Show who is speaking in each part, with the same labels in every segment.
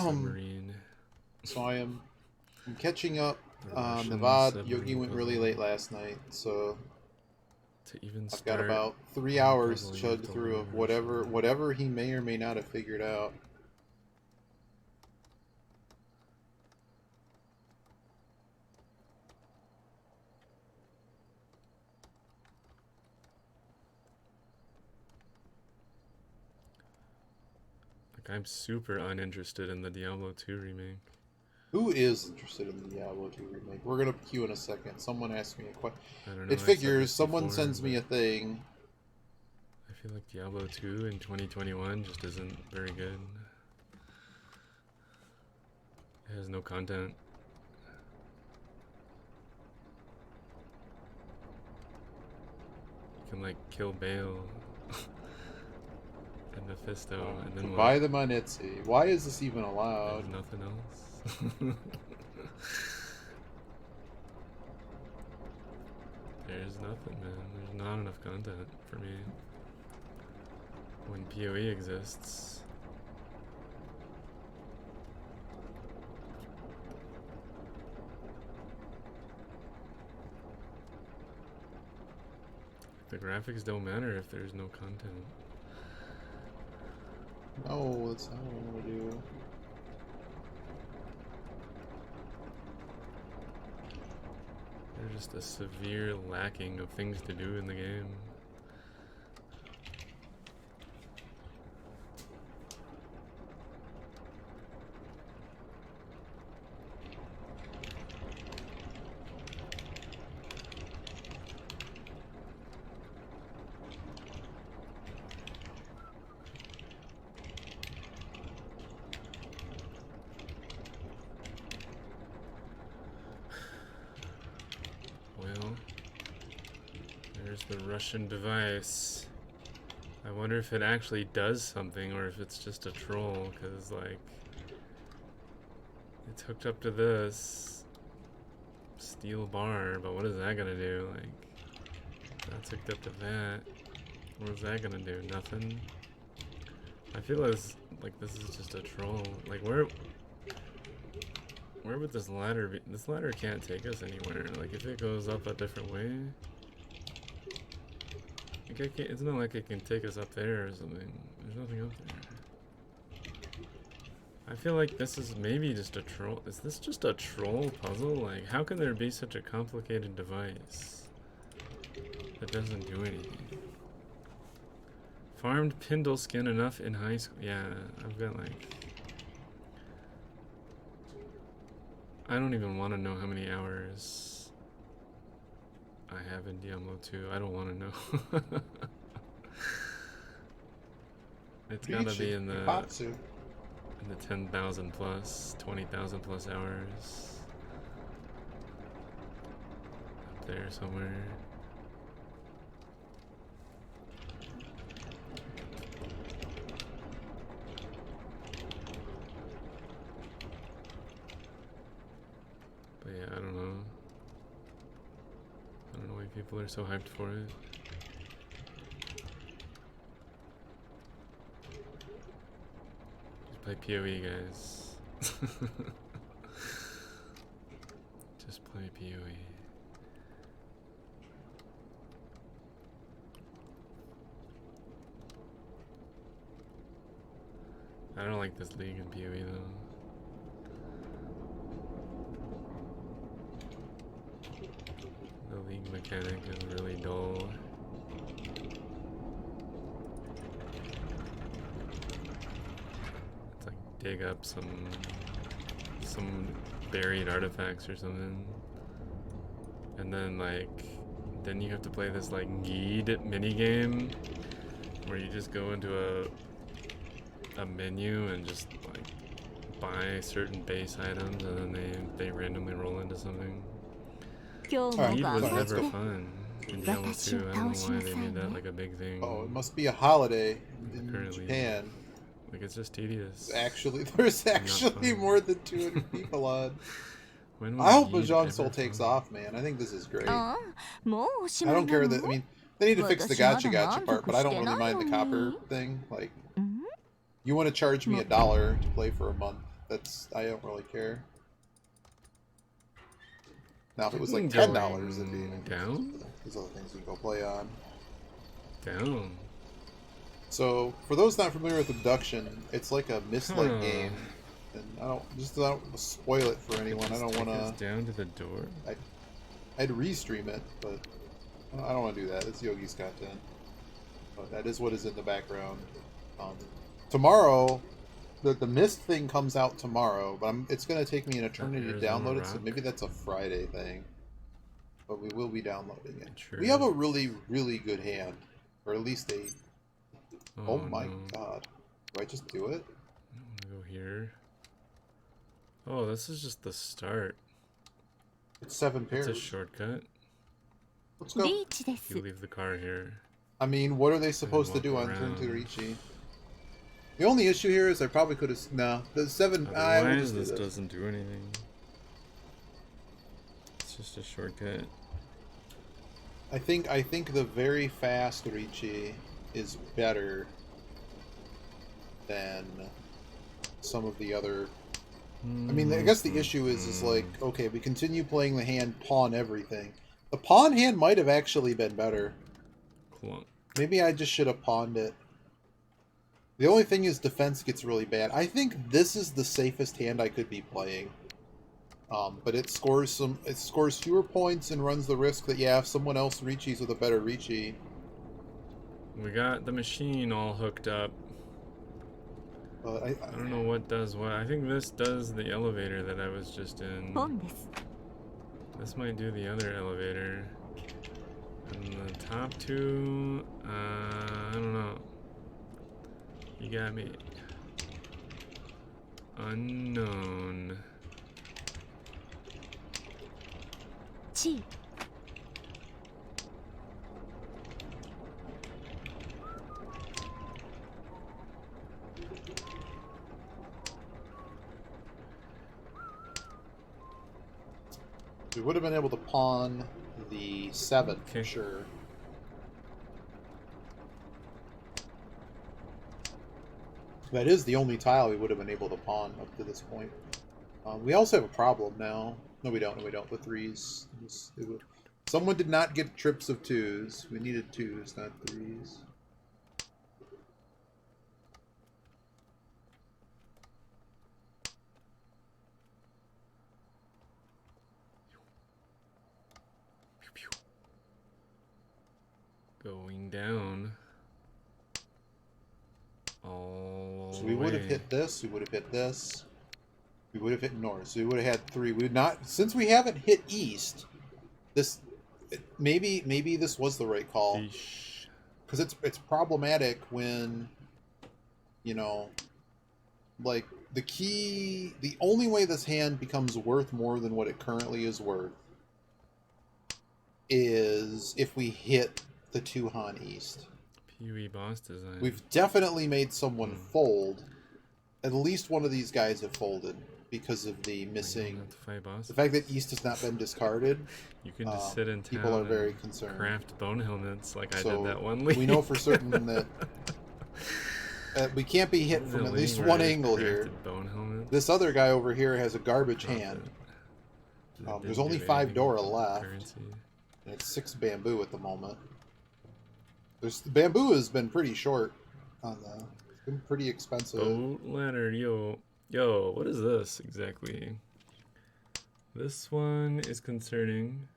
Speaker 1: submarine.
Speaker 2: So I'm catching up on the VOD. Yogi went really late last night, so
Speaker 1: to even
Speaker 2: I've got
Speaker 1: start
Speaker 2: about 3 hours to chug through of whatever he may or may not have figured out.
Speaker 1: I'm super uninterested in the Diablo 2 remake.
Speaker 2: Who is interested in the Diablo 2 remake? We're gonna queue in a second. Someone asked me a question.
Speaker 1: I don't know.
Speaker 2: It figures. Someone sends me a thing.
Speaker 1: I feel like Diablo 2 in 2021 just isn't very good. It has no content. You can like kill Bale and Mephisto and then
Speaker 2: buy them on Etsy. Why is this even allowed?
Speaker 1: There's nothing else. There's nothing, man. There's not enough content for me. When PoE exists. The graphics don't matter if there's no content.
Speaker 2: No, that's not what I want to do.
Speaker 1: There's just a severe lacking of things to do in the game. The Russian device. I wonder if it actually does something or if it's just a troll, because like it's hooked up to this steel bar, but what is that gonna do? Like that's hooked up to that. What is that gonna do? Nothing. I feel as like this is just a troll. Like where would this ladder be? This ladder can't take us anywhere. Like if it goes up a different way. Like it's not like it can take us up there or something. There's nothing up there. I feel like this is maybe just a troll. Is this just a troll puzzle? Like, how can there be such a complicated device that doesn't do anything? Farmed Pindle skin enough in high school? Yeah, I've got like... I don't even want to know how many hours I have in Diablo 2. I don't want to know. It's gotta be in the 10,000 plus, 20,000 plus hours. Up there somewhere. But yeah, I don't know. I don't know why people are so hyped for it. Just play PoE, guys. Just play PoE. I don't like this league in PoE though. The league mechanic is really dull. It's like dig up some buried artifacts or something. And then then you have to play this like Geed mini game where you just go into a menu and just like buy certain base items and then they randomly roll into something. Geed was never fun in Diablo 2. I don't know why they made that like a big thing.
Speaker 2: Oh, it must be a holiday in Japan.
Speaker 1: Like it's just tedious.
Speaker 2: Actually, there's actually more than 200 people on. I hope Mahjong Soul takes off, man. I think this is great. I don't care that. I mean, they need to fix the gotcha part, but I don't really mind the copper thing. Like, you want to charge me $1 to play for a month? I don't really care. Now, if it was like $10, it'd be
Speaker 1: down.
Speaker 2: There's other things you can go play on.
Speaker 1: Down.
Speaker 2: So, for those not familiar with Obduction, it's like a Myst-like game, and I don't spoil it for anyone. I don't want to.
Speaker 1: Down to the door.
Speaker 2: I'd restream it, but I don't want to do that. It's Yogi's content. But that is what is in the background. Tomorrow, the Myst thing comes out tomorrow, but it's going to take me an eternity to download it, so maybe that's a Friday thing. But we will be downloading it.
Speaker 1: True.
Speaker 2: We have a really, really good hand. Or at least a... Oh my god. Do I just do it?
Speaker 1: I'm gonna go here. Oh, this is just the start.
Speaker 2: It's 7 pairs.
Speaker 1: It's a shortcut.
Speaker 2: Let's go.
Speaker 1: You leave the car here.
Speaker 2: I mean, what are they supposed to do on turn 2 Riichi? The only issue here is I probably could have... No, the 7...
Speaker 1: Otherwise, this doesn't do anything. It's just a shortcut.
Speaker 2: I think the very fast Riichi is better than some of the other... I mean, I guess the issue is like, okay, we continue playing the hand, pawn everything. The pawn hand might have actually been better.
Speaker 1: Cool.
Speaker 2: Maybe I just should have pawned it. The only thing is defense gets really bad. I think this is the safest hand I could be playing. But it scores fewer points and runs the risk that, yeah, if someone else Riichis with a better Riichi. We
Speaker 1: got the machine all hooked up. I don't know what does what. I think this does the elevator that I was just in. This might do the other elevator. And the top two, I don't know. You got me. Unknown.
Speaker 3: Chi.
Speaker 2: We would have been able to pawn the 7 for sure. That is the only tile we would have been able to pawn up to this point. We also have a problem now. No, we don't. No, we don't. The 3s. Someone did not get trips of 2s. We needed 2s, not 3s.
Speaker 1: Going down.
Speaker 2: So we would have hit this. We would have hit this. We would have hit north. So we would have had 3. We would not, since we haven't hit east. This maybe this was the right call, because it's problematic when, you know, like the only way this hand becomes worth more than what it currently is worth is if we hit the 2 Han east.
Speaker 1: Pee-wee boss design.
Speaker 2: We've definitely made someone fold. At least one of these guys have folded because of the missing. The fact that east has not been discarded.
Speaker 1: You can just sit in town.
Speaker 2: People are very concerned.
Speaker 1: Craft bone helmets like I did that one league.
Speaker 2: We know for certain that we can't be hit from at least one angle here. This other guy over here has a garbage hand. There's only 5 Dora left. And it's 6 bamboo at the moment. The bamboo has been pretty short on the. It's been pretty expensive.
Speaker 1: Boat ladder, yo, what is this exactly? This one is concerning.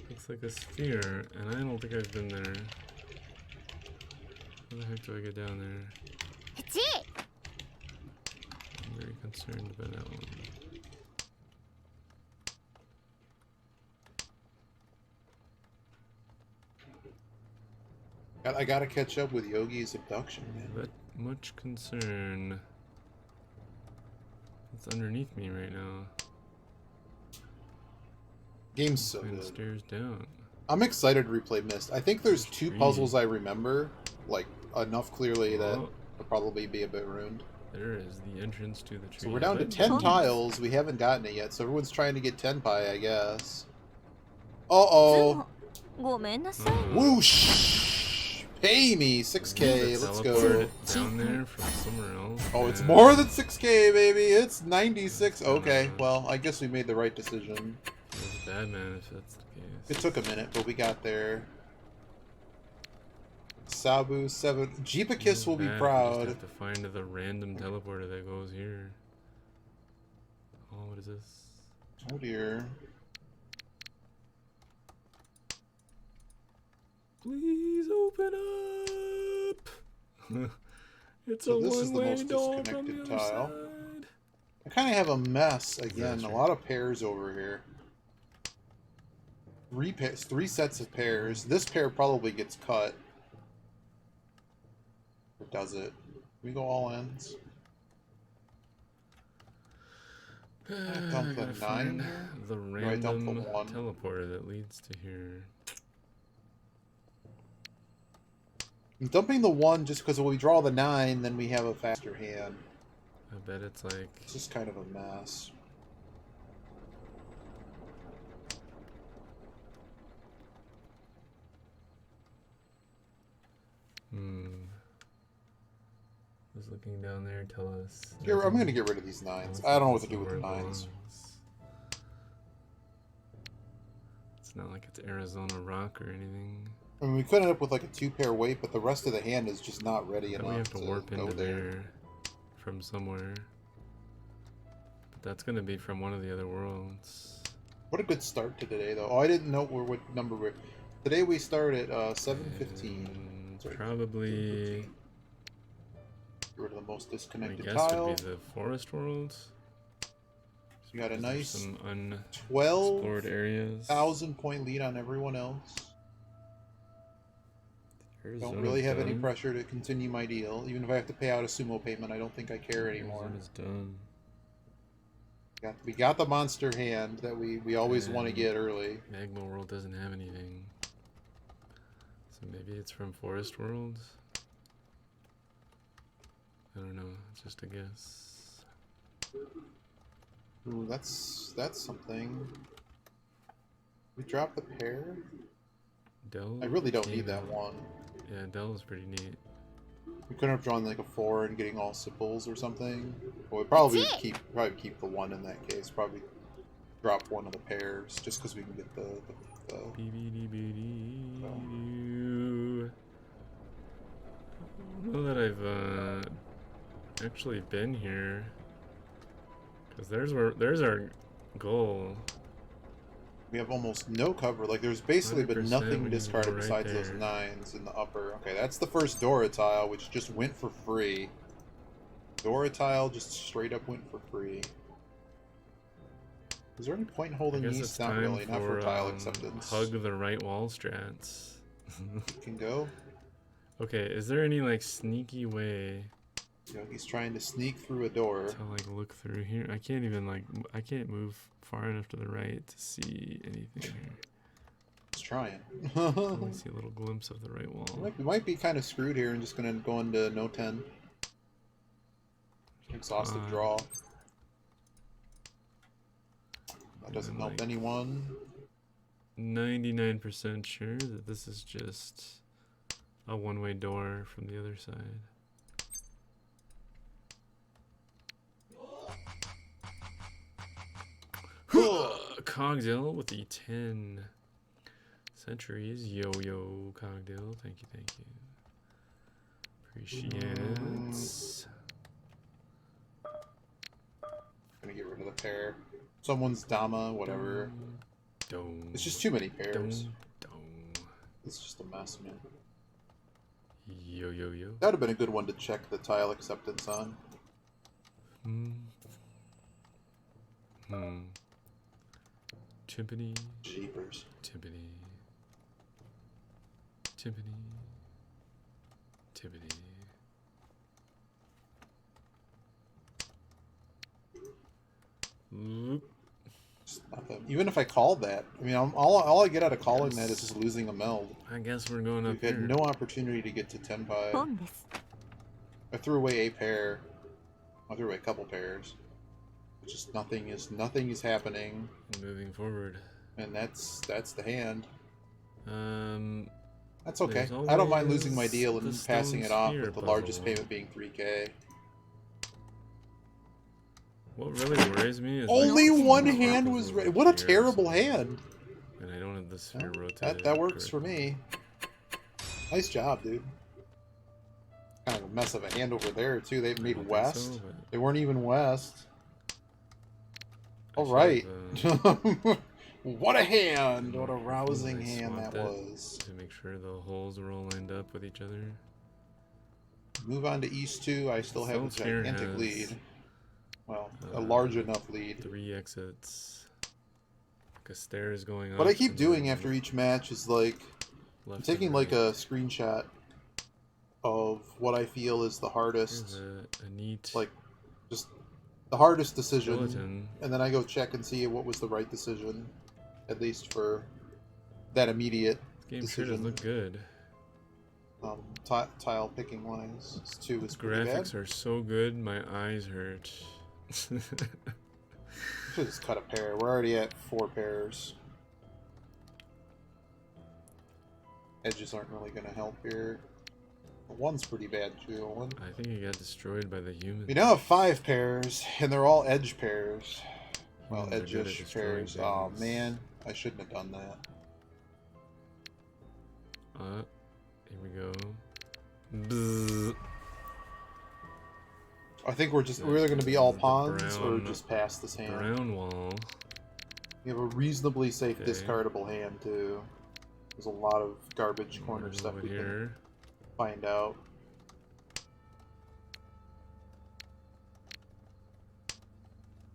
Speaker 1: Looks like a sphere, and I don't think I've been there. How the heck do I get down there? I'm very concerned about that one.
Speaker 2: I gotta catch up with Yogi's abduction, man.
Speaker 1: But much concern. It's underneath me right now.
Speaker 2: Game's so good.
Speaker 1: Stairs down.
Speaker 2: I'm excited to replay Myst. I think there's 2 puzzles I remember, like enough clearly that will probably be a bit ruined.
Speaker 1: There is the entrance to the tree.
Speaker 2: So we're down to 10 tiles. We haven't gotten it yet, so everyone's trying to get Tenpai, I guess. Uh-oh. Whoosh! Pay me 6K. Let's go.
Speaker 1: Down there from somewhere else.
Speaker 2: Oh, it's more than 6K, baby. It's 96. Okay, well, I guess we made the right decision.
Speaker 1: It was a bad man if that's the case.
Speaker 2: It took a minute, but we got there. Sabu 7. Jeepakis will be proud.
Speaker 1: We just have to find the random teleporter that goes here. Oh, what is this?
Speaker 2: Oh dear.
Speaker 1: Please open up. It's
Speaker 2: So
Speaker 1: a
Speaker 2: this is the
Speaker 1: one-way
Speaker 2: most
Speaker 1: door from the
Speaker 2: disconnected
Speaker 1: other
Speaker 2: tile.
Speaker 1: side.
Speaker 2: I kind of have a mess again. A lot of pairs over here. Three sets of pairs. This pair probably gets cut. Or does it? We go all ends. I dump the 9 here.
Speaker 1: The random teleporter that leads to here.
Speaker 2: I'm dumping the 1 just because when we draw the 9, then we have a faster hand.
Speaker 1: I bet it's like...
Speaker 2: It's just kind of a mess.
Speaker 1: Just looking down there, tell us.
Speaker 2: Here, I'm going to get rid of these 9s. I don't know what to do with the 9s.
Speaker 1: It's not like it's Arizona rock or anything.
Speaker 2: I mean, we could end up with like a 2-pair weight, but the rest of the hand is just not ready enough.
Speaker 1: We have to warp into
Speaker 2: there
Speaker 1: there from somewhere. But that's going to be from one of the other worlds.
Speaker 2: What a good start to today, though. Oh, I didn't know what number we're... Today we start at 7:15.
Speaker 1: Probably...
Speaker 2: Get rid of the most disconnected
Speaker 1: I guess
Speaker 2: tile.
Speaker 1: would be the forest worlds.
Speaker 2: So you got a nice
Speaker 1: some
Speaker 2: unexplored
Speaker 1: areas.
Speaker 2: 1,000-point lead on everyone else. Don't really have any pressure to continue my deal. Even if I have to pay out a sumo payment, I don't think I care anymore.
Speaker 1: Arizona's done.
Speaker 2: We got the monster hand that we always want to get early.
Speaker 1: Magma World doesn't have anything. So maybe it's from Forest Worlds? I don't know, it's just a guess.
Speaker 2: Ooh, that's something. We dropped the pair?
Speaker 1: Del?
Speaker 2: I really don't need that 1.
Speaker 1: Yeah, Del is pretty neat.
Speaker 2: We couldn't have drawn like a 4 and getting all Sipples or something. Well, we'd probably keep the 1 in that case. Probably drop 1 of the pairs just because we can get the
Speaker 1: I don't know that I've actually been here, because there's our goal.
Speaker 2: We have almost no cover. Like there's basically been nothing discarded besides
Speaker 1: there.
Speaker 2: those 9s in the upper. Okay, that's the first Dora tile, which just went for free. Dora tile just straight up went for free. Is there any point in holding these? Not really. Not for tile acceptance.
Speaker 1: Hug the right wall strats.
Speaker 2: You can go.
Speaker 1: Okay, is there any like sneaky way?
Speaker 2: Yogi's trying to sneak through a door.
Speaker 1: To like look through here. I can't even like I can't move far enough to the right to see anything here.
Speaker 2: He's trying.
Speaker 1: I only see a little glimpse of the right wall.
Speaker 2: We might be kind of screwed here and just gonna go into no 10. Exhaustive draw. That doesn't help anyone.
Speaker 1: 99% sure that this is just a one-way door from the other side. Cogdill with the 10 centuries. Yo-yo, Cogdill. Thank you, thank you. Appreciate it.
Speaker 2: Gonna get rid of the pair. Someone's Dama, whatever. It's just too many pairs. It's just a mess, man.
Speaker 1: Yo, yo, yo.
Speaker 2: That would have been a good one to check the tile acceptance on.
Speaker 1: Timpani.
Speaker 2: Jeepers.
Speaker 1: Timpani. Timpani. Timpani.
Speaker 2: Even if I called that, I mean, all I get out of calling that is just losing a meld.
Speaker 1: I guess we're going up
Speaker 2: here. We've had no opportunity to get to Tenpai. I threw away a pair. I threw away a couple pairs. Just nothing is happening.
Speaker 1: Moving forward.
Speaker 2: And that's the hand. That's okay. I don't mind losing my deal and passing it off with the largest payment being 3K.
Speaker 1: What really worries me is
Speaker 2: only one hand was ready. What a terrible hand!
Speaker 1: And I don't have the sphere rotated.
Speaker 2: That works for me. Nice job, dude. Kind of a mess of a hand over there too. They made west. So, they weren't even west. All right. What a hand! What a rousing hand that was.
Speaker 1: To make sure the holes are all lined up with each other.
Speaker 2: Move on to East 2. I still have a gigantic lead. Well, a large enough lead.
Speaker 1: 3 exits. Like a stairs going up.
Speaker 2: What I keep doing after each match is like I'm taking like a screenshot of what I feel is the hardest,
Speaker 1: a neat,
Speaker 2: like just the hardest decision,
Speaker 1: bulletin.
Speaker 2: And then I go check and see what was the right decision, at least for that immediate
Speaker 1: decision. Sure does look good.
Speaker 2: Tile picking wise, 2 is pretty bad.
Speaker 1: Graphics are so good, my eyes hurt.
Speaker 2: Should just cut a pair. We're already at 4 pairs. Edges aren't really going to help here. 1's pretty bad too.
Speaker 1: I think it got destroyed by the humans.
Speaker 2: We now have 5 pairs, and they're all edge pairs. Well, edge-ish pairs. Things. Oh man, I shouldn't have done that.
Speaker 1: Here we go. Bzz.
Speaker 2: I think we're either going to be all pawns or just pass this hand.
Speaker 1: Brown wall.
Speaker 2: We have a reasonably safe discardable hand too. There's a lot of garbage corner stuff we can find out.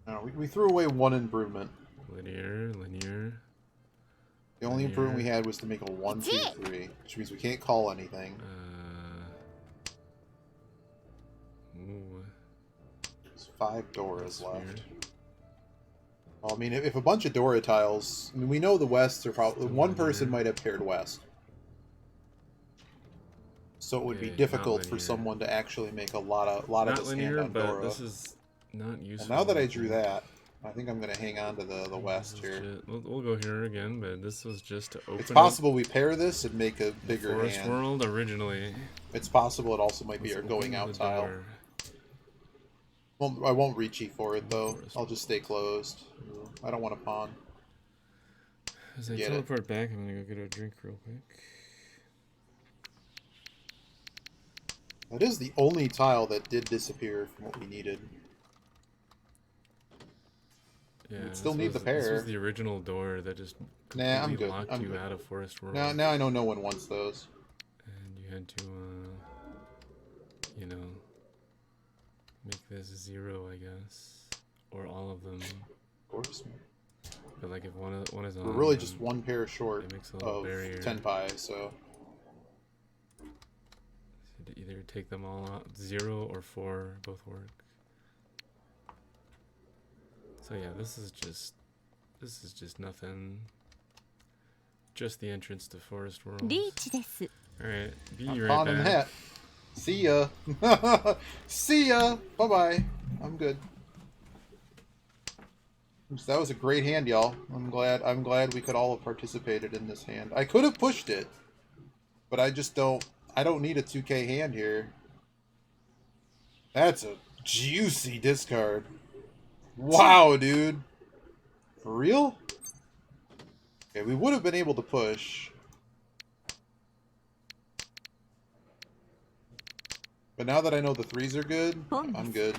Speaker 2: No, we threw away 1 improvement.
Speaker 1: Linear.
Speaker 2: The only improvement we had was to make a 1, 2, 3, which means we can't call anything. There's 5 Doras left. Well, I mean, if a bunch of Dora tiles, I mean, we know the Wests are probably one person might have paired West, so it would be difficult for someone to actually make a lot of this hand on Dora.
Speaker 1: This is not useful.
Speaker 2: Well, now that I drew that, I think I'm going to hang on to the West here.
Speaker 1: We'll go here again, but this was just to open.
Speaker 2: It's possible we pair this and make a bigger
Speaker 1: Forest
Speaker 2: hand.
Speaker 1: World originally.
Speaker 2: It's possible it also might be our going out tile. Well, I won't Riichi for it though. I'll just stay closed. I don't want to pawn.
Speaker 1: As I teleport back, I'm gonna go get a drink real quick.
Speaker 2: That is the only tile that did disappear from what we needed.
Speaker 1: Yeah,
Speaker 2: we'd still need the pair.
Speaker 1: This was the original door that just
Speaker 2: completely
Speaker 1: locked you out of Forest World.
Speaker 2: Now I know no one wants those.
Speaker 1: And you had to, you know, make this 0, I guess, or all of them.
Speaker 2: Of course.
Speaker 1: But like if one is on,
Speaker 2: we're really just 1 pair short of
Speaker 1: barrier.
Speaker 2: 10 pi, so.
Speaker 1: To either take them all out, 0 or 4, both work. So yeah, this is just nothing. Just the entrance to Forest World. Alright, be right back.
Speaker 2: Hat. See ya. See ya. Bye bye. I'm good. That was a great hand, y'all. I'm glad we could all have participated in this hand. I could have pushed it, but I don't need a 2K hand here. That's a juicy discard. Wow, dude. For real? Okay, we would have been able to push. But now that I know the 3s are good, I'm good.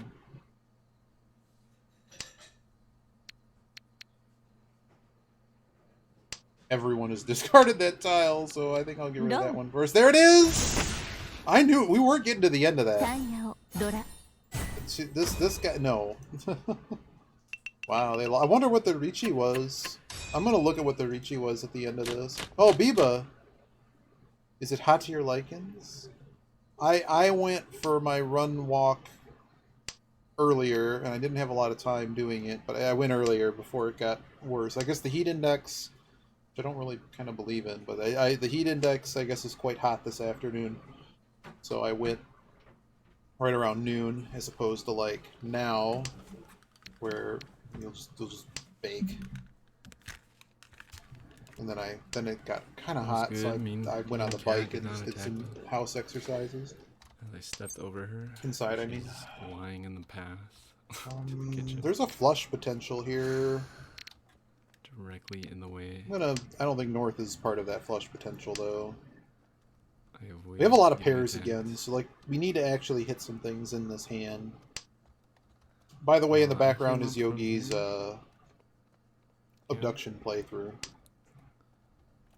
Speaker 2: Everyone has discarded that tile, so I think I'll get rid of that one first. There it is! I knew it. We weren't getting to the end of that. This guy, no. Wow, I wonder what the Riichi was. I'm gonna look at what the Riichi was at the end of this. Oh, Biba! Is it Hatier Lichens? I went for my run walk earlier, and I didn't have a lot of time doing it, but I went earlier before it got worse. I guess the heat index, which I don't really kind of believe in, but the heat index, I guess, is quite hot this afternoon. So I went right around noon, as opposed to like now, where you'll just bake. And then it got kind of hot, so I went on the bike and just did some house exercises.
Speaker 1: As I stepped over her.
Speaker 2: Inside, I mean.
Speaker 1: Lying in the path.
Speaker 2: There's a flush potential here.
Speaker 1: Directly in the way.
Speaker 2: I don't think north is part of that flush potential, though. We have a lot of pairs again, so like we need to actually hit some things in this hand. By the way, in the background is Yogi's abduction playthrough.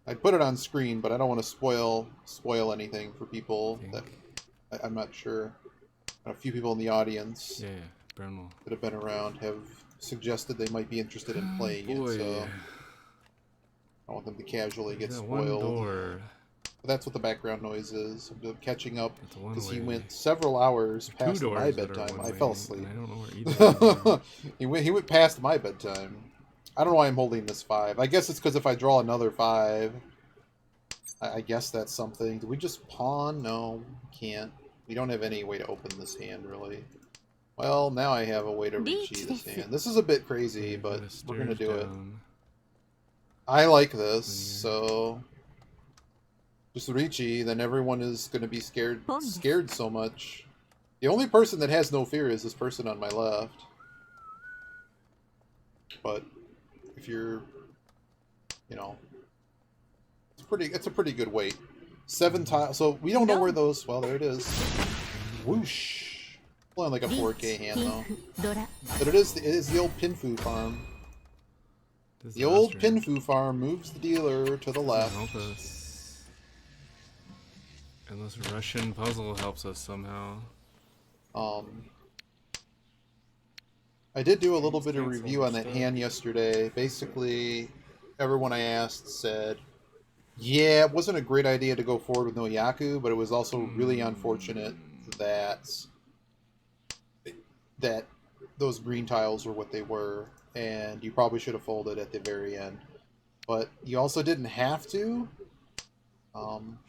Speaker 2: I put it on screen, but I don't want to spoil anything for people that I'm not sure. A few people in the audience that have been around have suggested they might be interested in playing it, so I don't want them to casually get spoiled. But that's what the background noise is. I'm catching up because he went several hours past my bedtime. I fell asleep.
Speaker 1: I don't know where either
Speaker 2: he went past my bedtime. I don't know why I'm holding this 5. I guess it's because if I draw another 5, I guess that's something. Do we just pawn? No, can't. We don't have any way to open this hand, really. Well, now I have a way to Riichi this hand. This is a bit crazy, but we're going to do it. I like this, so... just Riichi, then everyone is going to be scared so much. The only person that has no fear is this person on my left. But if you're, you know, it's a pretty good weight. 7 tiles. So we don't know where those. Well, there it is. Whoosh. Playing like a 4K hand though. But it is the old Pinfu farm. The old Pinfu farm moves the dealer to the left.
Speaker 1: Help us. Unless Russian puzzle helps us somehow.
Speaker 2: I did do a little bit of review on that hand yesterday. Basically, everyone I asked said, yeah, it wasn't a great idea to go forward with no Yaku, but it was also really unfortunate that those green tiles were what they were, and you probably should have folded at the very end. But you also didn't have to.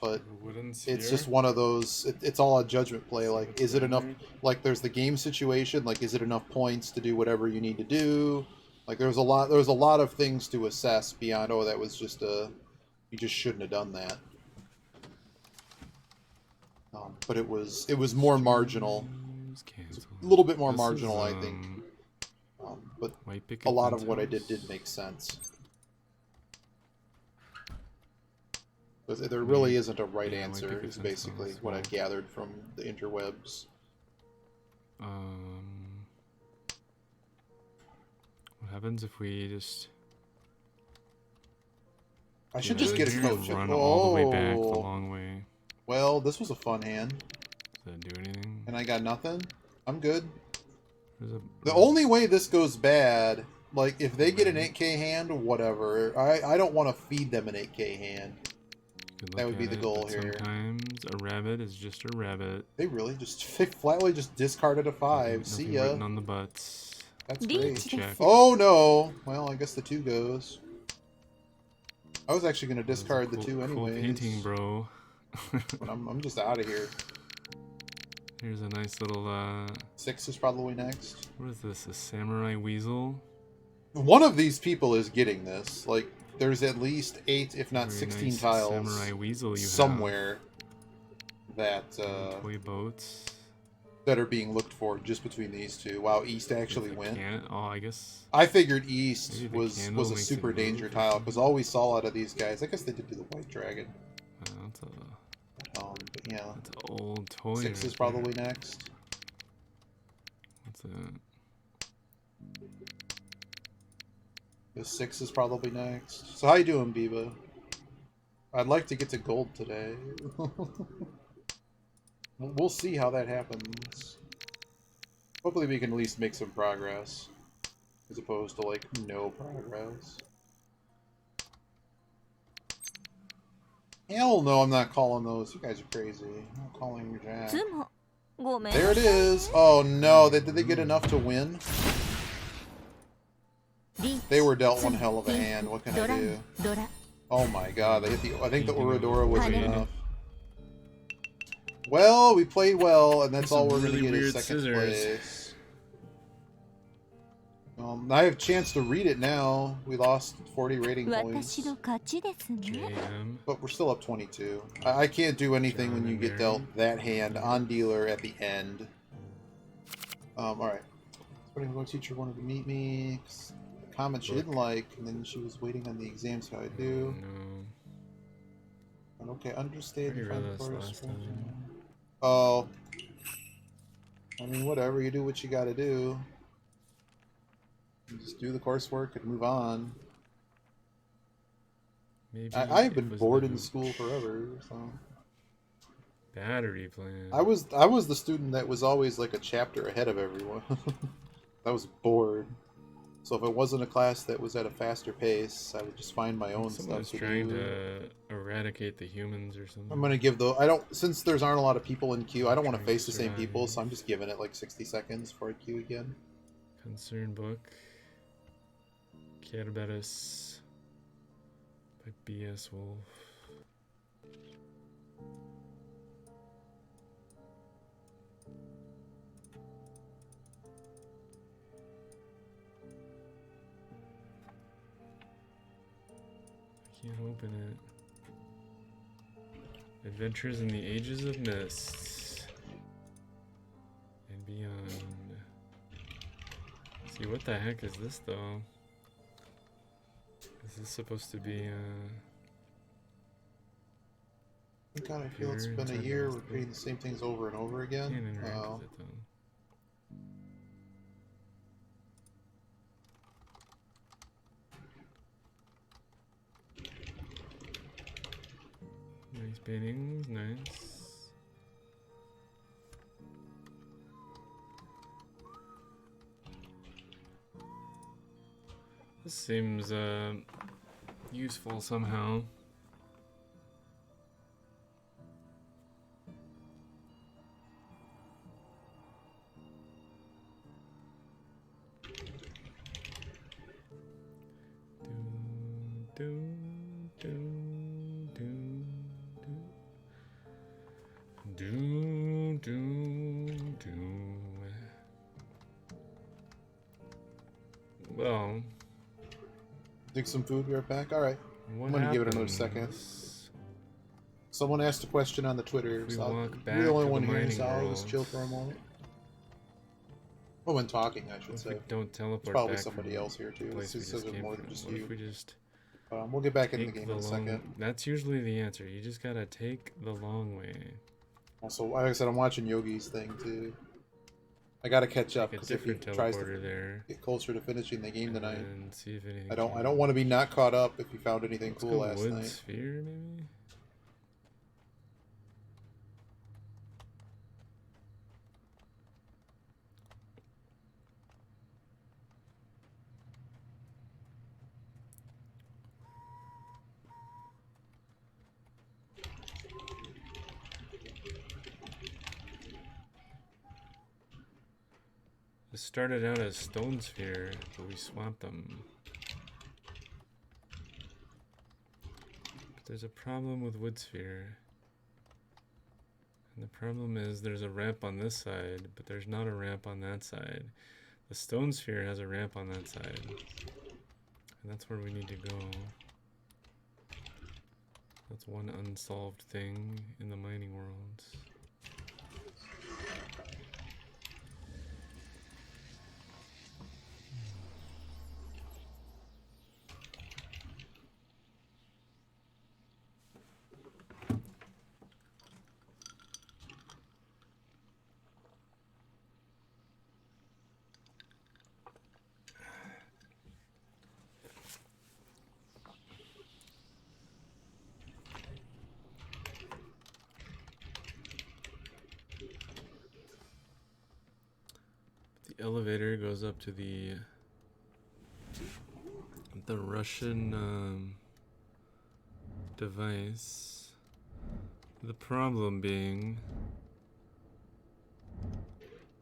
Speaker 2: But it's just one of those, it's all a judgment play. Like, is it enough? Like, there's the game situation. Like, is it enough points to do whatever you need to do? Like, there's a lot of things to assess beyond, oh, that was just you just shouldn't have done that. But it was more marginal. A little bit more marginal, I think. But a lot of what I did make sense. There really isn't a right answer, is basically what I've gathered from the interwebs.
Speaker 1: What happens if we just...
Speaker 2: I should just get a coach.
Speaker 1: Run all the way back the long way.
Speaker 2: Well, this was a fun hand.
Speaker 1: Does that do anything?
Speaker 2: And I got nothing? I'm good. The only way this goes bad, like, if they get an 8K hand, whatever. I don't want to feed them an 8K hand. That would be the goal here.
Speaker 1: Sometimes a rabbit is just a rabbit.
Speaker 2: They really flatly just discarded a 5. See ya.
Speaker 1: Written on the butts.
Speaker 2: That's great. Oh no! Well, I guess the 2 goes. I was actually going to discard the 2 anyways.
Speaker 1: Cool painting, bro.
Speaker 2: But I'm just out of here.
Speaker 1: Here's a nice little
Speaker 2: 6 is probably next.
Speaker 1: What is this? A samurai weasel?
Speaker 2: One of these people is getting this. Like, there's at least 8, if not 16 nice tiles
Speaker 1: samurai weasel
Speaker 2: somewhere that
Speaker 1: toy boats
Speaker 2: that are being looked for just between these 2. Wow, East actually went.
Speaker 1: Oh, I guess.
Speaker 2: I figured East was a super danger tile because all we saw out of these guys. I guess they did do the white dragon.
Speaker 1: That's a.
Speaker 2: But yeah.
Speaker 1: That's an old toy.
Speaker 2: 6 is probably next.
Speaker 1: What's that?
Speaker 2: The 6 is probably next. So how you doing, Biba? I'd like to get to gold today. We'll see how that happens. Hopefully we can at least make some progress. As opposed to, like, no progress. Hell no, I'm not calling those. You guys are crazy. I'm not calling your jack. There it is. Oh no, did they get enough to win? They were dealt one hell of a hand. What can I do? Oh my god, they hit the... I think the Uradora was enough. Well, we played well, and that's all we're going to get is second place. I have a chance to read it now. We lost 40 rating points. But we're still up 22. I can't do anything when you get dealt that hand on dealer at the end. Alright. Sporting teacher wanted to meet me. The comment she didn't like, and then she was waiting on the exam, so I do. No. Okay, understand the course. Oh. I mean, whatever. You do what you gotta do. You just do the coursework and move on.
Speaker 1: Maybe
Speaker 2: I've been bored in school forever, so.
Speaker 1: Battery plan.
Speaker 2: I was the student that was always like a chapter ahead of everyone. I was bored. So if it wasn't a class that was at a faster pace, I would just find my own stuff to
Speaker 1: trying
Speaker 2: do.
Speaker 1: to eradicate the humans or something.
Speaker 2: I'm gonna give since there's aren't a lot of people in queue, I don't want to face the same people, so I'm just giving it like 60 seconds before I queue again.
Speaker 1: Concern book. Kerberos by B.S. Wolf. I can't open it. Adventures in the Ages of Mist and Beyond. See, what the heck is this though? Is this supposed to be
Speaker 2: God, I feel it's been a year repeating the same things over and over again.
Speaker 1: Can't interact with it though. Nice paintings, nice. This seems useful somehow. Well,
Speaker 2: dig some food, be right back. Alright. I'm gonna give it another second. Someone asked a question on the Twitter, so you're the only one here, so I'll just chill for a moment. Well, when talking, I should say.
Speaker 1: Don't teleport.
Speaker 2: There's probably somebody else here too. This is more than just you. We'll get back into the game in a second.
Speaker 1: That's usually the answer. You just gotta take the long way.
Speaker 2: Also, like I said, I'm watching Yogi's thing too. I gotta catch up because if he tries to get closer to finishing the game tonight,
Speaker 1: see if anything
Speaker 2: I don't want to be not caught up if he found anything cool last night.
Speaker 1: Wood sphere, maybe. This started out as stone sphere, but we swapped them. But there's a problem with wood sphere. And the problem is there's a ramp on this side, but there's not a ramp on that side. The stone sphere has a ramp on that side. And that's where we need to go. That's one unsolved thing in the mining world. Elevator goes up to the Russian device. The problem being,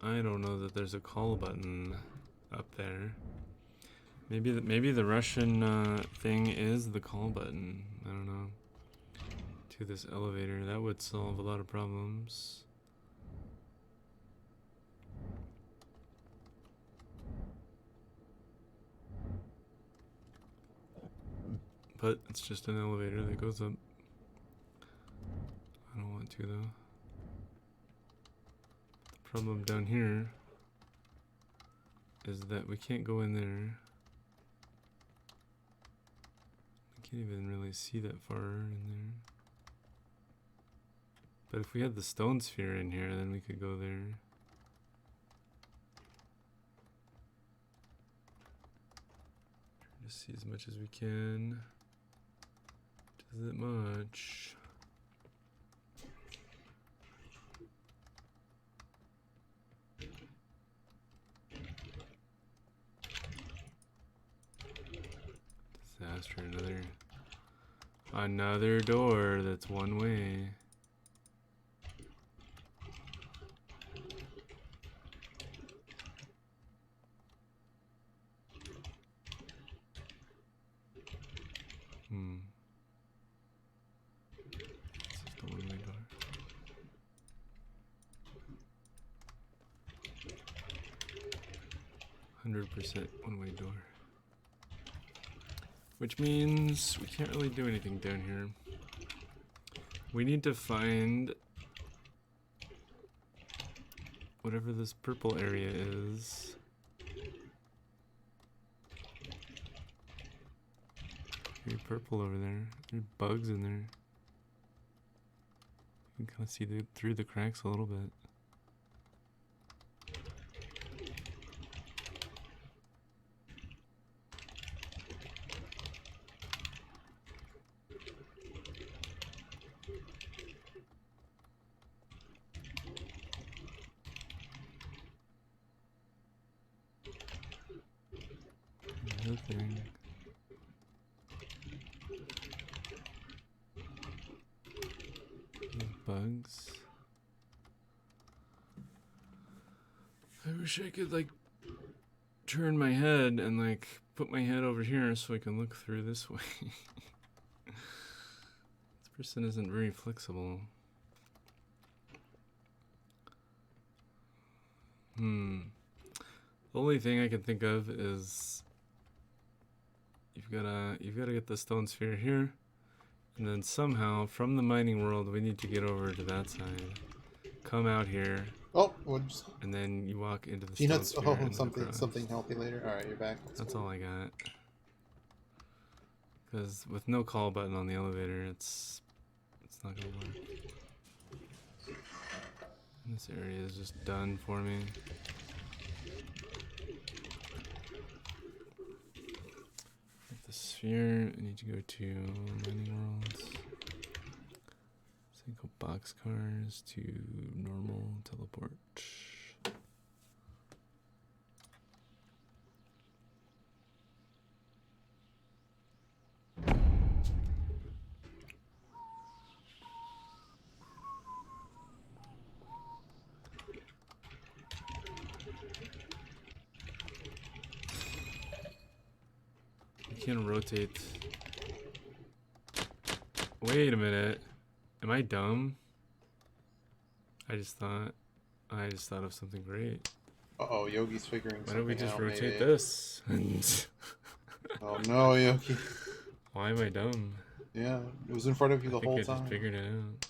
Speaker 1: I don't know that there's a call button up there. Maybe the Russian thing is the call button. I don't know. To this elevator, that would solve a lot of problems. but it's just an elevator that goes up. I don't want to though. The problem down here is that we can't go in there. We can't even really see that far in there. But if we had the stone sphere in here, then we could go there. Try to see as much as we can. Does it much? Disaster, another door that's one way. This is the one-way door. 100% one-way door. Which means we can't really do anything down here. We need to find whatever this purple area is. Very purple over there. There's bugs in there. You can kind of see through the cracks a little bit. Nothing. Bugs. I wish I could like turn my head and like put my head over here so I can look through this way. This person isn't very flexible. The only thing I can think of is you've gotta get the stone sphere here. And then somehow, from the mining world, we need to get over to that side. Come out here.
Speaker 2: Oh, what'd you say?
Speaker 1: And then you walk into the
Speaker 2: peanuts.
Speaker 1: stone sphere.
Speaker 2: Oh, something healthy later. All right, you're back.
Speaker 1: That's all I got. Because with no call button on the elevator, it's not gonna work. And this area is just done for me. Sphere, I need to go to mining worlds. So go boxcars to normal teleport. Can rotate. Wait a minute. Am I dumb? I just thought of something great.
Speaker 2: Uh-oh, Yogi's figuring something out.
Speaker 1: Why don't we just rotate
Speaker 2: maybe.
Speaker 1: this?
Speaker 2: Oh no, Yogi.
Speaker 1: Why am I dumb?
Speaker 2: Yeah, it was in front of you the whole time. I
Speaker 1: just figured it out.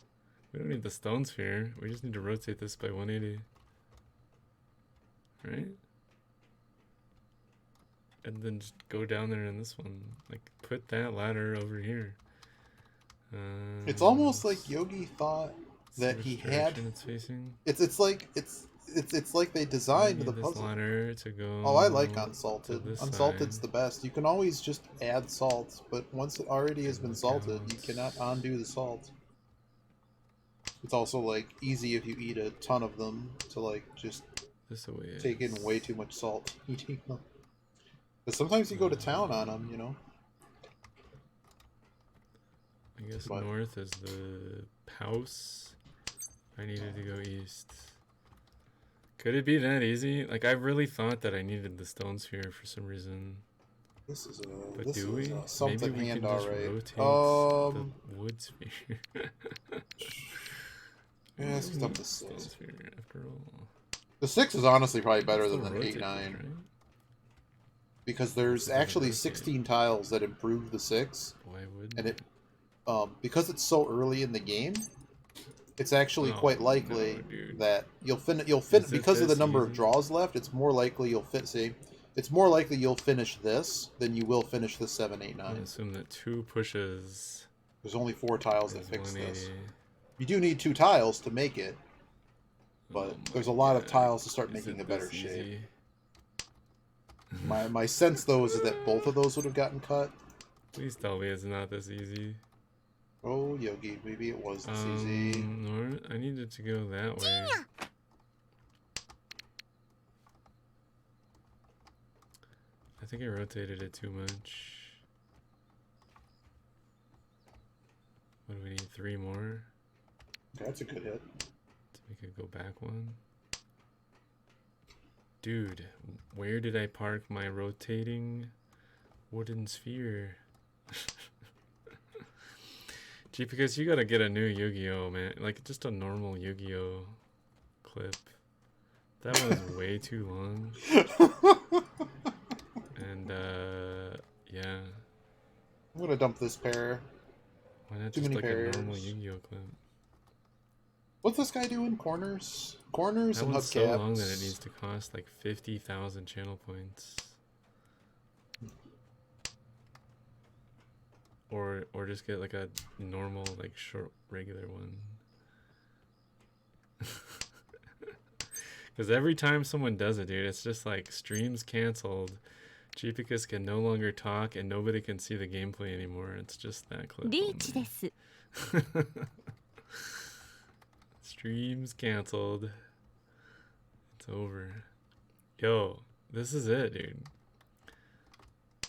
Speaker 1: We don't need the stone sphere. We just need to rotate this by 180. Right? And then just go down there in this one. Like, put that ladder over here.
Speaker 2: It's almost like Yogi thought that he had.
Speaker 1: It's facing.
Speaker 2: It's like they designed the
Speaker 1: this
Speaker 2: puzzle.
Speaker 1: Ladder to go.
Speaker 2: Oh, I like unsalted. Unsalted's
Speaker 1: side.
Speaker 2: the best. You can always just add salt, but once it already has been salted, you cannot undo the salt. It's also like easy if you eat a ton of them to like just take in way too much salt eating them. But sometimes you go to town on them, you know.
Speaker 1: I guess north is the house. I needed to go east. Could it be that easy? Like, I really thought that I needed the stone sphere for some reason.
Speaker 2: This is a
Speaker 1: but do we?
Speaker 2: something
Speaker 1: Maybe we
Speaker 2: hand
Speaker 1: can just
Speaker 2: alright.
Speaker 1: rotate the wood sphere.
Speaker 2: Yeah, it's up to 6.
Speaker 1: After all.
Speaker 2: The 6 is honestly probably better than the 8, 9.
Speaker 1: Right?
Speaker 2: because there's actually 16 tiles that improve the 6.
Speaker 1: Why would?
Speaker 2: And it, because it's so early in the game, it's actually quite likely that you'll because of the number of draws left. It's more likely you'll it's more likely you'll finish this than you will finish the 7, 8, 9.
Speaker 1: I assume that 2 pushes.
Speaker 2: There's only 4 tiles that fix this. You do need 2 tiles to make it, but there's a lot of tiles to start making a better shape. My sense though is that both of those would have gotten cut.
Speaker 1: Please tell me it's not this easy.
Speaker 2: Oh, Yogi, maybe it was this easy.
Speaker 1: No, I needed to go that way. I think I rotated it too much. What do we need? 3 more?
Speaker 2: That's a good hit.
Speaker 1: To make it go back 1. Dude, where did I park my rotating wooden sphere? Gee, because you gotta get a new Yu-Gi-Oh, man. Like, just a normal Yu-Gi-Oh clip. That one is way too long. And, yeah.
Speaker 2: I'm gonna dump this pair.
Speaker 1: Why not just like a normal Yu-Gi-Oh clip?
Speaker 2: What's this guy doing? Corners? Corners
Speaker 1: that
Speaker 2: and
Speaker 1: one's
Speaker 2: hubcaps.
Speaker 1: So long that it needs to cost like 50,000 channel points. Or just get like a normal, like short, regular one. Because every time someone does it, dude, it's just like streams canceled. Jeepicus can no longer talk and nobody can see the gameplay anymore. It's just that clip.
Speaker 3: Riichi
Speaker 1: Streams canceled. It's over. Yo, this is it, dude.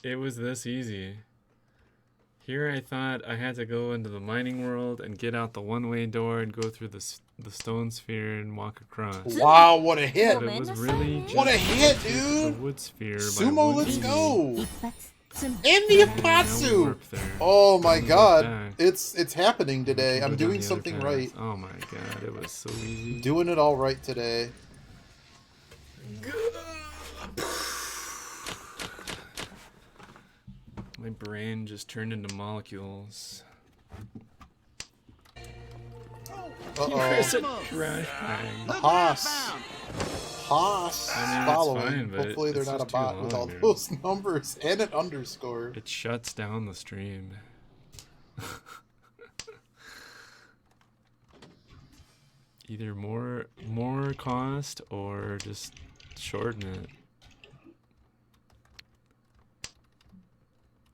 Speaker 1: It was this easy. Here I thought I had to go into the mining world and get out the one-way door and go through the stone sphere and walk across.
Speaker 2: Wow, what a hit!
Speaker 1: But it was really just
Speaker 2: what a hit, dude!
Speaker 1: The wood sphere.
Speaker 2: Sumo, let's go! India Patsu! Oh my god, it's happening today. I'm doing something right.
Speaker 1: Oh my god, it was so easy.
Speaker 2: Doing it all right today.
Speaker 1: My brain just turned into molecules.
Speaker 2: Haas.
Speaker 1: I mean,
Speaker 2: following.
Speaker 1: Fine, but
Speaker 2: hopefully they're not a bot with all those numbers and an underscore.
Speaker 1: It shuts down the stream. Either more cost or just shorten it.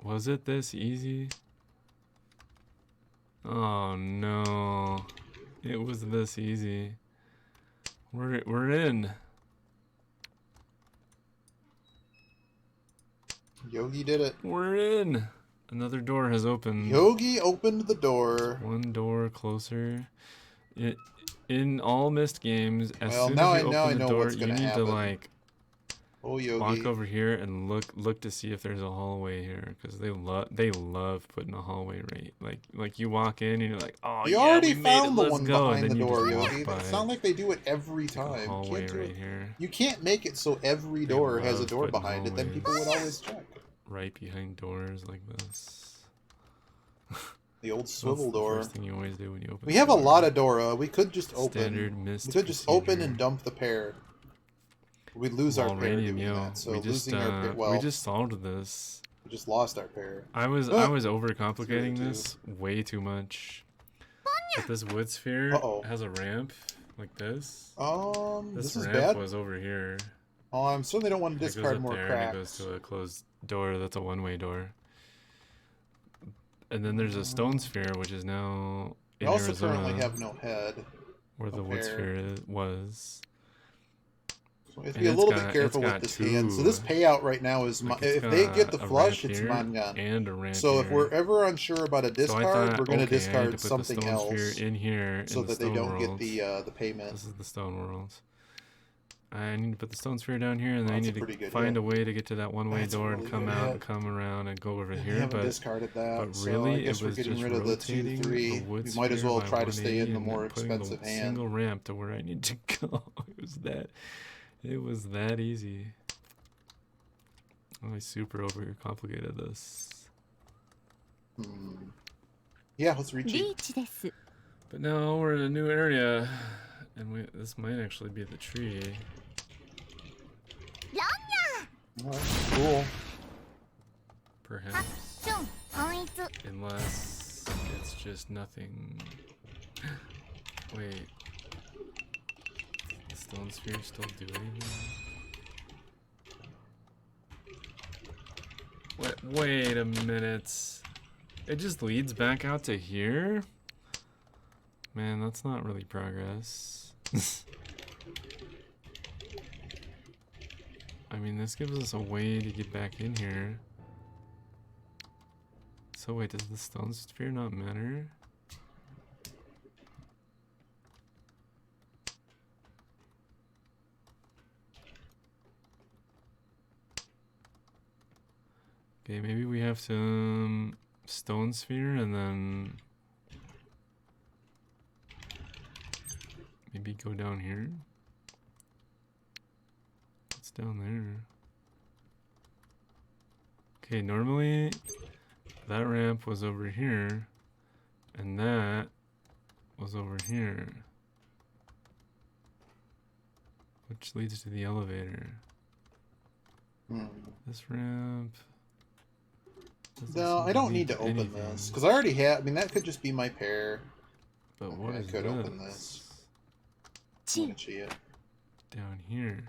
Speaker 1: Was it this easy? Oh no. It was this easy. We're in.
Speaker 2: Yogi did it.
Speaker 1: We're in. Another door has opened.
Speaker 2: Yogi opened the door.
Speaker 1: One door closer. In all missed games, as soon
Speaker 2: now
Speaker 1: as you open the door, you need
Speaker 2: happen.
Speaker 1: to like
Speaker 2: Yogi.
Speaker 1: walk over here and look to see if there's a hallway here, because they love putting a hallway right. Like you walk in and you're like, oh
Speaker 2: you
Speaker 1: yeah,
Speaker 2: already
Speaker 1: we
Speaker 2: found
Speaker 1: made it,
Speaker 2: the one
Speaker 1: go.
Speaker 2: behind the door, Yogi.
Speaker 1: It's
Speaker 2: It's not like they do it every time.
Speaker 1: Hallway right here.
Speaker 2: You can't make it so every door has a door behind it. Then people would always check.
Speaker 1: Right behind doors like this.
Speaker 2: The old swivel door.
Speaker 1: First thing you always do when you open.
Speaker 2: We have a lot of Dora. We could just open.
Speaker 1: Standard mist
Speaker 2: we could just open and dump the pair. We'd lose our pair doing that. So
Speaker 1: we just,
Speaker 2: losing our pair. Well,
Speaker 1: we just solved this.
Speaker 2: We just lost our pair.
Speaker 1: I was overcomplicating this way too much. But this wood sphere has a ramp like this.
Speaker 2: This
Speaker 1: ramp
Speaker 2: is bad.
Speaker 1: was over here.
Speaker 2: Oh, I certainly don't want to discard more
Speaker 1: cracks.
Speaker 2: cracks.
Speaker 1: And it goes to a closed door. That's a one-way door. And then there's a stone sphere, which is now in
Speaker 2: we also
Speaker 1: Arizona,
Speaker 2: currently have no head.
Speaker 1: Where the wood sphere was.
Speaker 2: So we have to be a little bit careful with this hand. So this payout right now is, if they get the flush, it's Mangan.
Speaker 1: And a ramp
Speaker 2: so
Speaker 1: here.
Speaker 2: if we're ever unsure about a discard, we're going to discard something else
Speaker 1: in here
Speaker 2: so that they don't get the payment.
Speaker 1: This is the stone world. I need to put the stone sphere down here, and then I need to find a way to get to that one-way door and come out and come around and go over here.
Speaker 2: But discarded that.
Speaker 1: But really,
Speaker 2: so I guess we're getting rid of the 2-3. We might as well try to stay in the more expensive hand.
Speaker 1: Single ramp to where I need to go. It was that easy. Oh, I super overcomplicated this.
Speaker 2: Yeah, let's Riichi.
Speaker 1: But now we're in a new area, and this might actually be the tree.
Speaker 2: Alright, cool.
Speaker 1: Perhaps. Unless it's just nothing. Wait. The stone sphere still do anything? Wait a minute. It just leads back out to here? Man, that's not really progress. I mean, this gives us a way to get back in here. So wait, does the stone sphere not matter? Okay, maybe we have some stone sphere and then maybe go down here. What's down there? Okay, normally that ramp was over here and that was over here, which leads to the elevator. This ramp.
Speaker 2: No, I don't need to open this because I already have. I mean, that could just be my pair.
Speaker 1: But
Speaker 2: okay,
Speaker 1: what is
Speaker 2: I could
Speaker 1: this?
Speaker 2: open this. It.
Speaker 1: Down here.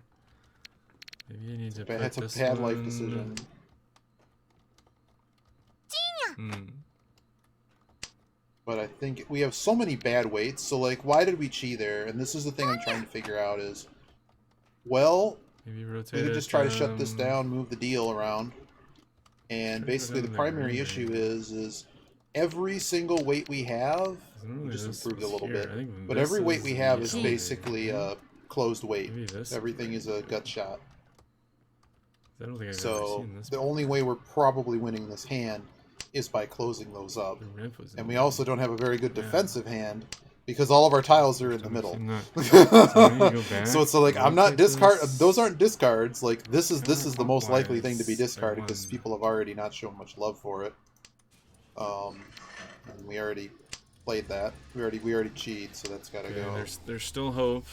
Speaker 1: Maybe I need to.
Speaker 2: It's a bad life decision. But I think we have so many bad weights. So like, why did we chi there? And this is the thing I'm trying to figure out is, well,
Speaker 1: maybe rotate
Speaker 2: we could just try to shut this down, move the deal around. And basically the primary issue is every single weight we have, we just improved a little bit, but every weight we have is basically a closed weight. Everything is a gut shot. So the only way we're probably winning this hand is by closing those up. And we also don't have a very good defensive hand because all of our tiles are in the middle. So it's like I'm not those aren't discards. Like this is the most likely thing to be discarded because people have already not shown much love for it. And we already played that. We already cheated, so that's gotta go.
Speaker 1: There's still hope.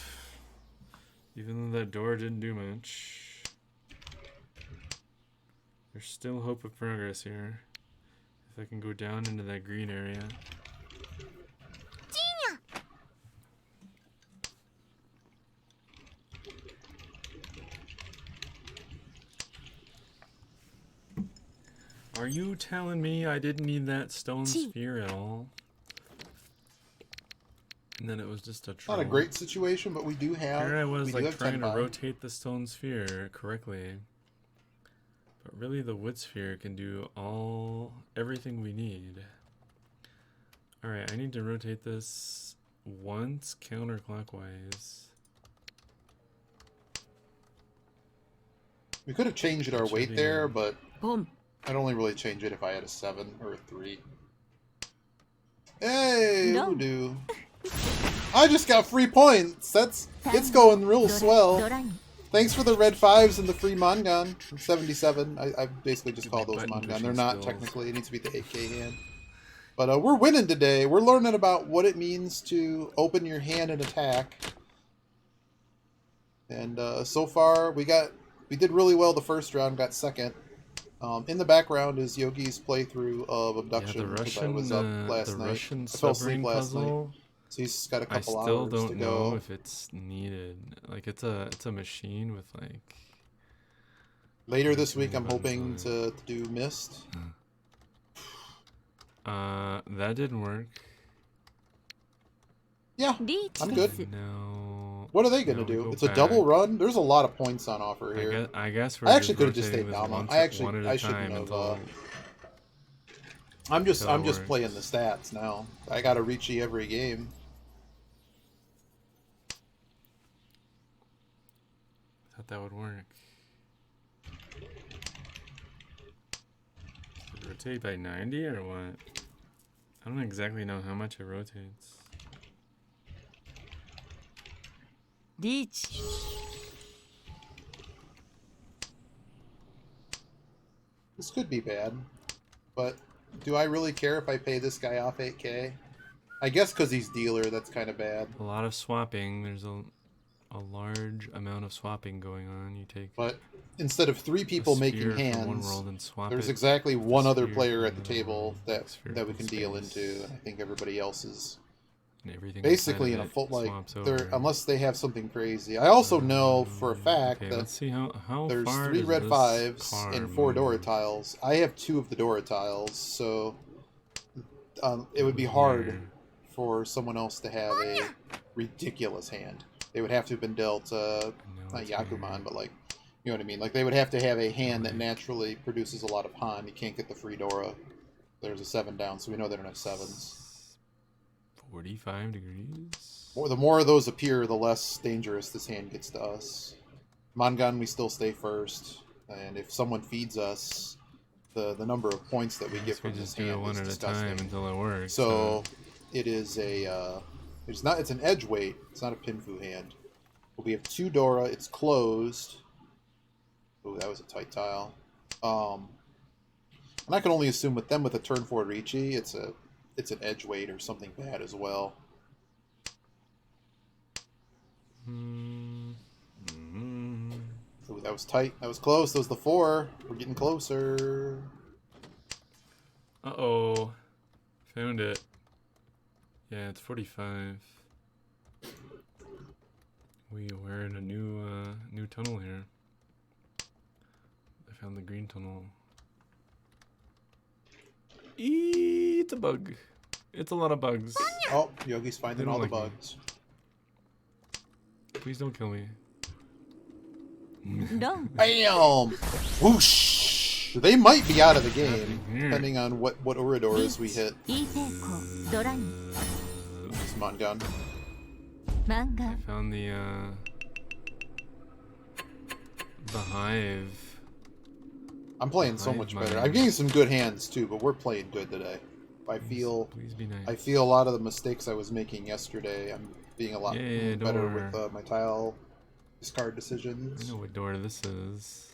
Speaker 1: Even though that door didn't do much. There's still hope of progress here. If I can go down into that green area. Are you telling me I didn't need that stone sphere at all? And then it was just a troll?
Speaker 2: Not a great situation, but we do have...
Speaker 1: Here I was like trying to rotate the stone sphere correctly. But really the wood sphere can do everything we need. Alright, I need to rotate this once counterclockwise.
Speaker 2: We could have changed our weight there, but... I'd only really change it if I had a 7 or a 3. Hey, voodoo. I just got free points. It's going real swell. Thanks for the red 5s and the free Mangan. 77. I basically just call those Mangan. They're not technically. It needs to be the 8K hand. But we're winning today. We're learning about what it means to open your hand and attack. And so far, we did really well the first round. Got second. In the background is Yogi's playthrough of Obduction.
Speaker 1: Yeah, the Russian,
Speaker 2: I was up last night. I fell asleep last night. So he's got a couple hours to go.
Speaker 1: I still don't know if it's needed. Like it's a machine with like.
Speaker 2: Later this week, I'm hoping to do Mist.
Speaker 1: That didn't work.
Speaker 2: Yeah, I'm good.
Speaker 1: No.
Speaker 2: What are they gonna do? It's a double run. There's a lot of points on offer here.
Speaker 1: I guess
Speaker 2: I actually could have just stayed Dama. I shouldn't have. I'm just playing the stats now. I got to Riichi every game.
Speaker 1: Thought that would work. Rotate by 90 or what? I don't exactly know how much it rotates.
Speaker 3: Riichi.
Speaker 2: This could be bad, but do I really care if I pay this guy off 8k? I guess because he's dealer, that's kind of bad.
Speaker 1: A lot of swapping. There's a large amount of swapping going on. You take.
Speaker 2: But instead of 3 people making hands, there's exactly one other player at the table that we can deal into. I think everybody else is basically in a full unless they have something crazy. I also know for a fact that
Speaker 1: let's see how
Speaker 2: there's
Speaker 1: far
Speaker 2: 3 red 5s and 4
Speaker 1: move?
Speaker 2: Dora tiles. I have 2 of the Dora tiles, so it would be hard for someone else to have a ridiculous hand. They would have to have been dealt not Yakuman, but like, you know what I mean? Like they would have to have a hand that naturally produces a lot of Han. You can't get the free Dora. There's a 7 down, so we know they don't have 7s.
Speaker 1: 45 degrees.
Speaker 2: The more of those appear, the less dangerous this hand gets to us. Mangan, we still stay first, and if someone feeds us, the number of points that we get from this hand is disgusting.
Speaker 1: Until it works.
Speaker 2: So it is a it's an edge weight. It's not a Pinfu hand. But we have 2 Dora. It's closed. Oh, that was a tight tile. And I can only assume with them with a turn 4 Riichi, it's an edge weight or something bad as well. Ooh, that was tight. That was close. That was the 4. We're getting closer.
Speaker 1: Uh-oh. Found it. Yeah, it's 45. We're in a new tunnel here. I found the green tunnel. It's a bug. It's a lot of bugs.
Speaker 2: Oh, Yogi's finding all the bugs.
Speaker 1: Please don't kill me.
Speaker 3: No.
Speaker 2: Bam! Whoosh! They might be out of the game, depending on what Uradoras we hit. This Mangan.
Speaker 1: I found the hive.
Speaker 2: I'm playing so much better. I'm getting some good hands too, but we're playing good today.
Speaker 1: Please be nice.
Speaker 2: I feel a lot of the mistakes I was making yesterday. I'm being a lot better with my tile discard decisions.
Speaker 1: I know what door this is.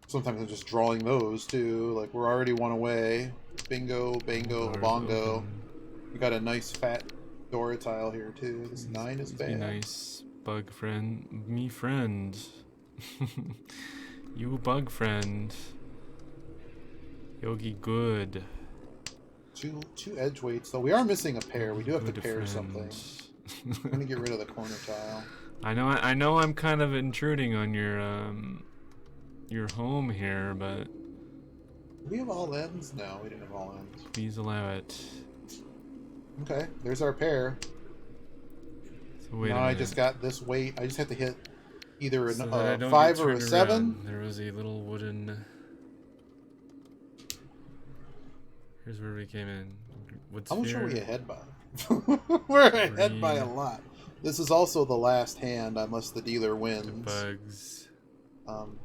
Speaker 2: Sometimes I'm just drawing those too. Like we're already 1 away. Bingo, bango, bongo. We got a nice fat Dora tile here too. This 9 is bad.
Speaker 1: Be nice, bug friend. Me friend. You bug friend. Yogi good.
Speaker 2: Two edge weights though. We are missing a pair. We do have to pair something. I'm gonna get rid of the corner tile.
Speaker 1: I know I'm kind of intruding on your home here, but
Speaker 2: do we have all ends? No, we didn't have all ends.
Speaker 1: Please allow it.
Speaker 2: Okay, there's our pair.
Speaker 1: So wait
Speaker 2: now I just got this weight. I just have to hit either a 5 or a 7.
Speaker 1: Around. There was a little wooden. Here's where we came in.
Speaker 2: How much are we ahead by? We're ahead by a lot. This is also the last hand, unless the dealer wins.
Speaker 1: The bugs.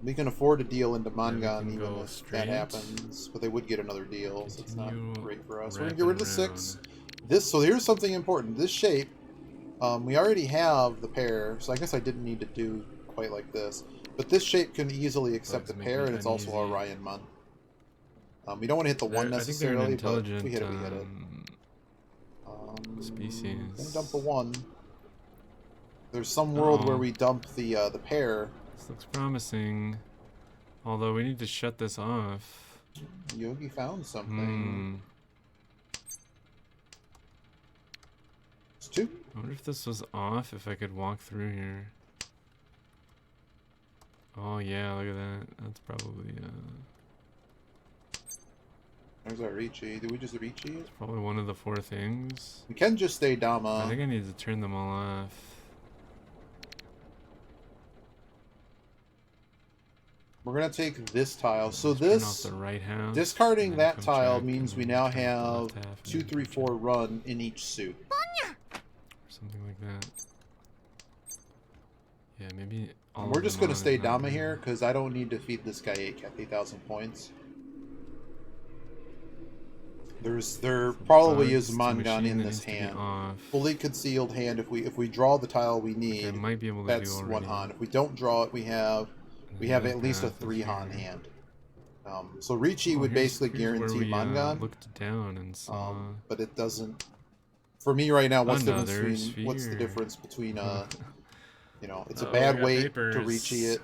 Speaker 2: We can afford to deal into Mangan even if that happens, but they would get another deal, so it's not great for us. We're gonna get rid of the 6. So here's something important. This shape, we already have the pair, so I guess I didn't need to do quite like this. But this shape can easily accept the pair, and it's also Orion Mon. We don't want to hit the 1 necessarily, but if we hit it, we hit it.
Speaker 1: Species.
Speaker 2: Gonna dump the 1. There's some world where we dump the pair.
Speaker 1: This looks promising. Although we need to shut this off.
Speaker 2: Yogi found something. It's 2.
Speaker 1: I wonder if this was off, if I could walk through here. Oh yeah, look at that. That's probably
Speaker 2: there's our Riichi. Did we just Riichi it?
Speaker 1: Probably one of the 4 things.
Speaker 2: We can just stay Dama.
Speaker 1: I think I need to turn them all off.
Speaker 2: We're gonna take this tile. So this
Speaker 1: the right house,
Speaker 2: discarding that tile means we now have 2, 3, 4 run in each suit.
Speaker 1: Or something like that. Yeah, maybe.
Speaker 2: We're just gonna stay Dama here because I don't need to feed this guy 8,000 points. There probably is Mangan in this hand. Fully concealed hand. If we draw the tile we need,
Speaker 1: might be able to
Speaker 2: that's 1 Han. If we don't draw it, we have at least a 3 Han hand. So Riichi would basically guarantee Mangan.
Speaker 1: Looked down and saw.
Speaker 2: But it doesn't. For me right now, what's the
Speaker 1: sphere.
Speaker 2: difference between you know, it's a bad way
Speaker 1: papers.
Speaker 2: to Riichi it.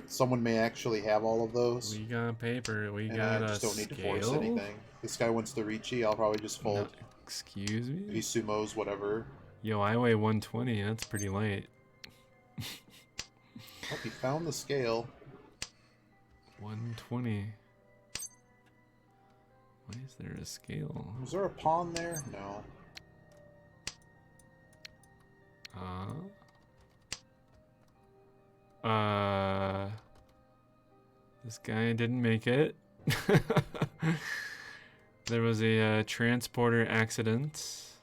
Speaker 2: Someone may actually have all of those.
Speaker 1: We got paper. We
Speaker 2: and
Speaker 1: got
Speaker 2: I just don't need to force
Speaker 1: scale?
Speaker 2: anything. This guy wants to Riichi. I'll probably just fold.
Speaker 1: No, excuse me?
Speaker 2: He sumos, whatever.
Speaker 1: Yo, I weigh 120. That's pretty light.
Speaker 2: Oh, he found the scale.
Speaker 1: 120. Why is there a scale?
Speaker 2: Was there a pawn there? No.
Speaker 1: This guy didn't make it. There was a transporter accident,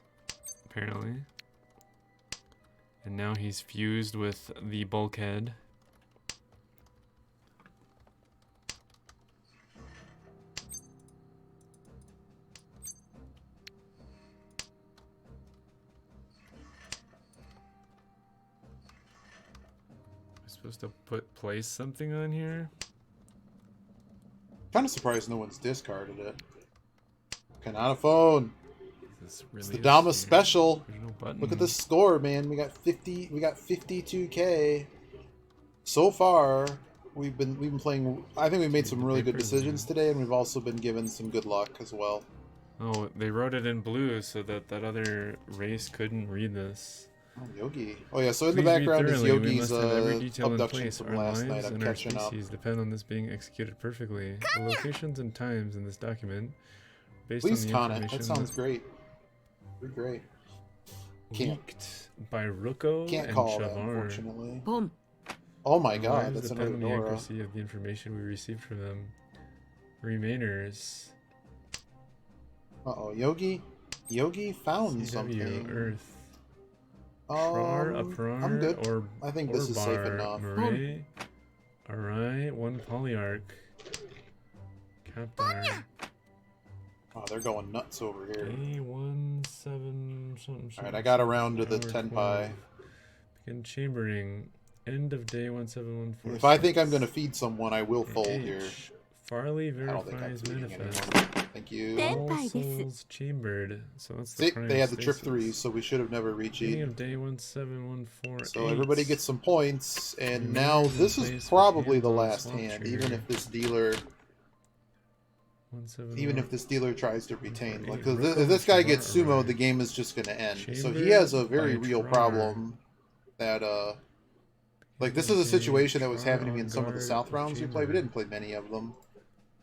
Speaker 1: apparently. And now he's fused with the bulkhead. Supposed to place something on here?
Speaker 2: Kind of surprised no one's discarded it. Kanata phone.
Speaker 1: Is this really
Speaker 2: it's the Dama special.
Speaker 1: No
Speaker 2: Look at the score, man. We got 50. We got 52K. So far, we've been playing. I think we made some really good decisions today, and we've also been given some good luck as well.
Speaker 1: Oh, they wrote it in blue so that other race couldn't read this.
Speaker 2: Oh, Yogi. Oh yeah, so in the background is Yogi's abduction from last night. I'm catching up.
Speaker 1: Depend on this being executed perfectly. The locations and times in this document, based
Speaker 2: Please
Speaker 1: on the
Speaker 2: con
Speaker 1: information
Speaker 2: it. That sounds great. Pretty great.
Speaker 1: Leaked by Ruko
Speaker 2: Can't
Speaker 1: and
Speaker 2: call that,
Speaker 1: Chavar.
Speaker 2: unfortunately.
Speaker 3: Boom.
Speaker 2: Oh my god, that's another
Speaker 1: depend on the
Speaker 2: Nora.
Speaker 1: accuracy of the information we received from them. Remainers.
Speaker 2: Uh-oh, Yogi found
Speaker 1: CW,
Speaker 2: something.
Speaker 1: Earth.
Speaker 2: I'm good.
Speaker 1: Or
Speaker 2: I think this is safe enough.
Speaker 1: Marais, Arai, one polyarch. Captar.
Speaker 2: Oh, they're going nuts over here.
Speaker 1: A17 something.
Speaker 2: Alright, I got around to the Tenpai.
Speaker 1: Begin chambering. End of day 1714.
Speaker 2: If I think I'm going to feed someone, I will fold here.
Speaker 1: Farley
Speaker 2: I don't think I'm
Speaker 1: verifies
Speaker 2: feeding
Speaker 1: manifest.
Speaker 2: anyone. Thank you.
Speaker 1: All souls chambered. So that's the
Speaker 2: See,
Speaker 1: prime
Speaker 2: they had the trip
Speaker 1: stasis.
Speaker 2: 3, so we should have never reached
Speaker 1: Beginning
Speaker 2: it.
Speaker 1: of day 1714.
Speaker 2: So everybody gets some points, and now this is probably the last hand, even if this dealer tries to retain. Like, if this guy gets sumo, the game is just going to end. So he has a very real problem that, like, this is a situation that was happening in some of the South rounds we played. We didn't play many of them.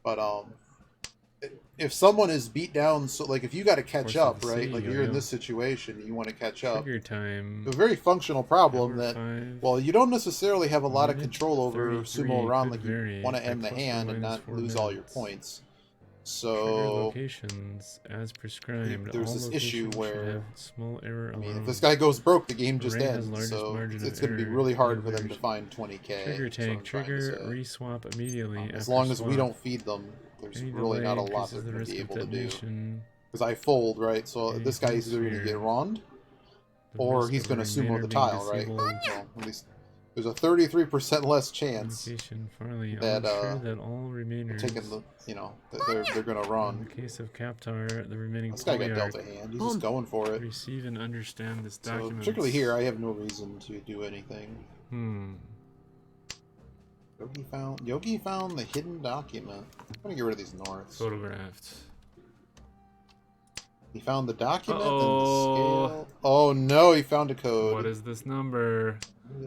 Speaker 2: But, if someone is beat down, so, like, if you got to catch up, right? Like, you're in this situation, you want to catch up.
Speaker 1: Time.
Speaker 2: A very functional problem that, well, you don't necessarily have a lot of control over sumo around. Like, you want to end the hand and not lose all your points. So
Speaker 1: locations as prescribed.
Speaker 2: There's this issue where,
Speaker 1: small error
Speaker 2: I mean, if this guy goes broke, the game just ends. So it's going to be really hard for them to find 20K.
Speaker 1: Trigger tank, trigger, reswap immediately.
Speaker 2: As long as we don't feed them, there's really not a lot they're going to be able to do. Because I fold, right? So this guy is either going to get wronged, or he's going to sumo the tile, right? Well, at least there's a 33% less chance that
Speaker 1: all remainers
Speaker 2: taking the, you know, that they're gonna run.
Speaker 1: In the case of Captar, the remaining
Speaker 2: this guy got dealt a hand. He's just going for it.
Speaker 1: Receive and understand this document.
Speaker 2: So particularly here, I have no reason to do anything. Yogi found the hidden document. I'm gonna get rid of these norths.
Speaker 1: Photographed.
Speaker 2: He found the document and the scale. Oh no, he found a code.
Speaker 1: What is this number?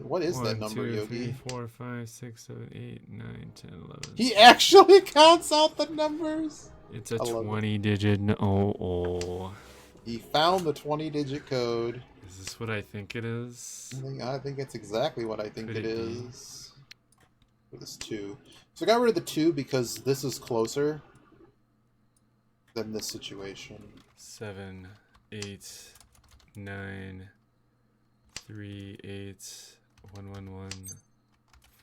Speaker 2: What is that number,
Speaker 1: 1, 2,
Speaker 2: Yogi?
Speaker 1: 3, 4, 5, 6, 7, 8, 9, 10, 11.
Speaker 2: He actually counts out the numbers?
Speaker 1: It's a 20-digit. Oh.
Speaker 2: He found the 20-digit code.
Speaker 1: Is this what I think it is?
Speaker 2: I think it's exactly what I think it is. For this 2. So I got rid of the 2 because this is closer than this situation.
Speaker 1: 7, 8, 9, 3, 8, 1, 1, 1,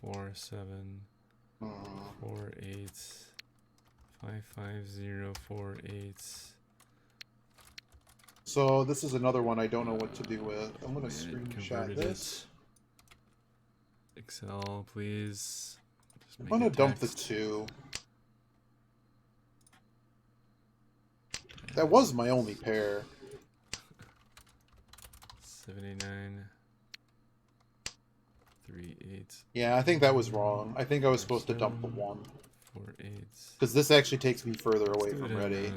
Speaker 1: 4, 7, 4, 8, 5, 5, 0, 4, 8.
Speaker 2: So this is another one I don't know what to do with. I'm gonna screenshot this.
Speaker 1: Excel, please.
Speaker 2: I'm gonna dump the 2. That was my only pair.
Speaker 1: 79. 3 8s.
Speaker 2: Yeah, I think that was wrong. I think I was supposed to dump the 1.
Speaker 1: 4 8s.
Speaker 2: Because this actually takes me further away from ready.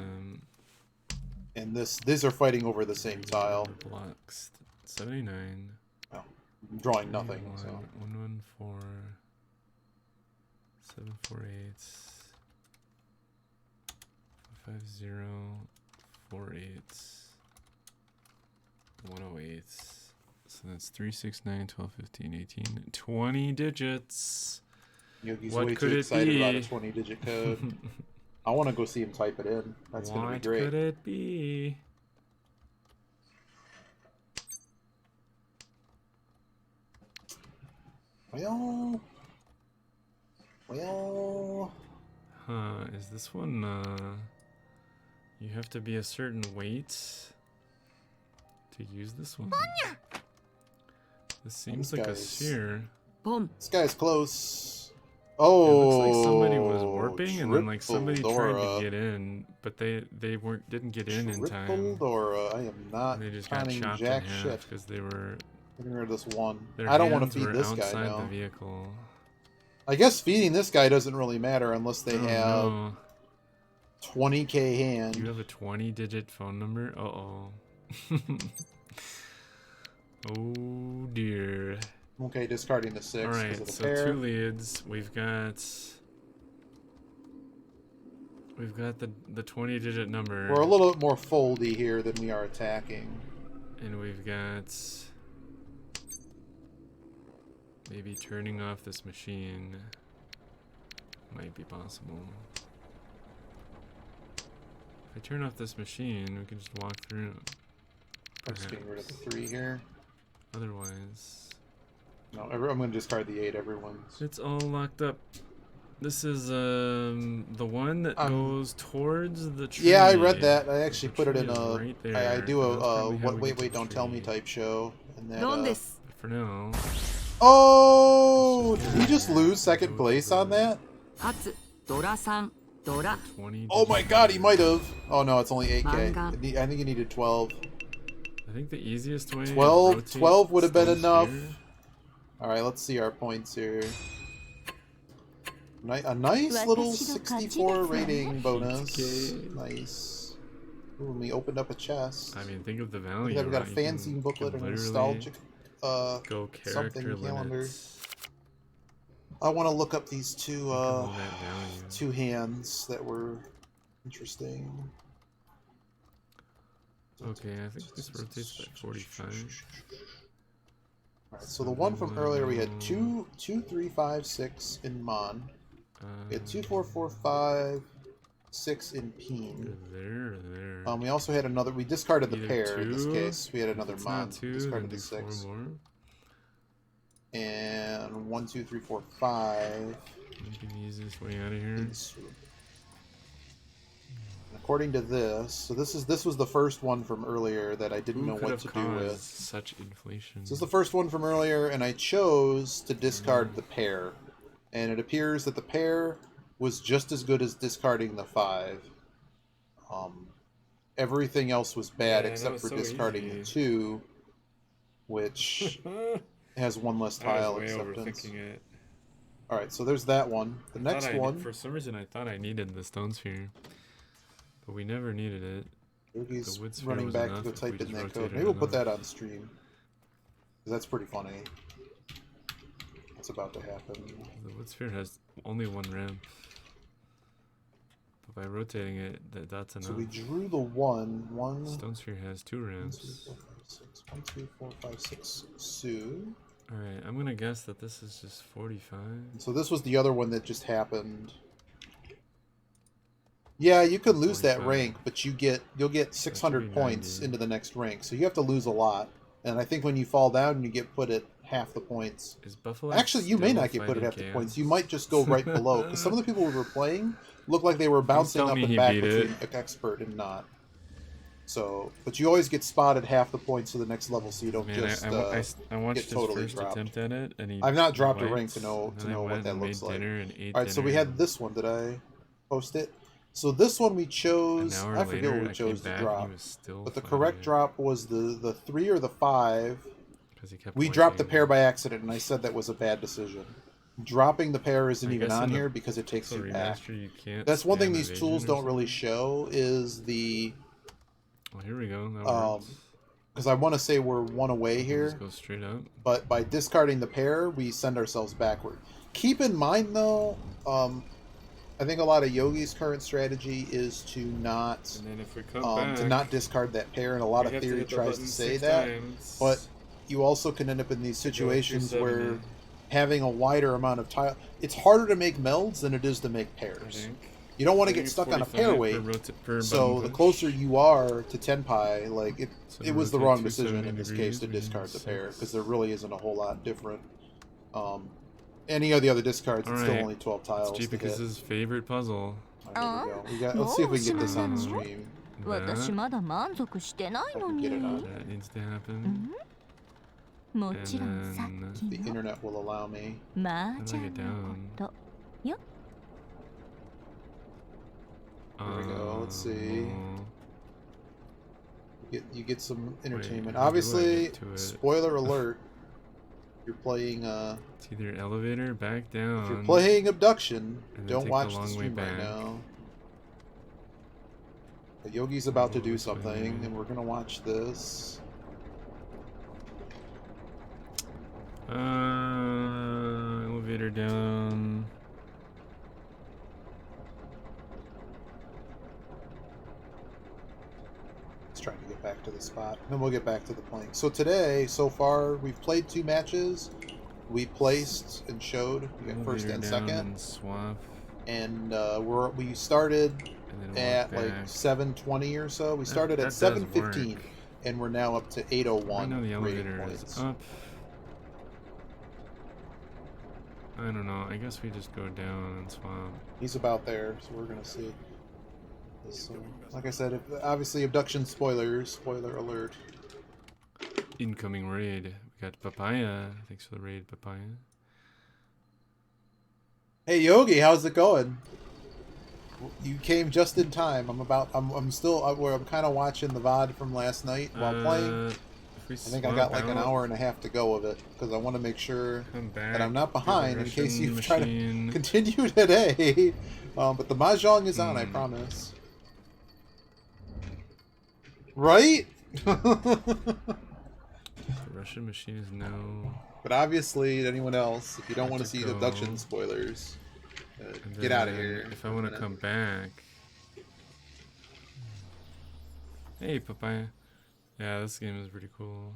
Speaker 2: And these are fighting over the same tile.
Speaker 1: Blocks. 79.
Speaker 2: Oh, I'm drawing nothing.
Speaker 1: 1
Speaker 2: So
Speaker 1: 1 4 7 4 8 5 0 4 8 108. So that's 3 6 9 12 15 18 20 digits.
Speaker 2: Yogi's
Speaker 1: What
Speaker 2: way
Speaker 1: could
Speaker 2: too
Speaker 1: it
Speaker 2: excited
Speaker 1: be?
Speaker 2: about a 20-digit code. I want to go see him type it in. That's going to be great.
Speaker 1: What could it be?
Speaker 2: Well.
Speaker 1: Huh, is this one, you have to be a certain weight to use this one? This seems like a sphere.
Speaker 2: This guy's close.
Speaker 1: It looks like somebody was warping and then like somebody
Speaker 2: Dora.
Speaker 1: tried to get in, but they didn't get in time.
Speaker 2: Dora. I am not
Speaker 1: And they just got chopped
Speaker 2: jack
Speaker 1: in half
Speaker 2: shit.
Speaker 1: because they were.
Speaker 2: Getting rid of this one.
Speaker 1: Their
Speaker 2: I don't want
Speaker 1: hands
Speaker 2: to feed
Speaker 1: were
Speaker 2: this guy
Speaker 1: outside
Speaker 2: now.
Speaker 1: the vehicle.
Speaker 2: I guess feeding this guy doesn't really matter unless they have
Speaker 1: No.
Speaker 2: 20k hand.
Speaker 1: You have a 20-digit phone number? Uh-oh. Oh dear.
Speaker 2: Okay, discarding the 6.
Speaker 1: Alright,
Speaker 2: of the
Speaker 1: so
Speaker 2: pair.
Speaker 1: 2 leads. We've got the 20-digit number.
Speaker 2: We're a little bit more foldy here than we are attacking.
Speaker 1: And we've got maybe turning off this machine might be possible. If I turn off this machine, we can just walk through.
Speaker 2: I'm just getting rid of the 3 here.
Speaker 1: Otherwise,
Speaker 2: No, I'm going to discard the 8. Everyone's.
Speaker 1: it's all locked up. This is the one that goes towards the tree.
Speaker 2: Yeah, I read that. I actually
Speaker 1: The
Speaker 2: put it
Speaker 1: tree
Speaker 2: in
Speaker 1: is
Speaker 2: a.
Speaker 1: right
Speaker 2: I
Speaker 1: there,
Speaker 2: do
Speaker 1: and that's
Speaker 2: a
Speaker 1: probably how
Speaker 2: what?
Speaker 1: we
Speaker 2: Wait,
Speaker 1: get to
Speaker 2: wait,
Speaker 1: the
Speaker 2: don't tell me
Speaker 1: tree.
Speaker 2: type show, and that.
Speaker 1: For now.
Speaker 2: Oh! Did he just lose second place on that?
Speaker 1: 20.
Speaker 2: Oh my God, he might have. Oh no, it's only 8k.
Speaker 3: Manga.
Speaker 2: I think he needed 12.
Speaker 1: I think the easiest way.
Speaker 2: 12 would have been
Speaker 1: Stone
Speaker 2: enough.
Speaker 1: Sphere.
Speaker 2: All right, let's see our points here. A nice little 64 rating bonus. Nice. Ooh, and we opened up a chest.
Speaker 1: I mean, think of the value.
Speaker 2: We got a
Speaker 1: right? You
Speaker 2: fancy
Speaker 1: can
Speaker 2: booklet and a
Speaker 1: literally
Speaker 2: nostalgic
Speaker 1: go character
Speaker 2: something calendar.
Speaker 1: limits.
Speaker 2: I want to look up these
Speaker 1: Think of all that value.
Speaker 2: two hands that were interesting.
Speaker 1: Okay, I think this rotates by 45.
Speaker 2: Alright, so the one from earlier we had 2, 3, 5, 6 in Mon. We had 2, 4, 4, 5, 6 in Peen.
Speaker 1: There.
Speaker 2: We also had another. We discarded the
Speaker 1: Either
Speaker 2: pair in this
Speaker 1: 2,
Speaker 2: case. We had another
Speaker 1: It's
Speaker 2: Mon.
Speaker 1: not 2, then
Speaker 2: Discarded
Speaker 1: do
Speaker 2: the
Speaker 1: 4
Speaker 2: 6.
Speaker 1: more.
Speaker 2: And 1, 2, 3, 4, 5.
Speaker 1: Maybe the easiest way out of here.
Speaker 2: According to this, so this was the first one from earlier that I didn't know
Speaker 1: Who could
Speaker 2: what
Speaker 1: have
Speaker 2: to do
Speaker 1: caused
Speaker 2: with.
Speaker 1: such inflation?
Speaker 2: This is the first one from earlier, and I chose to discard the pair. And it appears that the pair was just as good as discarding the 5. Everything else was bad
Speaker 1: Yeah,
Speaker 2: except
Speaker 1: that
Speaker 2: for
Speaker 1: was so
Speaker 2: discarding
Speaker 1: easy.
Speaker 2: the 2, which has one less
Speaker 1: I
Speaker 2: tile
Speaker 1: was way
Speaker 2: acceptance.
Speaker 1: overthinking it.
Speaker 2: Alright, so there's that one. The next one.
Speaker 1: For some reason, I thought I needed the stone sphere, but we never needed it.
Speaker 2: Yogi's
Speaker 1: the wood sphere
Speaker 2: running
Speaker 1: was
Speaker 2: back to
Speaker 1: enough
Speaker 2: go
Speaker 1: if we
Speaker 2: type in
Speaker 1: just
Speaker 2: that code.
Speaker 1: rotated
Speaker 2: Maybe we'll put
Speaker 1: enough.
Speaker 2: that on stream. 'Cause that's pretty funny. What's about to happen?
Speaker 1: The wood sphere has only 1 ramp, but by rotating it, that's enough.
Speaker 2: So we drew the 1.
Speaker 1: Stone sphere has 2 ramps.
Speaker 2: 1, 2, 4, 5, 6. Sue.
Speaker 1: Alright, I'm gonna guess that this is just 45.
Speaker 2: So this was the other one that just happened. Yeah, you could lose that
Speaker 1: 45.
Speaker 2: rank, but you'll get 600
Speaker 1: be
Speaker 2: points
Speaker 1: 90.
Speaker 2: into the next rank. So you have to lose a lot. And I think when you fall down, you get put at half the points.
Speaker 1: Is Buffalo
Speaker 2: Actually, you may
Speaker 1: still
Speaker 2: not get put at
Speaker 1: fighting
Speaker 2: half the
Speaker 1: chaos?
Speaker 2: points. You might just go right below. Because some of the people we were playing looked like they were bouncing
Speaker 1: tell
Speaker 2: up
Speaker 1: me
Speaker 2: and
Speaker 1: he
Speaker 2: back
Speaker 1: beat
Speaker 2: between
Speaker 1: it.
Speaker 2: expert and not. So, but you always get spotted half the points to the next level, so you don't
Speaker 1: Man,
Speaker 2: just
Speaker 1: I watched
Speaker 2: get
Speaker 1: his
Speaker 2: totally
Speaker 1: first
Speaker 2: dropped.
Speaker 1: attempt at it, and he.
Speaker 2: I've not dropped a
Speaker 1: wiped,
Speaker 2: rank to know
Speaker 1: and then I
Speaker 2: what
Speaker 1: went
Speaker 2: that
Speaker 1: and
Speaker 2: looks
Speaker 1: made
Speaker 2: like.
Speaker 1: dinner and ate
Speaker 2: All right, so we
Speaker 1: dinner
Speaker 2: had this one. Did I post it? So this one we chose.
Speaker 1: An hour
Speaker 2: I forget
Speaker 1: later,
Speaker 2: what we
Speaker 1: I
Speaker 2: chose
Speaker 1: came
Speaker 2: to
Speaker 1: back,
Speaker 2: drop.
Speaker 1: he was still
Speaker 2: But the
Speaker 1: fighting
Speaker 2: correct
Speaker 1: it,
Speaker 2: drop was the 3 or the 5.
Speaker 1: 'cause he kept
Speaker 2: We dropped the
Speaker 1: pointing.
Speaker 2: pair by accident, and I said that was a bad decision. Dropping the pair isn't
Speaker 1: I
Speaker 2: even
Speaker 1: guess in
Speaker 2: on
Speaker 1: the
Speaker 2: here because it takes
Speaker 1: Pixel
Speaker 2: you back.
Speaker 1: remaster, you can't
Speaker 2: That's one thing
Speaker 1: spam
Speaker 2: these
Speaker 1: evasion
Speaker 2: tools
Speaker 1: or
Speaker 2: don't really
Speaker 1: something?
Speaker 2: show is the...
Speaker 1: Well, here we go. That works.
Speaker 2: Because I want to say we're one away
Speaker 1: You
Speaker 2: here.
Speaker 1: just go straight up.
Speaker 2: But by discarding the pair, we send ourselves backward. Keep in mind, though, I think a lot of Yogi's current strategy is to not
Speaker 1: And then if we come back,
Speaker 2: not discard that pair, and a lot of theory tries to say that. But you also can end up in these situations where having a wider amount of tile, it's harder to make melds than it is to make pairs. You don't want to get stuck on a pair weight, so the closer you are to Tenpai, like it was the wrong decision in this case to discard the pair, because there really isn't a whole lot different. Any of the other discards, it's still only 12 tiles.
Speaker 1: It's Jeepicus' favorite puzzle.
Speaker 2: Right, here we go. Let's see if we can get this on stream.
Speaker 1: That needs to happen. And then
Speaker 2: the internet will allow me.
Speaker 1: how do I get down?
Speaker 2: There we go. Let's see. You get some entertainment.
Speaker 1: how do I
Speaker 2: Obviously,
Speaker 1: get to it?
Speaker 2: spoiler alert. You're playing.
Speaker 1: It's either elevator, back down.
Speaker 2: If you're playing Abduction,
Speaker 1: and then
Speaker 2: don't
Speaker 1: take the
Speaker 2: watch
Speaker 1: long
Speaker 2: the
Speaker 1: way
Speaker 2: stream right
Speaker 1: back.
Speaker 2: now. But Yogi's about to
Speaker 1: Go
Speaker 2: do
Speaker 1: this way.
Speaker 2: something, and we're gonna watch this.
Speaker 1: Elevator down.
Speaker 2: Let's try to get back to the spot. Then we'll get back to the playing. So today, so far, we've played 2 matches. We placed and showed. We got first and second.
Speaker 1: And swap.
Speaker 2: And we started
Speaker 1: And then
Speaker 2: at
Speaker 1: walk
Speaker 2: like
Speaker 1: back.
Speaker 2: 7:20 or so. We started
Speaker 1: that
Speaker 2: at
Speaker 1: does
Speaker 2: 7:15,
Speaker 1: work.
Speaker 2: and we're now up to 8:01.
Speaker 1: I know the
Speaker 2: rating
Speaker 1: elevator
Speaker 2: points.
Speaker 1: is up. I don't know. I guess we just go down and swap.
Speaker 2: He's about there, so we're gonna see. So, like I said, obviously abduction spoilers. Spoiler alert.
Speaker 1: Incoming raid. We got Papaya. Thanks for the raid, Papaya.
Speaker 2: Hey Yogi, how's it going? You came just in time. I'm kind of watching the VOD from last night while playing. I think I got like an hour and a half to go of it because I want to make sure that I'm not behind in case you try to continue today. But the Mahjong is on, I promise. Right?
Speaker 1: The Russian machine is no.
Speaker 2: But obviously, anyone else, if you don't
Speaker 1: Have
Speaker 2: want
Speaker 1: to
Speaker 2: to see
Speaker 1: go.
Speaker 2: abduction spoilers,
Speaker 1: And
Speaker 2: get out of
Speaker 1: then
Speaker 2: here.
Speaker 1: If I want to come back. Hey, Papaya. Yeah, this game is pretty cool.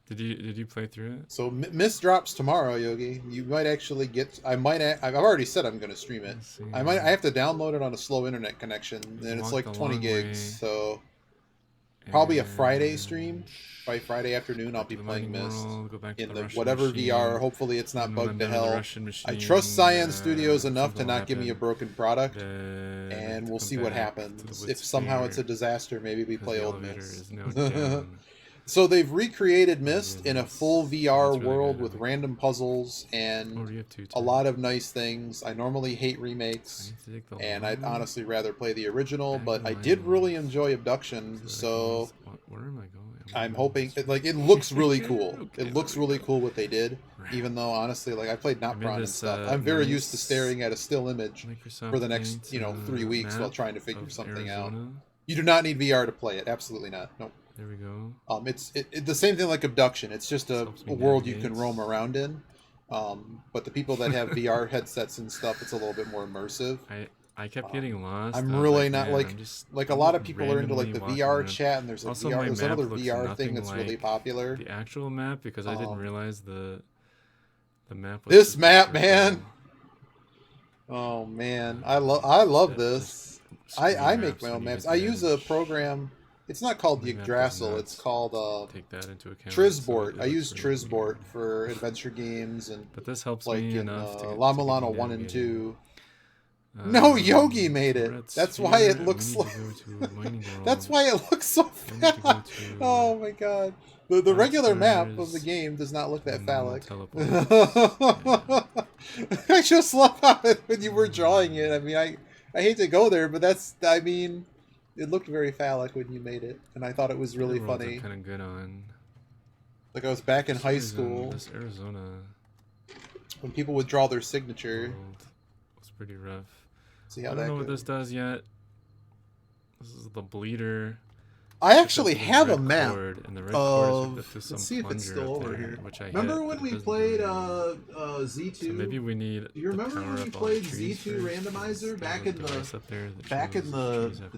Speaker 1: Did you play through it?
Speaker 2: So Miss drops tomorrow, Yogi. You might actually get. I've already said I'm going to stream it.
Speaker 1: Let's see.
Speaker 2: I have to download it on a slow internet connection, and it's
Speaker 1: Walk
Speaker 2: like
Speaker 1: the
Speaker 2: 20
Speaker 1: long
Speaker 2: gigs.
Speaker 1: way.
Speaker 2: So probably a Friday
Speaker 1: And
Speaker 2: stream. By Friday afternoon, I'll
Speaker 1: back
Speaker 2: be
Speaker 1: to the
Speaker 2: playing
Speaker 1: mining
Speaker 2: Mist
Speaker 1: world, go back to
Speaker 2: in
Speaker 1: the
Speaker 2: the
Speaker 1: Russian
Speaker 2: whatever
Speaker 1: machine,
Speaker 2: VR. Hopefully, it's not
Speaker 1: and when
Speaker 2: bugged to
Speaker 1: I'm done with the
Speaker 2: hell.
Speaker 1: Russian
Speaker 2: I
Speaker 1: machine,
Speaker 2: trust Cyan Studios enough to
Speaker 1: something will
Speaker 2: not give me a
Speaker 1: happen.
Speaker 2: broken product,
Speaker 1: Then I have
Speaker 2: and
Speaker 1: to
Speaker 2: we'll
Speaker 1: come
Speaker 2: see what
Speaker 1: back to the
Speaker 2: happens.
Speaker 1: wood
Speaker 2: If somehow it's a
Speaker 1: sphere,
Speaker 2: disaster, maybe we
Speaker 1: 'cause
Speaker 2: play
Speaker 1: the
Speaker 2: Old
Speaker 1: elevator
Speaker 2: Mist.
Speaker 1: is now down.
Speaker 2: So they've recreated Mist in a full VR
Speaker 1: That's really
Speaker 2: world
Speaker 1: good.
Speaker 2: with random puzzles
Speaker 1: Oh,
Speaker 2: and
Speaker 1: you have two
Speaker 2: a lot of nice things. I normally hate remakes,
Speaker 1: I need to take the
Speaker 2: and I'd
Speaker 1: long
Speaker 2: honestly rather play the original,
Speaker 1: back
Speaker 2: but
Speaker 1: to
Speaker 2: I did
Speaker 1: mining
Speaker 2: really enjoy Abduction,
Speaker 1: so that I can
Speaker 2: so
Speaker 1: use- where am I going?
Speaker 2: I'm hoping it looks really cool.
Speaker 1: Okay,
Speaker 2: It looks
Speaker 1: there we
Speaker 2: really
Speaker 1: go.
Speaker 2: cool what they did,
Speaker 1: Right.
Speaker 2: even though honestly, like I played
Speaker 1: I made
Speaker 2: Nopron and
Speaker 1: this,
Speaker 2: stuff. I'm very used to
Speaker 1: nice
Speaker 2: staring at a still image
Speaker 1: Microsoft
Speaker 2: for the next,
Speaker 1: Paint,
Speaker 2: 3 weeks while
Speaker 1: map
Speaker 2: trying to figure
Speaker 1: of
Speaker 2: something out.
Speaker 1: Arizona.
Speaker 2: You do not need VR to play it. Absolutely not. Nope.
Speaker 1: There we go.
Speaker 2: It's the same thing like Abduction. It's just a
Speaker 1: Helps me
Speaker 2: world you can
Speaker 1: navigate.
Speaker 2: roam around in. But the people that have VR headsets and stuff, it's a little bit more immersive.
Speaker 1: I kept getting lost.
Speaker 2: I'm
Speaker 1: I was
Speaker 2: really
Speaker 1: like,
Speaker 2: not
Speaker 1: man,
Speaker 2: like
Speaker 1: I'm just
Speaker 2: a lot of people are into like
Speaker 1: randomly
Speaker 2: the
Speaker 1: walking
Speaker 2: VR
Speaker 1: around.
Speaker 2: chat, and there's a
Speaker 1: Also,
Speaker 2: VR.
Speaker 1: my
Speaker 2: There's
Speaker 1: map
Speaker 2: another
Speaker 1: looks
Speaker 2: VR thing
Speaker 1: nothing
Speaker 2: that's really
Speaker 1: like
Speaker 2: popular.
Speaker 1: the actual map because I didn't realize the map. Was
Speaker 2: This
Speaker 1: just a
Speaker 2: map,
Speaker 1: circle.
Speaker 2: man. Oh man, I love
Speaker 1: That
Speaker 2: this.
Speaker 1: just
Speaker 2: I
Speaker 1: screen
Speaker 2: make
Speaker 1: wraps
Speaker 2: my
Speaker 1: when
Speaker 2: own
Speaker 1: you
Speaker 2: maps.
Speaker 1: hit
Speaker 2: I
Speaker 1: the
Speaker 2: use a
Speaker 1: edge.
Speaker 2: program. It's not called
Speaker 1: My map does
Speaker 2: Yggdrasil.
Speaker 1: not
Speaker 2: It's called
Speaker 1: Take that into account.
Speaker 2: Trizbort.
Speaker 1: so
Speaker 2: I
Speaker 1: it
Speaker 2: use
Speaker 1: looks really
Speaker 2: Trizbort
Speaker 1: weird.
Speaker 2: for adventure games and
Speaker 1: But this helps
Speaker 2: like
Speaker 1: me
Speaker 2: in
Speaker 1: enough to get
Speaker 2: Lama
Speaker 1: to
Speaker 2: Lana
Speaker 1: keep
Speaker 2: 1 and
Speaker 1: navigating.
Speaker 2: 2. No, Yogi
Speaker 1: So
Speaker 2: made
Speaker 1: we're
Speaker 2: it.
Speaker 1: at
Speaker 2: That's why
Speaker 1: Sphere,
Speaker 2: it
Speaker 1: and
Speaker 2: looks
Speaker 1: we
Speaker 2: like.
Speaker 1: need to go to Mining World.
Speaker 2: That's why it looks so
Speaker 1: Then we need to go
Speaker 2: phallic.
Speaker 1: to
Speaker 2: Oh my god. The regular map of the
Speaker 1: Monsters,
Speaker 2: game does not look that
Speaker 1: and then we'll
Speaker 2: phallic.
Speaker 1: teleport.
Speaker 2: I just love how when you were drawing it. I mean, I hate to go there, but that's, I mean, it looked very phallic when you made it, and I thought it was really funny.
Speaker 1: Kind of good on.
Speaker 2: Like I was back in high school.
Speaker 1: This Arizona.
Speaker 2: When people would draw their signature.
Speaker 1: It's pretty rough.
Speaker 2: See how
Speaker 1: I don't know what this does yet. This is the bleeder.
Speaker 2: I actually have a map
Speaker 1: of.
Speaker 2: Let's see if it's still over here. Remember when we played Z2?
Speaker 1: So maybe we need.
Speaker 2: Do you remember when we played Z2 randomizer back in the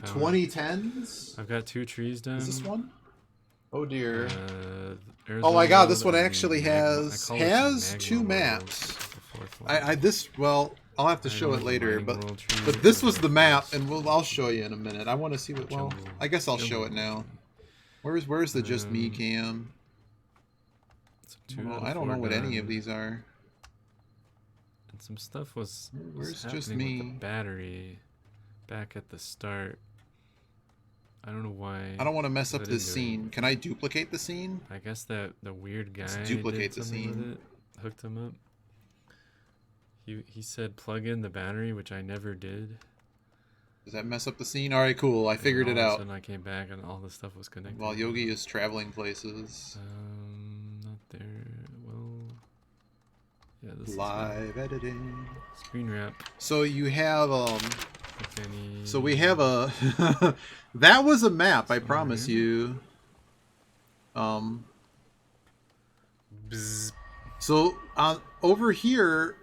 Speaker 2: 2010s?
Speaker 1: I've got 2 trees done.
Speaker 2: Is this one? Oh dear. Oh my god, this one actually has 2 maps. Well, I'll have to show it later, but this was the map, and I'll show you in a minute. I want to see what. Well, I guess I'll show it now. Where's the just me cam? Well, I don't know what any of these are.
Speaker 1: And some stuff was
Speaker 2: where's
Speaker 1: happening
Speaker 2: just me?
Speaker 1: With the battery back at the start. I don't know why.
Speaker 2: I don't want to mess up this scene. Can I duplicate the scene?
Speaker 1: I guess that the weird guy
Speaker 2: duplicate the scene.
Speaker 1: Hooked him up. He said plug in the battery, which I never did.
Speaker 2: Does that mess up the scene? All right, cool. I figured it out.
Speaker 1: And I came back and all the stuff was connected.
Speaker 2: While Yogi is traveling places.
Speaker 1: Not there. Well, yeah. This
Speaker 2: live editing.
Speaker 1: Screen wrap.
Speaker 2: So you have So we have a. That was a map. I promise you.
Speaker 1: Bzz.
Speaker 2: So over here.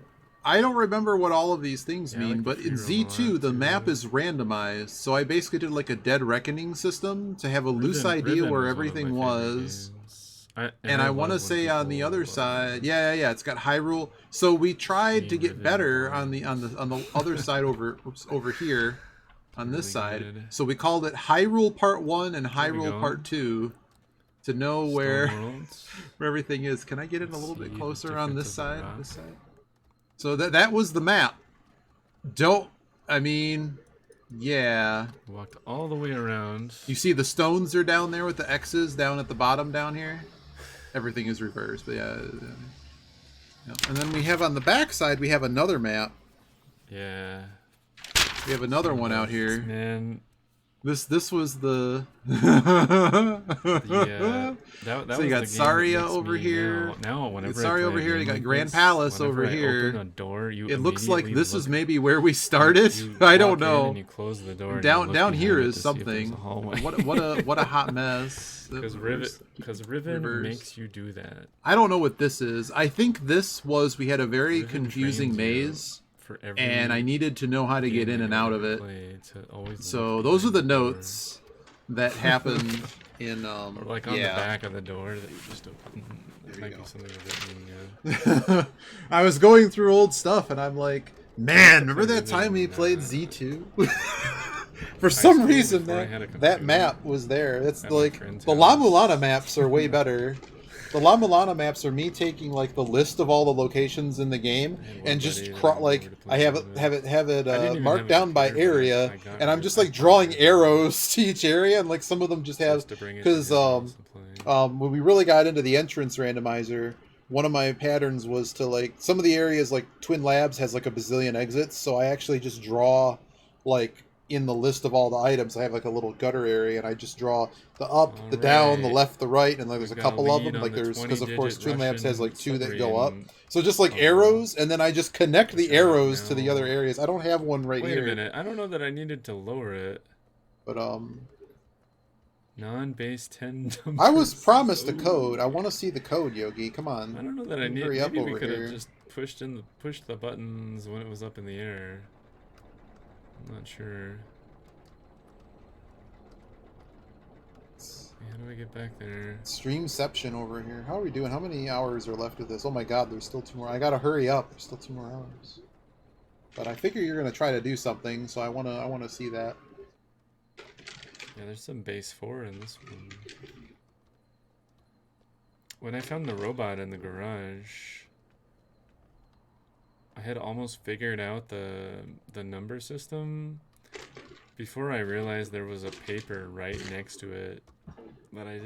Speaker 2: I don't remember what all of these things mean, but in Z2, the map is randomized. So I basically did like a Dead Reckoning system to have a loose idea where everything was. And I want to say on the other side, yeah, it's got Hyrule. So we tried to get better on the other side over here, on this side. So we called it Hyrule Part 1 and Hyrule Part 2 to know where everything is. Can I get in a little bit closer on this side? This side. So that was the map. Yeah.
Speaker 1: Walked all the way around.
Speaker 2: You see the stones are down there with the X's down at the bottom down here? Everything is reversed, but yeah. And then we have on the back side, we have another map.
Speaker 1: Yeah.
Speaker 2: We have another one out here.
Speaker 1: Man.
Speaker 2: This was the
Speaker 1: that
Speaker 2: so you got Saria over here.
Speaker 1: Now whenever
Speaker 2: Saria over here, you got Grand Palace over here.
Speaker 1: Open a door,
Speaker 2: it looks like this is maybe where we started. I don't know.
Speaker 1: And you close the door.
Speaker 2: Down here is something. What a hot mess.
Speaker 1: Because Riven makes you do that.
Speaker 2: I don't know what this is. I think this was we had a very confusing maze. And I needed to know how to get in and out of it. So those are the notes that happened in
Speaker 1: like on the back of the door that you just open. There might be something
Speaker 2: written. I was going through old stuff and I'm like, man, remember that time we played Z2? For some reason that map was there. It's like the La Mulana maps are way better. The La Mulana maps are me taking like the list of all the locations in the game and just I have it marked down by area, and I'm just like drawing arrows to each area, and like some of them just have because when we really got into the entrance randomizer, one of my patterns was to like some of the areas like Twin Labs has like a bazillion exits, so I actually just draw like. In the list of all the items, I have like a little gutter area, and I just draw the up, the down, the left, the right, and like there's a couple of them. Like there's because of course Twin Labs has like 2 that go up. So just like arrows, and then I just connect the arrows to the other areas. I don't have one right here.
Speaker 1: Wait a minute, I don't know that I needed to lower it.
Speaker 2: But
Speaker 1: non-base 10.
Speaker 2: I was promised the code. I want to see the code, Yogi. Come on.
Speaker 1: I don't know that I need. Maybe we could have just pushed the buttons when it was up in the air. I'm not sure. How do I get back there?
Speaker 2: Streamception over here. How are we doing? How many hours are left of this? Oh my god, there's still 2 more. I gotta hurry up. There's still 2 more hours. But I figure you're gonna try to do something, so I wanna see that.
Speaker 1: Yeah, there's some base 4 in this one. When I found the robot in the garage, I had almost figured out the number system before I realized there was a paper right next to it that I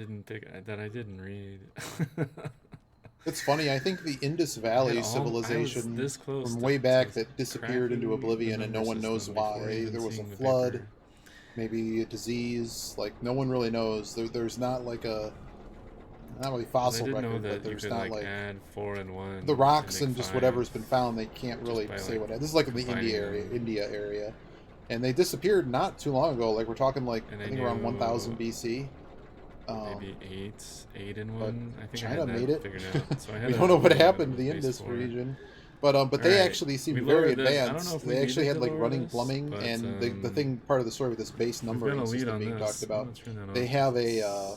Speaker 1: didn't read.
Speaker 2: It's funny. I think the Indus Valley civilization from way back that disappeared into oblivion, and no one knows why. There was a flood, maybe a disease. Like no one really knows. There's not like a not really fossil record, but there's not like
Speaker 1: add 4 and 1
Speaker 2: the rocks and just whatever's been found. They can't really say what. This is like in the India area, and they disappeared not too long ago. Like we're talking like I think around 1000 BC.
Speaker 1: Maybe 8 and 1. I think
Speaker 2: China
Speaker 1: I had that
Speaker 2: made it.
Speaker 1: figured out. So I
Speaker 2: We don't know what happened to the Indus region, but they actually seem very advanced. They actually had like running plumbing, and the thing part of the story with this base numbering system being talked about. They have a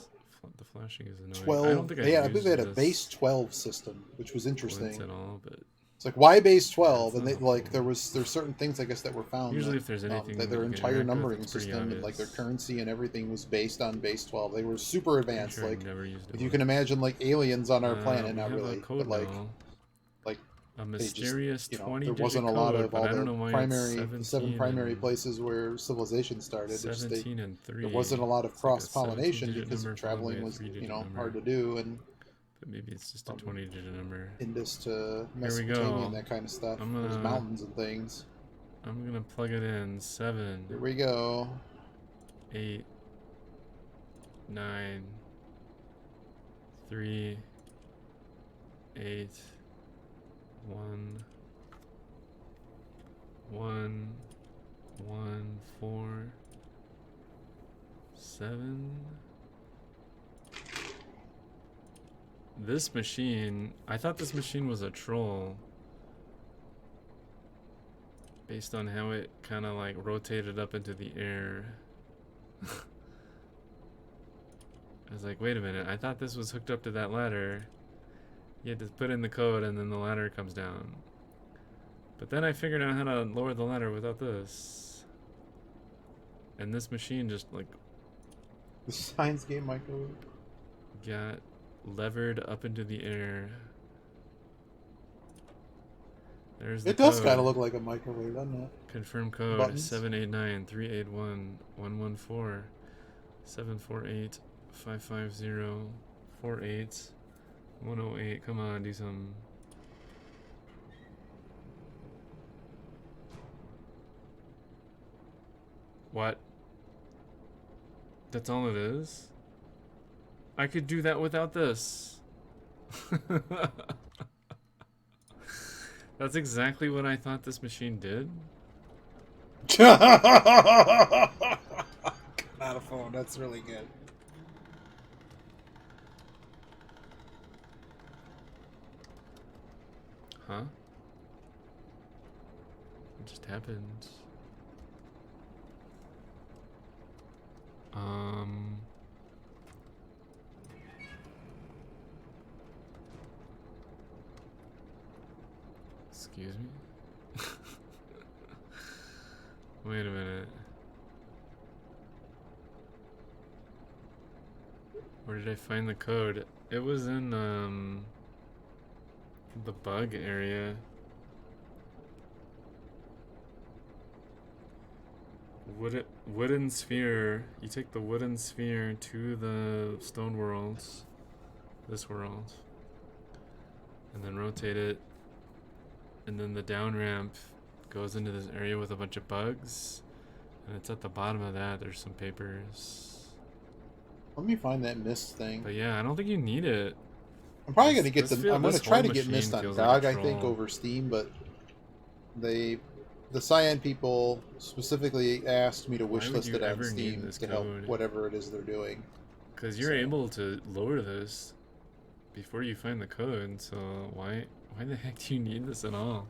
Speaker 1: the flashing is annoying.
Speaker 2: 12.
Speaker 1: I don't think I
Speaker 2: believe they had a base 12 system, which was interesting.
Speaker 1: At all, but
Speaker 2: it's like why base 12, and they like there's certain things I guess that were found.
Speaker 1: Usually, if there's anything
Speaker 2: that their entire numbering system and like their currency and everything was based on base 12. They were super advanced.
Speaker 1: Sure
Speaker 2: like if you can imagine like aliens on our planet, not really, but like
Speaker 1: a mysterious
Speaker 2: just,
Speaker 1: 20
Speaker 2: there wasn't a lot of all the 7 primary
Speaker 1: and
Speaker 2: places where civilization started.
Speaker 1: 17 and 3.
Speaker 2: There wasn't a lot of cross-pollination because traveling was hard to do, and
Speaker 1: but maybe it's just a 20-digit number.
Speaker 2: Indus to Mesopotamia and that kind of stuff. There's mountains and things.
Speaker 1: I'm gonna plug it in. 7.
Speaker 2: Here we go.
Speaker 1: 8. 9. 3. 8. 1. 1. 1. 4. 7. This machine, I thought this machine was a troll based on how it kind of like rotated up into the air. I was like, wait a minute, I thought this was hooked up to that ladder. You had to put in the code and then the ladder comes down. But then I figured out how to lower the ladder without this. And this machine just like...
Speaker 2: The science game microwave?
Speaker 1: Got levered up into the air. There's the
Speaker 2: It does kind of look like a microwave, doesn't it?
Speaker 1: Confirm code 789 381 114 748 550 48 108. Come on, do some. What? That's all it is? I could do that without this. That's exactly what I thought this machine did.
Speaker 2: Not a phone. That's really good.
Speaker 1: Huh? What just happened? Excuse me? Wait a minute. Where did I find the code? It was in, the bug area. Wooden sphere. You take the wooden sphere to the stone world, this world, and then rotate it, and then the down ramp goes into this area with a bunch of bugs, and it's at the bottom of that. There's some papers.
Speaker 2: Let me find that mist thing.
Speaker 1: But yeah, I don't think you need it.
Speaker 2: I'm probably gonna get the. I'm gonna try to get mist on GOG, I think, over Steam, but the Cyan people specifically asked me to wishlist it on Steam to help whatever it is they're doing.
Speaker 1: Because you're able to lower this before you find the code, so why the heck do you need this at all?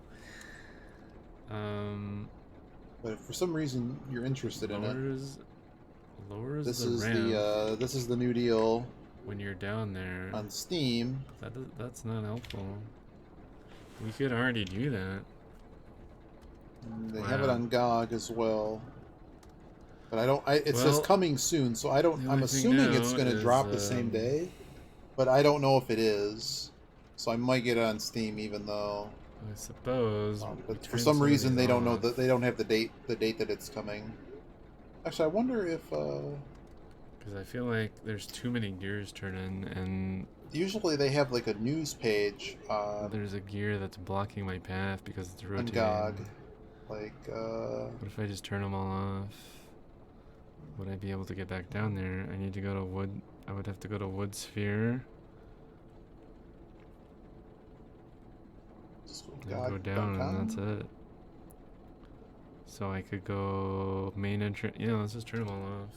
Speaker 2: But if for some reason you're interested in it,
Speaker 1: lowers
Speaker 2: this
Speaker 1: the
Speaker 2: is
Speaker 1: ramp
Speaker 2: this is the new deal.
Speaker 1: When you're down there
Speaker 2: on Steam.
Speaker 1: That's not helpful. We could already do that.
Speaker 2: They have it on GOG as well, but I don't. It says coming soon, so I don't. I'm assuming it's going to drop the same day, but I don't know if it is. So I might get it on Steam, even though.
Speaker 1: I suppose.
Speaker 2: But for some reason, they don't know that they don't have the date that it's coming. Actually, I wonder if.
Speaker 1: Because I feel like there's too many gears turning, and
Speaker 2: usually they have like a news page on...
Speaker 1: There's a gear that's blocking my path because it's rotating.
Speaker 2: GOG. Like,
Speaker 1: What if I just turn them all off? Would I be able to get back down there? I need to go to wood. I would have to go to wood sphere. Go down and that's it. So I could go main entrance. Yeah, let's just turn them all off.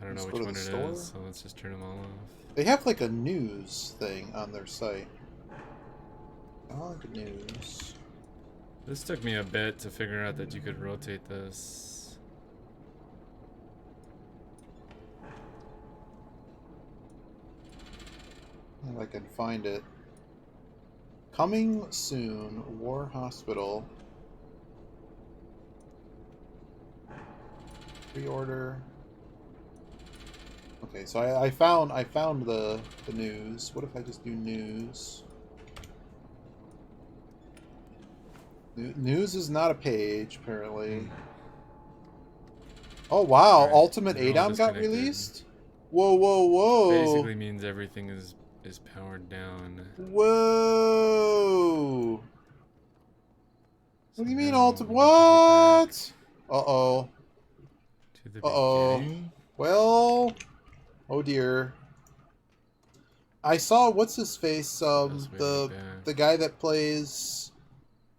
Speaker 1: I don't know which one it is, so let's just turn them all off.
Speaker 2: They have like a news thing on their site. News.
Speaker 1: This took me a bit to figure out that you could rotate this.
Speaker 2: If I can find it. Coming soon, War Hospital. Pre-order. Okay, so I found the news. What if I just do news? News is not a page, apparently. Oh wow, right. Ultimate ADOM got released? Whoa, whoa, whoa.
Speaker 1: Basically means everything is powered down.
Speaker 2: Whoa. What do you mean Ultimate? What? Uh-oh.
Speaker 1: To the beginning?
Speaker 2: Well, oh dear. I saw what's his face, the guy that plays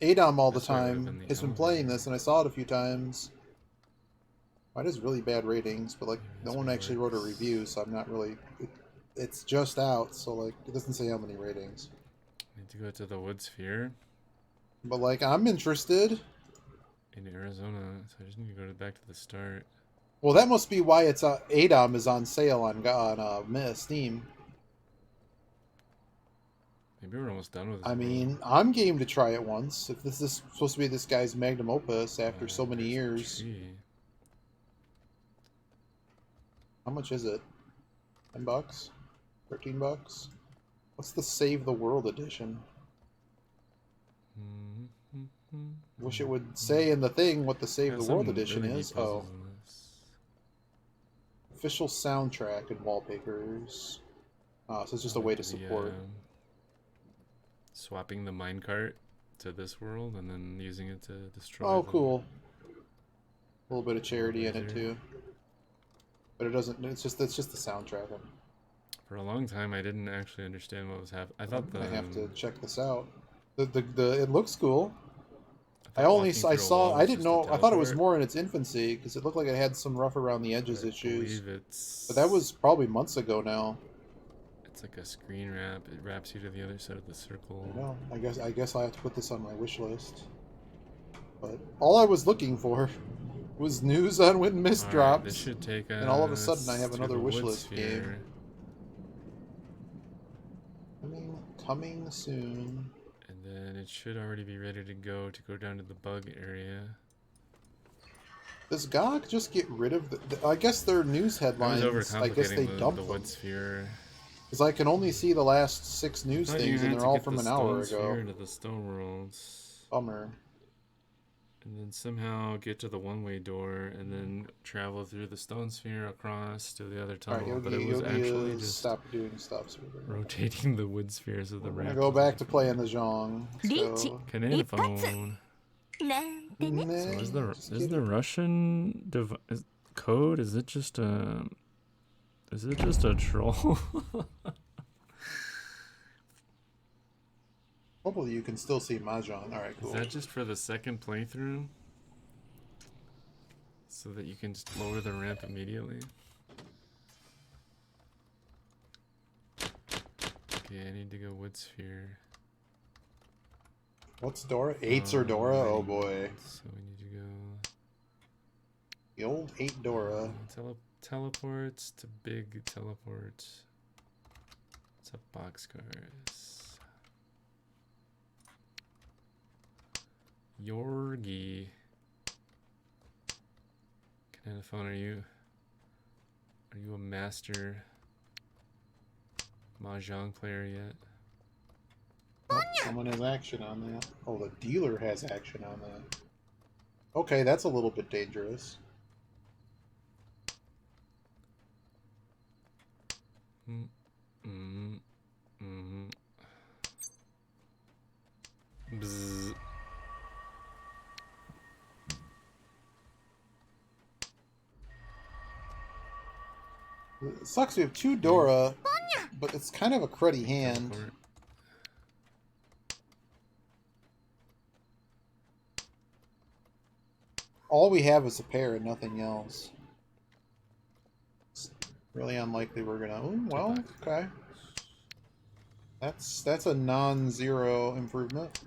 Speaker 2: ADOM all the time has been playing this, and I saw it a few times. Well, it has really bad ratings, but like no one actually wrote a review, so I'm not really. It's just out, so like it doesn't say how many ratings.
Speaker 1: Need to go to the wood sphere.
Speaker 2: But like I'm interested.
Speaker 1: In Arizona, so I just need to go back to the start.
Speaker 2: Well, that must be why it's ADOM is on sale on Steam.
Speaker 1: Maybe we're almost done with this.
Speaker 2: I mean, I'm game to try it once. If this is supposed to be this guy's magnum opus after so many years. How much is it? $10? $13? What's the Save the World edition? Wish it would say in the thing what the Save the World edition really is. Oh. Official soundtrack and wallpapers. So it's just a way to support.
Speaker 1: Swapping the minecart to this world and then using it to destroy.
Speaker 2: Oh, cool. A little bit of charity in it too. But it doesn't. It's just the soundtrack.
Speaker 1: For a long time, I didn't actually understand what was happening. I thought
Speaker 2: I have to check this out. It looks cool. I didn't know. I thought it was more in its infancy because it looked like it had some rough around the edges issues. But that was probably months ago now.
Speaker 1: It's like a screen wrap. It wraps you to the other side of the circle.
Speaker 2: No, I guess I have to put this on my wish list. But all I was looking for was news on when Mist drops.
Speaker 1: This should take us,
Speaker 2: and all of a sudden I have another wish list game. Coming soon.
Speaker 1: And then it should already be ready to go down to the bug area.
Speaker 2: Does GOG just get rid of the I guess their news headlines, I guess they dump them. Wood sphere. Because I can only see the last 6 news things, and they're all from an hour ago.
Speaker 1: Into the stone worlds.
Speaker 2: Bummer.
Speaker 1: And then somehow get to the one-way door, and then travel through the stone sphere across to the other tunnel.
Speaker 2: Right,
Speaker 1: but it was actually just
Speaker 2: stop doing stuff.
Speaker 1: Rotating the wood spheres of the ramp.
Speaker 2: I'm gonna go back to playing the Zhong. So.
Speaker 1: Phone. So is the Russian code? Is it just a troll?
Speaker 2: Hopefully you can still see Mahjong. Alright, cool.
Speaker 1: Is that just for the second playthrough? So that you can just lower the ramp immediately? Okay, I need to go wood sphere.
Speaker 2: What's Dora? 8's or Dora? Oh boy.
Speaker 1: So we need to go...
Speaker 2: The old 8 Dora.
Speaker 1: Teleports to big teleports. What's up, boxcars? Yogi. Can I phone? Are you a master Mahjong player yet?
Speaker 2: Oh, someone has action on that. Oh, the dealer has action on that. Okay, that's a little bit dangerous.
Speaker 1: Bzz.
Speaker 2: It sucks we have 2 Dora, but it's kind of a cruddy hand. All we have is a pair and nothing else. It's really unlikely we're gonna... Oh, well, okay. That's a non-zero improvement.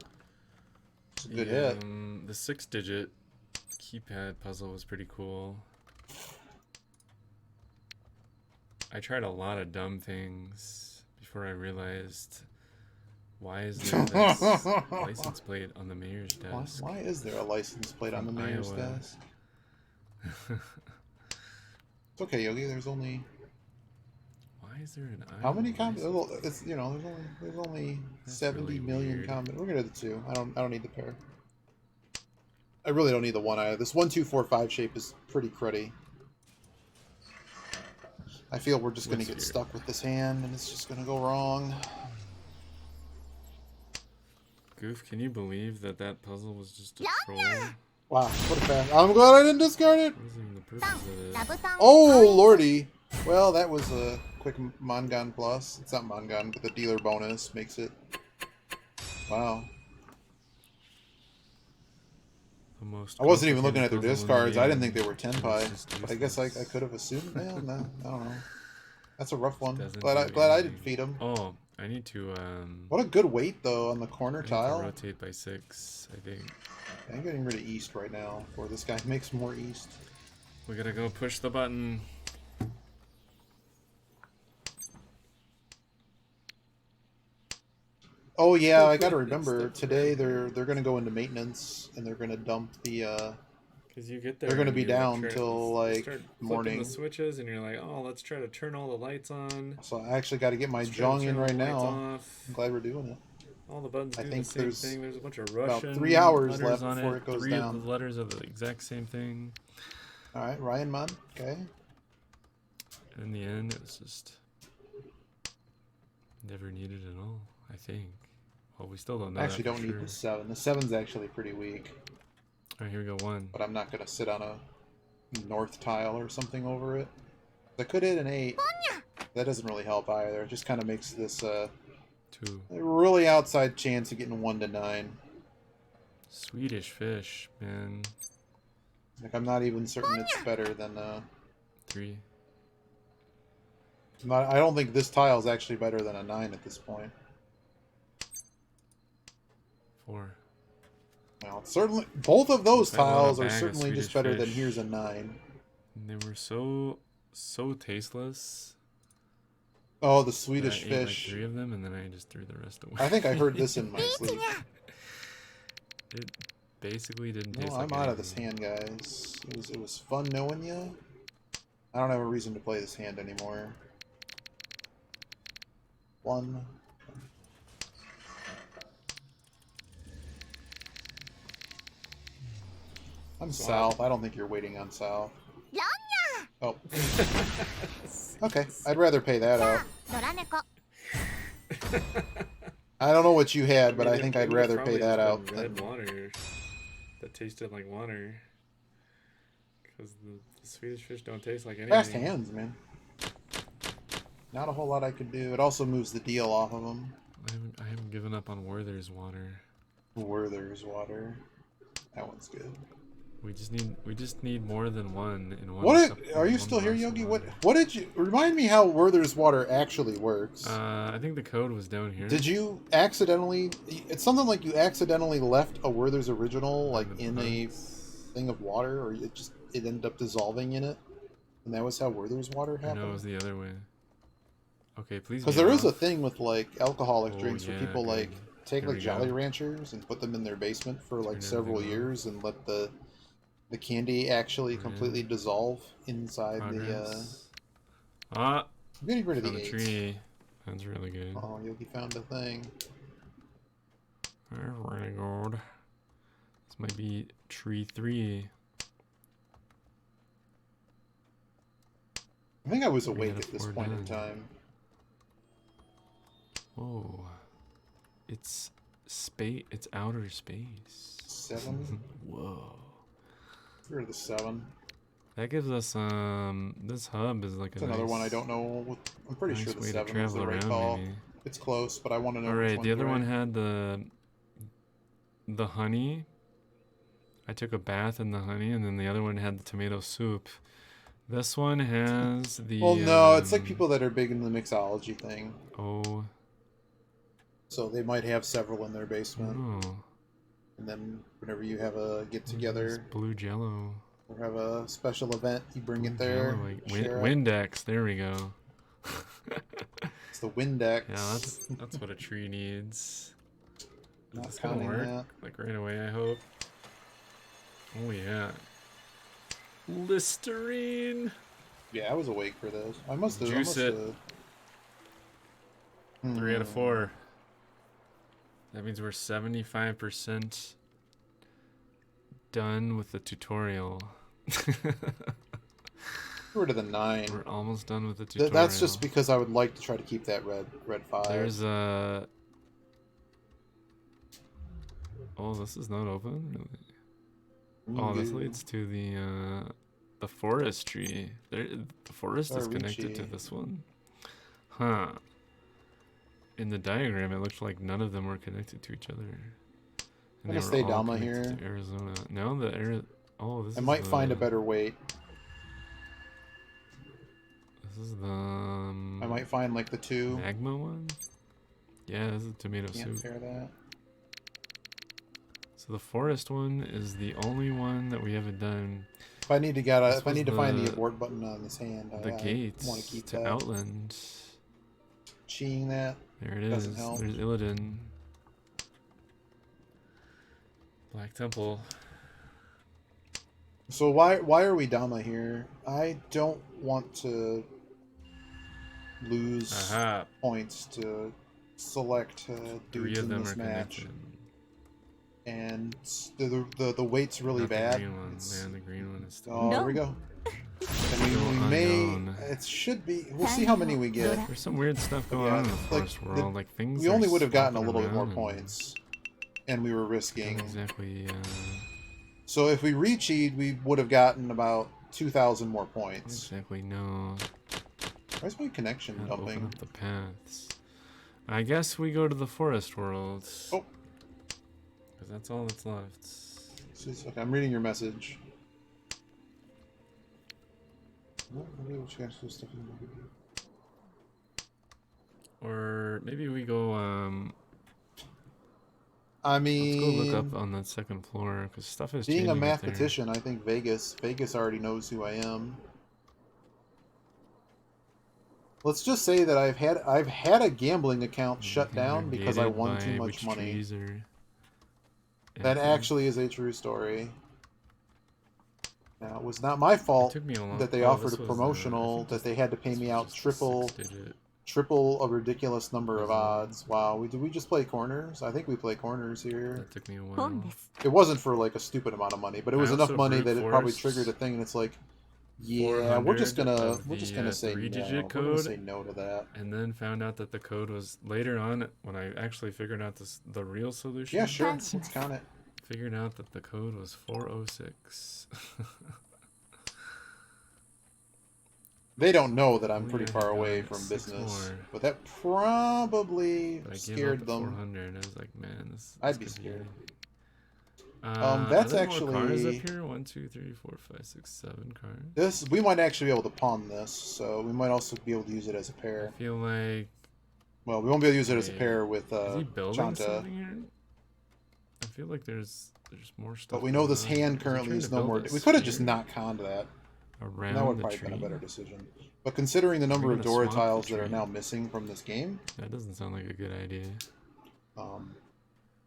Speaker 2: It's a good hit.
Speaker 1: The 6-digit keypad puzzle was pretty cool. I tried a lot of dumb things before I realized, why is there this license plate on the mayor's desk?
Speaker 2: Why is there a license plate on the mayor's desk? It's okay, Yogi. There's only...
Speaker 1: Why is there an Iowa?
Speaker 2: How many comments? It's, you know, there's only 70
Speaker 1: really
Speaker 2: million
Speaker 1: weird.
Speaker 2: comments. We're gonna do the 2. I don't need the pair. I really don't need the 1 either. This 1, 2, 4, 5 shape is pretty cruddy. I feel we're just gonna get stuck with this hand, and it's just gonna go wrong.
Speaker 1: Goof, can you believe that puzzle was just a troll?
Speaker 2: Wow, what a fast. I'm glad I didn't discard it!
Speaker 1: What is even the purpose of it?
Speaker 2: Oh, lordy! Well, that was a quick Mangan plus. It's not Mangan, but the dealer bonus makes it... Wow. I wasn't even looking at their discards. I didn't think they were Tenpai. But I guess I could have assumed. Man, no, I don't know. That's a rough one. Glad I didn't feed him.
Speaker 1: Oh, I need to...
Speaker 2: What a good weight, though, on the corner tile.
Speaker 1: Rotate by 6, I think.
Speaker 2: I'm getting rid of East right now, before this guy makes more East.
Speaker 1: We gotta go push the button.
Speaker 2: Oh yeah, I gotta remember today they're gonna go into maintenance and they're gonna dump the
Speaker 1: because you get there,
Speaker 2: they're gonna be down till like morning.
Speaker 1: The switches and you're like, oh, let's try to turn all the lights on.
Speaker 2: So I actually got to get my Mahjong in right now. I'm glad we're doing it.
Speaker 1: All the buttons do the same thing. There's a bunch of Russian
Speaker 2: about 3 hours left
Speaker 1: on
Speaker 2: before it goes
Speaker 1: Three
Speaker 2: down.
Speaker 1: of the letters are the exact same thing.
Speaker 2: All right, Ryan Munn. Okay.
Speaker 1: And in the end, it was just never needed at all, I think. Well, we still don't know.
Speaker 2: Actually, don't need the 7. The 7's actually pretty weak.
Speaker 1: All right, here we go. 1.
Speaker 2: But I'm not gonna sit on a north tile or something over it. I could hit an 8. That doesn't really help either. It just kind of makes this
Speaker 1: 2.
Speaker 2: a really outside chance of getting 1 to 9.
Speaker 1: Swedish fish, man.
Speaker 2: Like I'm not even certain it's better than
Speaker 1: 3.
Speaker 2: I don't think this tile is actually better than a 9 at this point.
Speaker 1: 4.
Speaker 2: Well, certainly both of those tiles are
Speaker 1: bag of
Speaker 2: certainly just
Speaker 1: Swedish
Speaker 2: better than
Speaker 1: fish.
Speaker 2: here's a 9.
Speaker 1: And they were so tasteless.
Speaker 2: Oh, the Swedish
Speaker 1: I ate
Speaker 2: fish.
Speaker 1: like 3 of them, and then I just threw the rest away.
Speaker 2: I think I heard this in my sleep.
Speaker 1: It basically didn't taste
Speaker 2: No,
Speaker 1: like
Speaker 2: I'm out of this
Speaker 1: anything.
Speaker 2: hand, guys. It was fun knowing you. I don't have a reason to play this hand anymore. 1. I'm south. I don't think you're waiting on south. Oh. Okay, I'd rather pay that out. I don't know what you had, but I think I'd rather pay that out.
Speaker 1: Red water that tasted like water. Because the Swedish fish don't taste like anything.
Speaker 2: Fast hands, man. Not a whole lot I could do. It also moves the deal off of them.
Speaker 1: I haven't given up on Werther's water.
Speaker 2: Werther's water. That one's good.
Speaker 1: We just need more than 1 in one.
Speaker 2: What are you still here, Yogi? What did you remind me how Werther's water actually works?
Speaker 1: I think the code was down here.
Speaker 2: Did you accidentally? It's something like you accidentally left a Werther's original like in a thing of water, or it ended up dissolving in it, and that was how Werther's water happened.
Speaker 1: No, it was the other way. Okay, please.
Speaker 2: Because there is a thing with like alcoholic drinks where people
Speaker 1: good.
Speaker 2: like take
Speaker 1: Here
Speaker 2: like
Speaker 1: we
Speaker 2: Jolly
Speaker 1: go.
Speaker 2: Ranchers and put them in their basement for like
Speaker 1: Turn
Speaker 2: several
Speaker 1: everything on.
Speaker 2: years and let the candy actually completely dissolve inside
Speaker 1: Progress. I'm
Speaker 2: getting rid of
Speaker 1: found
Speaker 2: the
Speaker 1: a
Speaker 2: 8.
Speaker 1: tree. That's really good.
Speaker 2: Oh, Yogi found a thing.
Speaker 1: That's really good. This might be tree 3.
Speaker 2: I think I was
Speaker 1: We
Speaker 2: awake
Speaker 1: gotta
Speaker 2: at this
Speaker 1: pour
Speaker 2: point in
Speaker 1: down.
Speaker 2: time.
Speaker 1: Oh, it's space. It's outer space.
Speaker 2: 7.
Speaker 1: Whoa.
Speaker 2: We're the 7.
Speaker 1: That gives us this hub is like
Speaker 2: It's another one I don't know. I'm pretty sure the 7 was the right call. Maybe. It's close, but I want to know.
Speaker 1: All right, the other
Speaker 2: right.
Speaker 1: one had the honey. I took a bath in the honey, and then the other one had the tomato soup. This one has the.
Speaker 2: Well, no, it's like people that are big in the mixology thing.
Speaker 1: Oh.
Speaker 2: So they might have several in their basement.
Speaker 1: Oh.
Speaker 2: And then whenever you have a get together,
Speaker 1: blue Jello,
Speaker 2: or have a special event, you bring it there.
Speaker 1: Jello, like Windex. There we go.
Speaker 2: It's the Windex.
Speaker 1: Yeah, that's what a tree needs. Is this gonna work?
Speaker 2: That.
Speaker 1: Like right away, I hope. Oh yeah. Listerine.
Speaker 2: Yeah, I was awake for this. I must have.
Speaker 1: Juice it. 3 out of 4. That means we're 75% done with the tutorial.
Speaker 2: We're to the 9.
Speaker 1: We're almost done with the tutorial.
Speaker 2: That's just because I would like to try to keep that red 5.
Speaker 1: There's a. Oh, this is not open, really. Oh, this leads to the forestry. The forest is connected to this one. Huh. In the diagram, it looked like none of them were connected to each other.
Speaker 2: I'm gonna stay Dama here.
Speaker 1: To Arizona. No, oh, this is.
Speaker 2: I might find a better weight.
Speaker 1: This is the.
Speaker 2: I might find like the 2.
Speaker 1: Magma one. Yeah, this is tomato soup.
Speaker 2: Can't pair that.
Speaker 1: So the forest one is the only one that we haven't done.
Speaker 2: If I need to find the abort button on this hand,
Speaker 1: the gates
Speaker 2: want to keep
Speaker 1: to
Speaker 2: that.
Speaker 1: Outland.
Speaker 2: Cheating that.
Speaker 1: There it is. There's Illidan. Black Temple.
Speaker 2: So why are we Dama here? I don't want to lose points to select dudes in this match. And the weight's really bad.
Speaker 1: The green one, man. The green one is still.
Speaker 2: Oh, there we go. And we may. It should be. We'll see how many we get.
Speaker 1: There's some weird stuff going on in the forest world. Like things.
Speaker 2: We only would have gotten a little bit more points, and we were risking.
Speaker 1: Exactly.
Speaker 2: So if we Riichi'd, we would have gotten about 2,000 more points.
Speaker 1: Exactly. No.
Speaker 2: Where's my connection dumping?
Speaker 1: Open up the paths. I guess we go to the forest world.
Speaker 2: Oh.
Speaker 1: Because that's all that's left.
Speaker 2: Okay, I'm reading your message.
Speaker 1: Or maybe we go,
Speaker 2: I mean...
Speaker 1: Let's go look up on that second floor, because stuff is changing.
Speaker 2: Being a mathematician, I think Vegas already knows who I am. Let's just say that I've had a gambling account shut down because I won too much money. That actually is a true story. Now, it was not my fault that they offered a promotional that they had to pay me out triple a ridiculous number of odds. Wow, did we just play corners? I think we play corners here.
Speaker 1: That took me a while.
Speaker 2: It wasn't for like a stupid amount of money, but it was enough money that it probably triggered a thing, and it's like, yeah, we're just gonna say no. We're gonna say no to that.
Speaker 1: And then found out that the code was later on when I actually figured out the real solution.
Speaker 2: Yeah, sure. Let's count it.
Speaker 1: Figured out that the code was 406.
Speaker 2: They don't know that I'm pretty far away from business, but that probably scared them.
Speaker 1: 400. I was like, man,
Speaker 2: I'd be scared.
Speaker 1: That's actually cars up here. 1, 2, 3, 4, 5, 6, 7 cars.
Speaker 2: We might actually be able to pawn this, so we might also be able to use it as a pair.
Speaker 1: I feel like.
Speaker 2: Well, we won't be able to use it as a pair with
Speaker 1: is he building something here? I feel like there's more stuff.
Speaker 2: But we know this hand currently is no more. We could have just not conned that.
Speaker 1: Around
Speaker 2: that would have probably been a better decision. But considering the number of Dora tiles that are now missing from this game,
Speaker 1: that doesn't sound like a good idea.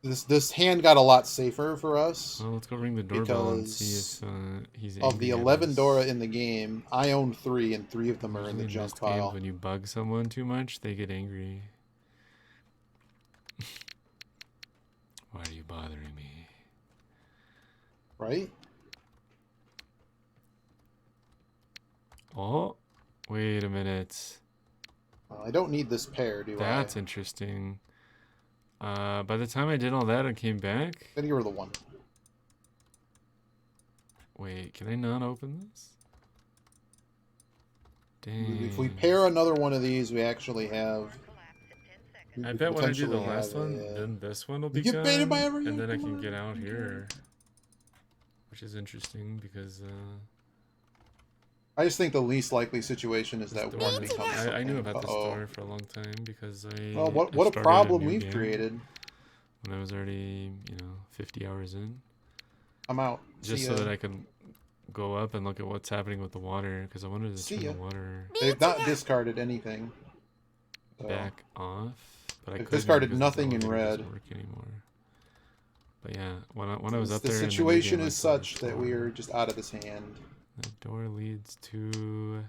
Speaker 2: This hand got a lot safer for us.
Speaker 1: Well, let's go ring the doorbell and see if he's
Speaker 2: of the 11 Dora in the game. I own 3, and 3 of them are in the junk pile.
Speaker 1: When you bug someone too much, they get angry. Why are you bothering me?
Speaker 2: Right?
Speaker 1: Oh, wait a minute.
Speaker 2: I don't need this pair, do I?
Speaker 1: That's interesting. By the time I did all that and came back...
Speaker 2: Then you were the one.
Speaker 1: Wait, can I not open this? Dang.
Speaker 2: If we pair another one of these, we actually have...
Speaker 1: I bet when I do the last one, then this one will be
Speaker 2: get baited by everything,
Speaker 1: and then I can get out here. Which is interesting because...
Speaker 2: I just think the least likely situation is that one becomes something.
Speaker 1: I knew about this door for a long time because I...
Speaker 2: Well, what a problem we've created.
Speaker 1: When I was already, 50 hours in.
Speaker 2: I'm out.
Speaker 1: Just so that I can go up and look at what's happening with the water, because I wanted to turn the water...
Speaker 2: They've not discarded anything.
Speaker 1: Back off. But I
Speaker 2: discarded nothing in red.
Speaker 1: Work anymore. But yeah, when I was up there...
Speaker 2: The situation is such that we are just out of this hand.
Speaker 1: The door leads to...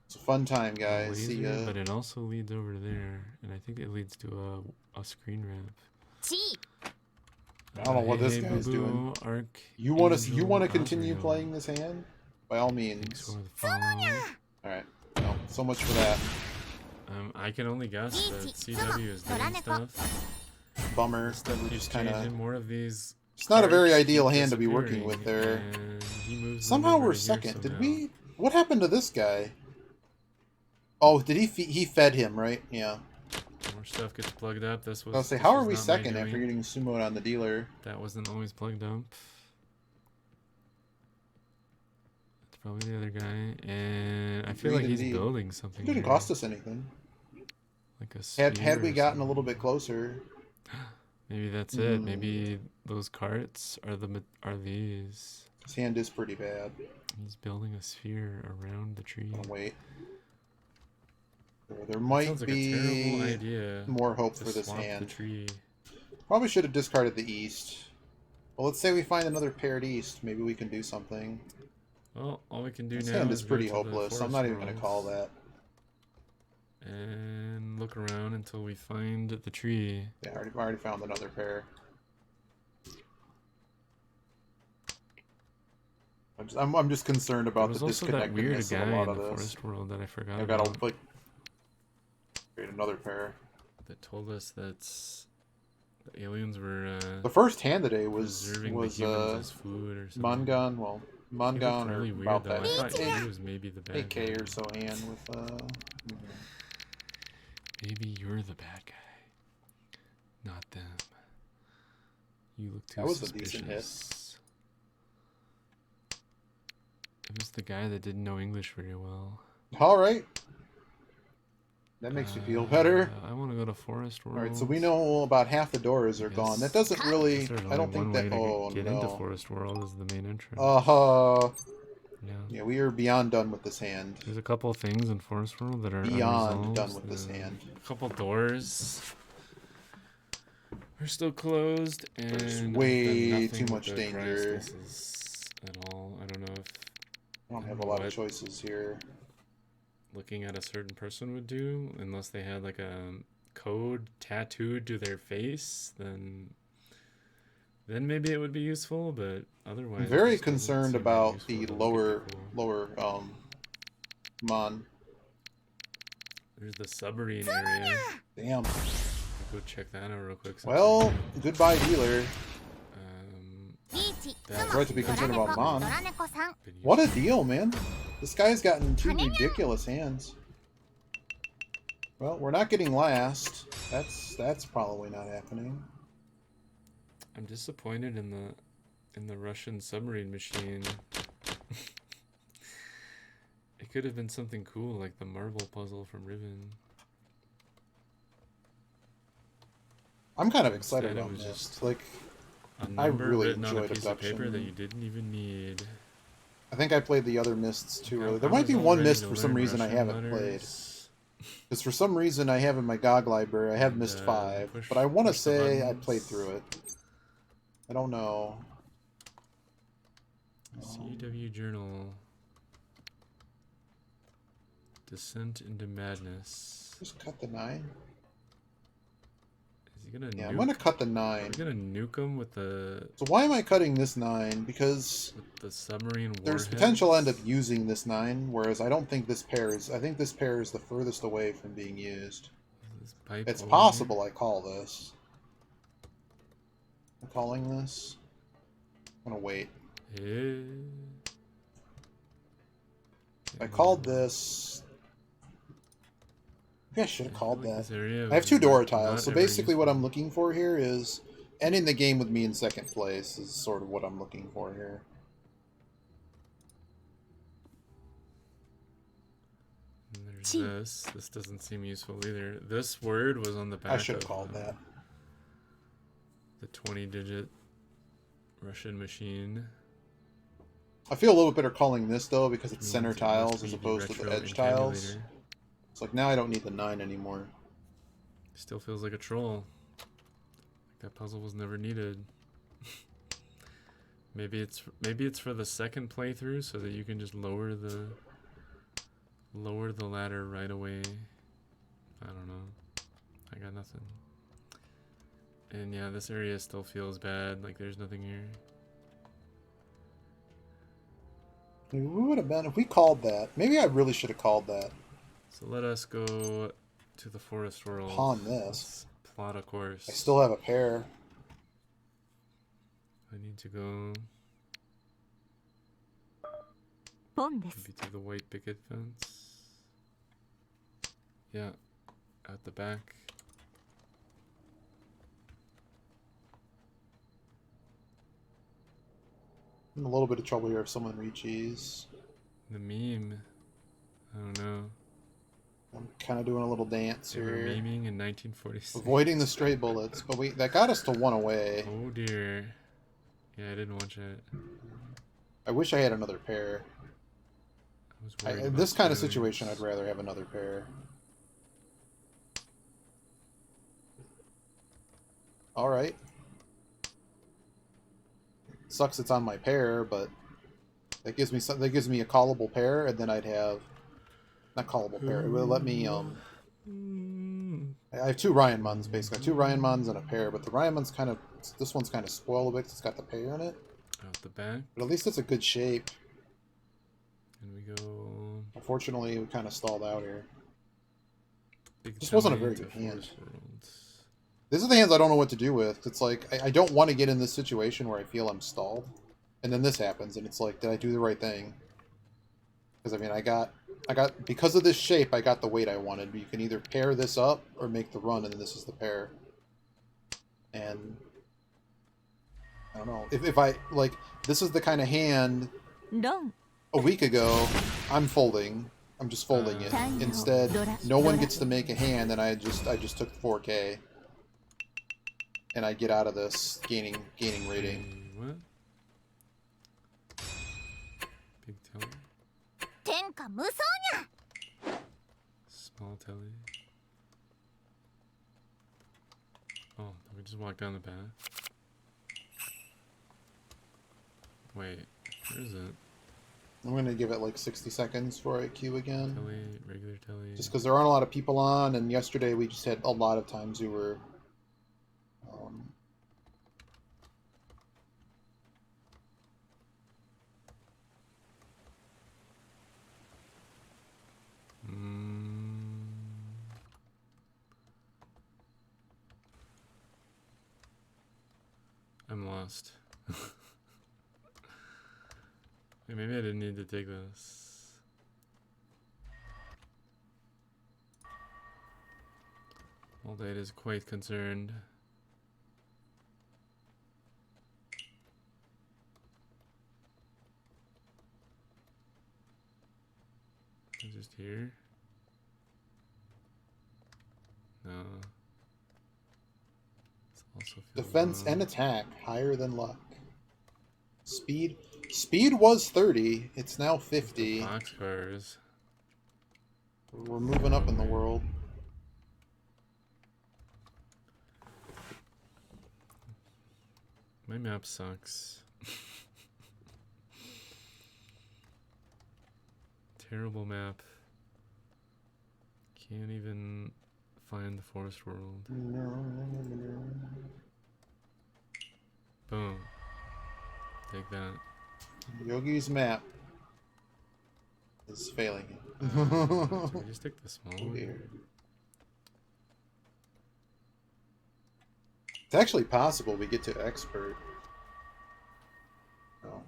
Speaker 2: It's a fun time, guys. See ya.
Speaker 1: But it also leads over there, and I think it leads to a screen ramp.
Speaker 2: I don't know what this guy's doing. You want to continue playing this hand? By all means. Alright. Well, so much for that.
Speaker 1: I can only guess that CW is doing stuff.
Speaker 2: Bummer.
Speaker 1: Stuff keeps changing. More of these.
Speaker 2: It's not a very ideal hand to be working with there. Somehow we're second. Did we? What happened to this guy? Oh, did he fed him, right? Yeah.
Speaker 1: More stuff gets plugged up. This was.
Speaker 2: I'll say, how are we second after getting sumoed on the dealer?
Speaker 1: That wasn't always plugged up. It's probably the other guy, and I feel like he's building something.
Speaker 2: It didn't cost us anything.
Speaker 1: Like a
Speaker 2: had we gotten a little bit closer.
Speaker 1: Maybe that's it. Maybe those carts are these.
Speaker 2: His hand is pretty bad.
Speaker 1: He's building a sphere around the tree.
Speaker 2: Oh, wait. There might be more hope for this hand. Probably should have discarded the east. Well, let's say we find another paired east. Maybe we can do something.
Speaker 1: Well, all we can do
Speaker 2: this
Speaker 1: now
Speaker 2: hand is pretty hopeless. I'm not even going to call that.
Speaker 1: And look around until we find the tree.
Speaker 2: Yeah, I already found another pair. I'm just concerned about the disconnectedness of a lot of this.
Speaker 1: Forest World that I forgot
Speaker 2: I've got to create another pair.
Speaker 1: That told us that the aliens were.
Speaker 2: The first hand today was
Speaker 1: the humans as food or something.
Speaker 2: Mangan. Well, Mangan or
Speaker 1: weird,
Speaker 2: about
Speaker 1: though.
Speaker 2: that.
Speaker 1: I thought he was maybe the bad
Speaker 2: 8K
Speaker 1: guy.
Speaker 2: or so hand with.
Speaker 1: Maybe you're the bad guy, not them. You look too
Speaker 2: that was
Speaker 1: suspicious.
Speaker 2: A decent hit.
Speaker 1: It was the guy that didn't know English very well.
Speaker 2: All right. That makes me feel better.
Speaker 1: I want to go to Forest World.
Speaker 2: All right, so we know about half the doors are gone. That doesn't really. I don't think that. Oh
Speaker 1: get into Forest World is the main entrance.
Speaker 2: Yeah, we are beyond done with this hand.
Speaker 1: There's a couple of things in Forest World that are
Speaker 2: beyond done with this hand.
Speaker 1: A couple doors are still closed, and
Speaker 2: there's way too much danger.
Speaker 1: At all, I don't know if.
Speaker 2: I don't have a lot of choices here.
Speaker 1: Looking at a certain person would do, unless they had like a code tattooed to their face, then maybe it would be useful, but otherwise
Speaker 2: I'm very concerned about the lower mon.
Speaker 1: There's the submarine area.
Speaker 2: Damn.
Speaker 1: Go check that out real quick.
Speaker 2: Well, goodbye dealer. That's right to be concerned about Mon. What a deal, man. This guy's gotten two ridiculous hands. Well, we're not getting last. That's probably not happening.
Speaker 1: I'm disappointed in the Russian submarine machine. It could have been something cool like the marble puzzle from Riven.
Speaker 2: I'm kind of excited about this. Just like I really enjoyed Obduction.
Speaker 1: Paper that you didn't even need.
Speaker 2: I think I played the other Mists too early. There might be one Mist for some reason I haven't played. Because for some reason I have in my GOG library, I have Mist 5. But I want to say I played through it. I don't know.
Speaker 1: CW Journal. Descent into Madness.
Speaker 2: Just cut the 9.
Speaker 1: Is he gonna nuke?
Speaker 2: I'm gonna cut the 9.
Speaker 1: Are we gonna nuke him with the...
Speaker 2: So why am I cutting this 9? Because
Speaker 1: with the submarine warheads?
Speaker 2: there's potential I'll end up using this 9, whereas I don't think this pair is... I think this pair is the furthest away from being used.
Speaker 1: This pipe
Speaker 2: It's
Speaker 1: over
Speaker 2: possible
Speaker 1: here?
Speaker 2: I call this. I'm calling this. I'm gonna wait.
Speaker 1: Yeah.
Speaker 2: I called this... Maybe I should have called
Speaker 1: like
Speaker 2: that. I have 2 door tiles, so basically what I'm looking for here is ending the game with me in second place is sort of what I'm looking for here.
Speaker 1: And there's this. This doesn't seem useful either. This word was on the back.
Speaker 2: I should have called that.
Speaker 1: The 20-digit Russian machine.
Speaker 2: I feel a little bit better calling this though because it's center tiles as opposed to the edge tiles. It's like now I don't need the 9 anymore.
Speaker 1: Still feels like a troll. Like that puzzle was never needed. maybe it's for the second playthrough so that you can just lower the ladder right away. I don't know. I got nothing. And yeah, this area still feels bad. Like there's nothing here.
Speaker 2: We would have been if we called that. Maybe I really should have called that.
Speaker 1: So let us go to the forest world.
Speaker 2: Pawn this.
Speaker 1: Let's plot a course.
Speaker 2: I still have a pair.
Speaker 1: I need to go maybe to the white picket fence. Yeah, at the back.
Speaker 2: I'm in a little bit of trouble here if someone Riichi's.
Speaker 1: The meme. I don't know.
Speaker 2: I'm kind of doing a little dance
Speaker 1: They were
Speaker 2: here.
Speaker 1: memeing in 1946.
Speaker 2: Avoiding the stray bullets, but that got us to 1 away.
Speaker 1: Oh dear. Yeah, I didn't watch it.
Speaker 2: I wish I had another pair.
Speaker 1: I was worried
Speaker 2: In
Speaker 1: about
Speaker 2: this kind of
Speaker 1: spoilers.
Speaker 2: situation, I'd rather have another pair. All right. Sucks it's on my pair, but that gives me a callable pair, and then I'd have not callable pair. It will let me I have 2 Ryan Muns basically. 2 Ryan Muns and a pair, but the Ryan Mun's kind of this one's kind of spoiled a bit 'cause it's got the pair in it.
Speaker 1: Out the back.
Speaker 2: But at least it's a good shape.
Speaker 1: And we go.
Speaker 2: Unfortunately, we kind of stalled out here.
Speaker 1: Big
Speaker 2: This wasn't a
Speaker 1: Telly
Speaker 2: very
Speaker 1: to
Speaker 2: good hand.
Speaker 1: Forest World.
Speaker 2: These are the hands I don't know what to do with. It's like, I don't want to get in this situation where I feel I'm stalled. And then this happens, and it's like, did I do the right thing? Because, I mean, I got, because of this shape, I got the weight I wanted. But you can either pair this up or make the run, and then this is the pair. And, I don't know. If I, like, this is the kind of hand, a week ago, I'm folding. I'm just folding it. Instead, no one gets to make a hand, and I just took 4K. And I get out of this gaining rating.
Speaker 1: What? Big telly? Small telly? Oh, did we just walk down the path? Wait, where is it?
Speaker 2: I'm going to give it like 60 seconds before I queue again.
Speaker 1: Telly, regular telly.
Speaker 2: Just because there aren't a lot of people on, and yesterday we just had a lot of times we were...
Speaker 1: I'm lost. Maybe I didn't need to take this. All data is quite concerned. Just here? No. Also
Speaker 2: Defense
Speaker 1: low.
Speaker 2: and attack higher than luck. Speed was 30. It's now 50.
Speaker 1: Boxcars.
Speaker 2: We're moving up in the world.
Speaker 1: My map sucks. Terrible map. Can't even find the forest world. Boom. Take that.
Speaker 2: Yogi's map is failing him.
Speaker 1: Do we just take the small one?
Speaker 2: It's actually possible we get to expert. No.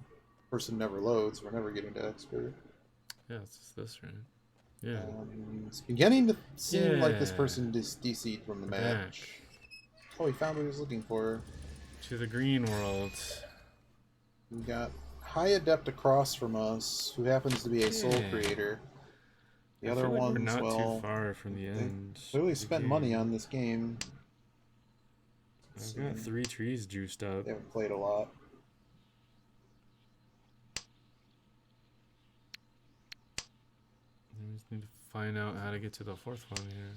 Speaker 2: Person never loads. We're never getting to expert.
Speaker 1: Yeah, it's just this, right? Yeah.
Speaker 2: It's beginning to seem like this person just DC'd from the match.
Speaker 1: Back.
Speaker 2: Oh, he found what he was looking for.
Speaker 1: To the green world.
Speaker 2: We got High Adept across from us, who happens to be a soul creator. The other
Speaker 1: like
Speaker 2: ones,
Speaker 1: we're not
Speaker 2: well,
Speaker 1: too far from the end.
Speaker 2: Clearly spent money on this game.
Speaker 1: I've got 3 trees juiced up.
Speaker 2: They haven't played a lot.
Speaker 1: We just need to find out how to get to the 4th one here.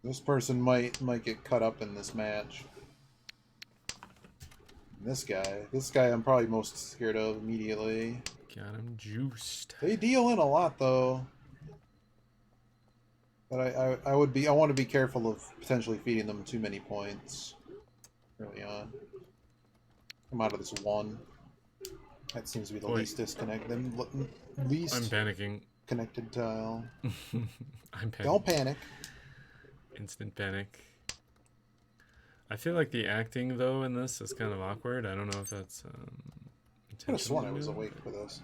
Speaker 2: This person might get cut up in this match. This guy I'm probably most scared of immediately.
Speaker 1: Got him juiced.
Speaker 2: They deal in a lot though. But I want to be careful of potentially feeding them too many points early on. Come out of this one. That seems to be the least disconnected. Least
Speaker 1: I'm panicking.
Speaker 2: Connected tile.
Speaker 1: I'm panicking.
Speaker 2: Don't panic.
Speaker 1: Instant panic. I feel like the acting though in this is kind of awkward. I don't know if that's
Speaker 2: I could have sworn I was awake for this.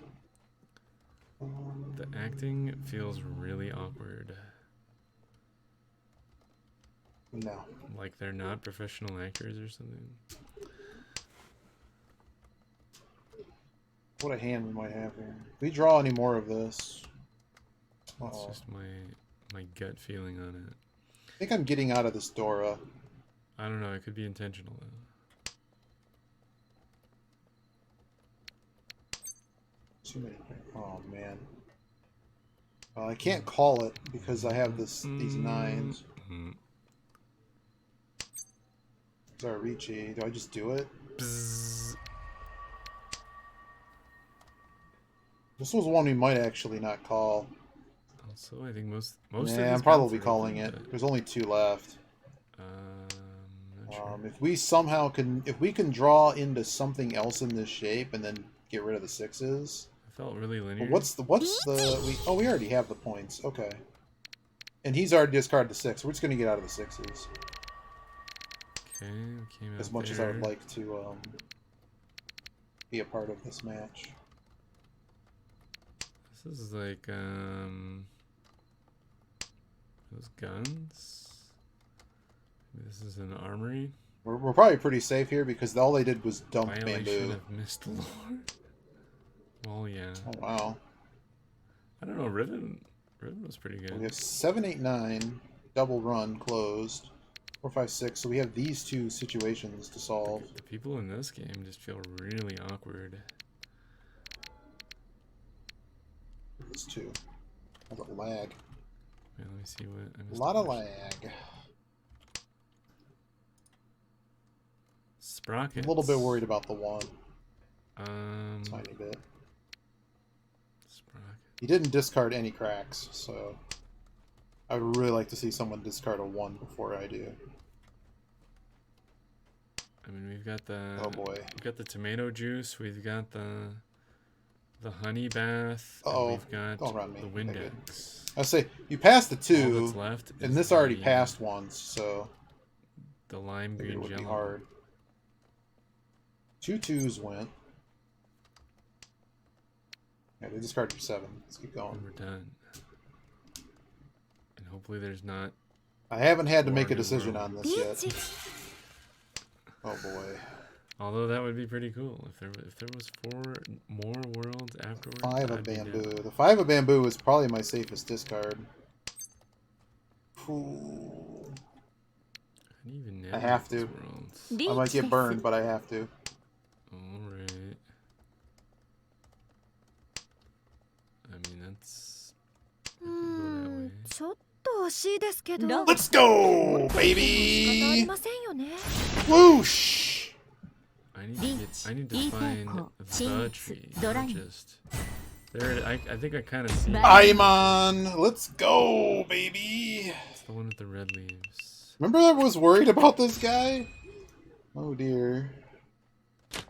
Speaker 1: The acting feels really awkward.
Speaker 2: No.
Speaker 1: Like they're not professional actors or something.
Speaker 2: What a hand we might have here. If we draw any more of this.
Speaker 1: That's just my gut feeling on it.
Speaker 2: I think I'm getting out of this Dora.
Speaker 1: I don't know, it could be intentional though.
Speaker 2: Too many. Oh man. I can't call it because I have these 9s. Sorry, Riichi. Do I just do it?
Speaker 1: Bzz.
Speaker 2: This was one we might actually not call.
Speaker 1: Also, I think most of these
Speaker 2: I'm probably
Speaker 1: maps are
Speaker 2: calling
Speaker 1: open,
Speaker 2: it. There's only 2 left.
Speaker 1: Not sure.
Speaker 2: If we somehow if we can draw into something else in this shape and then get rid of the 6s.
Speaker 1: I felt really linear.
Speaker 2: What's the we already have the points. Okay. And he's already discarded the 6. We're just gonna get out of the 6s.
Speaker 1: Okay, we came out
Speaker 2: As much
Speaker 1: there.
Speaker 2: as I would like to be a part of this match.
Speaker 1: This is like those guns. Maybe this is an armory.
Speaker 2: We're probably pretty safe here because all they did was dump
Speaker 1: Violation
Speaker 2: bamboo.
Speaker 1: of Mist Lord. Well, yeah.
Speaker 2: Oh wow.
Speaker 1: I don't know. Riven was pretty good.
Speaker 2: We have 7, 8, 9 double run closed. 4, 5, 6. So we have these 2 situations to solve.
Speaker 1: The people in this game just feel really awkward.
Speaker 2: There's 2. That's a lag.
Speaker 1: Wait, let me see what I missed.
Speaker 2: A lot of lag.
Speaker 1: Sprockets.
Speaker 2: A little bit worried about the 1. Tiny bit.
Speaker 1: Sprocket.
Speaker 2: He didn't discard any cracks, so I would really like to see someone discard a 1 before I do.
Speaker 1: I mean, we've got the.
Speaker 2: Oh boy.
Speaker 1: We've got the tomato juice. We've got the honey bath.
Speaker 2: Uh-oh.
Speaker 1: And we've got
Speaker 2: Don't run me.
Speaker 1: the Windex.
Speaker 2: I say you passed the
Speaker 1: All
Speaker 2: 2,
Speaker 1: that's left
Speaker 2: and
Speaker 1: is
Speaker 2: this already
Speaker 1: the,
Speaker 2: passed once, so
Speaker 1: the lime
Speaker 2: I think it
Speaker 1: green
Speaker 2: would be
Speaker 1: jello.
Speaker 2: hard. 2 2s went. Yeah, they discarded your 7. Let's keep going.
Speaker 1: And we're done. And hopefully there's not.
Speaker 2: I haven't had to make a
Speaker 1: New
Speaker 2: decision
Speaker 1: world.
Speaker 2: on this yet. Oh boy.
Speaker 1: Although that would be pretty cool if there was 4 more worlds afterwards.
Speaker 2: 5 of
Speaker 1: I'd be
Speaker 2: bamboo.
Speaker 1: down.
Speaker 2: The 5 of bamboo is probably my safest discard. Ooh.
Speaker 1: How do you even
Speaker 2: I have
Speaker 1: navigate
Speaker 2: to.
Speaker 1: these worlds?
Speaker 2: I might get burned, but I have to.
Speaker 1: Alright. I mean, that's. I could go that way.
Speaker 2: Let's go, baby! Whoosh!
Speaker 1: I need to find the tree, not just There, I think I kind of see.
Speaker 2: Paimon, let's go, baby.
Speaker 1: It's the one with the red leaves.
Speaker 2: Remember I was worried about this guy? Oh dear.
Speaker 1: Yeah,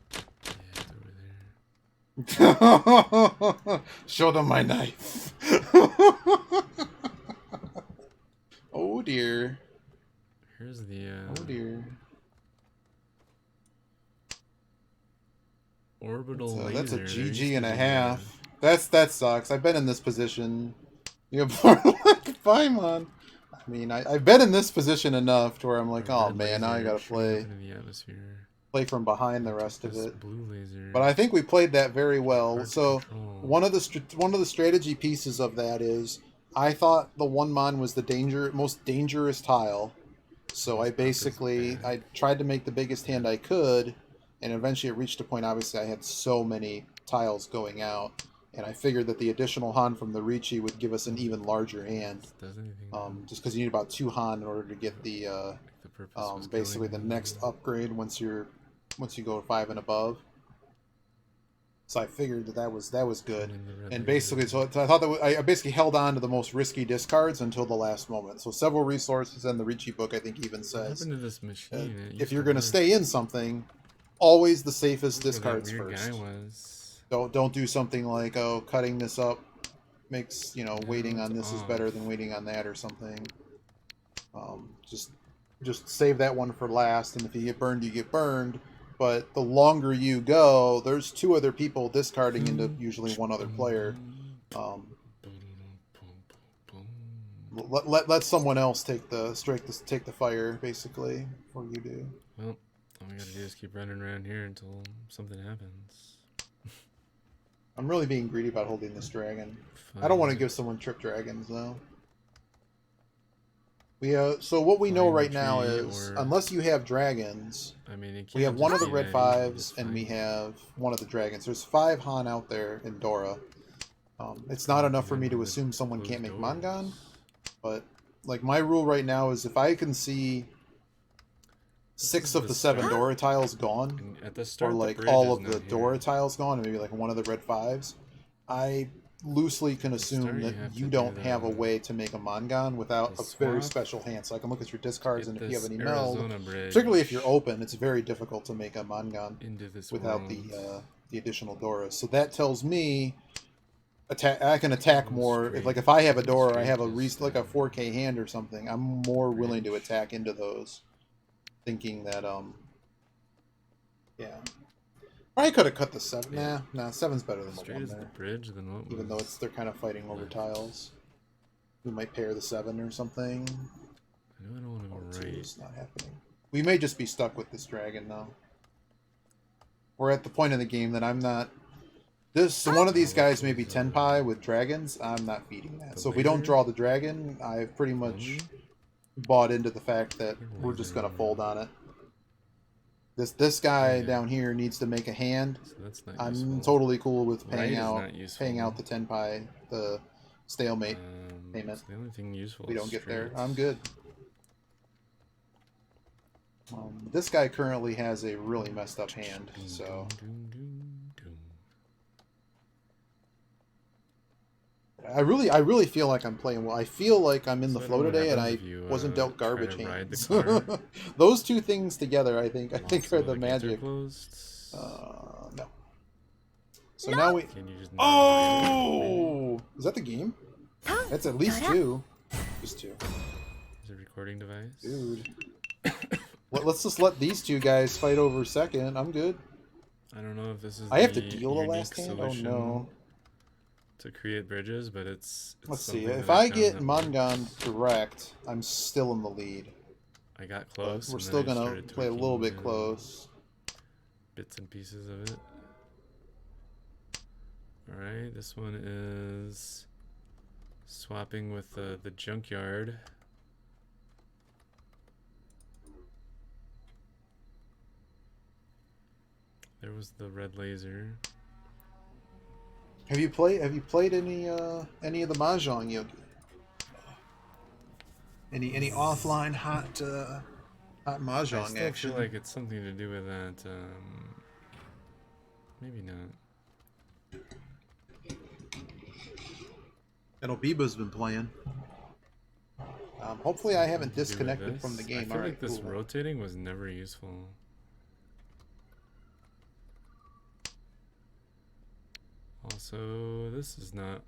Speaker 1: it's over there.
Speaker 2: Show them my knife. Oh dear.
Speaker 1: Here's the.
Speaker 2: Oh dear.
Speaker 1: Orbital
Speaker 2: That's a
Speaker 1: laser.
Speaker 2: GG and a half. That sucks. I've been in this position. You have more like Paimon. I mean, I've been in this position enough to where I'm like, oh man, now I gotta play from behind the rest of it.
Speaker 1: Blue laser.
Speaker 2: But I think we played that very well. So one of the strategy pieces of that is I thought the one mon was the most dangerous tile. So I tried to make the biggest hand I could, and eventually it reached a point. Obviously, I had so many tiles going out. And I figured that the additional Han from the Riichi would give us an even larger hand. Just because you need about 2 Han in order to get the basically the next upgrade once you go 5 and above. So I figured that was good. And basically, so I thought that I basically held on to the most risky discards until the last moment. So several resources in the Riichi book I think even says if you're going to stay in something, always the safest discards first. Don't do something like, oh, cutting this up makes, waiting on this is better than waiting on that or something. Just save that one for last, and if you get burned, you get burned. But the longer you go, there's 2 other people discarding into usually 1 other player. Let someone else take the fire, basically, before you do.
Speaker 1: Well, all we gotta do is keep running around here until something happens.
Speaker 2: I'm really being greedy about holding this dragon. I don't want to give someone trip dragons, though. So what we know right now is, unless you have dragons, we have 1 of the red 5s, and we have 1 of the dragons. There's 5 Han out there in Dora. It's not enough for me to assume someone can't make Mangan, but like my rule right now is if I can see 6 of the 7 Dora tiles gone, or like all of the Dora tiles gone, and maybe like 1 of the red 5s, I loosely can assume that you don't have a way to make a Mangan without a very special hand. So I can look at your discards, and if you have any meld, particularly if you're open, it's very difficult to make a Mangan without the additional Doras. So that tells me I can attack more. If I have a Dora, I have like a 4K hand or something, I'm more willing to attack into those. Thinking that, yeah. I could have cut the 7. Nah, 7's better than the 1 there. Even though they're kind of fighting over tiles. We might pair the 7 or something.
Speaker 1: I know I don't want to go right.
Speaker 2: It's not happening. We may just be stuck with this dragon, though. We're at the point in the game that I'm not... one of these guys may be Tenpai with dragons. I'm not feeding that. So if we don't draw the dragon, I've pretty much... bought into the fact that we're just going to fold on it. This guy down here needs to make a hand. I'm totally cool with paying out the Tenpai, the stalemate payment.
Speaker 1: The only thing useful
Speaker 2: we don't get there. I'm good. This guy currently has a really messed up hand, so... I really feel like I'm playing well. I feel like I'm in the flow today, and I wasn't dealt garbage hands. Those 2 things together, I think are the magic. No. So now we. Oh, is that the game? That's at least 2. Just 2.
Speaker 1: Is it a recording device?
Speaker 2: Dude. Let's just let these 2 guys fight over second. I'm good.
Speaker 1: I don't know if this is.
Speaker 2: I have to deal the last hand. Oh no.
Speaker 1: To create bridges, but it's
Speaker 2: let's see. If I get Mangan direct, I'm still in the lead.
Speaker 1: I got close.
Speaker 2: But we're still gonna play a little bit close.
Speaker 1: Bits and pieces of it. All right, this one is swapping with the junkyard. There was the red laser.
Speaker 2: Have you played any of the Mahjong, Yogi? Any offline hot Mahjong action?
Speaker 1: I feel like it's something to do with that. Maybe not.
Speaker 2: And Obiba's been playing. Hopefully I haven't disconnected from the game.
Speaker 1: I feel like this rotating was never useful. Also, this is not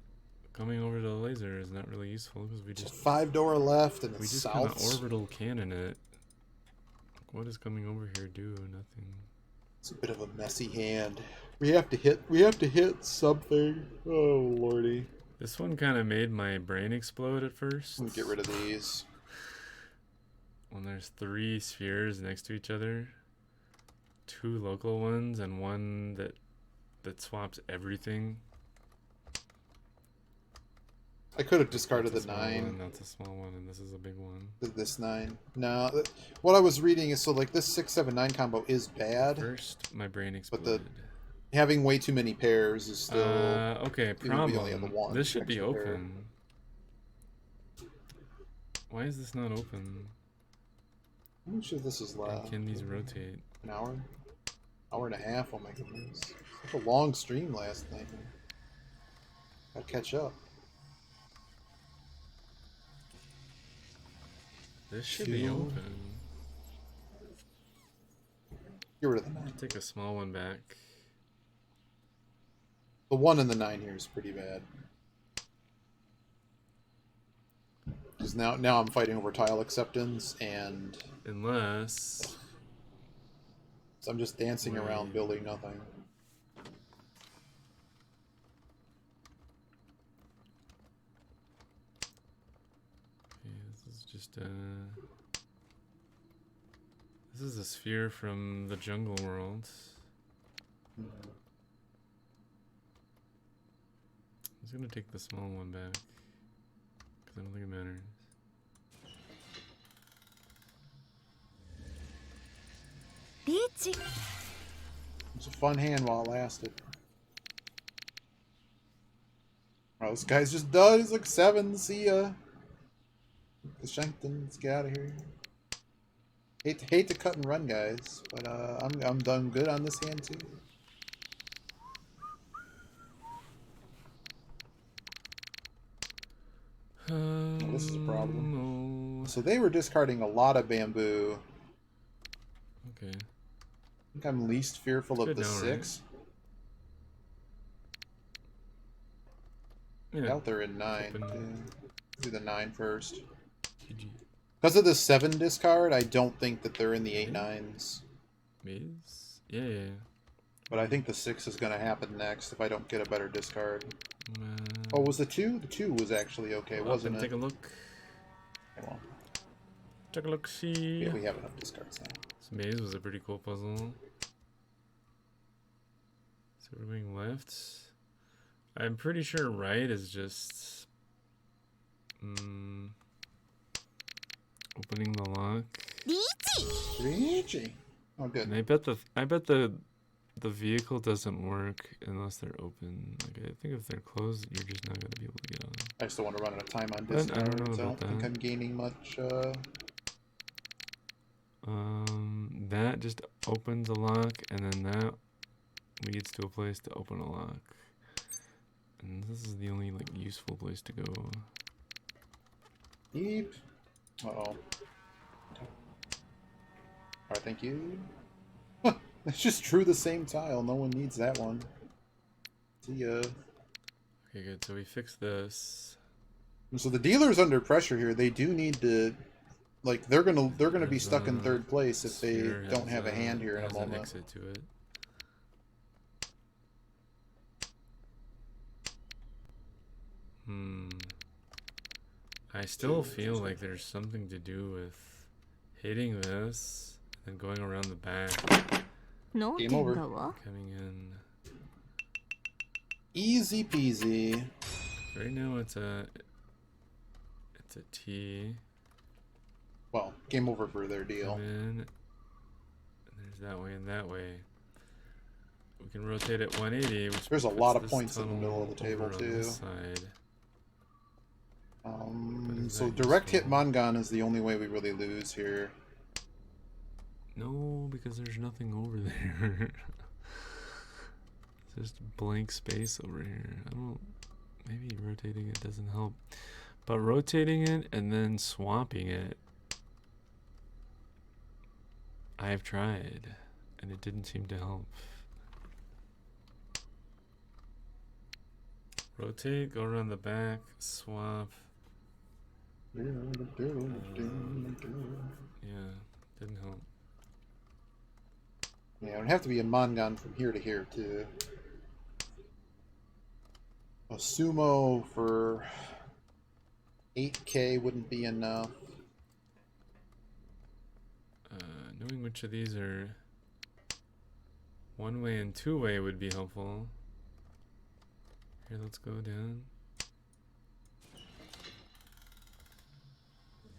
Speaker 1: coming over to the laser is not really useful because we just
Speaker 2: 5-door left and
Speaker 1: we just kind of orbital cannon it. What does coming over here do? Nothing.
Speaker 2: It's a bit of a messy hand. We have to hit something. Oh lordy.
Speaker 1: This one kind of made my brain explode at first.
Speaker 2: Let me get rid of these.
Speaker 1: When there's 3 spheres next to each other, 2 local ones and one that swaps everything.
Speaker 2: I could have discarded the 9.
Speaker 1: One, that's a small one, and this is a big one.
Speaker 2: This 9. No, what I was reading is so like this 6-7-9 combo is bad.
Speaker 1: First, my brain exploded.
Speaker 2: But having way too many pairs is still
Speaker 1: okay. Problem. This should be open. Why is this not open?
Speaker 2: I'm not sure this is left.
Speaker 1: Can these rotate?
Speaker 2: An hour? Hour and a half, oh my goodness. Such a long stream last night. Gotta catch up.
Speaker 1: This should be open.
Speaker 2: Get rid of the 9.
Speaker 1: Take a small one back.
Speaker 2: The 1 and the 9 here is pretty bad. Because now I'm fighting over tile acceptance and...
Speaker 1: Unless...
Speaker 2: So I'm just dancing around building nothing.
Speaker 1: Okay, this is just this is a sphere from the jungle world. I'm just gonna take the small one back. Because I don't think it matters.
Speaker 3: Riichi.
Speaker 2: It's a fun hand while it lasted. Oh, this guy's just done. He's like 7. See ya. The Shankton, let's get out of here. Hate to cut and run, guys, but I'm done good on this hand too. This is a problem. So they were discarding a lot of bamboo.
Speaker 1: Okay.
Speaker 2: I think I'm least fearful of the 6.
Speaker 1: Right? Yeah.
Speaker 2: Out there in 9. Do the 9 first.
Speaker 1: GG.
Speaker 2: Because of the 7 discard, I don't think that they're in the 8-9s.
Speaker 1: Maze? Yeah.
Speaker 2: But I think the 6 is going to happen next if I don't get a better discard. Oh, was the 2? The 2 was actually okay, wasn't it?
Speaker 1: Take a look.
Speaker 2: Okay, well.
Speaker 1: Take a look, see.
Speaker 2: Yeah, we have enough discards now.
Speaker 1: This maze was a pretty cool puzzle. So we're going left. I'm pretty sure right is just opening the lock.
Speaker 2: Riichi. Oh, good.
Speaker 1: And I bet the vehicle doesn't work unless they're open. Like I think if they're closed, you're just not gonna be able to get on them.
Speaker 2: I still want to run out of time on discard,
Speaker 1: I don't know
Speaker 2: so I don't think I'm gaining much.
Speaker 1: That just opens a lock, and then that leads to a place to open a lock. And this is the only like useful place to go.
Speaker 2: Yeep. Uh-oh. Alright, thank you. It's just true the same tile. No one needs that one. See ya.
Speaker 1: Okay, good. So we fixed this.
Speaker 2: So the dealer's under pressure here. They do need to, like, they're gonna be stuck in 3rd place if they don't have a hand here in a moment.
Speaker 1: An exit to it. I still feel like there's something to do with hitting this and going around the back.
Speaker 2: Game over.
Speaker 1: Coming in.
Speaker 2: Easy peasy.
Speaker 1: Right now it's a T.
Speaker 2: Well, game over for their deal.
Speaker 1: Come in. And there's that way and that way. We can rotate it 180. Which
Speaker 2: there's a lot of points in the middle of the table too.
Speaker 1: Side.
Speaker 2: So direct hit Mangan is the only way we really lose here.
Speaker 1: No, because there's nothing over there. It's just blank space over here. I don't Maybe rotating it doesn't help. But rotating it and then swapping it, I've tried, and it didn't seem to help. Rotate, go around the back, swap. Yeah, didn't help.
Speaker 2: Yeah, it would have to be a Mangan from here to here, too. A sumo for 8k wouldn't be enough.
Speaker 1: Knowing which of these are one-way and two-way would be helpful. Here, let's go down.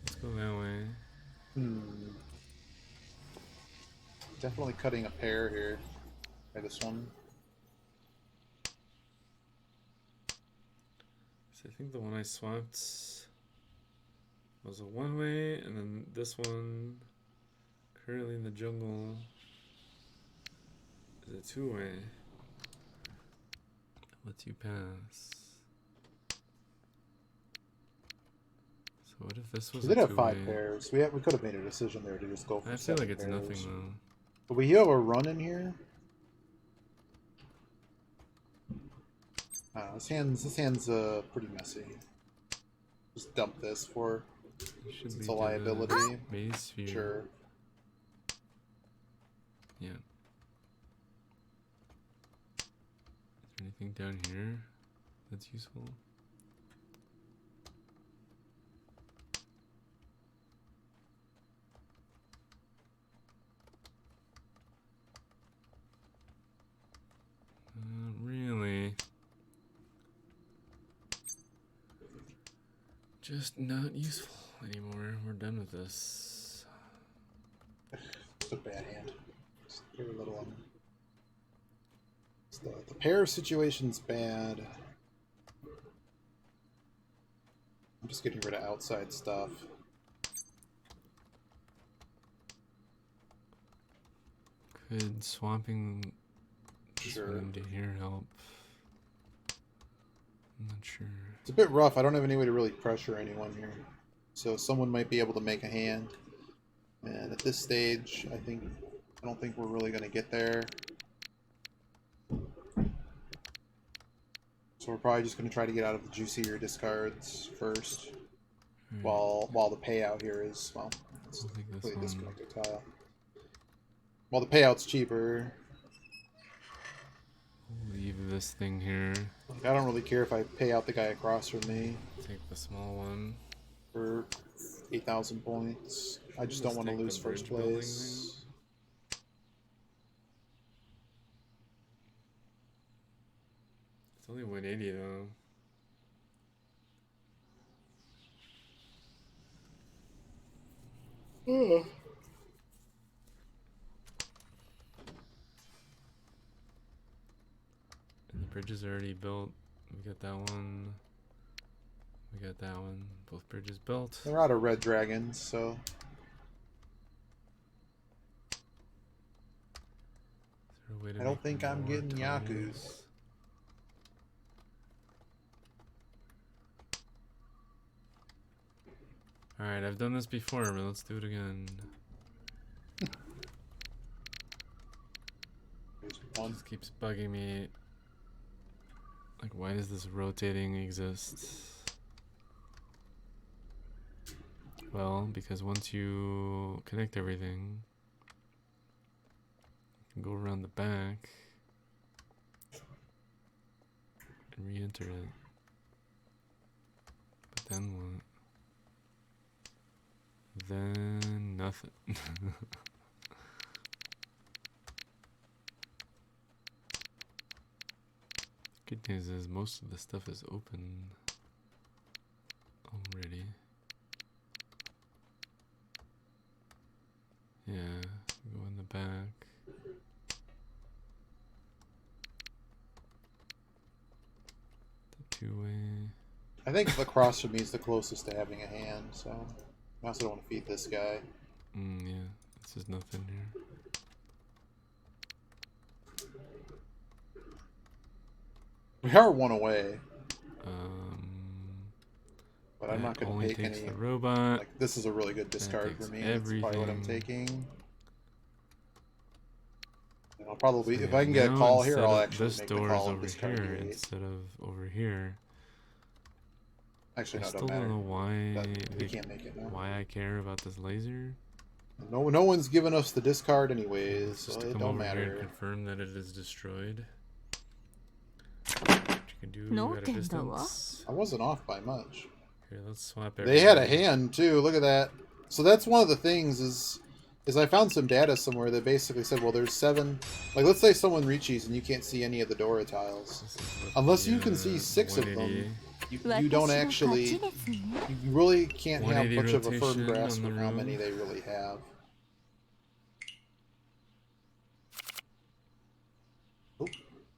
Speaker 1: Let's go that way.
Speaker 2: Definitely cutting a pair here. Try this one.
Speaker 1: So I think the one I swapped was a one-way, and then this one, currently in the jungle, is a two-way. Lets you pass. So what if this was
Speaker 2: We did
Speaker 1: a
Speaker 2: have
Speaker 1: two-way?
Speaker 2: 5 pairs. We could have made a decision there to just go for 7
Speaker 1: I feel like it's
Speaker 2: pairs.
Speaker 1: nothing though.
Speaker 2: But we have a run in here. This hand's pretty messy. Just dump this for it's a liability.
Speaker 1: Maze sphere.
Speaker 2: Sure.
Speaker 1: Yeah. Is there anything down here that's useful? Really. Just not useful anymore. We're done with this.
Speaker 2: It's a bad hand. It's very little on. The pair situation's bad. I'm just getting rid of outside stuff.
Speaker 1: Could swapping this one into here help? I'm not sure.
Speaker 2: It's a bit rough. I don't have any way to really pressure anyone here. So someone might be able to make a hand. And at this stage, I don't think we're really going to get there. So we're probably just going to try to get out of the juicier discards first. While the payout here is, well, it's completely disconnected tile. While the payout's cheaper.
Speaker 1: Leave this thing here.
Speaker 2: I don't really care if I pay out the guy across from me.
Speaker 1: Take the small one.
Speaker 2: For 8,000 points. I just don't want to lose first place.
Speaker 1: It's only 180 though. And the bridges are already built. We got that one. We got that one. Both bridges built.
Speaker 2: They're out of red dragons, so. I don't think I'm getting Yaku's.
Speaker 1: Alright, I've done this before, but let's do it again. It just keeps bugging me. Like, why does this rotating exist? Well, because once you connect everything, you can go around the back and re-enter it. But then what? Then nothing. Good news is most of the stuff is open already. Yeah, go in the back. The two-way.
Speaker 2: I think the cross for me is the closest to having a hand, so I also don't want to feed this guy.
Speaker 1: Yeah, this is nothing here.
Speaker 2: We are one away. But I'm not going to take any.
Speaker 1: The robot.
Speaker 2: Like, this is a really good discard for me. That's probably what I'm taking. And I'll probably, if I can get a call here, I'll actually make the call and discard the 8.
Speaker 1: Instead of over here.
Speaker 2: Actually, no,
Speaker 1: I
Speaker 2: it
Speaker 1: still
Speaker 2: don't matter.
Speaker 1: don't know why
Speaker 2: we can't make it now.
Speaker 1: Why I care about this laser.
Speaker 2: No one's given us the discard anyways, so it don't matter.
Speaker 1: Confirm that it is destroyed. What you can do at a distance.
Speaker 2: I wasn't off by much.
Speaker 1: Here, let's swap.
Speaker 2: They had a hand too. Look at that. So that's one of the things is I found some data somewhere that basically said, well, there's 7. Like, let's say someone Riichi's and you can't see any of the Dora tiles, unless you can see 6 of them. You don't actually. You really can't have much of a firm grasp of how many they really have.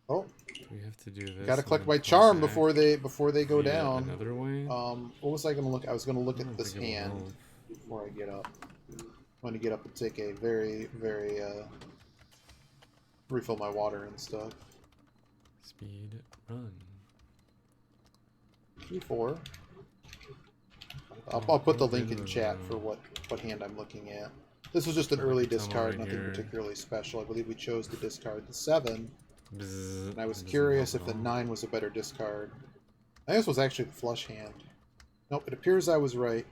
Speaker 2: Oh.
Speaker 1: We have to do this.
Speaker 2: Got to collect my charm before they go down.
Speaker 1: Another way.
Speaker 2: What was I going to look? I was going to look at this hand before I get up. I'm going to get up and take a very refill my water and stuff.
Speaker 1: Speed run.
Speaker 2: Q4. I'll put the link in chat for what hand I'm looking at. This was just an early discard, nothing particularly special. I believe we chose to discard the 7. And I was curious if the 9 was a better discard. I think this was actually the flush hand. Nope, it appears I was right.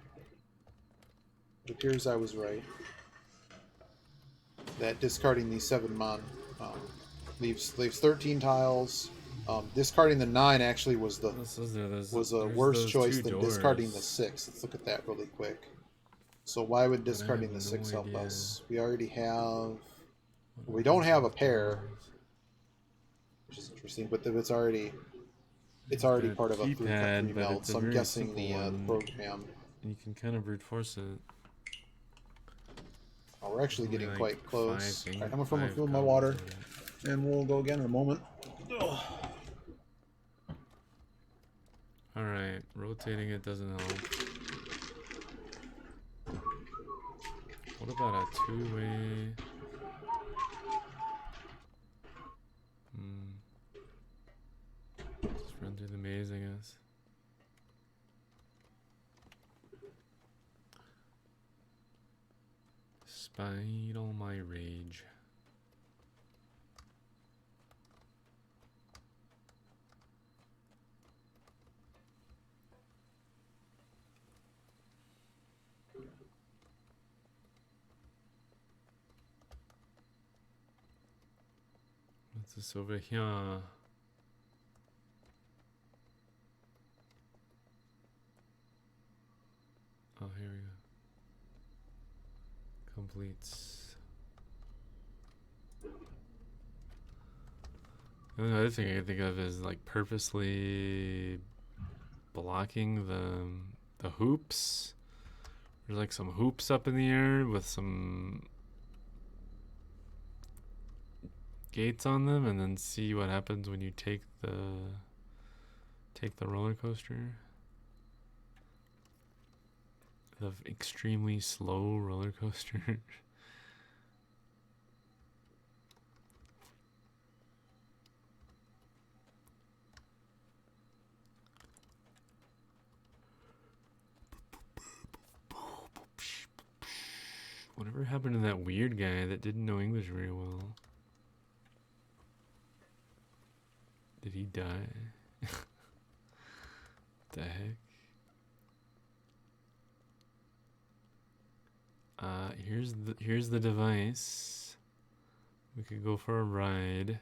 Speaker 2: That discarding these 7 mon leaves 13 tiles. Discarding the 9 actually was a worse choice than discarding the 6. Let's look at that really quick. So why would discarding the 6 help us? We already have... We don't have a pair, which is interesting, but it's already part of a 3-3 meld, so I'm guessing the program.
Speaker 1: And you can kind of brute force it.
Speaker 2: Oh, we're actually getting quite close. Alright, I'm gonna refill my water, and we'll go again in a moment.
Speaker 1: Alright, rotating it doesn't help. What about a 2-way? Just run through the maze, I guess. Despite all my rage. What's this over here? Oh, here we go. Completes. Another thing I can think of is like purposely blocking the hoops. There's like some hoops up in the air with some gates on them, and then see what happens when you take the roller coaster. The extremely slow roller coaster. Whatever happened to that weird guy that didn't know English very well? Did he die? The heck? Here's the device. We could go for a ride.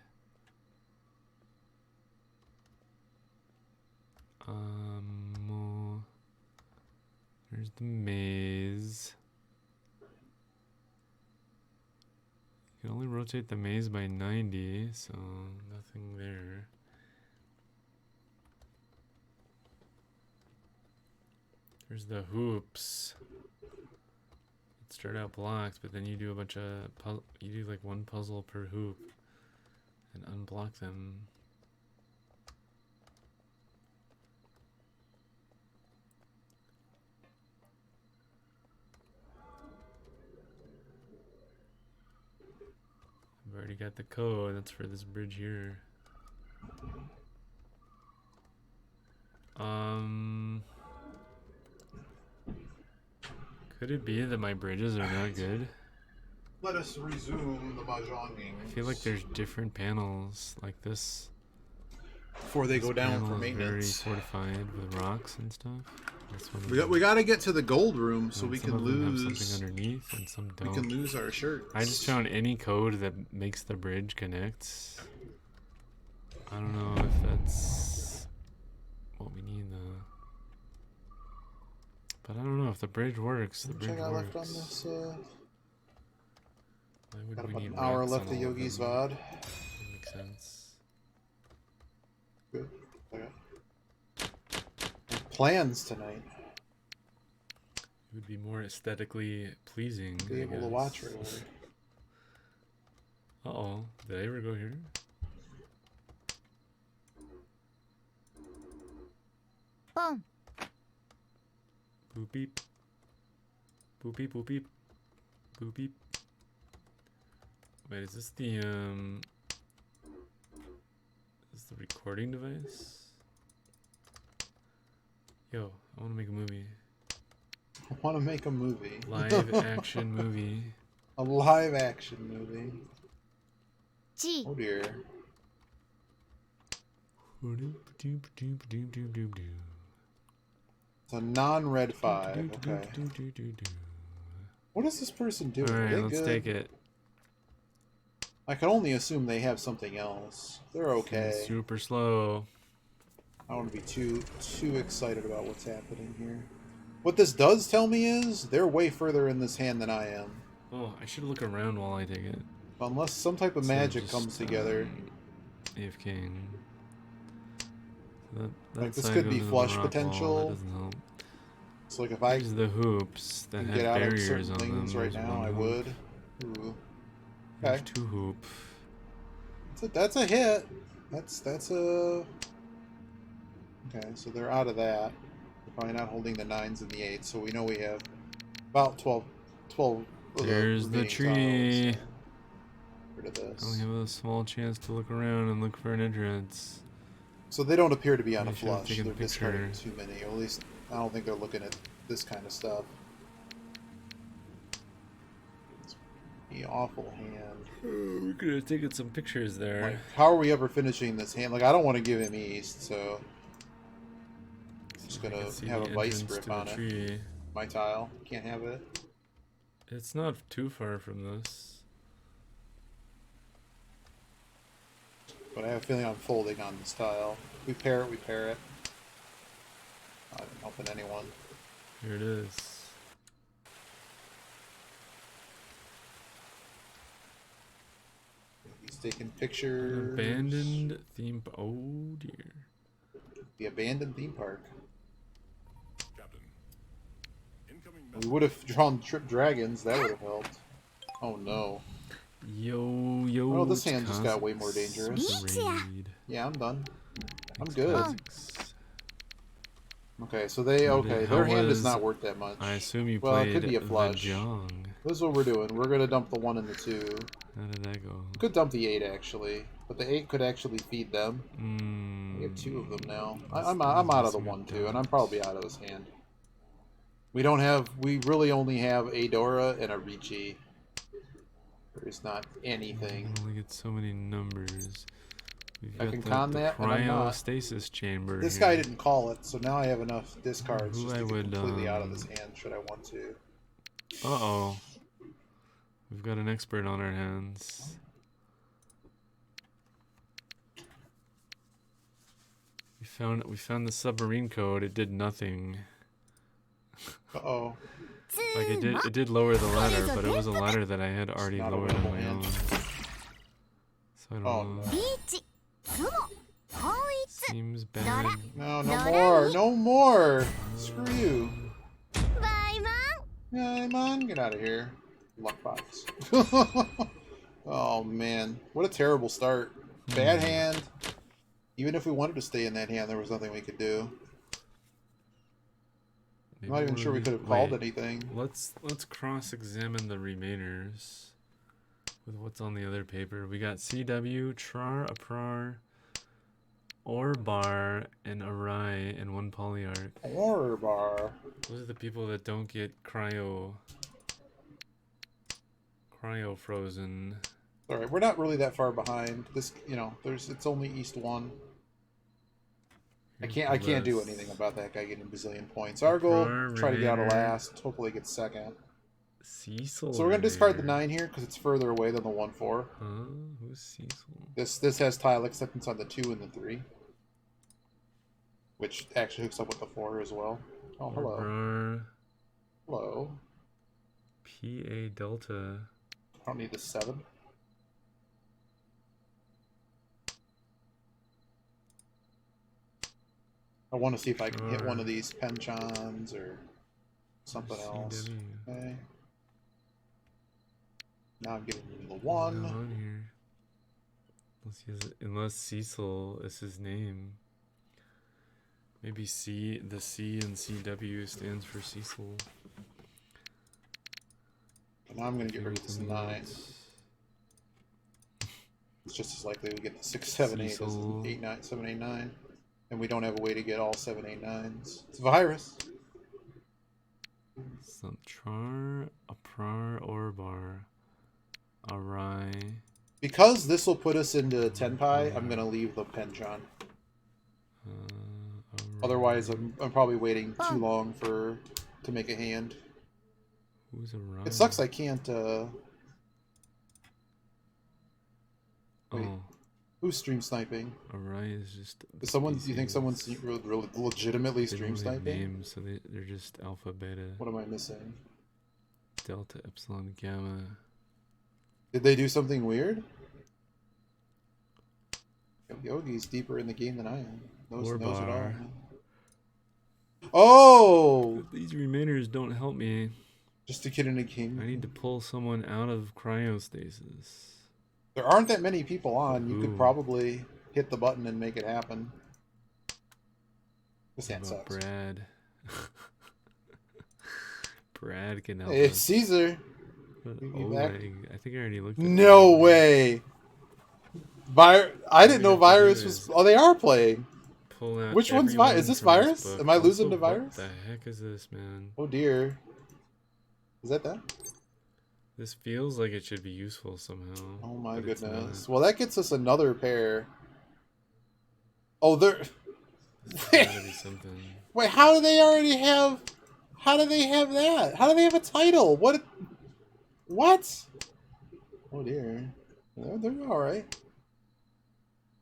Speaker 1: There's the maze. You can only rotate the maze by 90, so nothing there. There's the hoops. Start out blocked, but then you do a bunch of you do like one puzzle per hoop and unblock them. I've already got the code. That's for this bridge here. Could it be that my bridges are not good?
Speaker 2: Let us resume the mahjonging.
Speaker 1: I feel like there's different panels like this.
Speaker 2: Before they go down for maintenance.
Speaker 1: Very fortified with rocks and stuff.
Speaker 2: We got to get to the gold room so we can lose.
Speaker 1: Have something underneath and some don't.
Speaker 2: We can lose our shirts.
Speaker 1: I just found any code that makes the bridge connect. I don't know if that's what we need though. But I don't know if the bridge works. The bridge works.
Speaker 2: Left on this.
Speaker 1: Why would
Speaker 2: got
Speaker 1: we
Speaker 2: about
Speaker 1: need
Speaker 2: an hour left
Speaker 1: of
Speaker 2: of Yogi's VOD.
Speaker 1: That makes sense.
Speaker 2: Good. Okay. Plans tonight.
Speaker 1: It would be more aesthetically pleasing.
Speaker 2: Be able to watch right away.
Speaker 1: Uh-oh. Did I ever go here?
Speaker 3: Boom.
Speaker 1: Boop beep. Boop beep boop beep. Boop beep. Wait, is this the recording device? Yo, I wanna make a movie.
Speaker 2: I wanna make a movie.
Speaker 1: Live action movie.
Speaker 2: A live action movie.
Speaker 3: G.
Speaker 2: Oh dear. It's a non-red 5. Okay. What is this person doing?
Speaker 1: Alright, let's take it.
Speaker 2: I can only assume they have something else. They're okay.
Speaker 1: It's super slow.
Speaker 2: I don't want to be too excited about what's happening here. What this does tell me is they're way further in this hand than I am.
Speaker 1: Oh, I should look around while I take it.
Speaker 2: Unless some type of magic comes together.
Speaker 1: AFK.
Speaker 2: Like this could be flush potential.
Speaker 1: That doesn't help.
Speaker 2: So like if I
Speaker 1: use the hoops that have
Speaker 2: get out of
Speaker 1: barriers
Speaker 2: certain
Speaker 1: on
Speaker 2: things
Speaker 1: them,
Speaker 2: right now, I would. Ooh.
Speaker 1: There's
Speaker 2: Okay.
Speaker 1: 2 hoop.
Speaker 2: That's a hit. That's a. Okay, so they're out of that. They're probably not holding the 9s and the 8s, so we know we have about 12
Speaker 1: There's the tree.
Speaker 2: Tiles. Rid of this.
Speaker 1: I only have a small chance to look around and look for an entrance.
Speaker 2: So they don't appear to be on a
Speaker 1: I should have
Speaker 2: flush.
Speaker 1: taken
Speaker 2: They're
Speaker 1: the picture.
Speaker 2: discarding too many. Or at least I don't think they're looking at this kind of stuff. It's an awful hand.
Speaker 1: We could have taken some pictures there.
Speaker 2: Like, how are we ever finishing this hand? Like, I don't want to give him east, so I'm just gonna have a vice grip on it. My tile. Can't have it.
Speaker 1: It's not too far from this.
Speaker 2: But I have a feeling I'm folding on this tile. We pair it, we pair it. Not helping anyone.
Speaker 1: Here it is.
Speaker 2: He's taking pictures.
Speaker 1: Abandoned theme. Oh dear.
Speaker 2: The abandoned theme park. We would have drawn trip dragons. That would have helped. Oh no.
Speaker 1: Yo.
Speaker 2: Oh, this hand just got way more dangerous. Yeah, I'm done. I'm good. Okay, so their hand does not work that much.
Speaker 1: I assume you
Speaker 2: well,
Speaker 1: played
Speaker 2: it could be a flush.
Speaker 1: Mahjong.
Speaker 2: This is what we're doing. We're gonna dump the 1 and the 2.
Speaker 1: How did that go?
Speaker 2: Could dump the 8 actually, but the 8 could actually feed them. We have 2 of them now. I'm out of the 1-2, and I'm probably out of this hand. We really only have a Dora and a Riichi. There's not anything.
Speaker 1: We only get so many numbers.
Speaker 2: I can con that, and I'm not.
Speaker 1: Cryostasis chamber.
Speaker 2: This guy didn't call it, so now I have enough discards just to get completely out of this hand should I want to.
Speaker 1: Uh-oh. We've got an expert on our hands. We found the submarine code. It did nothing.
Speaker 2: Uh-oh.
Speaker 1: Like it did lower the ladder, but it was a ladder that I had already lowered on my own. So I don't know. Seems bad.
Speaker 2: No more. No more. Screw you. Bye, man. Get out of here. Luckbox. Oh, man. What a terrible start. Bad hand. Even if we wanted to stay in that hand, there was nothing we could do. I'm not even sure we could have called anything.
Speaker 1: Let's cross-examine the remainers with what's on the other paper. We got CW, Trar, Aprar, ore bar, an Arai, and 1 polyarch.
Speaker 2: Ore bar.
Speaker 1: Those are the people that don't get cryo frozen.
Speaker 2: All right, we're not really that far behind. This, you know, it's only East 1. I can't do anything about that guy getting a bazillion points. Our goal, try to get out of last. Hopefully get second.
Speaker 1: Cecil.
Speaker 2: So we're gonna discard the 9 here because it's further away than the 1-4.
Speaker 1: Huh? Who's Cecil?
Speaker 2: This has tile acceptance on the 2 and the 3, which actually hooks up with the 4 as well. Oh, hello. Hello.
Speaker 1: PA Delta.
Speaker 2: I don't need the 7. I want to see if I can hit one of these penchons or something else. Okay. Now I'm getting the 1.
Speaker 1: On here. Unless Cecil is his name. Maybe the C in CW stands for Cecil.
Speaker 2: And now I'm going to get rid of this 9. It's just as likely we get the 6, 7, 8 as 8, 9, 7, 8, 9. And we don't have a way to get all 7, 8, 9s. It's virus.
Speaker 1: Some Char, a Prar, Orbar, Arai.
Speaker 2: Because this will put us into Tenpai, I'm going to leave the Penchon. Otherwise, I'm probably waiting too long to make a hand.
Speaker 1: Who's Arai?
Speaker 2: It sucks I can't, Wait.
Speaker 1: Oh.
Speaker 2: Who's stream sniping?
Speaker 1: Arai is just...
Speaker 2: Do you think someone's legitimately stream sniping?
Speaker 1: Names, so they're just alpha, beta.
Speaker 2: What am I missing?
Speaker 1: Delta, epsilon, gamma.
Speaker 2: Did they do something weird? Yogi's deeper in the game than I am. Knows it all. Oh!
Speaker 1: These remainers don't help me.
Speaker 2: Just to get in a game.
Speaker 1: I need to pull someone out of cryostasis.
Speaker 2: There aren't that many people on. You could probably hit the button and make it happen. This hand sucks.
Speaker 1: Brad. Brad can help
Speaker 2: Hey,
Speaker 1: us.
Speaker 2: Caesar.
Speaker 1: I think I already looked at
Speaker 2: No way. I didn't know Virus was... Oh, they are playing.
Speaker 1: Pull out
Speaker 2: Which one's Virus? Is this Virus? Am I losing to Virus?
Speaker 1: What the heck is this, man?
Speaker 2: Oh, dear. Is that?
Speaker 1: This feels like it should be useful somehow.
Speaker 2: Oh my goodness. Well, that gets us another pair. Oh, there...
Speaker 1: There's gotta be something.
Speaker 2: Wait, how do they already have... How do they have that? How do they have a title? What? Oh dear. They're alright.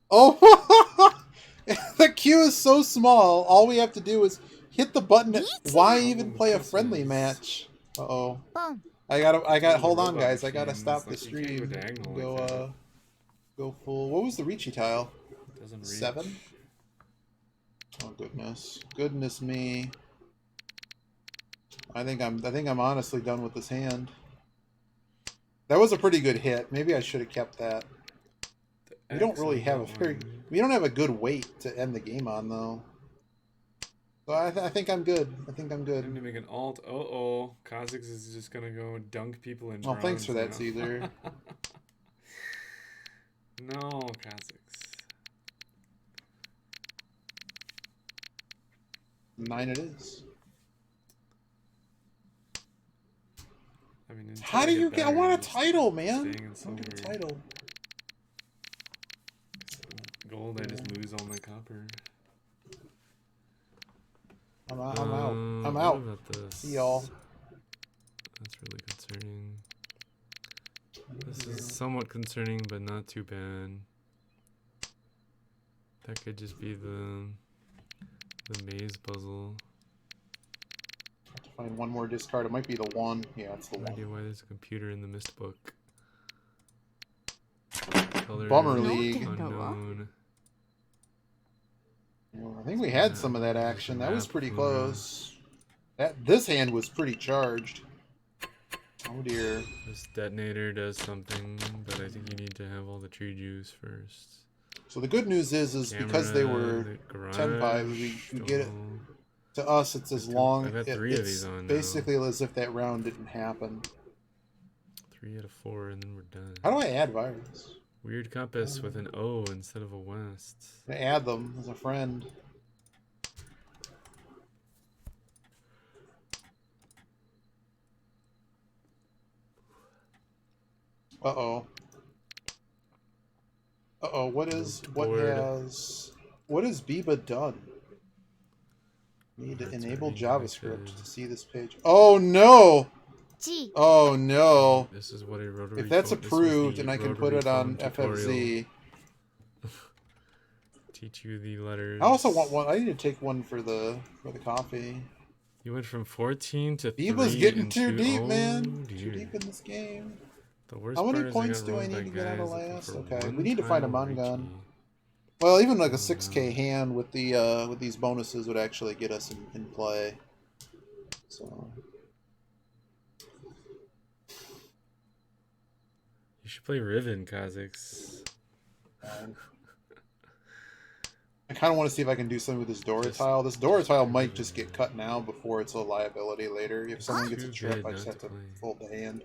Speaker 2: Oh! The queue is so small. All we have to do is hit the button. Why even play a friendly match? Uh-oh. Hold on, guys. I gotta stop the stream. Go full. What was the Riichi tile? 7? Oh goodness. Goodness me. I think I'm honestly done with this hand. That was a pretty good hit. Maybe I should have kept that. We don't really have we don't have a good weight to end the game on though. So I think I'm good. I think I'm good.
Speaker 1: I'm gonna make an alt. Kha'Zix is just gonna go dunk people in.
Speaker 2: Oh, thanks for that, Caesar.
Speaker 1: No, Kha'Zix.
Speaker 2: 9 it is.
Speaker 1: I mean,
Speaker 2: how do you get? I want a title, man. I want a title.
Speaker 1: Gold, I just lose all my copper.
Speaker 2: I'm out. I'm out. See y'all.
Speaker 1: That's really concerning. This is somewhat concerning, but not too bad. That could just be the maze puzzle.
Speaker 2: Have to find one more discard. It might be the 1. Yeah, it's the 1.
Speaker 1: No idea why there's a computer in the mist book. Color
Speaker 2: Bummer League.
Speaker 1: Unknown.
Speaker 2: I think we had some of that action. That was pretty close. This hand was pretty charged. Oh dear.
Speaker 1: This detonator does something, but I think you need to have all the tree juice first.
Speaker 2: So the good news is because they were Tenpai, we get it. To us, it's as long.
Speaker 1: I've had 3 of these on
Speaker 2: basically now. As if that round didn't happen.
Speaker 1: 3 out of 4, and then we're done.
Speaker 2: How do I add virus?
Speaker 1: Weird compass with an O instead of a west.
Speaker 2: Add them as a friend. Uh-oh. Uh-oh, what has Biba done? Need to enable JavaScript to see this page. Oh no! Oh no!
Speaker 1: This is what a rotary.
Speaker 2: If that's approved, and I can put it on FFZ.
Speaker 1: Teach you the letters.
Speaker 2: I also want one. I need to take one for the coffee.
Speaker 1: You went from 14 to 3.
Speaker 2: Biba's getting too deep, man. Too deep in this game.
Speaker 1: The worst
Speaker 2: How many points do I need to get out of last? Okay, we need to find a Mangan. Well, even like a 6K hand with the with these bonuses would actually get us in play. So
Speaker 1: you should play Riven, Kazakhs.
Speaker 2: I kind of want to see if I can do something with this Dora tile. This Dora tile might just get cut now before it's a liability later. If someone gets a trip, I just have to fold the hand.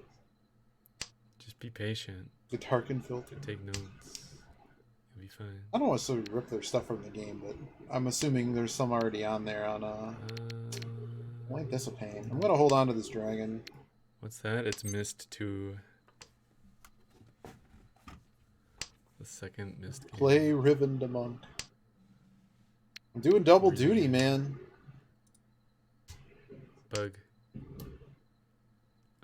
Speaker 1: Just be patient.
Speaker 2: The Tarkin filter.
Speaker 1: Take notes. You'll be fine.
Speaker 2: I don't want to rip their stuff from the game, but I'm assuming there's some already on there on why ain't this a pain? I'm gonna hold on to this dragon.
Speaker 1: What's that? It's missed 2. The second missed game.
Speaker 2: Play Riven the Monk. I'm doing double duty, man.
Speaker 1: Bug.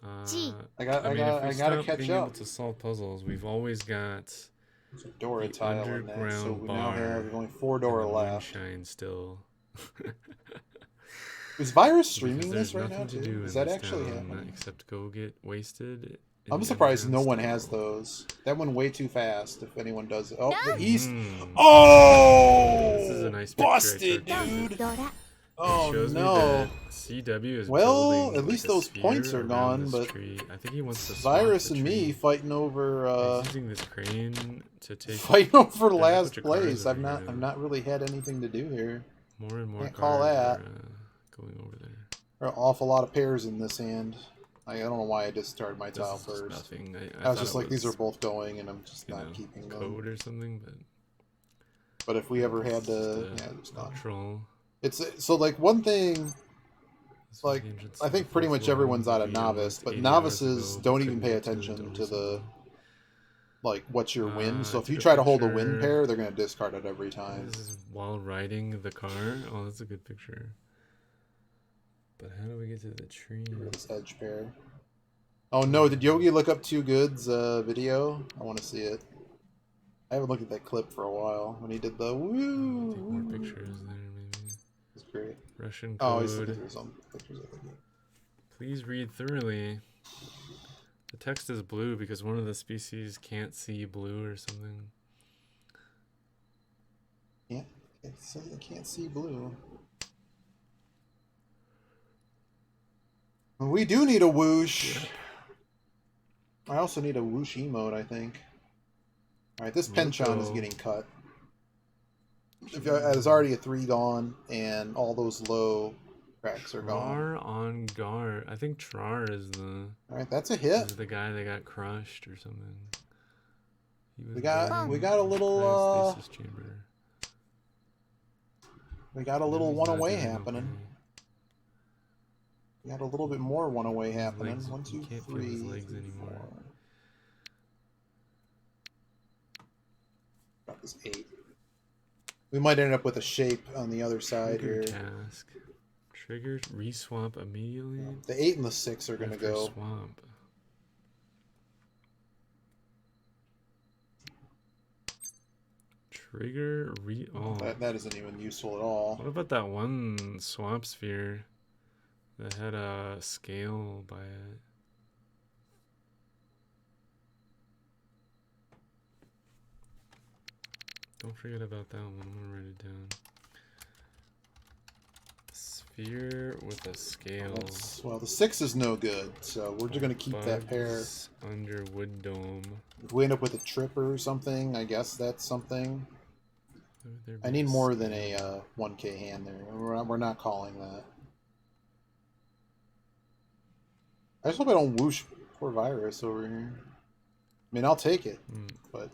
Speaker 2: I gotta catch
Speaker 1: being
Speaker 2: up.
Speaker 1: Able to solve puzzles. We've always got
Speaker 2: there's a Dora tile in there, so we now have only 4 Dora left.
Speaker 1: Shine still.
Speaker 2: Is Virus streaming this right now too? Is that actually happening?
Speaker 1: Except go get wasted.
Speaker 2: I'm surprised no one has those. That went way too fast. If anyone does it. Oh, the East.
Speaker 1: Oh! This is a nice
Speaker 2: busted, dude. Oh no.
Speaker 1: CW is
Speaker 2: well, at least those points are gone, but
Speaker 1: I think he wants to
Speaker 2: Virus and me fighting over
Speaker 1: using this crane to take
Speaker 2: fighting over last place. I've not really had anything to do here.
Speaker 1: More and more
Speaker 2: can't call that.
Speaker 1: Going over there.
Speaker 2: There are an awful lot of pairs in this hand. I don't know why I just started my tile first.
Speaker 1: Nothing.
Speaker 2: I was just like, these are both going, and I'm just not keeping them.
Speaker 1: Code or something,
Speaker 2: but if we ever had to, it's not.
Speaker 1: Control.
Speaker 2: It's so like one thing. Like I think pretty much everyone's out of novice, but novices don't even pay attention to the what's your win. So if you try to hold a win pair, they're gonna discard it every time.
Speaker 1: This is while riding the car. Oh, that's a good picture. But how do we get to the tree?
Speaker 2: This edge pair. Oh no, did Yogi look up Two Goods video? I want to see it. I haven't looked at that clip for a while when he did the woo.
Speaker 1: Take more pictures there, maybe.
Speaker 2: It's great.
Speaker 1: Russian code.
Speaker 2: Oh, he's looking through some pictures of the game.
Speaker 1: Please read thoroughly. The text is blue because one of the species can't see blue or something.
Speaker 2: Yeah, it says it can't see blue. We do need a whoosh. Yep. I also need a whoosh emote, I think. Alright, this penchant is getting cut. There's already a 3 gone, and all those low cracks are gone.
Speaker 1: Trar on guard. I think Trar is the...
Speaker 2: Alright, that's a hit.
Speaker 1: Is the guy that got crushed or something.
Speaker 2: We got a little
Speaker 1: chamber.
Speaker 2: We got a little one away happening. We got a little bit more one away happening. 1, 2, 3, 4. That was 8. We might end up with a shape on the other side here.
Speaker 1: Task. Trigger reswap immediately.
Speaker 2: The 8 and the 6 are gonna go.
Speaker 1: Swamp. Trigger
Speaker 2: that isn't even useful at all.
Speaker 1: What about that one swamp sphere that had a scale by it? Don't forget about that one. I'm gonna write it down. Sphere with a scale.
Speaker 2: Well, the 6 is no good, so we're just gonna keep that pair.
Speaker 1: Under wood dome.
Speaker 2: If we end up with a tripper or something, I guess that's something. I need more than a 1K hand there. We're not calling that. I just hope I don't whoosh poor Virus over here. I mean, I'll take it, but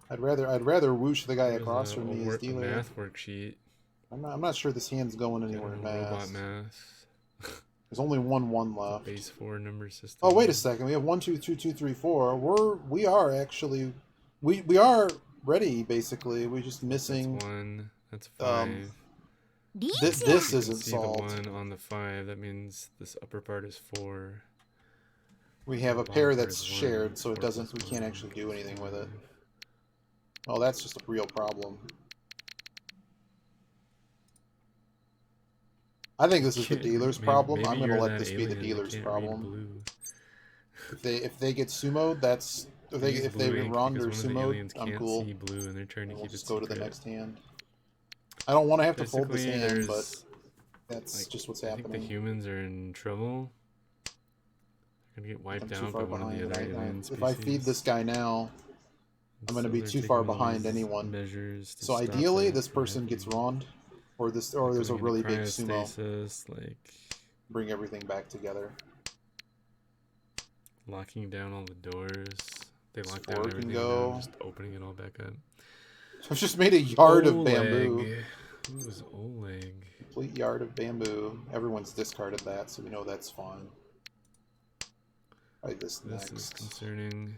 Speaker 2: I'd rather whoosh the guy across from me as dealer.
Speaker 1: Math worksheet.
Speaker 2: I'm not sure this hand's going anywhere fast.
Speaker 1: Robot math.
Speaker 2: There's only 1 left.
Speaker 1: Base 4 number system.
Speaker 2: Oh, wait a second. We have 1, 2, 2, 2, 3, 4. We are actually we are ready basically. We're just missing.
Speaker 1: That's 1. That's 5.
Speaker 2: This isn't
Speaker 1: see
Speaker 2: solved.
Speaker 1: The 1 on the 5. That means this upper part is 4.
Speaker 2: We have a pair that's shared, so it doesn't. We can't actually do anything with it. Well, that's just a real problem. I think this is the dealer's problem. I'm going to let this be the dealer's problem. If they get sumoed, that's if they run or sumoed, I'm cool.
Speaker 1: Blue and they're trying to keep
Speaker 2: we'll just
Speaker 1: it
Speaker 2: go to the next hand. I don't want to have to fold this hand, but that's
Speaker 1: like,
Speaker 2: just what's
Speaker 1: I
Speaker 2: happening.
Speaker 1: think the humans are in trouble. They're gonna get wiped out by one of the other alien species.
Speaker 2: If I feed this guy now, I'm going to be too far behind anyone. So ideally, this person gets wronged, or there's a really big sumo.
Speaker 1: Like
Speaker 2: bring everything back together.
Speaker 1: Locking down all the doors. They lock down everything. Now, just opening it all back up.
Speaker 2: I've just made a yard of bamboo.
Speaker 1: Who was Oleg?
Speaker 2: Complete yard of bamboo. Everyone's discarded that, so we know that's fine. Right, this
Speaker 1: is concerning.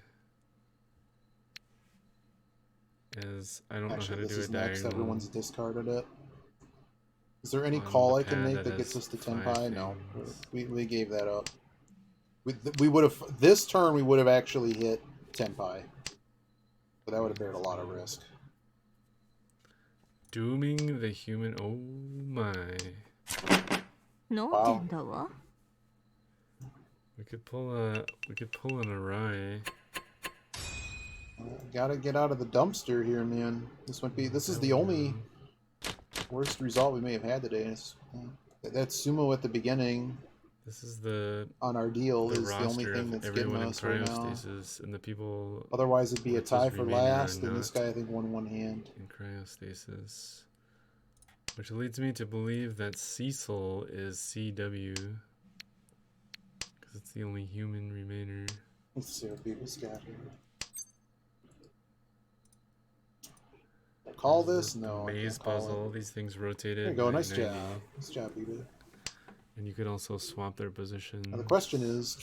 Speaker 1: As I don't know how to do a diagonal.
Speaker 2: Everyone's discarded it. Is there any call I can make that gets us to 10 pi? No, we gave that up. We would have this turn. We would have actually hit 10 pi, but that would have bared a lot of risk.
Speaker 1: Dooming the human. Oh my!
Speaker 2: Wow.
Speaker 1: We could pull an array.
Speaker 2: Gotta get out of the dumpster here, man. This is the only worst result we may have had today. That sumo at the beginning.
Speaker 1: This is
Speaker 2: on our deal is the only thing that's getting us right now.
Speaker 1: And the people.
Speaker 2: Otherwise, it'd be a tie for last, and this guy I think won 1 hand.
Speaker 1: In cryostasis, which leads me to believe that Cecil is CW because it's the only human remainer.
Speaker 2: Let's see what people's got here. Call this? No.
Speaker 1: Maze puzzle. These things rotated.
Speaker 2: There you go. Nice job. Nice job, Peter.
Speaker 1: And you could also swap their position.
Speaker 2: Now the question is,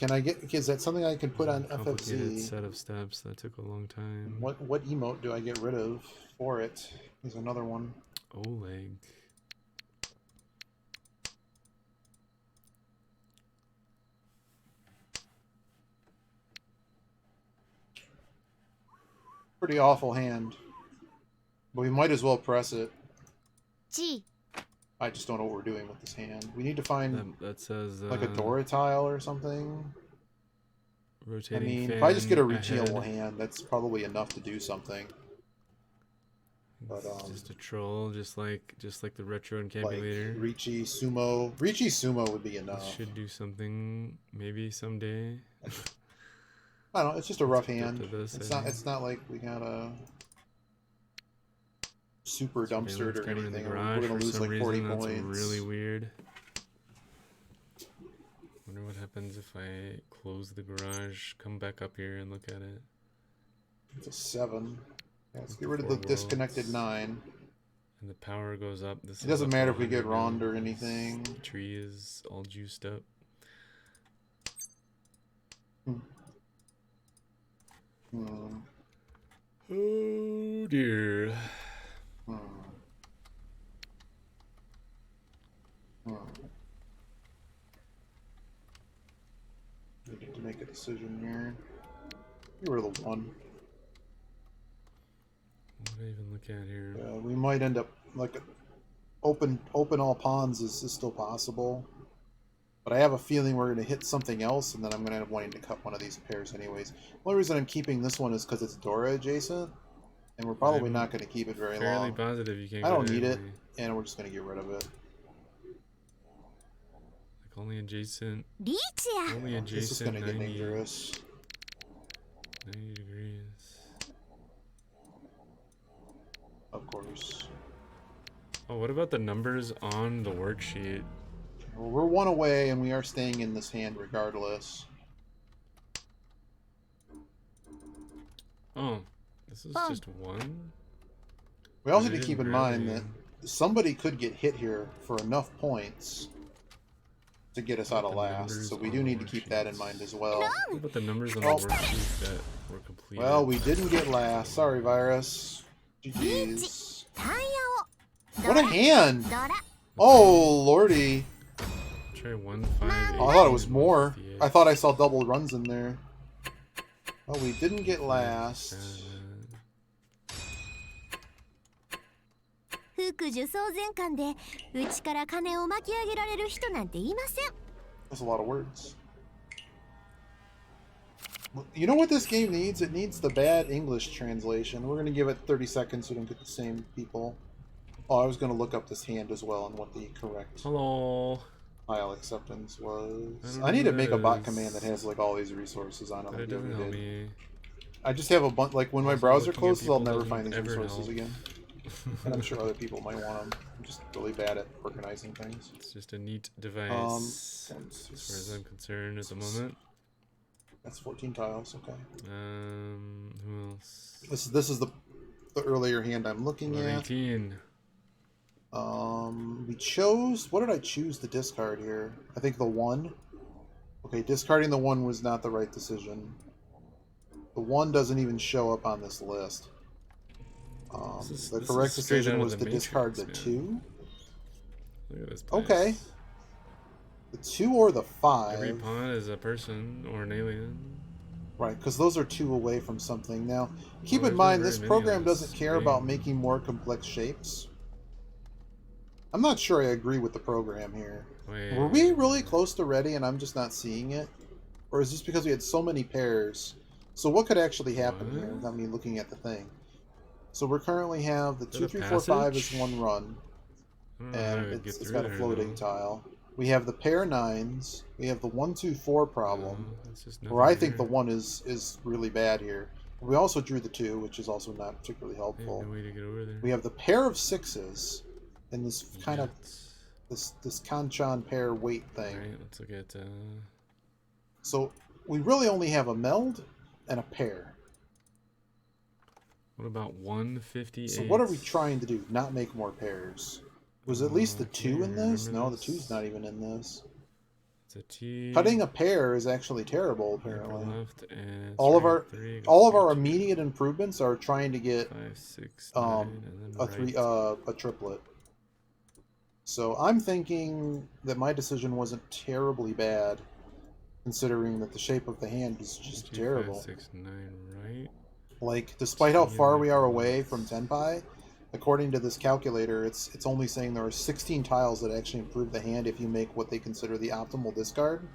Speaker 2: is that something I can put on FFZ?
Speaker 1: Set of steps that took a long time.
Speaker 2: What emote do I get rid of for it? There's another one.
Speaker 1: Oleg.
Speaker 2: Pretty awful hand. But we might as well press it.
Speaker 3: G.
Speaker 2: I just don't know what we're doing with this hand. We need to find
Speaker 1: that says
Speaker 2: like a Dora tile or something.
Speaker 1: Rotating.
Speaker 2: If I just get a reachable hand, that's probably enough to do something. But
Speaker 1: just a troll, just like the retro encabulator.
Speaker 2: Like Riichi Sumo would be enough.
Speaker 1: This should do something maybe someday.
Speaker 2: I don't know. It's just a rough hand. It's not like we got a super dumpstered or anything. We're gonna lose like 40 points. That's
Speaker 1: really weird. Wonder what happens if I close the garage, come back up here and look at it.
Speaker 2: It's a 7. Yeah, let's get rid of the disconnected 9.
Speaker 1: And the power goes up.
Speaker 2: It doesn't matter if we get Rond or anything.
Speaker 1: The tree is all juiced up. Oh dear.
Speaker 2: We need to make a decision here. Get rid of the 1.
Speaker 1: What do I even look at here?
Speaker 2: We might end up like open all pawns is still possible, but I have a feeling we're going to hit something else, and then I'm going to end up wanting to cut one of these pairs anyways. The only reason I'm keeping this one is because it's Dora adjacent, and we're probably not going to keep it very long.
Speaker 1: Positive you can't.
Speaker 2: I don't need it, and we're just going to get rid of it.
Speaker 1: Like only adjacent.
Speaker 3: Riichi.
Speaker 1: Only adjacent.
Speaker 2: This is going to get dangerous.
Speaker 1: 90 degrees.
Speaker 2: Of course.
Speaker 1: Oh, what about the numbers on the worksheet?
Speaker 2: Well, we're 1 away, and we are staying in this hand regardless.
Speaker 1: Oh, This is just one.
Speaker 2: We also need to keep in mind that somebody could get hit here for enough points to get us out of last, so we do need to keep that in mind as well.
Speaker 1: What about the numbers on the worksheet that were completed?
Speaker 2: Well, we didn't get last. Sorry, Virus. GG's. What a hand! Oh, lordy.
Speaker 1: Try 158.
Speaker 2: Oh, I thought it was more. I thought I saw double runs in there. Oh, we didn't get last. That's a lot of words. You know what this game needs? It needs the bad English translation. We're going to give it 30 seconds so we don't get the same people. Oh, I was going to look up this hand as well and what the correct tile acceptance was. I need to make a bot command that has like all these resources on it.
Speaker 1: But it doesn't help me.
Speaker 2: I just have a bunch, like when my browser closes, I'll never find these resources again. And I'm sure other people might want them. I'm just really bad at organizing things.
Speaker 1: It's just a neat device, as far as I'm concerned at the moment.
Speaker 2: That's 14 tiles, okay.
Speaker 1: Who else?
Speaker 2: This is the earlier hand I'm looking at.
Speaker 1: 18.
Speaker 2: We chose, what did I choose to discard here? I think the 1. Okay, discarding the 1 was not the right decision. The 1 doesn't even show up on this list. The correct decision was to discard the 2.
Speaker 1: Look at this place.
Speaker 2: Okay. The 2 or the 5.
Speaker 1: Every pawn is a person or an alien.
Speaker 2: Right, because those are 2 away from something. Now, keep in mind, this program doesn't care about making more complex shapes. I'm not sure I agree with the program here.
Speaker 1: Wait.
Speaker 2: Were we really close to ready and I'm just not seeing it? Or is this because we had so many pairs? So what could actually happen here without me looking at the thing? So we currently have the 2, 3, 4, 5 is 1 run. And it's got a floating tile. We have the pair 9s. We have the 1, 2, 4 problem. Where I think the 1 is really bad here. We also drew the 2, which is also not particularly helpful.
Speaker 1: No way to get over there.
Speaker 2: We have the pair of 6s. And this kind of this Kanchan pair weight thing.
Speaker 1: Right, let's look at
Speaker 2: So we really only have a meld and a pair.
Speaker 1: What about 158?
Speaker 2: So what are we trying to do? Not make more pairs. Was at least the 2 in this? No, the 2's not even in this.
Speaker 1: It's a T.
Speaker 2: Cutting a pair is actually terrible, apparently.
Speaker 1: Left and
Speaker 2: all of our immediate improvements are trying to get
Speaker 1: 5, 6, 9, and then
Speaker 2: a triplet. So I'm thinking that my decision wasn't terribly bad, considering that the shape of the hand is just
Speaker 1: 2,
Speaker 2: terrible.
Speaker 1: 5, 6, 9, right?
Speaker 2: Like, despite how far we are away from Tenpai, according to this calculator, it's only saying there are 16 tiles that actually improve the hand if you make what they consider the optimal discard.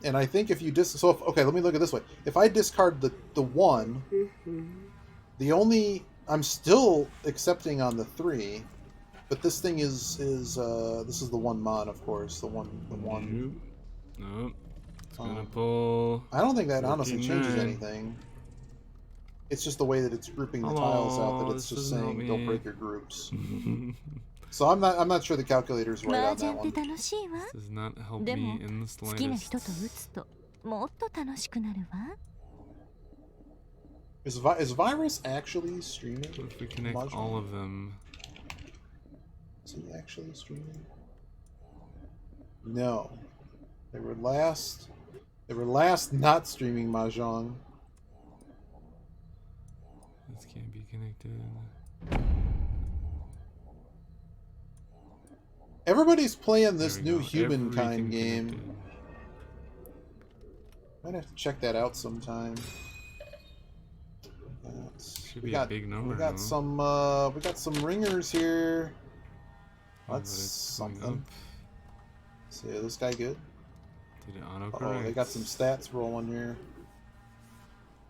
Speaker 2: And I think if you okay, let me look at it this way. If I discard the 1, I'm still accepting on the 3, but this thing is this is the 1 mon, of course, the one.
Speaker 1: Nope. It's gonna pull.
Speaker 2: I don't think that honestly changes anything. It's just the way that it's grouping the tiles out that it's just saying don't break your groups. So I'm not sure the calculator's right on that one.
Speaker 1: This does not help me in the slightest.
Speaker 2: Is Virus actually streaming?
Speaker 1: What if we connect all of them?
Speaker 2: Is he actually streaming? No. They were last not streaming Mahjong.
Speaker 1: This can't be connected.
Speaker 2: Everybody's playing this new humankind game.
Speaker 1: Connected.
Speaker 2: Might have to check that out sometime.
Speaker 1: Should be a big number.
Speaker 2: We got some ringers here. That's something. So is this guy good?
Speaker 1: Did it autocorrect?
Speaker 2: Oh, they got some stats rolling here.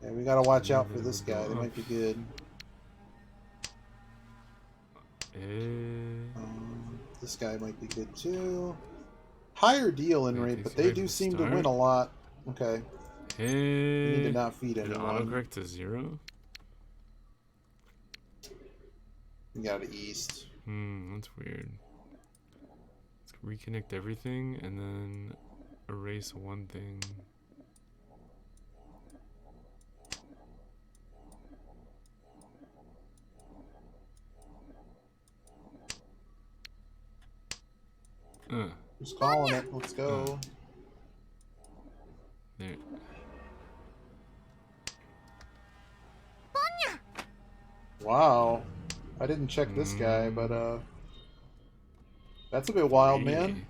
Speaker 2: Yeah, we gotta watch out for this guy. They might be good. This guy might be good too. Higher deal in rate, but they do seem to win a lot. Okay. We need to not feed anyone.
Speaker 1: Did it autocorrect to 0?
Speaker 2: We got it east.
Speaker 1: That's weird. Let's reconnect everything and then erase one thing.
Speaker 2: Just calling it. Let's go.
Speaker 1: There.
Speaker 2: Wow. I didn't check this guy, but that's a bit wild, man.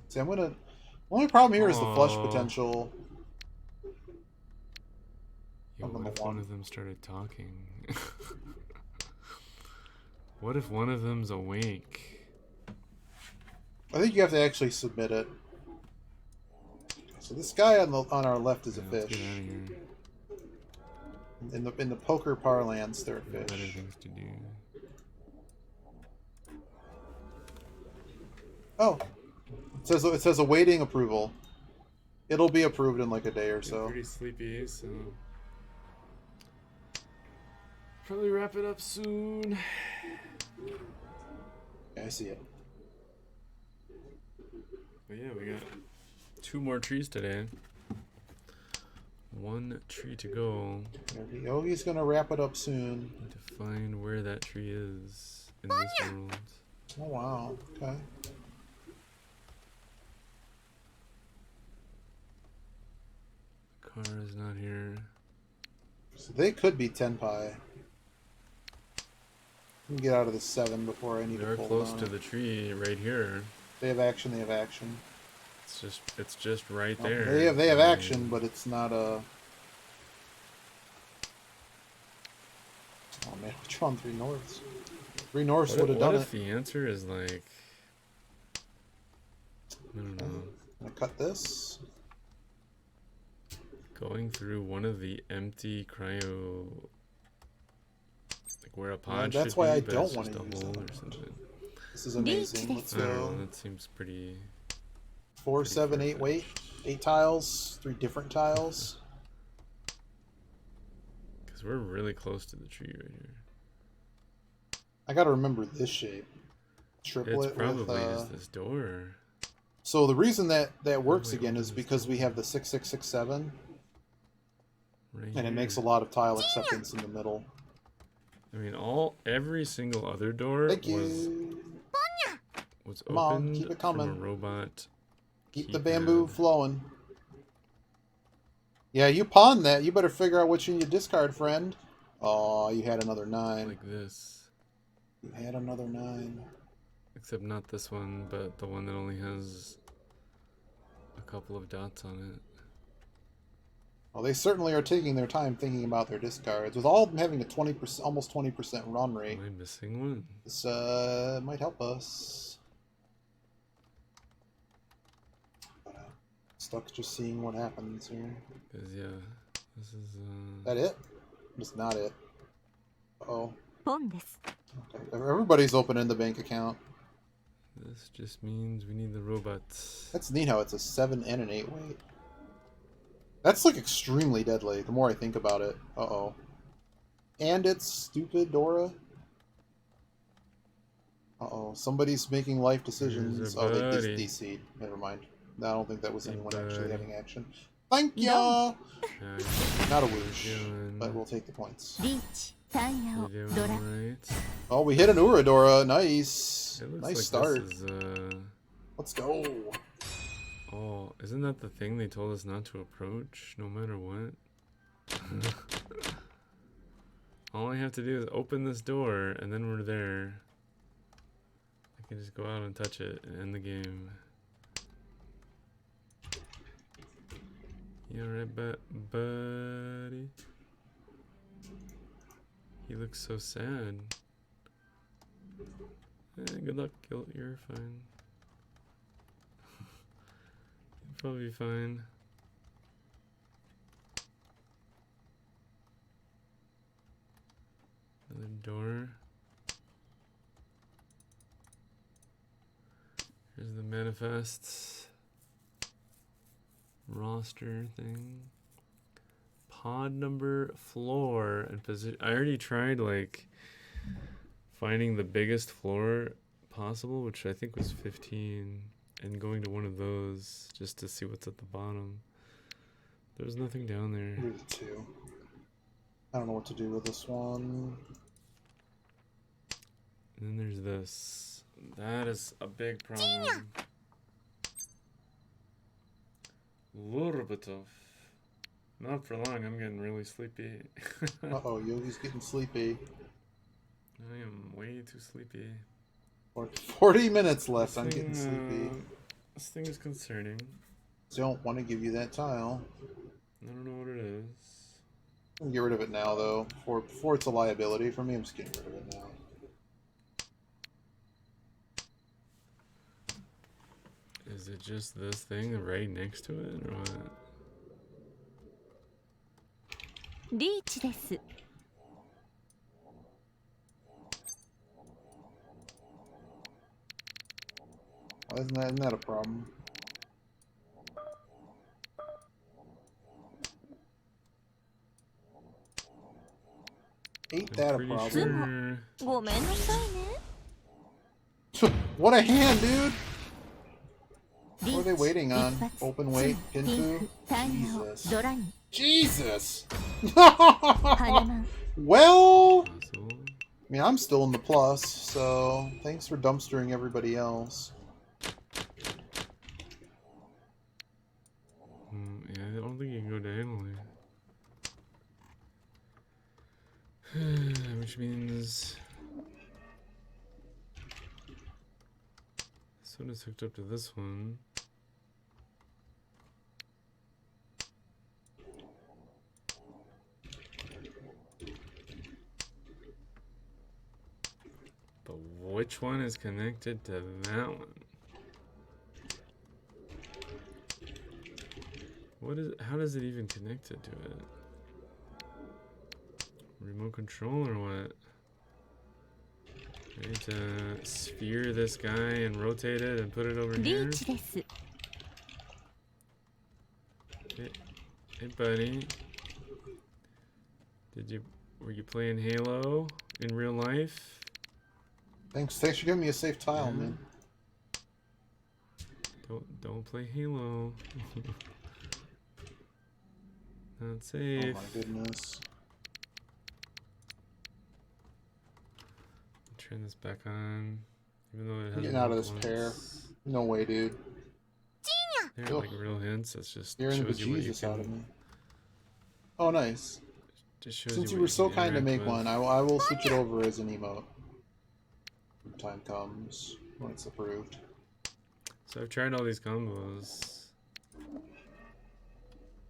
Speaker 2: See, I'm gonna. The only problem here is the flush potential.
Speaker 1: Yo, what if one of them started talking? What if one of them's awake?
Speaker 2: I think you have to actually submit it. So this guy on our left is a fish. In the poker parlance, they're a fish.
Speaker 1: Better things to do.
Speaker 2: Oh, it says awaiting approval. It'll be approved in like a day or so.
Speaker 1: I'm pretty sleepy, so probably wrap it up soon.
Speaker 2: Yeah, I see it.
Speaker 1: But yeah, we got 2 more trees today. 1 tree to go.
Speaker 2: Yogi's gonna wrap it up soon.
Speaker 1: Need to find where that tree is in this world.
Speaker 2: Oh wow, okay.
Speaker 1: The car is not here.
Speaker 2: So they could be Tenpai. Let me get out of the 7 before I need
Speaker 1: They're
Speaker 2: to pull
Speaker 1: close
Speaker 2: down.
Speaker 1: to the tree right here.
Speaker 2: They have action. They have action.
Speaker 1: It's just right there.
Speaker 2: They have action, but it's not a. Oh man, which one? 3 norths. 3 norths would have done
Speaker 1: What if
Speaker 2: it.
Speaker 1: the answer is like, I don't know.
Speaker 2: I'm gonna cut this.
Speaker 1: Going through one of the empty cryo, like where a pod
Speaker 2: that's
Speaker 1: should
Speaker 2: why
Speaker 1: be,
Speaker 2: I
Speaker 1: but
Speaker 2: don't
Speaker 1: it's
Speaker 2: want
Speaker 1: just
Speaker 2: to
Speaker 1: a
Speaker 2: use
Speaker 1: hole
Speaker 2: that.
Speaker 1: or something.
Speaker 2: This is amazing. Let's
Speaker 1: I don't know,
Speaker 2: go.
Speaker 1: that seems pretty.
Speaker 2: 4, 7, 8 weight. 8 tiles. 3 different tiles.
Speaker 1: Because we're really close to the tree right here.
Speaker 2: I gotta remember this shape. Triplet
Speaker 1: It's probably
Speaker 2: with,
Speaker 1: just this door.
Speaker 2: So the reason that works again is because we have the 6667,
Speaker 1: Right
Speaker 2: and it makes a
Speaker 1: here.
Speaker 2: lot of tile acceptance in the middle.
Speaker 1: I mean, every single other door
Speaker 2: Thank
Speaker 1: was
Speaker 2: you.
Speaker 1: opened
Speaker 2: Come on, keep it
Speaker 1: from
Speaker 2: coming.
Speaker 1: a robot.
Speaker 2: Keep the bamboo flowing. Yeah, you pawned that. You better figure out which one you discard, friend. Oh, you had another 9.
Speaker 1: Like this.
Speaker 2: You had another 9.
Speaker 1: Except not this one, but the one that only has a couple of dots on it.
Speaker 2: Well, they certainly are taking their time thinking about their discards. With all of them having a 20%, almost 20% run rate,
Speaker 1: Am I missing one?
Speaker 2: this might help us. But, stuck just seeing what happens here.
Speaker 1: Cause yeah, this is
Speaker 2: That it? It's not it. Uh-oh.
Speaker 3: ポンです
Speaker 2: Okay. Everybody's opening the bank account.
Speaker 1: this just means we need the robots.
Speaker 2: That's neat how it's a 7 and an 8 weight. That's like extremely deadly the more I think about it. Uh-oh. And it's stupid, Dora. Uh-oh. Somebody's making life decisions. Oh, they DC'd. Never mind. I don't think that was anyone actually having action. Thank ya! Not a whoosh, but we'll take the points.
Speaker 3: リーチタイヤを
Speaker 1: You
Speaker 3: ド
Speaker 1: doing
Speaker 3: ラ
Speaker 1: alright?
Speaker 2: Oh, we hit an Uradora. Nice.
Speaker 1: It looks
Speaker 2: Nice
Speaker 1: like
Speaker 2: start.
Speaker 1: This is,
Speaker 2: Let's go.
Speaker 1: oh, isn't that the thing they told us not to approach, no matter what? All I have to do is open this door, and then we're there. I can just go out and touch it and end the game. You alright, buddy? He looks so sad. Good luck, you're fine. You'll probably be fine. Another door. Here's the manifest roster thing. Pod number, floor, and position. I already tried like finding the biggest floor possible, which I think was 15, and going to one of those just to see what's at the bottom. There's nothing down there.
Speaker 2: Do the 2. I don't know what to do with this one.
Speaker 1: And then there's this. That is a big problem. little bit of. Not for long. I'm getting really sleepy.
Speaker 2: Uh-oh, Yogi's getting sleepy.
Speaker 1: I am way too sleepy.
Speaker 2: 40 minutes left. I'm getting sleepy.
Speaker 1: This thing is concerning.
Speaker 2: Don't want to give you that tile.
Speaker 1: I don't know what it is.
Speaker 2: I'm gonna get rid of it now, though. Before it's a liability for me, I'm just getting rid of it now.
Speaker 1: Is it just this thing right next to it, or what?
Speaker 3: Riichi です。
Speaker 2: Why isn't that a problem? Ain't that a problem?
Speaker 1: Sure.
Speaker 3: ごめんなさいね。
Speaker 2: What a hand, dude! What are they waiting on? Open weight, Pinfu? Jesus! Jesus! Well, I mean, I'm still in the plus, so thanks for dumpstering everybody else.
Speaker 1: Yeah, I don't think you can go diagonally. Which means this one is hooked up to this one. But which one is connected to that one? What is? How does it even connect it to it? Remote control or what? I need to sphere this guy and rotate it and put it over here. Hey buddy. Were you playing Halo in real life?
Speaker 2: Thanks for giving me a safe tile, man.
Speaker 1: Don't play Halo. Not safe.
Speaker 2: Oh my goodness.
Speaker 1: Turn this back on, even though it has.
Speaker 2: Getting out of this pair. No way, dude.
Speaker 1: They're like real hints. It's just
Speaker 2: scaring the Jesus out of me. Oh, nice. Since you were so kind to make one, I will switch it over as an emote. When time comes when it's approved.
Speaker 1: So I've tried all these combos.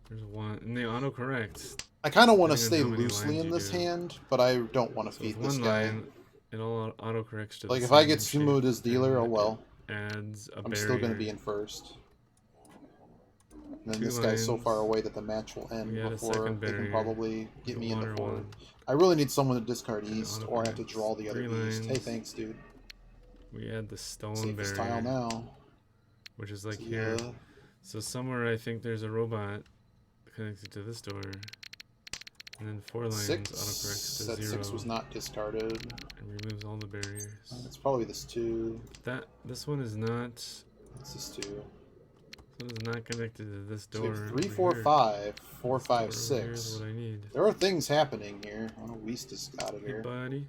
Speaker 1: There's one, and they autocorrect.
Speaker 2: I kind of want to stay loosely in this hand, but I don't want to feed this guy.
Speaker 1: Line, it all autocorrects to
Speaker 2: like if I get sumoed as dealer, oh well.
Speaker 1: Adds a
Speaker 2: I'm still going to be in first. And then this guy's so far away that the match will end before they can probably get me in the forward. I really need someone to discard east, or I have to draw the other east. Hey, thanks, dude.
Speaker 1: We add the stone
Speaker 2: Safest
Speaker 1: barrier,
Speaker 2: tile now.
Speaker 1: which is like here. So somewhere I think there's a robot connected to this door. And then 4 lines autocorrects to 0.
Speaker 2: That 6 was not discarded.
Speaker 1: And removes all the barriers.
Speaker 2: It's probably this 2.
Speaker 1: This one is not.
Speaker 2: It's this 2.
Speaker 1: This one is not connected to this door.
Speaker 2: So 3, 4, 5, 4, 5, 6.
Speaker 1: Here's what I need.
Speaker 2: There are things happening here. I don't know, Weast is out of here.
Speaker 1: Hey, buddy.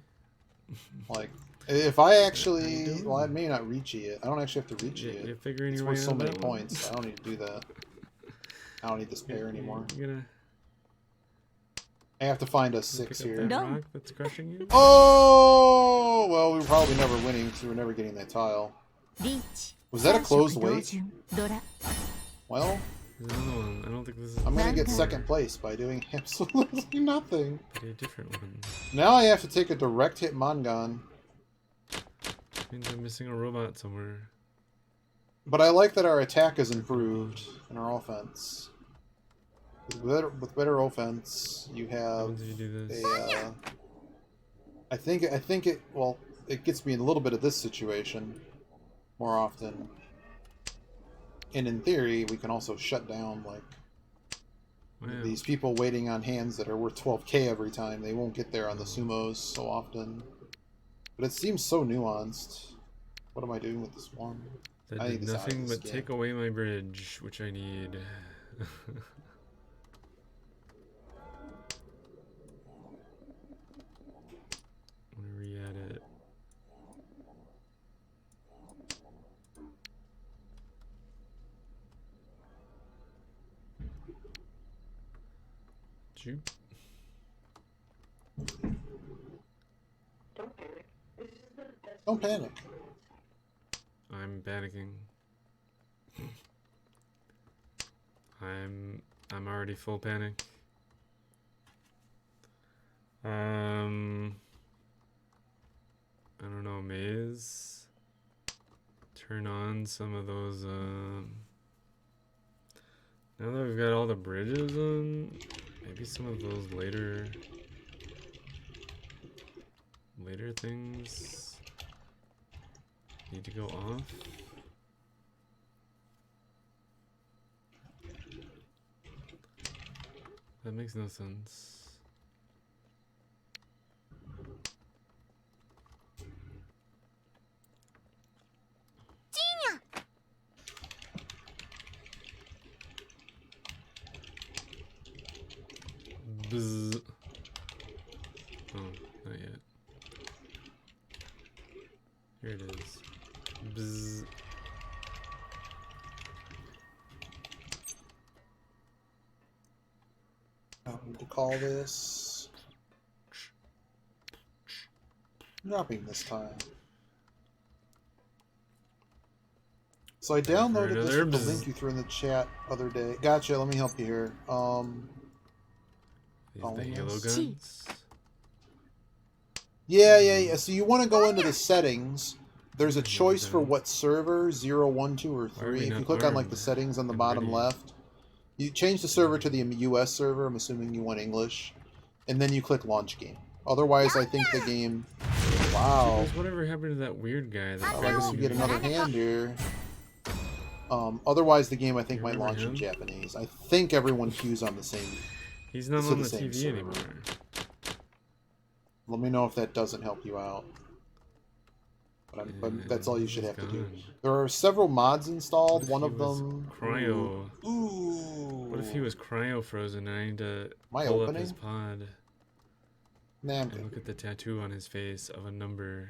Speaker 2: Like, if I actually, well, I may not reach it. I don't actually have to reach it.
Speaker 1: You're figuring
Speaker 2: it's
Speaker 1: your way
Speaker 2: worth so
Speaker 1: out
Speaker 2: many
Speaker 1: that
Speaker 2: points. I don't need to do that. I don't need this pair anymore. I have to find a 6 here.
Speaker 1: Rock that's crushing you?
Speaker 2: Oh, well, we're probably never winning because we're never getting that tile. Was that a closed weight? Well,
Speaker 1: there's another one. I don't think this is.
Speaker 2: I'm gonna get second place by doing absolutely nothing.
Speaker 1: A different one.
Speaker 2: Now I have to take a direct hit Mangan.
Speaker 1: Means I'm missing a robot somewhere.
Speaker 2: But I like that our attack is improved and our offense. With better offense, you have I think it well, it gets me in a little bit of this situation more often. And in theory, we can also shut down like these people waiting on hands that are worth 12k every time. They won't get there on the sumos so often. But it seems so nuanced. What am I doing with this one?
Speaker 1: That did nothing but take away my bridge, which I need. I'm gonna re-add it. Shoot.
Speaker 2: Don't panic.
Speaker 1: I'm panicking. I'm already full panic. I don't know, maze. Turn on some of those now that we've got all the bridges on, maybe some of those later things need to go off. That makes no sense. Bzz. Oh, not yet. Here it is. Bzz.
Speaker 2: To call this dropping this time. So I downloaded this from the link you threw in the chat other day. Gotcha. Let me help you here.
Speaker 1: These the Halo guns?
Speaker 2: Yeah. So you want to go into the settings. There's a choice for what server, 0, 1, 2, or 3. If you click on like the settings on the bottom left, you change the server to the US server. I'm assuming you want English. And then you click launch game. Otherwise, I think the game... Wow.
Speaker 1: Jeepers, whatever happened to that weird guy?
Speaker 2: I guess you get another hand here. Otherwise, the game, I think, might launch in Japanese. I think everyone queues on the same...
Speaker 1: He's not on the TV server anymore.
Speaker 2: Let me know if that doesn't help you out. But that's all you should have to do. There are several mods installed. One of them...
Speaker 1: Cryo.
Speaker 2: Ooh.
Speaker 1: What if he was cryo frozen and I need to pull up his pod?
Speaker 2: Nah,
Speaker 1: and look at the tattoo on his face of a number.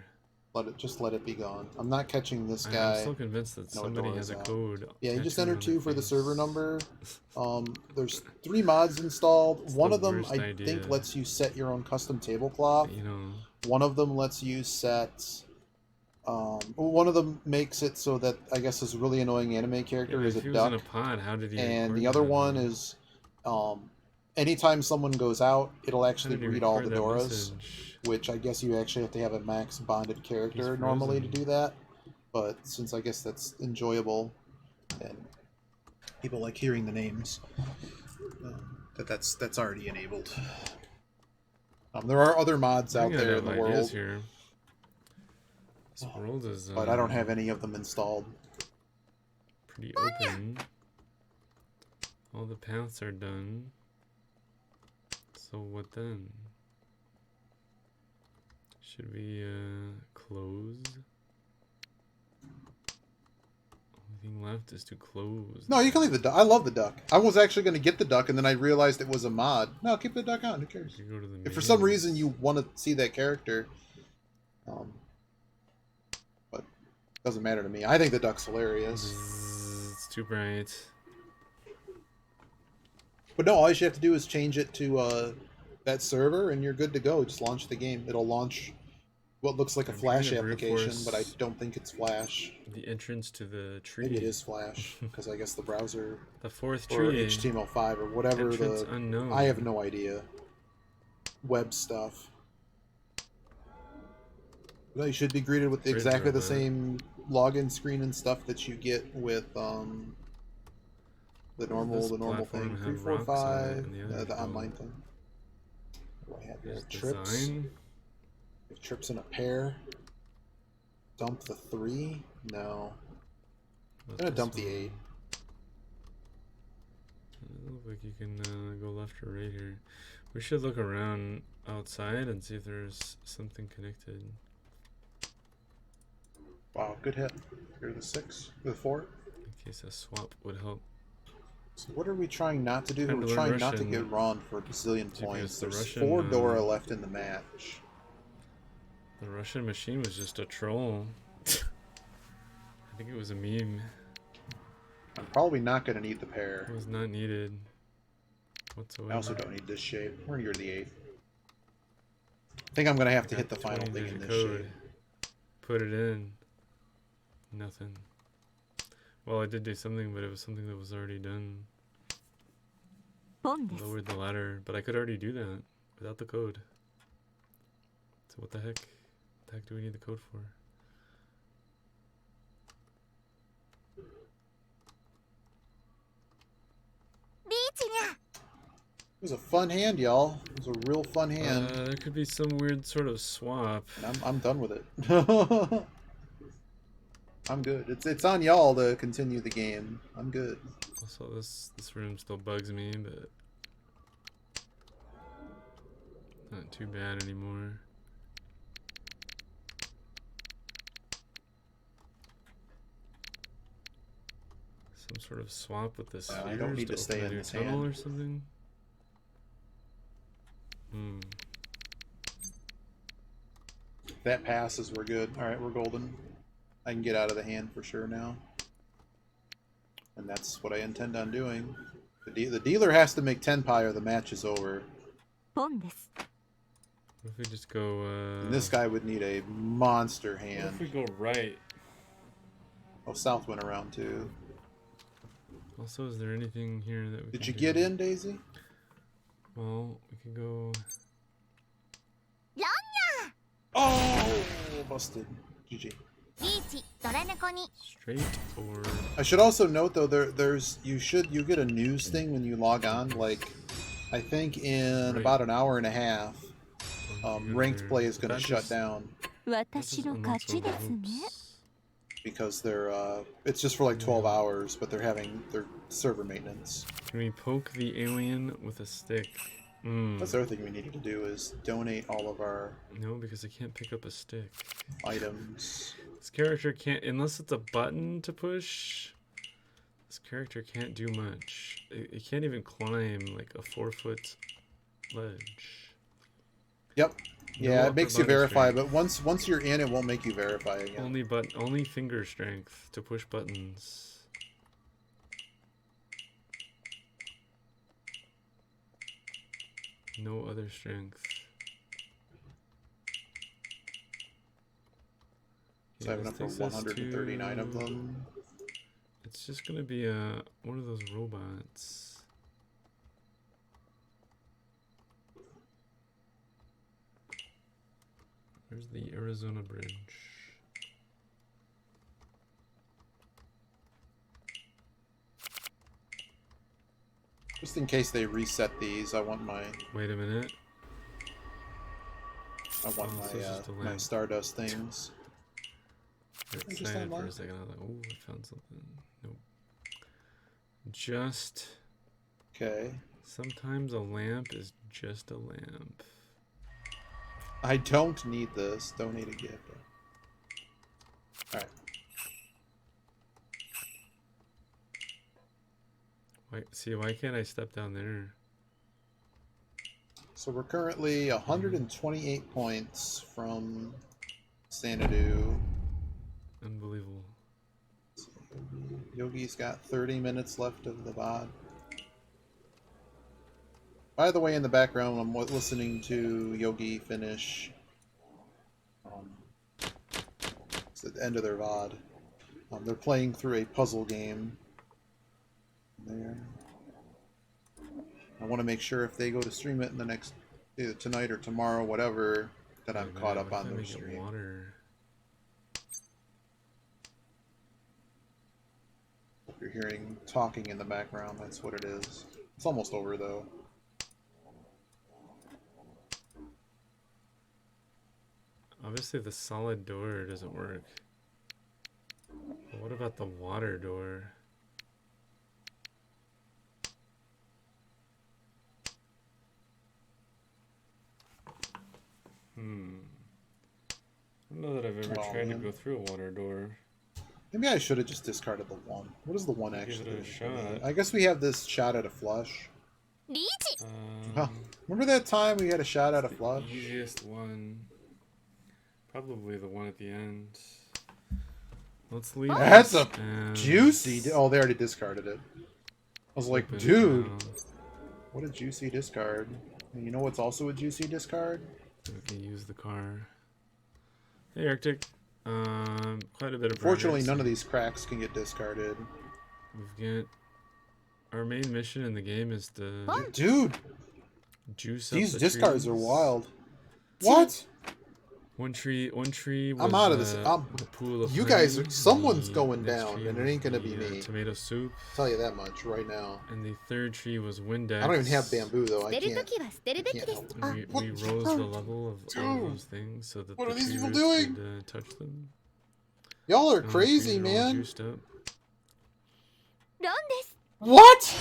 Speaker 2: Just let it be gone. I'm not catching this guy.
Speaker 1: I'm still convinced that somebody has a code.
Speaker 2: Yeah, you just enter 2 for the server number. There's 3 mods installed. One of them, I think, lets you set your own custom tablecloth.
Speaker 1: You know.
Speaker 2: One of them lets you set... one of them makes it so that, I guess, this really annoying anime character is a duck.
Speaker 1: In a pod, how did he
Speaker 2: and the other one is... anytime someone goes out, it'll actually read all the Doras, which I guess you actually have to have a max bonded character normally to do that. But since I guess that's enjoyable, and people like hearing the names, that's already enabled. There are other mods out there in the world.
Speaker 1: This world is,
Speaker 2: but I don't have any of them installed.
Speaker 1: Pretty open. All the paths are done. So what then? Should we close? Only thing left is to close.
Speaker 2: No, you can leave the duck. I love the duck. I was actually going to get the duck, and then I realized it was a mod. No, keep the duck on. Who cares?
Speaker 1: You go to the
Speaker 2: if for some reason you want to see that character, but it doesn't matter to me. I think the duck's hilarious.
Speaker 1: It's too bright.
Speaker 2: But no, all you have to do is change it to that server, and you're good to go. Just launch the game. It'll launch what looks like a Flash application, but I don't think it's Flash.
Speaker 1: The entrance to the tree.
Speaker 2: Maybe it is Flash, because I guess the browser...
Speaker 1: The fourth
Speaker 2: or
Speaker 1: tree.
Speaker 2: HTML5 or whatever.
Speaker 1: Entrance unknown.
Speaker 2: I have no idea. Web stuff. Well, you should be greeted with exactly the same login screen and stuff that you get with... the normal thing. 3, 4, 5. The online thing. What do I have here? Trips. If trips in a pair. Dump the 3. No. I'm gonna dump the 8.
Speaker 1: It looks like you can go left or right here. We should look around outside and see if there's something connected.
Speaker 2: Wow, good hit. Here's the 6. The 4.
Speaker 1: In case a swap would help.
Speaker 2: So what are we trying not to do? We're trying not to get Ron for a bazillion points. There's 4 Dora left in the match.
Speaker 1: The Russian machine was just a troll. I think it was a meme.
Speaker 2: I'm probably not going to need the pair.
Speaker 1: It was not needed. whatsoever.
Speaker 2: I also don't need this shape. We're near the 8th. I think I'm going to have to hit the final thing in this
Speaker 1: code.
Speaker 2: shape.
Speaker 1: Put it in. Nothing. Well, I did do something, but it was something that was already done. Lowered the ladder, but I could already do that without the code. So what the heck? What the heck do we need the code for?
Speaker 2: It was a fun hand, y'all. It was a real fun hand.
Speaker 1: There could be some weird sort of swap.
Speaker 2: And I'm done with it. I'm good. It's on y'all to continue the game. I'm good.
Speaker 1: Also, this room still bugs me, but not too bad anymore. Some sort of swap with this.
Speaker 2: I don't need to stay in this
Speaker 1: tunnel
Speaker 2: hand
Speaker 1: or something.
Speaker 2: If that passes, we're good. All right, we're golden. I can get out of the hand for sure now. And that's what I intend on doing. The dealer has to make 10 pi or the match is over.
Speaker 1: What if we just go...
Speaker 2: And this guy would need a monster hand.
Speaker 1: What if we go right?
Speaker 2: Oh, south went around too.
Speaker 1: Also, is there anything here that we
Speaker 2: Did
Speaker 1: can
Speaker 2: you
Speaker 1: do?
Speaker 2: get in, Daisy?
Speaker 1: Well, we can go...
Speaker 2: Oh, busted. GG.
Speaker 1: Straight or...
Speaker 2: I should also note though, you get a news thing when you log on. Like, I think in about an hour and a half, ranked play is going to shut down because they're it's just for like 12 hours, but they're having their server maintenance.
Speaker 1: Can we poke the alien with a stick?
Speaker 2: That's the other thing we needed to do is donate all of our...
Speaker 1: No, because I can't pick up a stick.
Speaker 2: Items.
Speaker 1: This character can't, unless it's a button to push, this character can't do much. It can't even climb like a 4-foot ledge.
Speaker 2: Yep.
Speaker 1: No
Speaker 2: Yeah, it makes you verify,
Speaker 1: strength.
Speaker 2: but once you're in, it won't make you verify again.
Speaker 1: Only finger strength to push buttons. No other strength.
Speaker 2: So I have enough for 139 of them.
Speaker 1: It's just gonna be one of those robots. Where's the Arizona Bridge?
Speaker 2: Just in case they reset these, I want my...
Speaker 1: Wait a minute.
Speaker 2: I want my Stardust things.
Speaker 1: It excited for a second. I was like, oh, I found something. Nope. Just...
Speaker 2: Okay.
Speaker 1: Sometimes a lamp is just a lamp.
Speaker 2: I don't need this. Donate a gift. Alright.
Speaker 1: Why can't I step down there?
Speaker 2: So we're currently 128 points from Xanadu.
Speaker 1: Unbelievable.
Speaker 2: Yogi's got 30 minutes left of the VOD. By the way, in the background, I'm listening to Yogi finish. It's at the end of their VOD. They're playing through a puzzle game. There. I want to make sure if they go to stream it in the next, either tonight or tomorrow, whatever, that I'm caught up on their stream.
Speaker 1: Water.
Speaker 2: If you're hearing talking in the background, that's what it is. It's almost over though.
Speaker 1: Obviously the solid door doesn't work. But what about the water door? I don't know that I've ever tried to go through a water door.
Speaker 2: Maybe I should have just discarded the one. What does the one actually do?
Speaker 1: Give it a shot.
Speaker 2: I guess we have this shot at a flush.
Speaker 3: Riichi!
Speaker 2: Remember that time we had a shot at a flush?
Speaker 1: The easiest one. Probably the one at the end. Let's leave.
Speaker 2: That's a juicy... Oh, they already discarded it. I was like, dude. What a juicy discard. And you know what's also a juicy discard?
Speaker 1: We can use the car. Hey, Arctic. Quite a bit of
Speaker 2: Fortunately,
Speaker 1: progress.
Speaker 2: none of these cracks can get discarded.
Speaker 1: We've got our main mission in the game is to
Speaker 2: Dude,
Speaker 1: juice up
Speaker 2: these
Speaker 1: the
Speaker 2: discards
Speaker 1: trees.
Speaker 2: are wild. What?
Speaker 1: One tree was
Speaker 2: I'm out of this.
Speaker 1: a pool of
Speaker 2: You guys,
Speaker 1: honey.
Speaker 2: someone's
Speaker 1: The
Speaker 2: going
Speaker 1: next
Speaker 2: down,
Speaker 1: tree
Speaker 2: and it
Speaker 1: was
Speaker 2: ain't gonna
Speaker 1: the,
Speaker 2: be me.
Speaker 1: Tomato soup.
Speaker 2: I'll tell you that much right now.
Speaker 1: And the third tree was Windex.
Speaker 2: I don't even have bamboo though. I can't help
Speaker 1: And we rose the level of all those things so that
Speaker 2: What
Speaker 1: the
Speaker 2: are these
Speaker 1: tree
Speaker 2: people
Speaker 1: roots
Speaker 2: doing?
Speaker 1: could touch them.
Speaker 2: Y'all are
Speaker 1: Now the
Speaker 2: crazy,
Speaker 1: trees are all
Speaker 2: man.
Speaker 1: juiced up.
Speaker 2: What?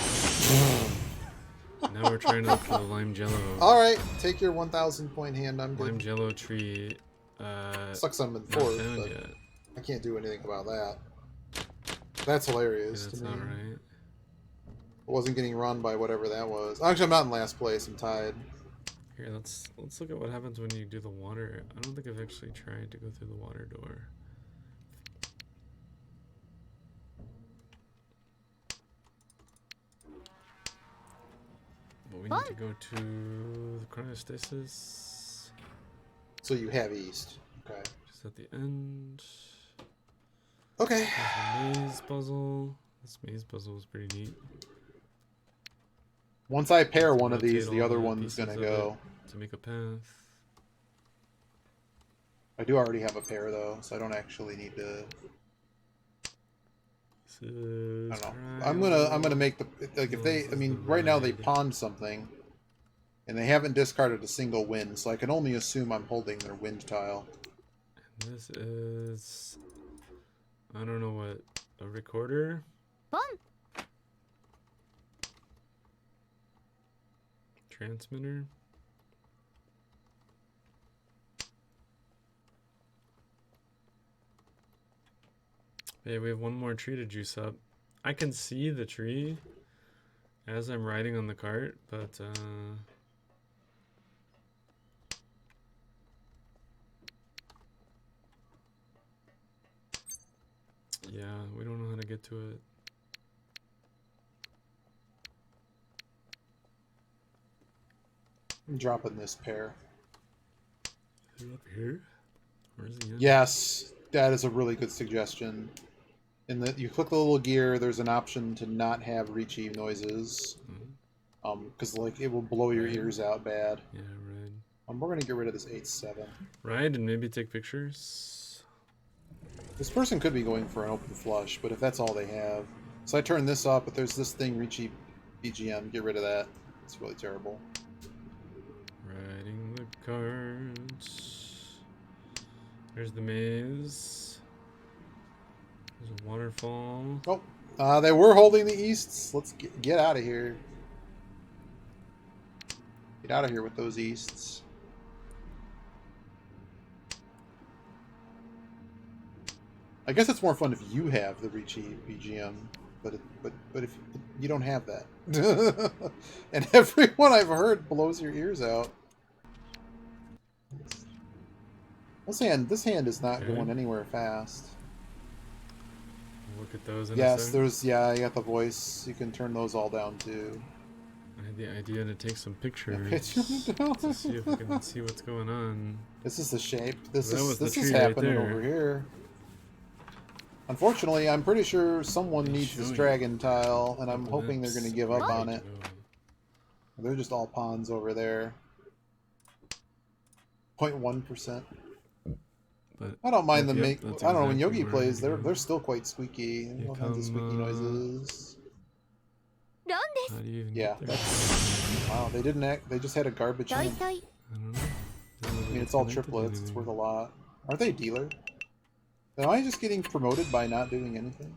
Speaker 1: Now we're trying to look for the lime jello.
Speaker 2: Alright, take your 1,000 point hand. I'm
Speaker 1: Lime
Speaker 2: good.
Speaker 1: jello tree.
Speaker 2: Sucks I'm in
Speaker 1: Not
Speaker 2: fourth,
Speaker 1: found
Speaker 2: but
Speaker 1: yet.
Speaker 2: I can't do anything about that. That's hilarious
Speaker 1: That's
Speaker 2: to me.
Speaker 1: not right.
Speaker 2: I wasn't getting run by whatever that was. Actually, I'm not in last place. I'm tied.
Speaker 1: Here, let's look at what happens when you do the water. I don't think I've actually tried to go through the water door. But we need to go to the cryostasis.
Speaker 2: So you have east. Okay.
Speaker 1: Just at the end.
Speaker 2: Okay.
Speaker 1: There's the maze puzzle. This maze puzzle is pretty neat.
Speaker 2: Once I pair one of
Speaker 1: Rotate
Speaker 2: these, the
Speaker 1: all
Speaker 2: other
Speaker 1: the
Speaker 2: one's
Speaker 1: pieces
Speaker 2: gonna
Speaker 1: of
Speaker 2: go.
Speaker 1: it to make a path.
Speaker 2: I do already have a pair though, so I don't actually need to. I don't know. I'm gonna make the like if they. I mean, right now they pawned something, and they haven't discarded a single win, so I can only assume I'm holding their wind tile.
Speaker 1: And this is, I don't know what, a recorder. Transmitter. Okay, we have one more tree to juice up. I can see the tree as I'm riding on the cart, but yeah, we don't know how to get to it.
Speaker 2: I'm dropping this pair.
Speaker 1: Is it up here? Where's the end?
Speaker 2: Yes, that is a really good suggestion. In that you click the little gear, there's an option to not have Riichi noises. Because like it will blow your ears out bad.
Speaker 1: Yeah, right.
Speaker 2: We're gonna get rid of this 8-7.
Speaker 1: Right, and maybe take pictures.
Speaker 2: This person could be going for an open flush, but if that's all they have. So I turn this up, but there's this thing, Riichi BGM, get rid of that. It's really terrible.
Speaker 1: Riding the cart. There's the maze. There's a waterfall.
Speaker 2: Oh, they were holding the easts. Let's get out of here. Get out of here with those easts. I guess it's more fun if you have the Riichi BGM, but if you don't have that, and everyone I've heard blows your ears out. This hand is not going anywhere fast.
Speaker 1: Look at those.
Speaker 2: Yes, there's I got the voice. You can turn those all down too.
Speaker 1: I had the idea to take some pictures
Speaker 2: To
Speaker 1: see if we can see what's going on.
Speaker 2: This is the shape. This
Speaker 1: That was the
Speaker 2: is
Speaker 1: tree right
Speaker 2: happening
Speaker 1: there.
Speaker 2: over here. Unfortunately, I'm pretty sure someone needs this dragon tile, and I'm hoping they're going to give up on it. They're just all pawns over there. 0.1%. I don't mind them make. I don't know, when Yogi plays, they're still quite squeaky. All kinds of squeaky noises.
Speaker 1: How do you even
Speaker 2: Yeah.
Speaker 1: get there?
Speaker 2: Wow, they didn't act. They just had a garbage hand.
Speaker 1: I don't know.
Speaker 2: I mean, it's all triplets. It's worth a lot. Aren't they a dealer? Am I just getting promoted by not doing anything?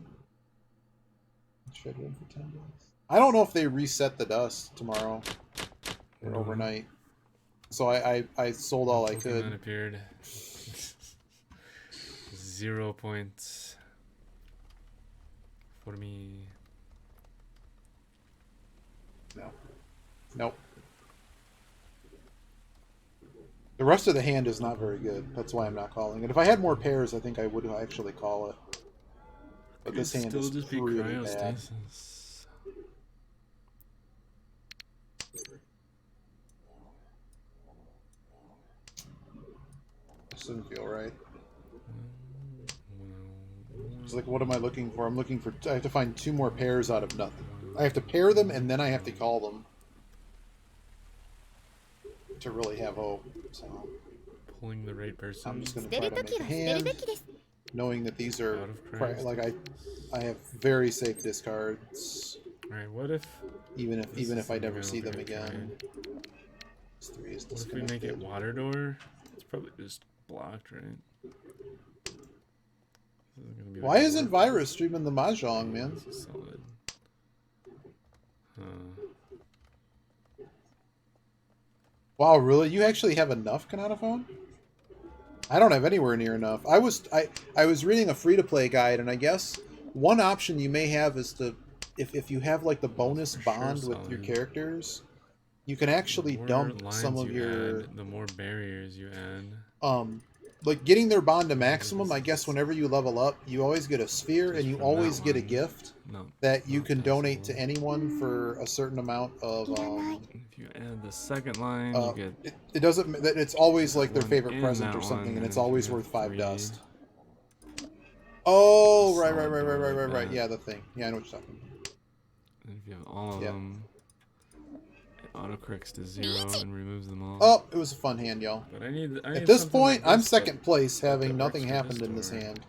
Speaker 2: Shed one for 10 days. I don't know if they reset the dust tomorrow or overnight. So I sold all I could.
Speaker 1: Pokemon appeared. 0 points for me.
Speaker 2: No. Nope. The rest of the hand is not very good. That's why I'm not calling it. If I had more pairs, I think I would actually call it. But this hand is really bad. This doesn't feel right. It's like, what am I looking for? I'm looking for... I have to find 2 more pairs out of nothing. I have to pair them, and then I have to call them. To really have hope, so...
Speaker 1: Pulling the right person.
Speaker 2: I'm just going to try to make a hand, knowing that these are... Like, I have very safe discards.
Speaker 1: Alright, what if...
Speaker 2: Even if I never see them again. This 3 is disconnected.
Speaker 1: What if we make it water door? It's probably just blocked, right?
Speaker 2: Why isn't Virus streaming the Mahjong, man?
Speaker 1: This is solid.
Speaker 2: Wow, really? You actually have enough Kanata phone? I don't have anywhere near enough. I was reading a free-to-play guide, and I guess one option you may have is to, if you have like the bonus bond with your characters, you can actually dump some of your...
Speaker 1: the more barriers you add.
Speaker 2: Like getting their bond to maximum, I guess whenever you level up, you always get a sphere, and you always get a gift that you can donate to anyone for a certain amount of...
Speaker 1: if you add the second line, you get...
Speaker 2: It doesn't... It's always like their favorite present or something, and it's always worth 5 dust. Oh, right. Yeah, the thing. Yeah, I know what you're talking about.
Speaker 1: And if you have all of them... autocorrects to 0 and removes them all.
Speaker 2: Oh, it was a fun hand, y'all.
Speaker 1: But I need
Speaker 2: at this point, I'm second place, having nothing happened in this hand.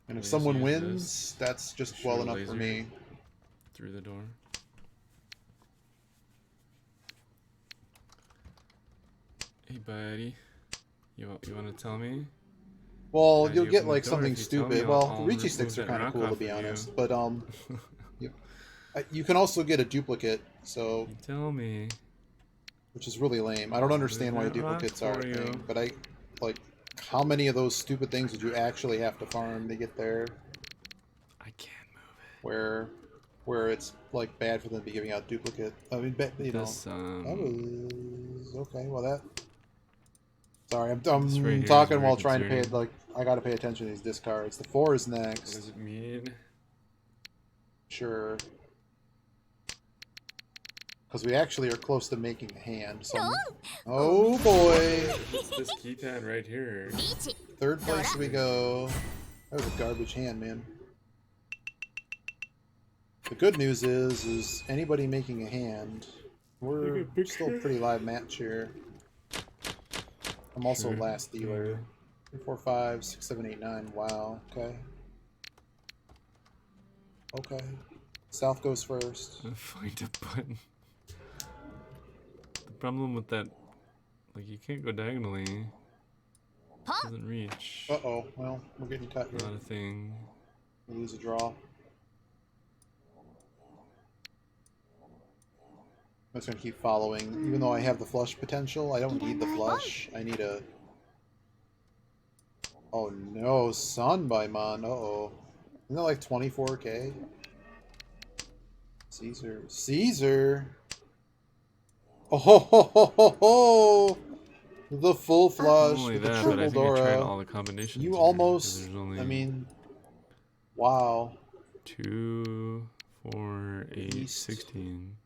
Speaker 2: And if someone wins, that's just well enough for me.
Speaker 1: Through the door. Hey, buddy. You want to tell me?
Speaker 2: Well, you'll get like something stupid. Well, the Riichi sticks are kind of cool to be honest, but you can also get a duplicate. So
Speaker 1: you tell me,
Speaker 2: which is really lame. I don't understand why duplicates are a thing, but I like how many of those stupid things would you actually have to farm to get there?
Speaker 1: I can't move it.
Speaker 2: Where it's like bad for them to be giving out duplicate. I mean, you know, that was okay. Well, that. Sorry, I'm talking while trying to pay. Like, I gotta pay attention to these discards. The 4 is next.
Speaker 1: What does it mean?
Speaker 2: Sure. Because we actually are close to making a hand. So oh boy!
Speaker 1: It's this keypad right here.
Speaker 2: 3rd place we go. That was a garbage hand, man. The good news is anybody making a hand, we're still a pretty live match here. I'm also last dealer. 3, 4, 5, 6, 7, 8, 9. Wow. Okay. Okay. South goes first.
Speaker 1: Find a button. The problem with that, like, you can't go diagonally. It doesn't reach.
Speaker 2: Uh-oh. Well, we're getting cut here.
Speaker 1: Not a thing.
Speaker 2: We lose a draw. I'm just going to keep following. Even though I have the flush potential, I don't need the flush. I need a... Oh no, Sun by Mon. Uh-oh. Isn't that like 24k? Caesar! Oh ho ho ho ho ho! The full flush with the triple Dora.
Speaker 1: All the combinations
Speaker 2: you almost... I mean... Wow.
Speaker 1: 2, 4, 8, 16.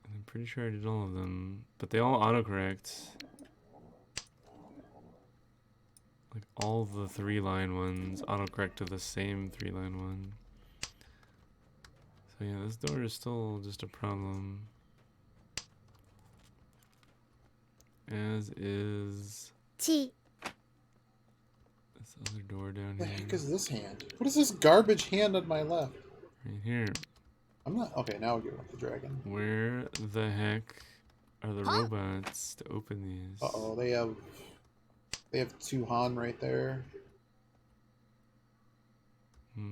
Speaker 1: I'm pretty sure I did all of them, but they all autocorrect. Like all the 3-line ones autocorrect to the same 3-line one. So yeah, this door is still just a problem. As is this other door down here.
Speaker 2: What the heck is this hand? What is this garbage hand on my left?
Speaker 1: Right here.
Speaker 2: I'm not... Okay, now we'll get with the dragon.
Speaker 1: Where the heck are the robots to open these?
Speaker 2: Uh-oh, they have 2 Han right there.
Speaker 1: It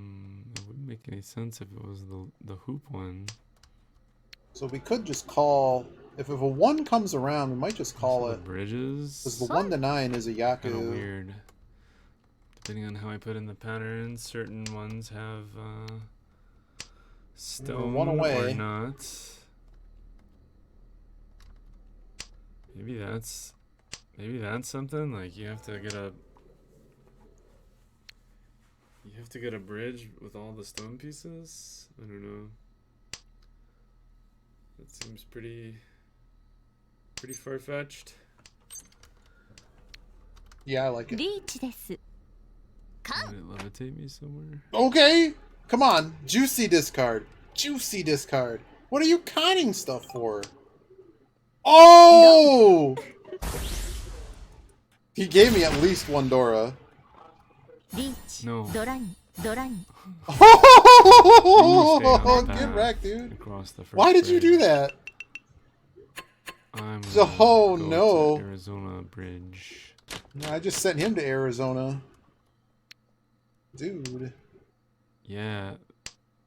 Speaker 1: wouldn't make any sense if it was the hoop one.
Speaker 2: So we could just call... If a 1 comes around, we might just call it...
Speaker 1: Bridges?
Speaker 2: Because the 1 to 9 is a Yaku.
Speaker 1: Kind of weird. Depending on how I put in the patterns, certain ones have... stone or not. Maybe that's something. Like you have to get a bridge with all the stone pieces. I don't know. Seems pretty far-fetched.
Speaker 2: Yeah, I like it.
Speaker 3: Riichi desu.
Speaker 1: Would it levitate me somewhere?
Speaker 2: Okay, come on, juicy discard. Juicy discard. What are you conning stuff for? Oh! He gave me at least one Dora.
Speaker 3: Riichi.
Speaker 1: No.
Speaker 3: Dorani.
Speaker 2: Oh, get wrecked, dude. Why did you do that?
Speaker 1: I'm
Speaker 2: oh no!
Speaker 1: To Arizona Bridge.
Speaker 2: No, I just sent him to Arizona, dude.
Speaker 1: Yeah,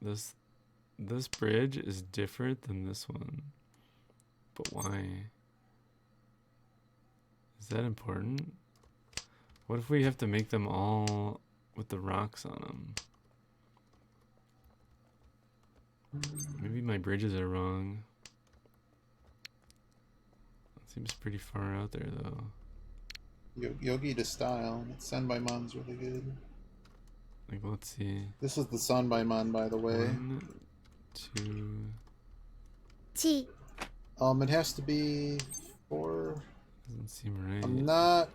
Speaker 1: this bridge is different than this one. But why? Is that important? What if we have to make them all with the rocks on them? Maybe my bridges are wrong. That seems pretty far out there, though.
Speaker 2: Yogi to style. That Sanbaimon's really good.
Speaker 1: Like, let's see.
Speaker 2: This is the Sanbaimon, by the way.
Speaker 1: 1, 2.
Speaker 2: It has to be 4.
Speaker 1: Doesn't seem right.
Speaker 2: I'm not.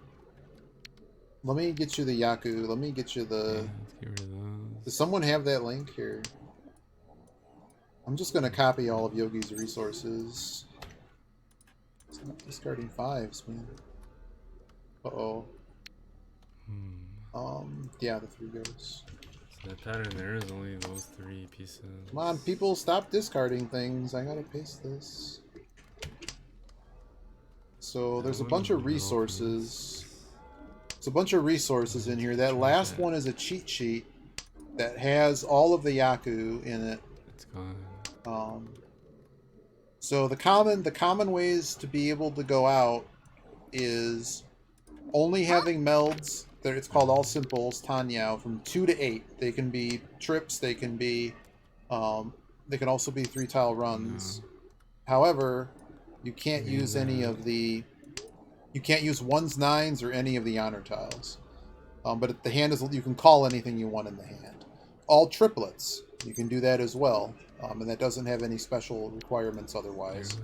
Speaker 2: Let me get you the Yaku. Let me get you the.
Speaker 1: Yeah, let's get rid of those.
Speaker 2: Does someone have that link here? I'm just gonna copy all of Yogi's resources. It's not discarding 5s, man. Uh-oh. Yeah, the 3 goes.
Speaker 1: So that pattern there is only those 3 pieces.
Speaker 2: Come on, people, stop discarding things. I gotta paste this. So there's a bunch of resources. There's a bunch of resources in here. That last one is a cheat sheet that has all of the Yaku in it.
Speaker 1: It's gone.
Speaker 2: So the common ways to be able to go out is only having melds. It's called all simples, Tanyao, from 2 to 8. They can be trips. They can be, they can also be 3-tile runs.
Speaker 1: No.
Speaker 2: However, you can't use any of the. You can't use 1s, 9s, or any of the honor tiles. But the hand is. You can call anything you want in the hand. All triplets. You can do that as well, and that doesn't have any special requirements otherwise.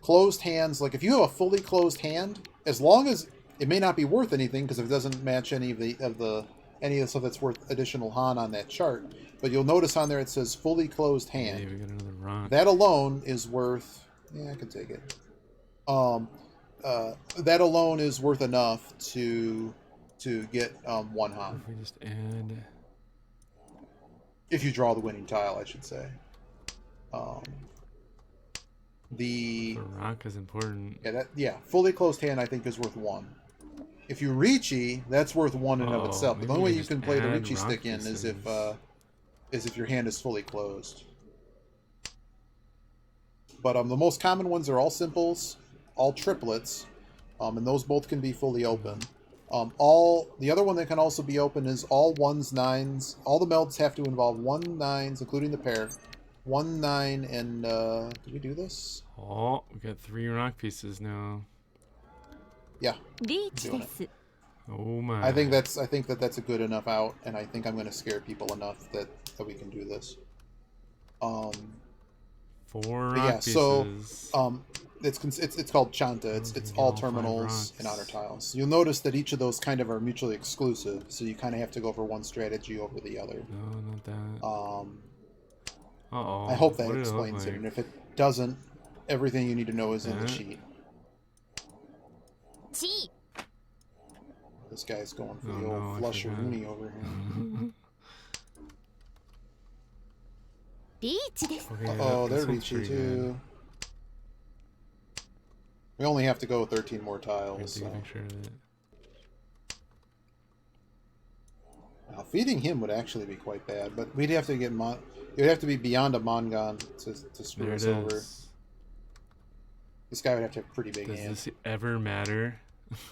Speaker 2: Closed hands, like if you have a fully closed hand, as long as it may not be worth anything because it doesn't match any of the stuff that's worth additional Han on that chart, but you'll notice on there it says fully closed hand.
Speaker 1: Hey, we got another rock.
Speaker 2: That alone is worth. Yeah, I can take it. That alone is worth enough to get 1 Han.
Speaker 1: If we just add.
Speaker 2: If you draw the winning tile, I should say. The
Speaker 1: rock is important.
Speaker 2: Yeah, fully closed hand I think is worth 1. If you Riichi, that's worth 1 in and of itself. But the only way you can play the Riichi stick in is if your hand is fully closed. But the most common ones are all simples, all triplets, and those both can be fully open. The other one that can also be open is all 1s, 9s. All the melds have to involve 1, 9s, including the pair. 1, 9, and did we do this?
Speaker 1: Oh, we got 3 rock pieces now.
Speaker 2: Yeah.
Speaker 1: Oh my!
Speaker 2: I think that's a good enough out, and I think I'm going to scare people enough that we can do this.
Speaker 1: 4 rock pieces.
Speaker 2: So it's called Chanta. It's all terminals and honor tiles. You'll notice that each of those kind of are mutually exclusive, so you kind of have to go for one strategy over the other.
Speaker 1: No, not that.
Speaker 2: I hope that explains it, and if it doesn't, everything you need to know is in the sheet. This guy's going for the old flusher Rooney over here. Oh, they're Riichi too. We only have to go 13 more tiles. So. Now, feeding him would actually be quite bad, but we'd have to get it would have to be beyond a Mongon to screw us over. This guy would have to have a pretty big hand.
Speaker 1: Does this ever matter?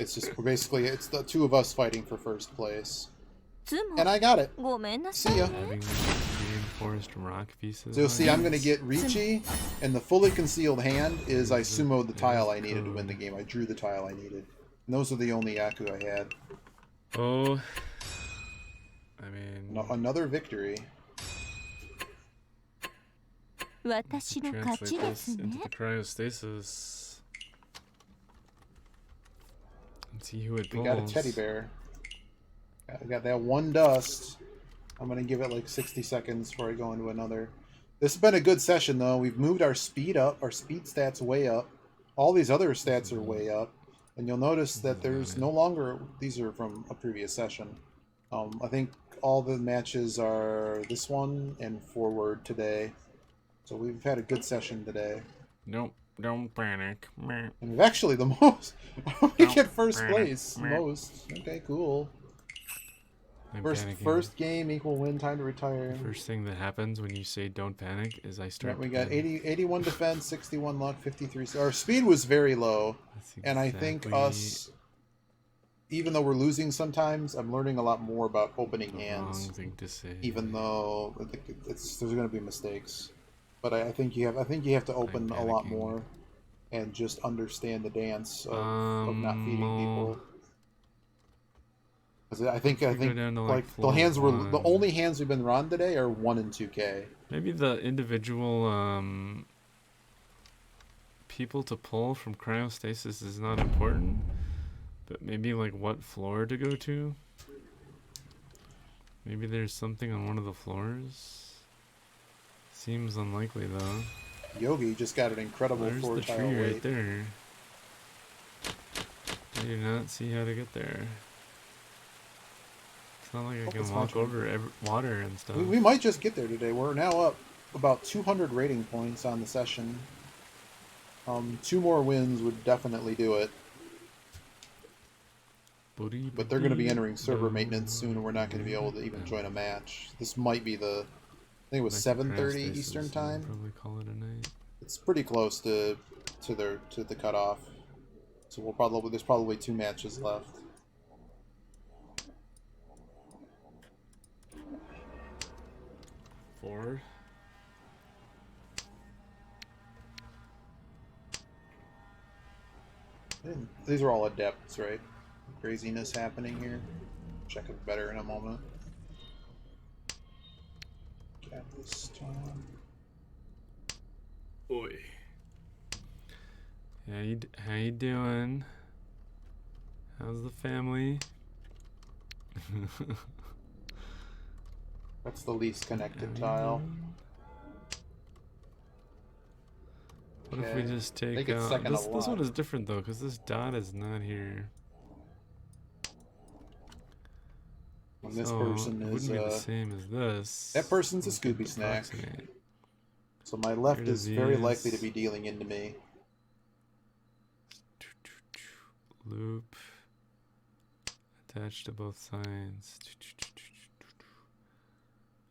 Speaker 2: It's just basically it's the 2 of us fighting for first place. And I got it. See ya.
Speaker 1: Having reinforced rock pieces.
Speaker 2: So see, I'm gonna get Riichi, and the fully concealed hand is I sumoed the tile I needed to win the game. I drew the tile I needed. And those are the only Yaku I had.
Speaker 1: Oh, I mean,
Speaker 2: another victory.
Speaker 1: Translate this into the cryostasis. Let's see who it pulls.
Speaker 2: We got a teddy bear. We got that one dust. I'm going to give it like 60 seconds before I go into another. This has been a good session, though. We've moved our speed up. Our speed stats way up. All these other stats are way up. And you'll notice that there's no longer... These are from a previous session. I think all the matches are this one and forward today. So we've had a good session today.
Speaker 1: Nope. Don't panic.
Speaker 2: And we've actually the most... we get first place. Most. Okay, cool. First game equal win, time to retire.
Speaker 1: The first thing that happens when you say don't panic is I start.
Speaker 2: Yeah, we got 81 defense, 61 luck, 53. Our speed was very low, and I think us, even though we're losing sometimes, I'm learning a lot more about opening hands.
Speaker 1: Wrong thing to say.
Speaker 2: Even though there's going to be mistakes, but I think you have to open a lot more, and just understand the dance of not feeding people. I think like the hands were the only hands we've been run today are 1 and 2K.
Speaker 1: Maybe the individual people to pull from cryostasis is not important, but maybe like what floor to go to. Maybe there's something on one of the floors. Seems unlikely though.
Speaker 2: Yogi just got an incredible
Speaker 1: There's the tree right there. I do not see how to get there. It's not like I can walk over water and stuff.
Speaker 2: We might just get there today. We're now up about 200 rating points on the session. 2 more wins would definitely do it. But they're going to be entering server maintenance soon, and we're not going to be able to even join a match. This might be the... I think it was 7:30 Eastern time.
Speaker 1: Probably call it a night.
Speaker 2: It's pretty close to the cutoff. So there's probably 2 matches left.
Speaker 1: Forward.
Speaker 2: These are all adepts, right? Craziness happening here. Check it better in a moment. Got this time.
Speaker 1: Oi. How you doing? How's the family?
Speaker 2: That's the least connected tile.
Speaker 1: What if we just take out... This one is different though, because this dot is not here.
Speaker 2: And this person is...
Speaker 1: wouldn't be the same as this.
Speaker 2: That person's a Scooby Snack. So my left is very likely to be dealing into me.
Speaker 1: Loop. Attached to both sides.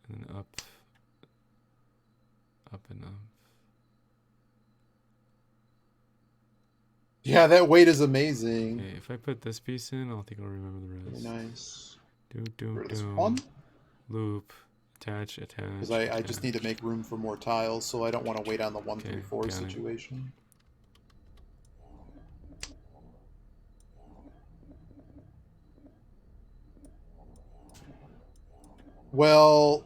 Speaker 1: And then up. Up and up.
Speaker 2: Yeah, that weight is amazing.
Speaker 1: Okay, if I put this piece in, I think I'll remember the rest.
Speaker 2: Very nice.
Speaker 1: This
Speaker 2: one?
Speaker 1: Loop. Attach.
Speaker 2: Because I just need to make room for more tiles, so I don't want to wait on the 1, 3, 4 situation. Well,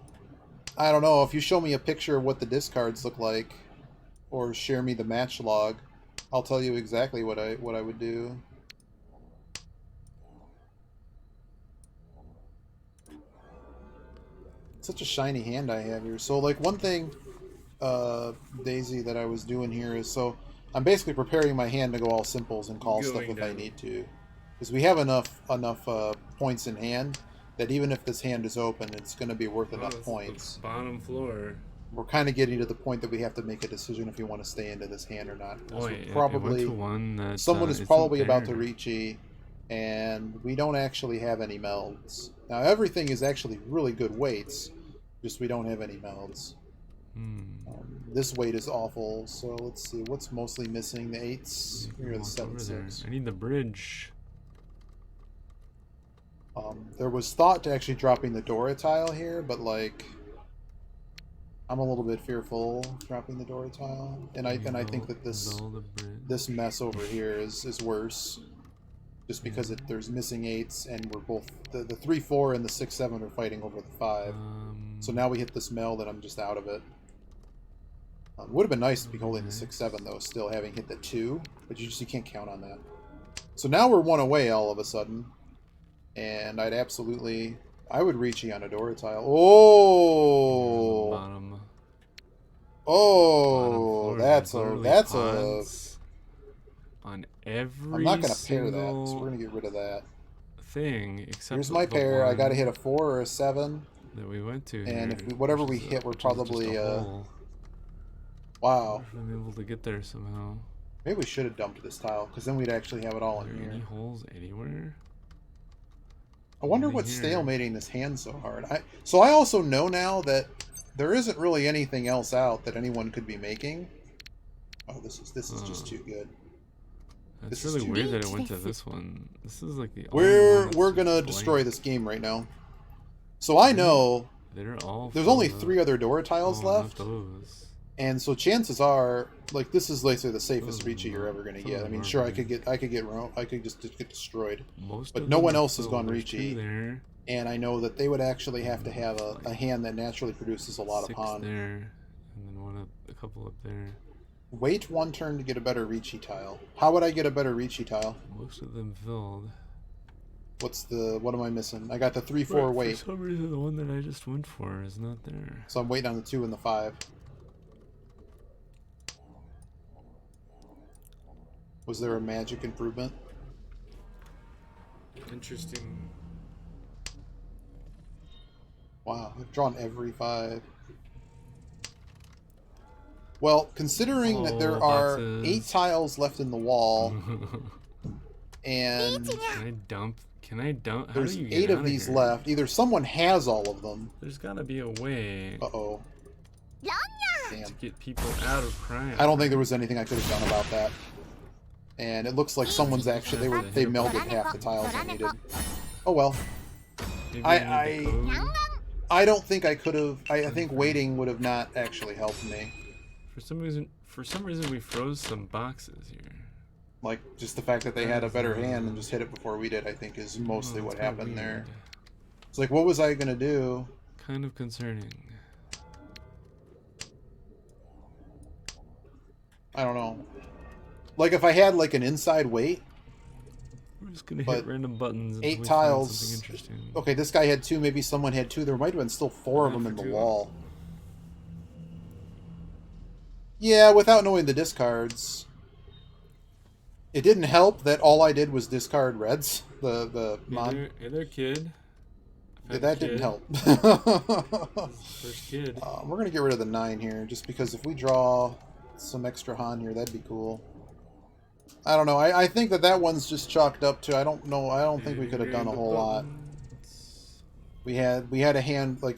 Speaker 2: I don't know. If you show me a picture of what the discards look like, or share me the match log, I'll tell you exactly what I would do. Such a shiny hand I have here. So, like, one thing, Daisy, that I was doing here is, so I'm basically preparing my hand to go all simples and call stuff if I need to, because we have enough points in hand that even if this hand is open, it's going to be worth enough points.
Speaker 1: Bottom floor.
Speaker 2: We're kind of getting to the point that we have to make a decision if we want to stay into this hand or not.
Speaker 1: Boy,
Speaker 2: probably someone is probably about to Riichi, and we don't actually have any melds. Now everything is actually really good weights, just we don't have any melds. This weight is awful, so let's see what's mostly missing. The 8s, here are the 7/6.
Speaker 1: I need the bridge.
Speaker 2: There was thought to actually dropping the Dora tile here, but like I'm a little bit fearful dropping the Dora tile, and I think that this mess over here is worse, just because there's missing 8s, and we're both the 3-4 and the 6-7 are fighting over the 5. So now we hit this meld, and I'm just out of it. Would have been nice to be holding the 6-7 though, still having hit the 2, but you can't count on that. So now we're 1 away all of a sudden, and I would Riichi on a Dora tile. Oh,
Speaker 1: Bottom.
Speaker 2: oh, that's
Speaker 1: a on every.
Speaker 2: I'm not gonna pair that, so we're gonna get rid of that
Speaker 1: thing. Except
Speaker 2: here's my pair. I gotta hit a 4 or a 7
Speaker 1: that we went to.
Speaker 2: And
Speaker 1: here,
Speaker 2: if whatever we hit, we're probably wow.
Speaker 1: I'm able to get there somehow.
Speaker 2: Maybe we should have dumped this tile, because then we'd actually have it all in here.
Speaker 1: Any holes anywhere?
Speaker 2: I wonder what's stalemating this hand so hard. So I also know now that there isn't really anything else out that anyone could be making. Oh, this is just too good.
Speaker 1: It's really weird that it went to this one. This is like the
Speaker 2: we're gonna destroy this game right now. So I know there's only 3 other Dora tiles left. And so chances are, like, this is basically the safest Riichi you're ever gonna get. I mean, sure, I could just get destroyed, but no one else has gone Riichi, and I know that they would actually have to have a hand that naturally produces a lot of pawn.
Speaker 1: There, and then a couple up there.
Speaker 2: Wait 1 turn to get a better Riichi tile. How would I get a better Riichi tile?
Speaker 1: Most of them filled.
Speaker 2: What am I missing? I got the 3-4 wait.
Speaker 1: For some reason, the one that I just went for is not there.
Speaker 2: So I'm waiting on the 2 and the 5. Was there a magic improvement?
Speaker 1: Interesting.
Speaker 2: Wow, I've drawn every 5. Well, considering that there are 8 tiles left in the wall, and
Speaker 1: Can I dump?
Speaker 2: There's 8 of these left. Either someone has all of them.
Speaker 1: There's gotta be a way.
Speaker 2: Uh-oh. Damn.
Speaker 1: To get people out of crime.
Speaker 2: I don't think there was anything I could have done about that. And it looks like someone's actually they melded half the tiles I needed. Oh well. I don't think I could have. I think waiting would have not actually helped me.
Speaker 1: For some reason we froze some boxes here.
Speaker 2: Like, just the fact that they had a better hand and just hit it before we did, I think, is mostly what happened there. It's like, what was I gonna do?
Speaker 1: Kind of concerning.
Speaker 2: I don't know. Like, if I had, like, an inside weight...
Speaker 1: We're just gonna hit random buttons until
Speaker 2: 8 tiles.
Speaker 1: Something interesting.
Speaker 2: Okay, this guy had 2, maybe someone had 2. There might have been still 4 of them in the wall. Yeah, without knowing the discards... It didn't help that all I did was discard reds. The mon.
Speaker 1: Hey there, kid.
Speaker 2: That didn't help.
Speaker 1: First kid.
Speaker 2: We're gonna get rid of the 9 here, just because if we draw some extra Han here, that'd be cool. I don't know. I think that one's just chalked up to. I don't know. I don't think we could have done a whole lot. We had a hand like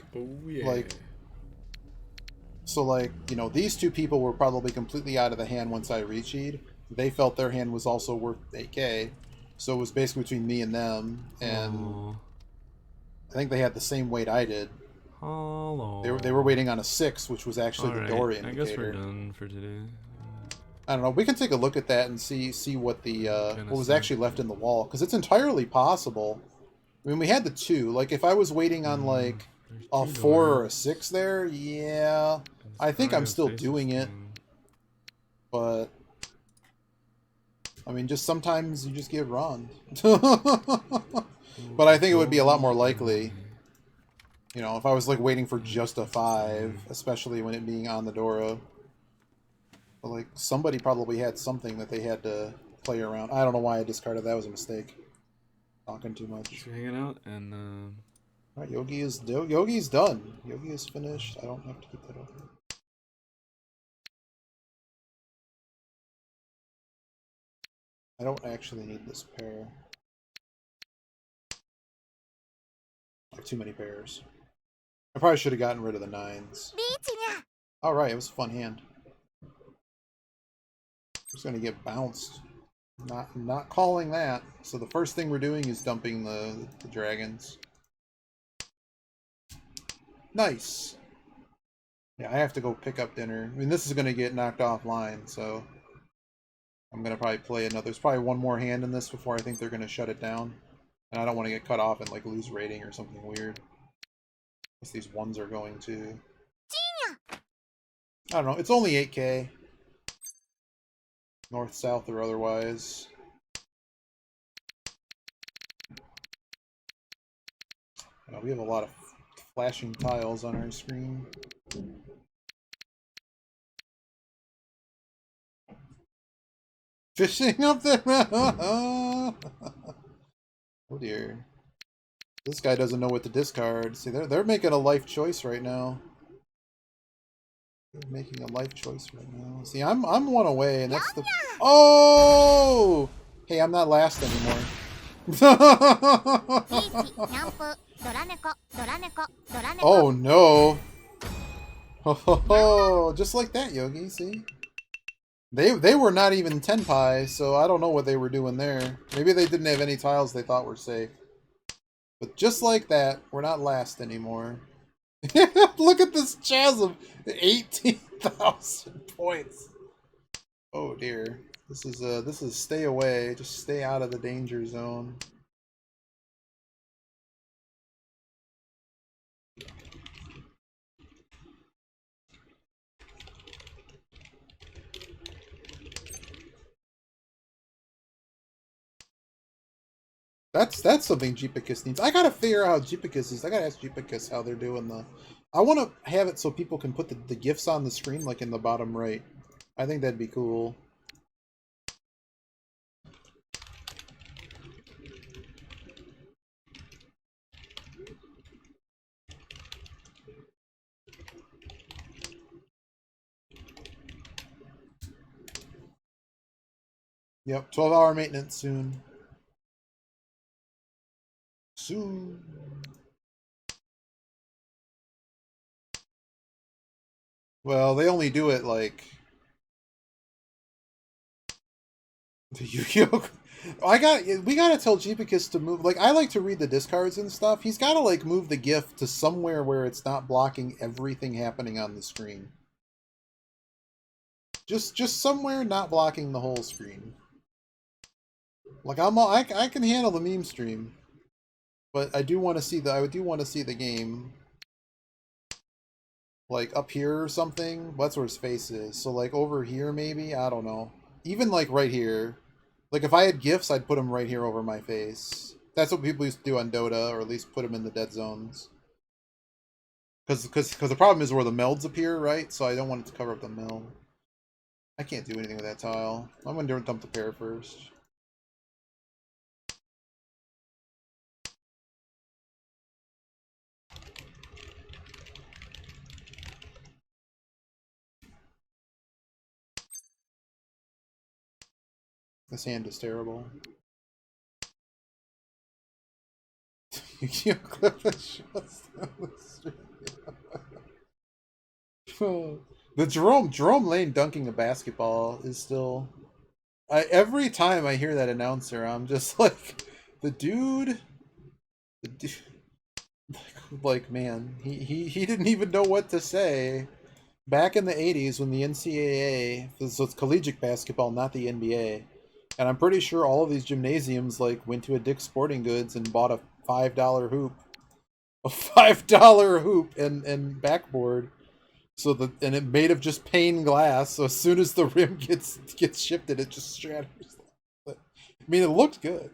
Speaker 2: so like, you know, these 2 people were probably completely out of the hand once I Riichi'd. They felt their hand was also worth 8k, so it was basically between me and them, and I think they had the same weight I did. They were waiting on a 6, which was actually the Dory indicator.
Speaker 1: I guess we're done for today.
Speaker 2: I don't know. We can take a look at that and see what the what was actually left in the wall, because it's entirely possible. I mean, we had the 2. Like, if I was waiting on like a 4 or a 6 there, yeah, I think I'm still doing it, but. I mean, just sometimes you just get wrong. But I think it would be a lot more likely, you know, if I was like waiting for just a 5, especially when it being on the Dora. But like, somebody probably had something that they had to play around. I don't know why I discarded that. That was a mistake. Talking too much.
Speaker 1: Just hanging out and
Speaker 2: Alright, Yogi's done. Yogi is finished. I don't have to keep that open. I don't actually need this pair. I have too many pairs. I probably should have gotten rid of the 9s. Alright, it was a fun hand. Just gonna get bounced. Not calling that. So the first thing we're doing is dumping the dragons. Nice. Yeah, I have to go pick up dinner. I mean, this is gonna get knocked offline, so I'm going to probably play another. There's probably one more hand in this before I think they're going to shut it down. And I don't want to get cut off and like lose rating or something weird. Unless these 1s are going to. I don't know. It's only 8K. North, south, or otherwise. We have a lot of flashing tiles on our screen. Fishing up there! Oh dear. This guy doesn't know what to discard. See, they're making a life choice right now. They're making a life choice right now. See, I'm one away, and that's the. Oh! Hey, I'm not last anymore. Oh no! Oh, just like that, Yogi. See, they were not even 10 pi, so I don't know what they were doing there. Maybe they didn't have any tiles they thought were safe. But just like that, we're not last anymore. Look at this chasm, 18,000 points. Oh dear, this is stay away. Just stay out of the danger zone. That's something Jeepicus needs. I gotta figure out how Jeepicus is. I gotta ask Jeepicus how they're doing the. I want to have it so people can put the gifs on the screen, like in the bottom right. I think that'd be cool. Yep, 12-hour maintenance soon. Soon. Well, they only do it like the Yu-Gi-Oh. We gotta tell Jeepicus to move. Like, I like to read the discards and stuff. He's gotta like move the gift to somewhere where it's not blocking everything happening on the screen. Just somewhere not blocking the whole screen. Like I can handle the meme stream, but I do want to see the game. Like up here or something. That's where his face is. So like over here maybe, I don't know. Even like right here. Like if I had gifts, I'd put them right here over my face. That's what people used to do on Dota, or at least put them in the dead zones. Because the problem is where the melds appear, right? So I don't want it to cover up the meld. I can't do anything with that tile. I'm gonna dump the pair first. This hand is terrible. You clip the shots down the street. The Jerome Lane dunking a basketball is still. Every time I hear that announcer, I'm just like, the dude, like man, he didn't even know what to say. Back in the 80s when the NCAA, so it's collegiate basketball, not the NBA, and I'm pretty sure all of these gymnasiums like went to a Dick's Sporting Goods and bought a $5 hoop, and backboard. So and it made of just pane glass. So as soon as the rim gets shifted, it just shatters. But, I mean, it looked good.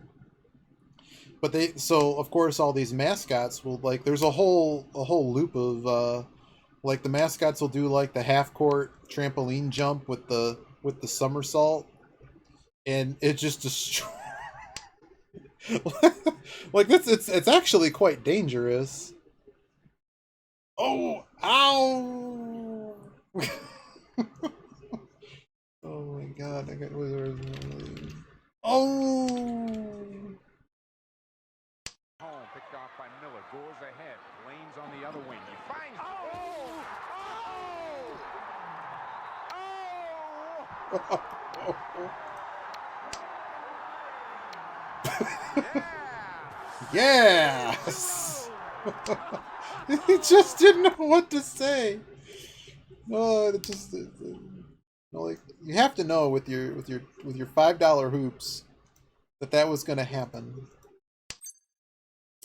Speaker 2: But so of course all these mascots will like. There's a whole loop of like the mascots will do like the half court trampoline jump with the somersault, and it just destroys. Like it's actually quite dangerous. Oh, ow! Oh my god, I got wizards. Oh!
Speaker 4: Picked off by Miller, goes ahead, lanes on the other wing. He finds.
Speaker 2: Yes! He just didn't know what to say. Oh, it just like you have to know with your $5 hoops that was going to happen.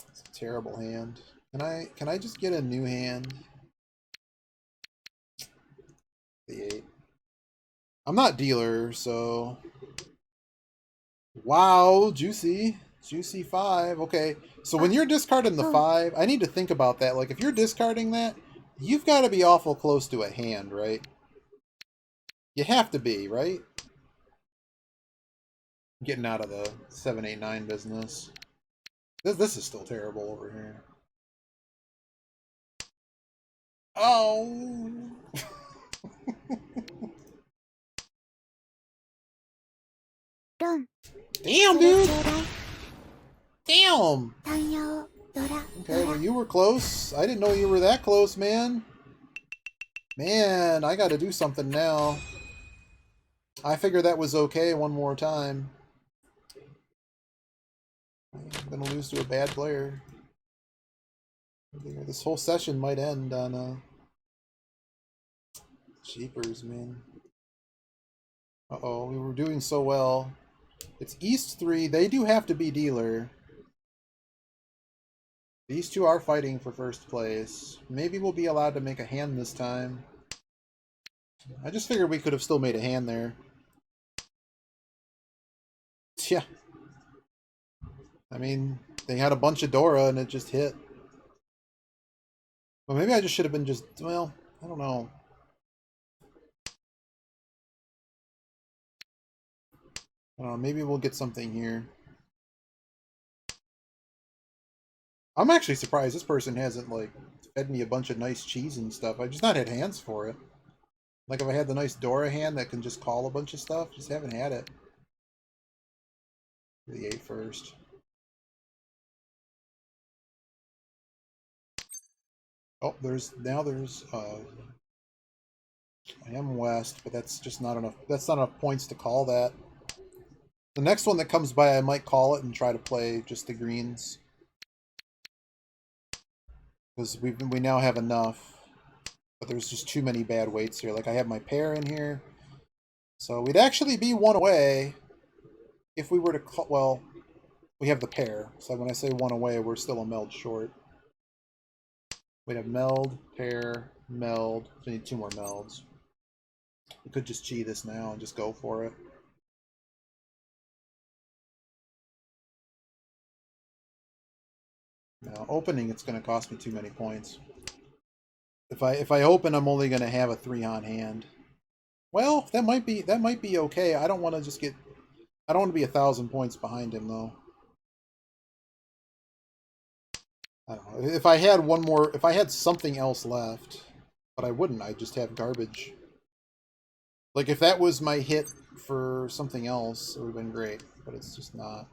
Speaker 2: It's a terrible hand. Can I just get a new hand? The 8. I'm not dealer, so... Wow, juicy. Juicy 5. Okay, so when you're discarding the 5, I need to think about that. Like, if you're discarding that, you've got to be awful close to a hand, right? You have to be, right? Getting out of the 7, 8, 9 business. This is still terrible over here. Oh! Damn, dude! Damn! Okay, well, you were close. I didn't know you were that close, man. Man, I gotta do something now. I figured that was okay one more time. I'm gonna lose to a bad player. This whole session might end on Jeepers, man. Uh-oh, we were doing so well. It's East 3. They do have to be dealer. These two are fighting for first place. Maybe we'll be allowed to make a hand this time. I just figured we could have still made a hand there. Yeah. I mean, they had a bunch of Dora and it just hit. Well, maybe I just should have been just, well, I don't know. Maybe we'll get something here. I'm actually surprised this person hasn't, like, fed me a bunch of nice cheese and stuff. I've just not had hands for it. Like, if I had the nice Dora hand that can just call a bunch of stuff, just haven't had it. The 8 first. Oh, there's I am west, but that's just not enough. That's not enough points to call that. The next one that comes by, I might call it and try to play just the greens. Because we now have enough. But there's just too many bad weights here. Like, I have my pair in here. So we'd actually be one away if we were to call... Well, we have the pair. So when I say one away, we're still a meld short. We'd have meld, pair, meld. So we need 2 more melds. We could just cheat this now and just go for it. Now, opening, it's going to cost me too many points. If I open, I'm only going to have a 3 on hand. Well, that might be okay. I don't want to just get... I don't want to be 1,000 points behind him, though. I don't know. If I had one more... If I had something else left... But I wouldn't. I'd just have garbage. Like, if that was my hit for something else, it would have been great. But it's just not.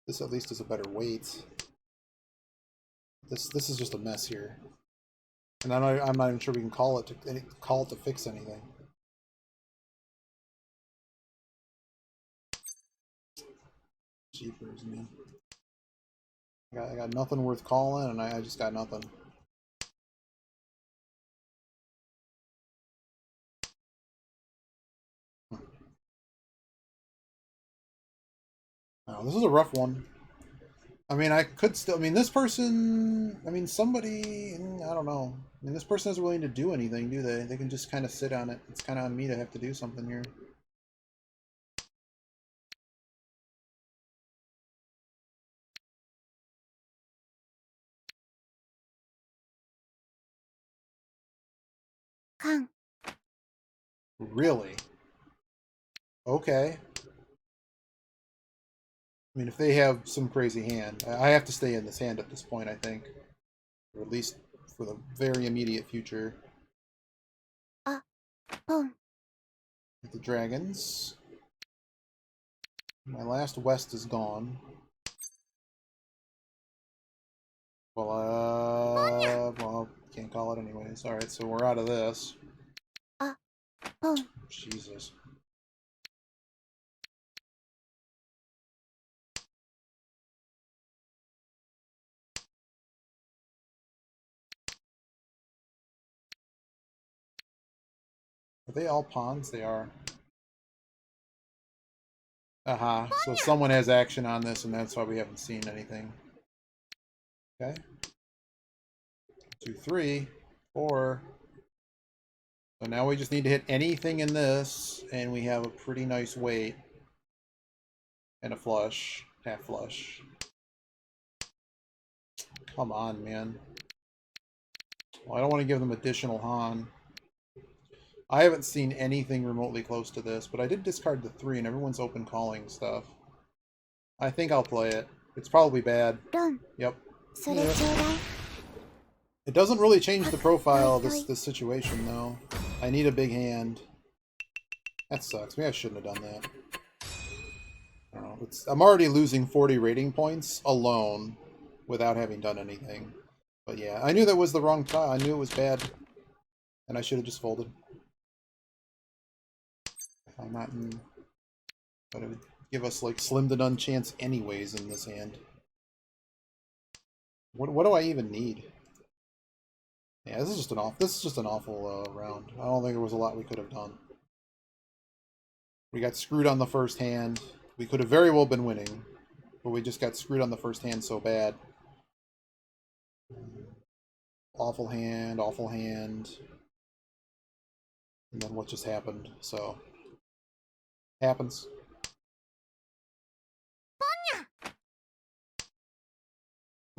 Speaker 2: This at least is a better weight. This is just a mess here, and I'm not even sure we can call it to fix anything. Jeepers, man! I got nothing worth calling, and I just got nothing. Oh, this is a rough one. I mean, I could still... I mean, this person... I mean, somebody... I don't know. I mean, this person isn't willing to do anything, do they? They can just kind of sit on it. It's kind of on me to have to do something here. Really? Okay. I mean, if they have some crazy hand, I have to stay in this hand at this point, I think. Or at least for the very immediate future. The dragons. My last west is gone. Well, can't call it anyways. Alright, so we're out of this. Jesus. Are they all pawns? They are. Aha, so someone has action on this, and that's why we haven't seen anything. Okay. 2, 3, 4. So now we just need to hit anything in this, and we have a pretty nice weight. And a flush. Half flush. Come on, man. Well, I don't want to give them additional Han. I haven't seen anything remotely close to this, but I did discard the 3, and everyone's open calling stuff. I think I'll play it. It's probably bad. Yep. It doesn't really change the profile of this situation, though. I need a big hand. That sucks. Maybe I shouldn't have done that. I don't know. I'm already losing 40 rating points alone without having done anything. But yeah, I knew that was the wrong tile. I knew it was bad. And I should have just folded. I'm not in... But it would give us, like, slim to none chance anyways in this hand. What do I even need? Yeah, this is just an awful round. I don't think there was a lot we could have done. We got screwed on the first hand. We could have very well been winning, but we just got screwed on the first hand so bad. Awful hand, awful hand. And then what just happened, so... Happens.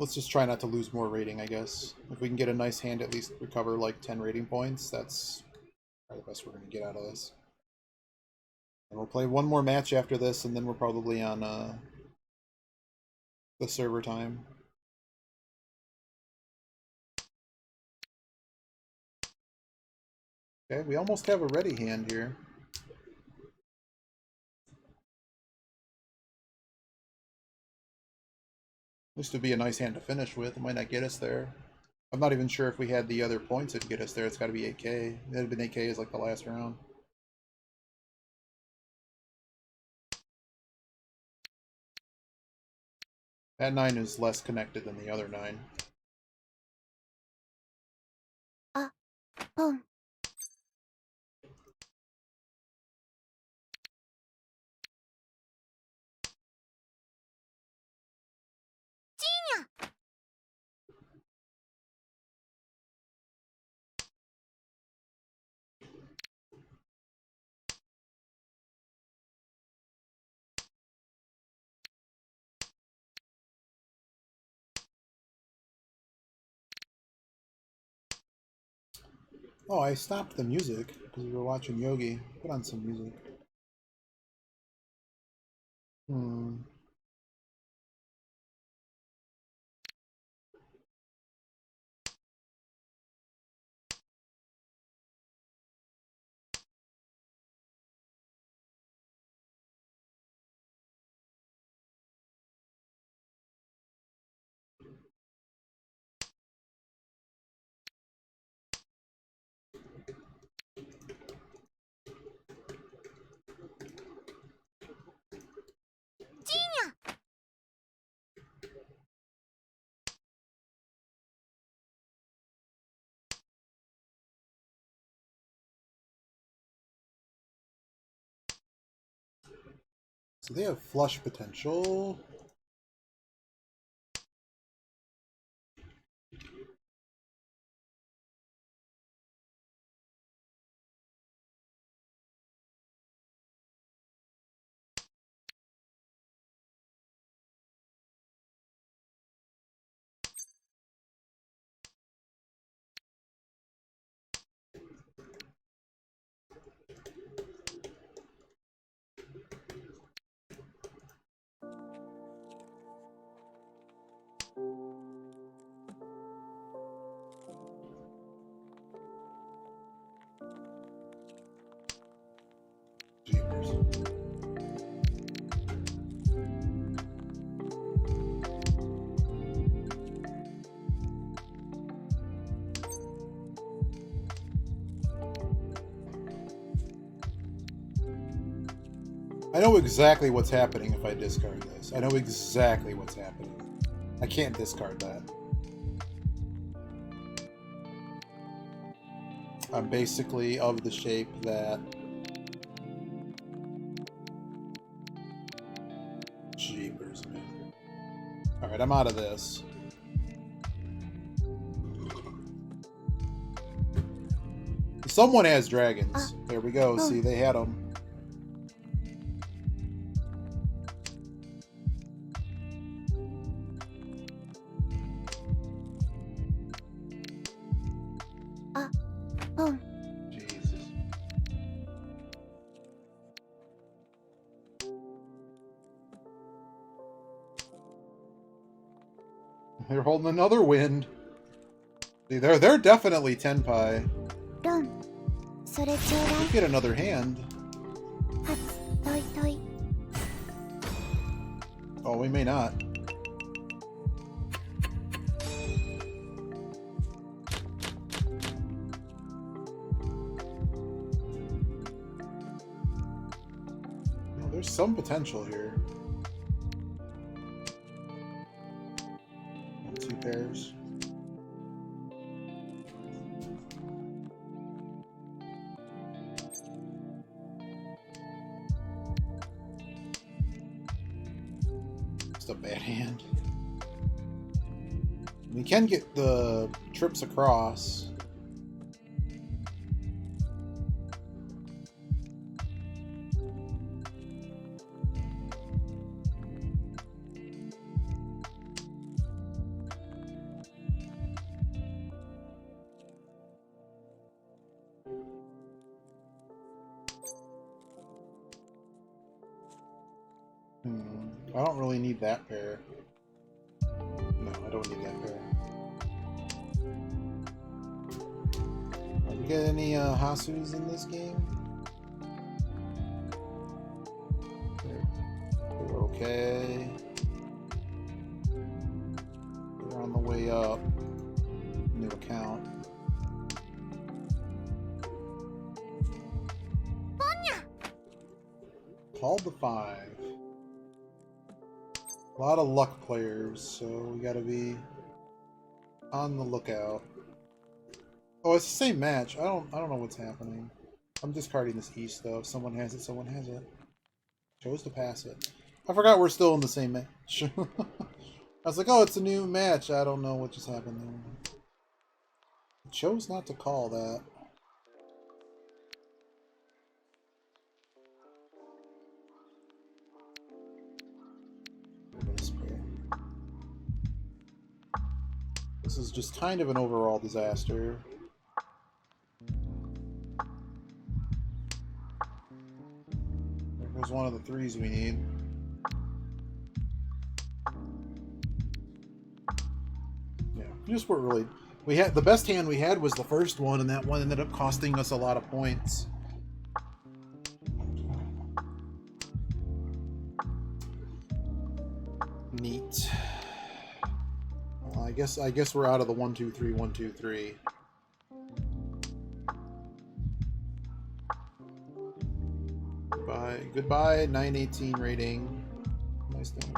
Speaker 2: Let's just try not to lose more rating, I guess. If we can get a nice hand, at least recover like 10 rating points, that's probably the best we're going to get out of this. And we'll play one more match after this, and then we're probably on the server time. Okay, we almost have a ready hand here. This would be a nice hand to finish with. It might not get us there. I'm not even sure if we had the other points that get us there. It's got to be 8k. It would have been 8k as like the last round. That 9 is less connected than the other 9.
Speaker 3: Boom.
Speaker 2: Oh, I stopped the music because we were watching Yogi. Put on some music. So they have flush potential. I know exactly what's happening if I discard this. I know exactly what's happening. I can't discard that. I'm basically of the shape that... Jeepers, man. Alright, I'm out of this. Someone has dragons. There we go. See, they had them. Jesus. They're holding another wind. See, they're definitely tenpai. Get another hand. Oh, we may not. Well, there's some potential here. 2 pairs. A bad hand. We can get the trips across. I don't really need that pair. No, I don't need that pair. Did we get any Hasus in this game? They're okay. They're on the way up. New account. Called the 5. A lot of luck players, so we gotta be on the lookout. Oh, it's the same match. I don't know what's happening. I'm discarding this East though. If someone has it, someone has it. Chose to pass it. I forgot we're still in the same match. I was like, oh, it's a new match. I don't know what just happened there. I chose not to call that. This is just kind of an overall disaster. There's one of the 3s we need. Yeah, just weren't really. We had the best hand we had was the first one, and that one ended up costing us a lot of points. Neat. I guess we're out of the 1, 2, 3, 1, 2, 3. Goodbye, 918 rating. Nice thing.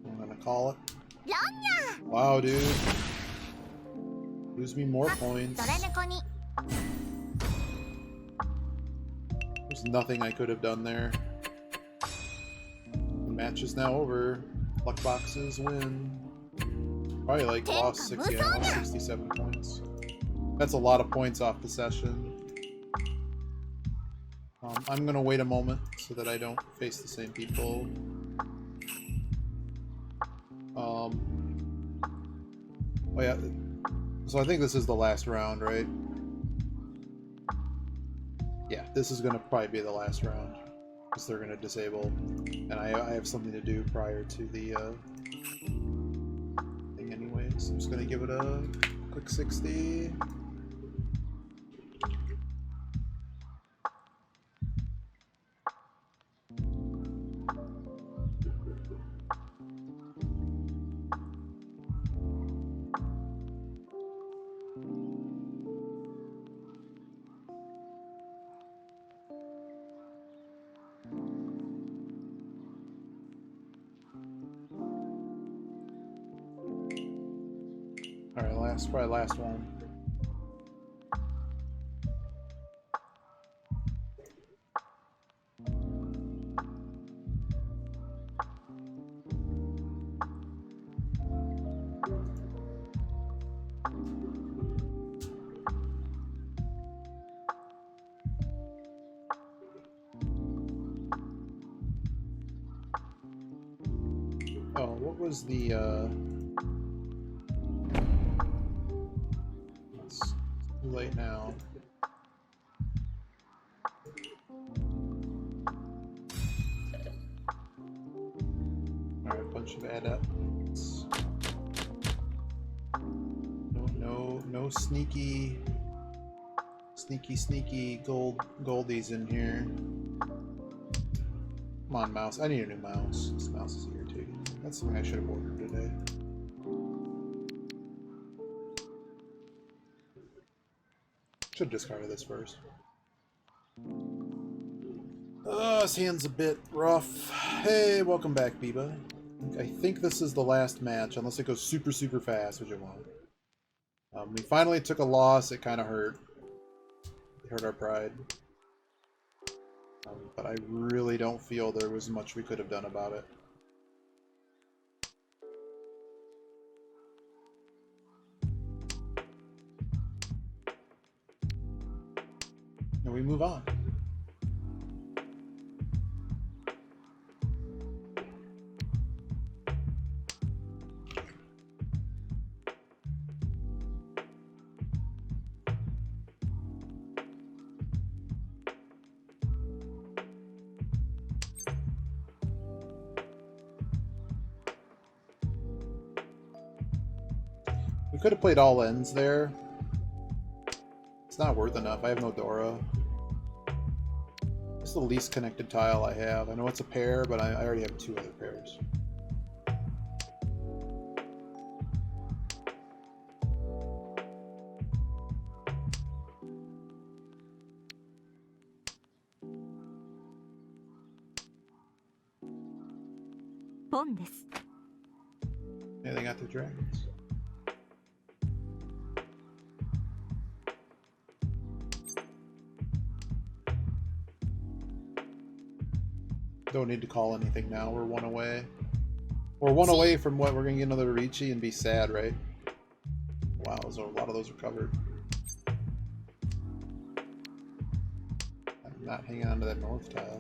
Speaker 2: I'm gonna call it. Wow, dude. Lose me more points. There's nothing I could have done there. The match is now over. Luck boxes win. Probably like lost 67 points. That's a lot of points off the session. I'm gonna wait a moment so that I don't face the same people. Oh yeah. So I think this is the last round, right? Yeah, this is gonna probably be the last round. Because they're gonna disable. And I have something to do prior to the thing anyways. So I'm just gonna give it a quick 60. Alright, probably last one. Oh, what was the, it's too late now. Alright, bunch of adepts. No sneaky goldies in here. Come on, mouse. I need a new mouse. This mouse is irritating. That's something I should have ordered today. Should have discarded this first. This hand's a bit rough. Hey, welcome back, Biba. I think this is the last match, unless it goes super, super fast, which it won't. We finally took a loss. It kind of hurt. It hurt our pride. But I really don't feel there was much we could have done about it. And we move on. We could have played all ends there. It's not worth enough. I have no Dora. It's the least connected tile I have. I know it's a pair, but I already have 2 other pairs. Yeah, they got the dragons. Don't need to call anything now. We're 1 away. We're 1 away from what? We're gonna get another Riichi and be sad, right? Wow, a lot of those are covered. I'm not hanging on to that north tile.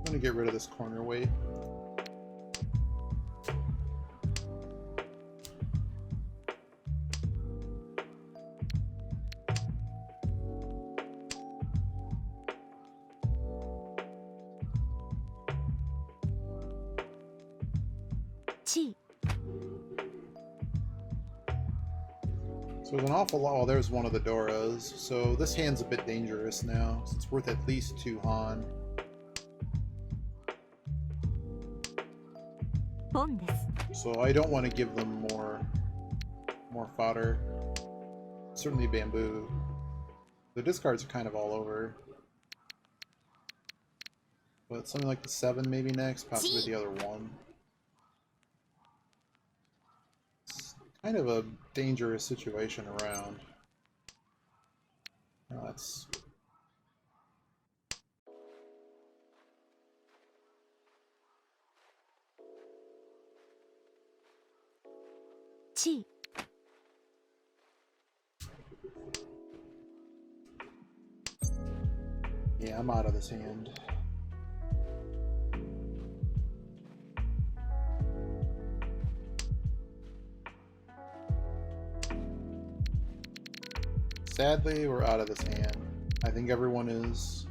Speaker 2: I'm gonna get rid of this corner weight. So there's an awful lot. Oh, there's one of the Doras. So this hand's a bit dangerous now. So it's worth at least 2 Han. So I don't want to give them more fodder. Certainly bamboo. The discards are kind of all over. But something like the 7 maybe next, possibly the other 1. It's kind of a dangerous situation around. Oh, that's... Yeah, I'm out of this hand. Sadly, we're out of this hand. I think everyone is.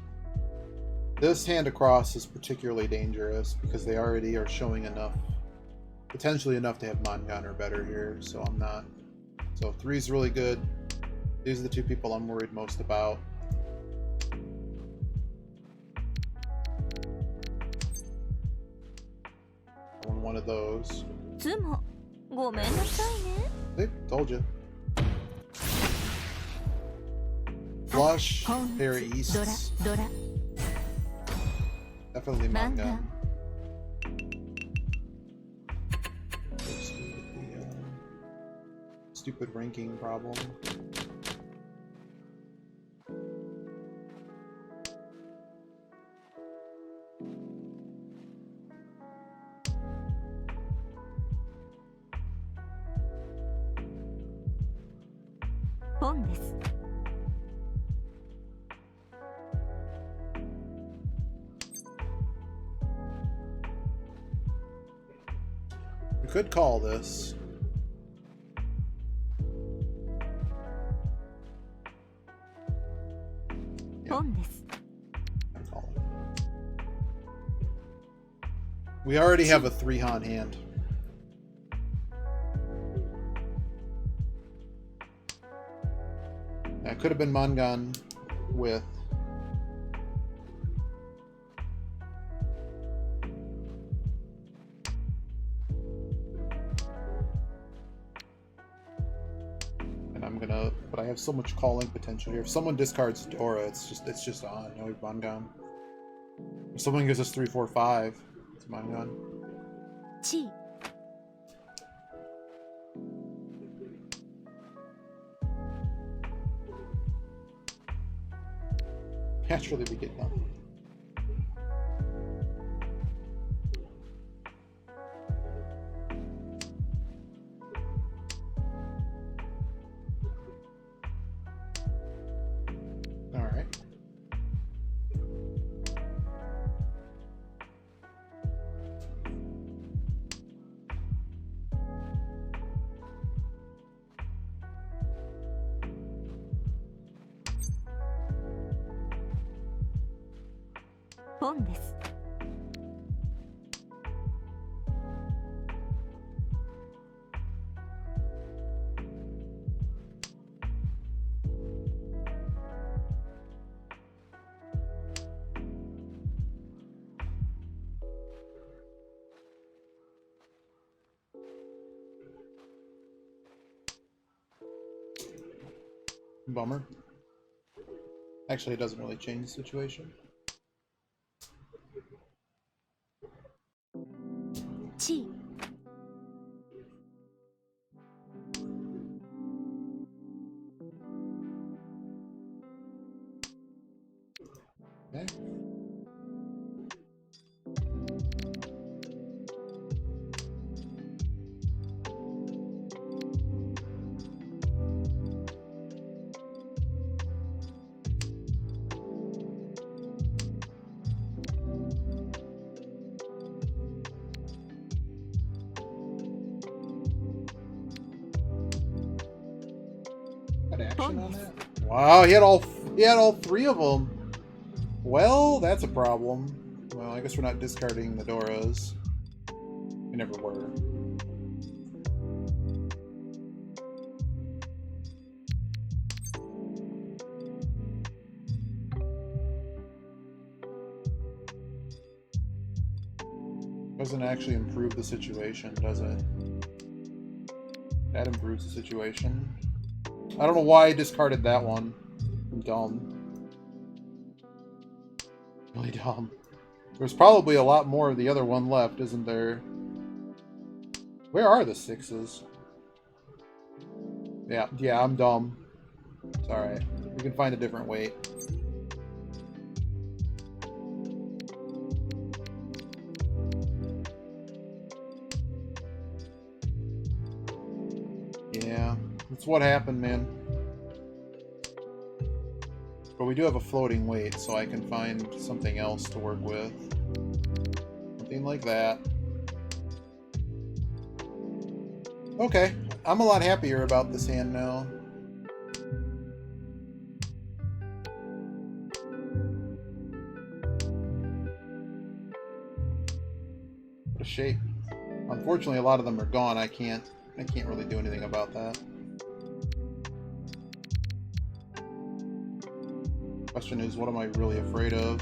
Speaker 2: This hand across is particularly dangerous because they already are showing enough, potentially enough to have Mangan or better here, so I'm not. So 3's really good. These are the two people I'm worried most about. I want one of those. See, told you. Flush, pair of easts. Definitely Mangan. Stupid ranking problem. We could call this. We already have a 3-han hand. That could have been Mangan with. And I'm gonna, but I have so much calling potential here. If someone discards Dora, it's just on. No Mangan. If someone gives us 3, 4, 5. It's Mangan. Naturally, we get nothing. All right. Bummer. Actually, it doesn't really change the situation. Okay. Got action on that? Wow, he had all 3 of them. Well, that's a problem. Well, I guess we're not discarding the Doras. We never were. Doesn't actually improve the situation, does it? That improves the situation. I don't know why I discarded that one. I'm dumb. Really dumb. There's probably a lot more of the other one left, isn't there? Where are the 6s? Yeah, I'm dumb. It's alright. We can find a different weight. Yeah, that's what happened, man. But we do have a floating weight, so I can find something else to work with. Something like that. Okay, I'm a lot happier about this hand now. a shape. Unfortunately, a lot of them are gone. I can't really do anything about that. Question is, what am I really afraid of?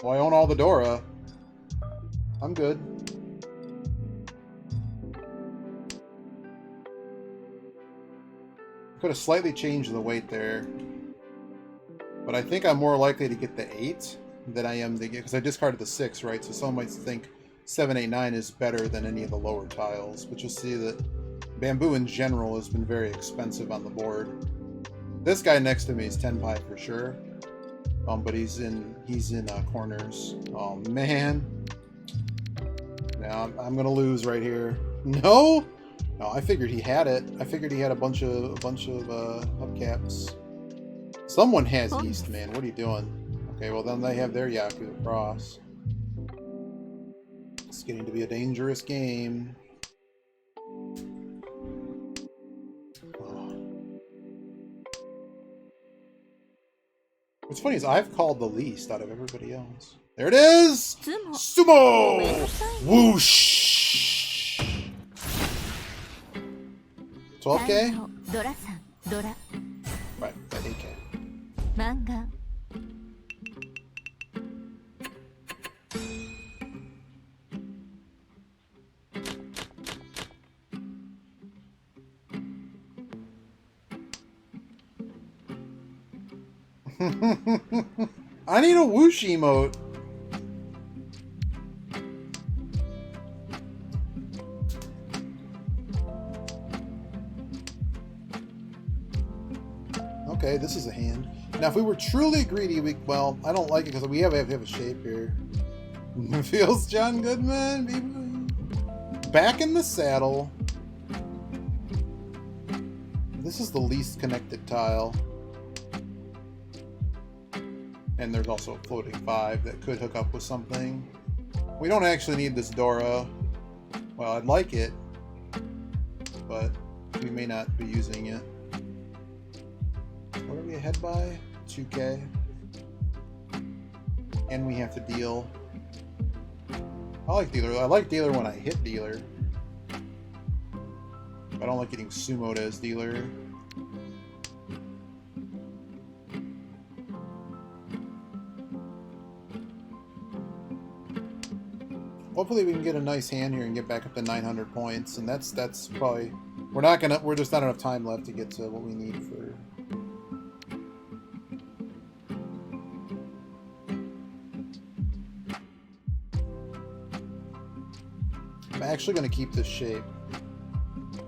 Speaker 2: Well, I own all the Dora. I'm good. Could have slightly changed the weight there. But I think I'm more likely to get the 8 than I am to get... Because I discarded the 6, right? So some might think 7, 8, 9 is better than any of the lower tiles. But you'll see that bamboo in general has been very expensive on the board. This guy next to me is 10 pi for sure. But he's in corners. Oh, man. Now I'm going to lose right here. No? No, I figured he had it. I figured he had a bunch of hubcaps. Someone has East, man. What are you doing? Okay, well then they have their Yaku across. It's getting to be a dangerous game. What's funny is I've called the least out of everybody else. There it is! Sumo! Whoosh! 12k? Right, at 8k. I need a whoosh emote. Okay, this is a hand. Now, if we were truly greedy, well, I don't like it because we have a shape here. Feels John Goodman. Back in the saddle. This is the least connected tile. And there's also a floating 5 that could hook up with something. We don't actually need this Dora. Well, I'd like it, but we may not be using it. What are we ahead by? 2k. And we have to deal. I like dealer. I like dealer when I hit dealer. I don't like getting sumoed as dealer. Hopefully we can get a nice hand here and get back up to 900 points, and that's probably we're just not enough time left to get to what we need for. I'm actually going to keep this shape.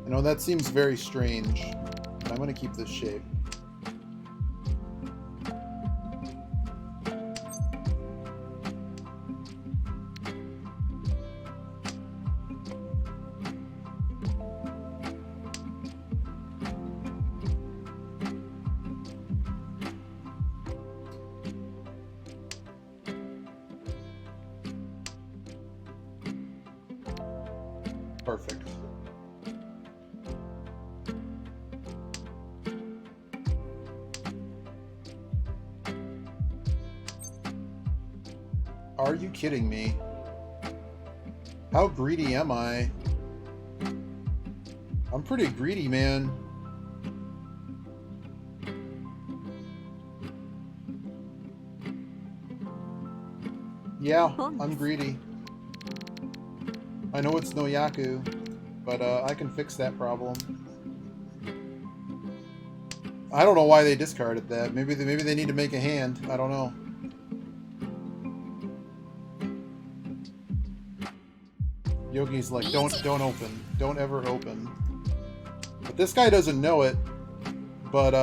Speaker 2: I know that seems very strange, but I'm going to keep this shape. Perfect. Are you kidding me? How greedy am I? I'm pretty greedy, man. Yeah, I'm greedy. I know it's no Yaku, but I can fix that problem. I don't know why they discarded that. Maybe they need to make a hand. I don't know. Yogi's like, don't open. Don't ever open. But this guy doesn't know it. But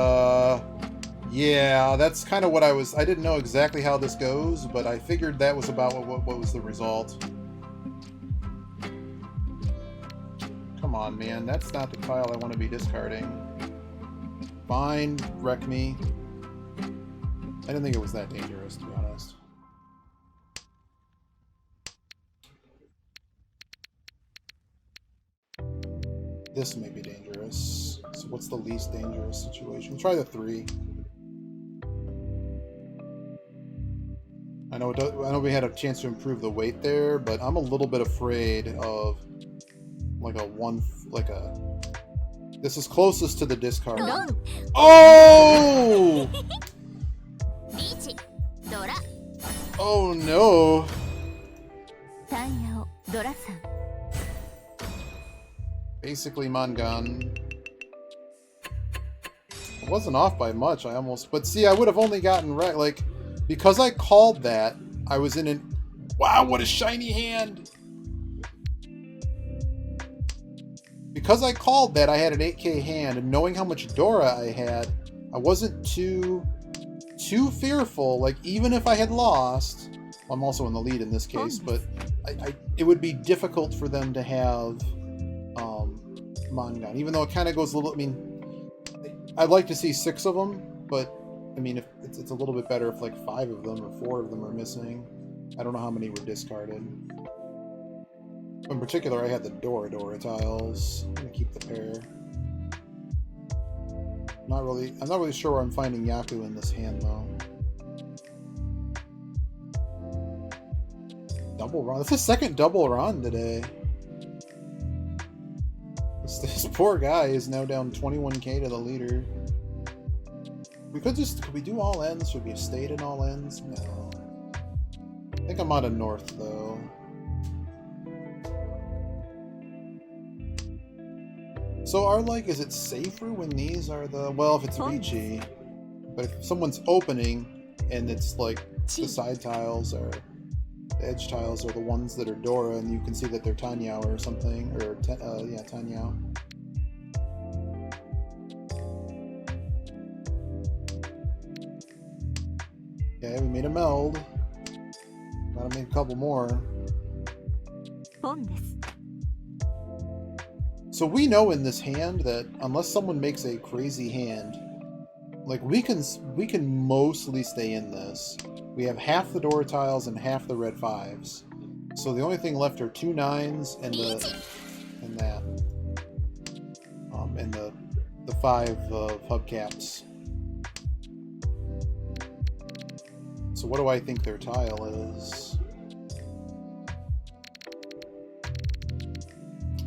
Speaker 2: yeah, that's kind of what I didn't know exactly how this goes, but I figured that was about what was the result. Come on, man. That's not the tile I want to be discarding. Fine. Wreck me. I didn't think it was that dangerous, to be honest. This may be dangerous. So what's the least dangerous situation? Try the 3. I know we had a chance to improve the weight there, but I'm a little bit afraid of like this is closest to the discard. Oh! Oh no. Basically Mangan. I wasn't off by much. But see, I would have only gotten like, because I called that, I was in an... Wow, what a shiny hand! Because I called that, I had an 8k hand, and knowing how much Dora I had, I wasn't too fearful. Like, even if I had lost, well, I'm also in the lead in this case, but it would be difficult for them to have Mangan, even though it kind of goes a little... I mean, I'd like to see 6 of them, but I mean, if it's a little bit better if like 5 of them or 4 of them are missing. I don't know how many were discarded. In particular, I had the Dora tiles. I'm gonna keep the pair. I'm not really sure where I'm finding Yaku in this hand though. Double run. That's the second double run today. This poor guy is now down 21k to the leader. Could we do all ends? Should we have stayed in all ends? No. I think I'm out of north though. So is it safer when these are the... Well, if it's Riichi. But if someone's opening and it's like the side tiles or the edge tiles are the ones that are Dora and you can see that they're Tanyao or something. Or, yeah, Tanyao. Okay, we made a meld. Gotta make a couple more. So we know in this hand that unless someone makes a crazy hand, like we can mostly stay in this. We have half the Dora tiles and half the red 5s. So the only thing left are 2 9s and the 5 hubcaps. So what do I think their tile is?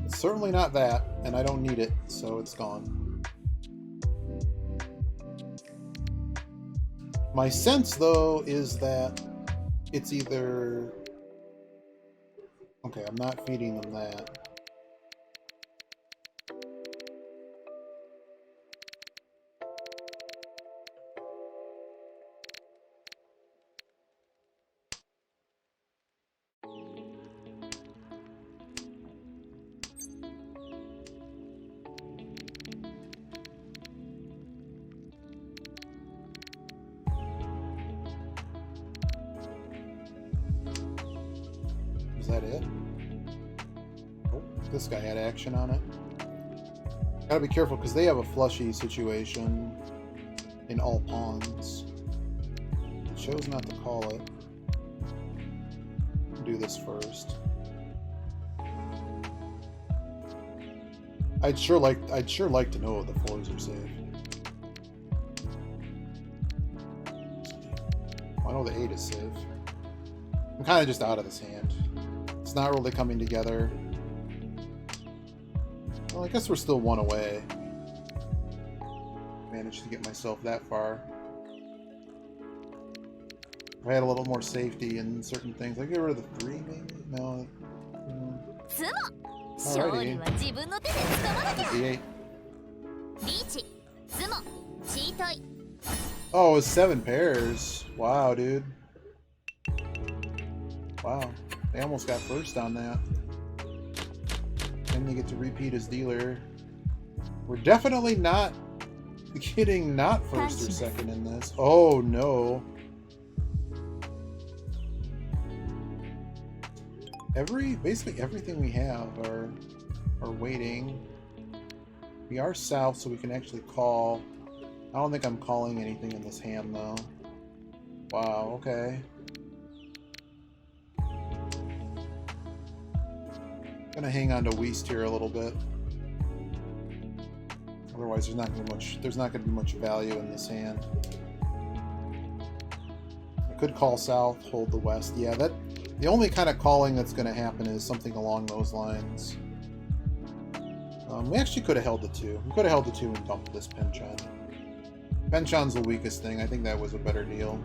Speaker 2: It's certainly not that, and I don't need it, so it's gone. My sense, though, is that it's either... Okay, I'm not feeding them that. Is that it? Oh, this guy had action on it. Gotta be careful because they have a flushy situation in all pawns. Chose not to call it. Do this first. I'd sure like to know if the 4s are safe. I know the 8 is safe. I'm kind of just out of this hand. It's not really coming together. Well, I guess we're still 1 away. Managed to get myself that far. If I had a little more safety in certain things. I'd get rid of the 3, maybe? No. Alrighty. The 8. Oh, it was 7 pairs. Wow, dude. Wow. They almost got first on that. And they get to repeat as dealer. We're definitely not getting not first or second in this. Oh no. Basically everything we have are waiting. We are south, so we can actually call. I don't think I'm calling anything in this hand though. Wow, okay. Gonna hang on to Weast here a little bit. Otherwise, there's not gonna be much value in this hand. Could call south, hold the west. Yeah, the only kind of calling that's going to happen is something along those lines. We actually could have held the 2. We could have held the 2 and dumped this Penchon. Penchon's the weakest thing. I think that was a better deal.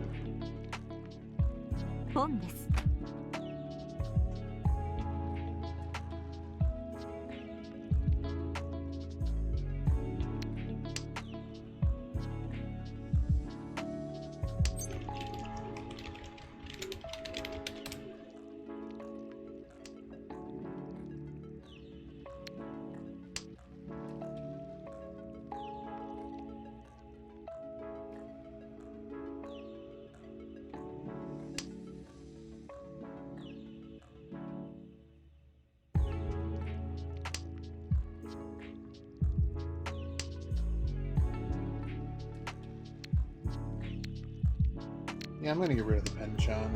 Speaker 2: Yeah, I'm gonna get rid of the Penchon.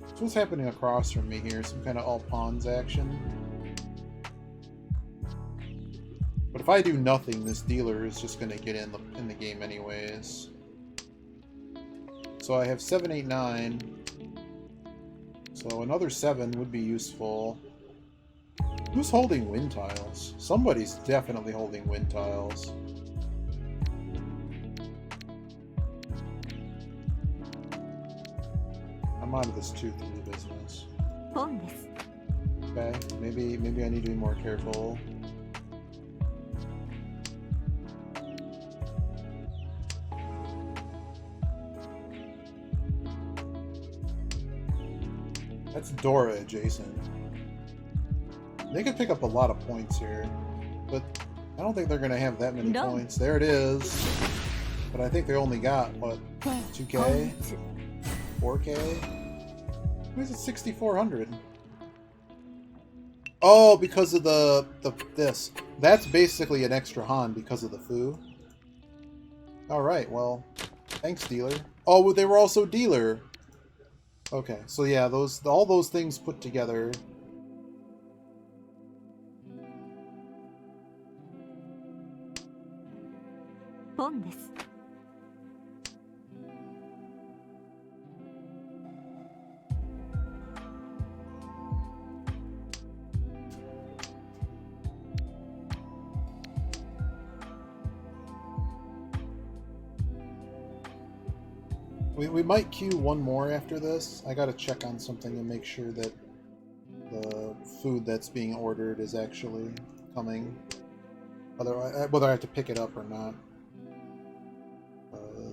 Speaker 2: So what's happening across from me here? Some kind of all pawns action. But if I do nothing, this dealer is just gonna get in the game anyways. So I have 7, 8, 9. So another 7 would be useful. Who's holding wind tiles? Somebody's definitely holding wind tiles. I'm out of this 2-3 business. Okay, maybe I need to be more careful. That's Dora adjacent. They could pick up a lot of points here, but I don't think they're going to have that many points. There it is. But I think they only got, what, 2K? 4K? Why is it 6,400? Oh, because of this. That's basically an extra Han because of the foo. Alright, well, thanks, dealer. Oh, they were also dealer. Okay, so yeah, all those things put together. We might queue one more after this. I gotta check on something and make sure that the food that's being ordered is actually coming. Whether I have to pick it up or not.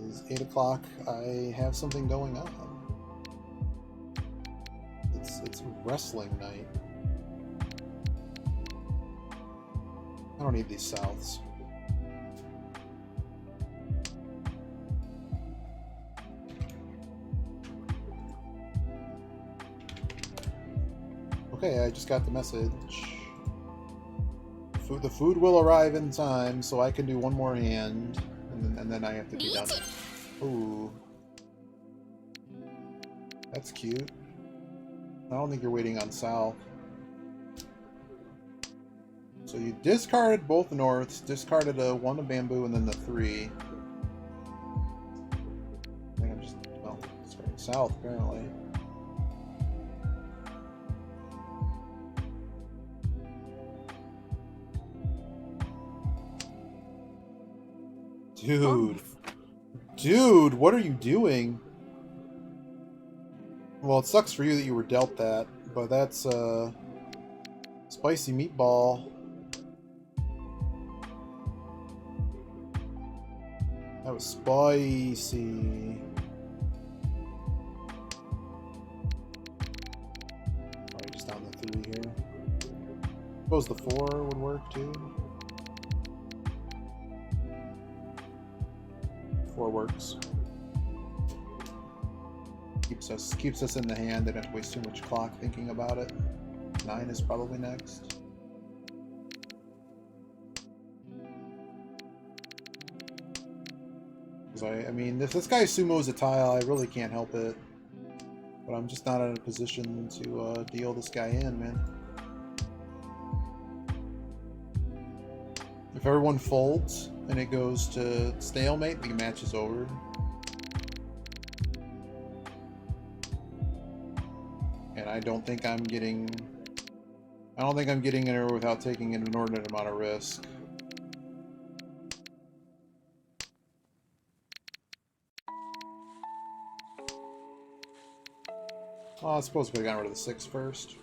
Speaker 2: It's 8 o'clock. I have something going on. It's wrestling night. I don't need these souths. Okay, I just got the message. The food will arrive in time, so I can do one more hand, and then I have to be done. Ooh. That's cute. I don't think you're waiting on south. So you discarded both norths, discarded one of bamboo, and then the 3. I think I'm just, well, discarding south, apparently. Dude, what are you doing? Well, it sucks for you that you were dealt that, but that's spicy meatball. That was spicy. Alright, just down the 3 here. Suppose the 4 would work too. 4 works. Keeps us in the hand. They don't waste too much clock thinking about it. 9 is probably next. I mean, if this guy sumos a tile, I really can't help it. But I'm just not in a position to deal this guy in, man. If everyone folds and it goes to stalemate, the match is over. I don't think I'm getting anywhere without taking an inordinate amount of risk. Oh, I suppose we could have gotten rid of the 6 first.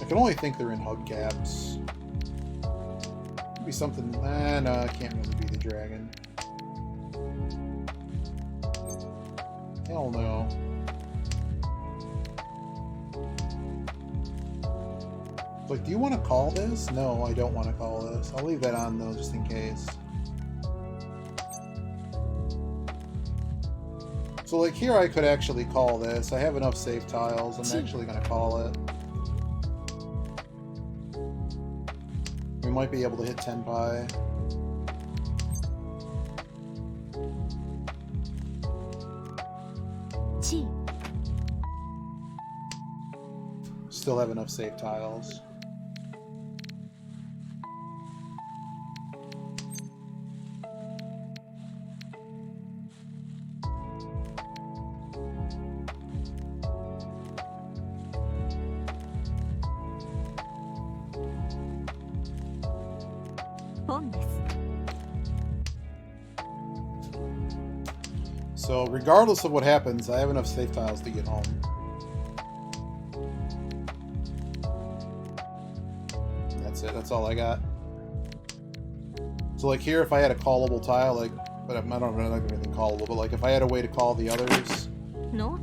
Speaker 2: I can only think they're in hug gaps. Could be something. No, it can't really be the dragon. Hell no. Like, do you want to call this? No, I don't want to call this. I'll leave that on though, just in case. So like here I could actually call this. I have enough safe tiles. I'm actually going to call it. We might be able to hit Tenpai. Still have enough safe tiles. So regardless of what happens, I have enough safe tiles to get home. That's it. That's all I got. So like here, if I had a callable tile, like, but I don't really like anything callable, but like if I had a way to call the others,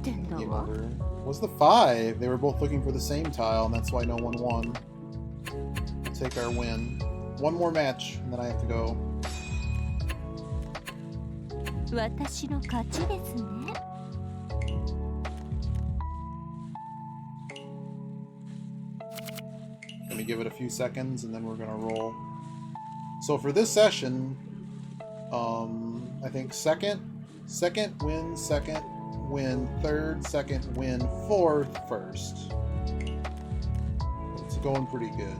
Speaker 2: game over. Was the 5? They were both looking for the same tile, and that's why no one won. We'll take our win. One more match, and then I have to go. Let me give it a few seconds, and then we're gonna roll. So for this session, I think second win, second win, third, second win, fourth, first. It's going pretty good.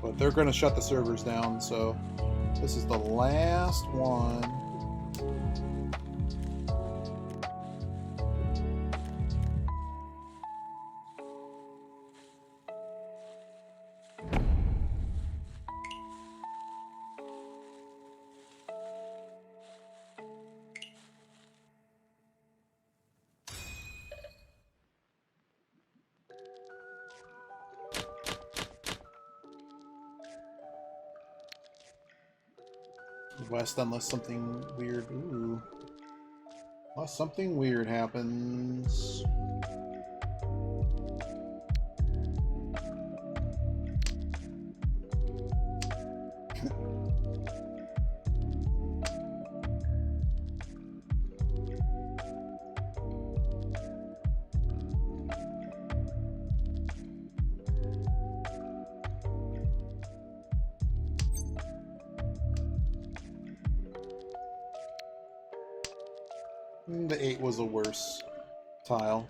Speaker 2: But they're going to shut the servers down, so this is the last one. West, unless something weird. Ooh. Unless something weird happens. The 8 was a worse tile.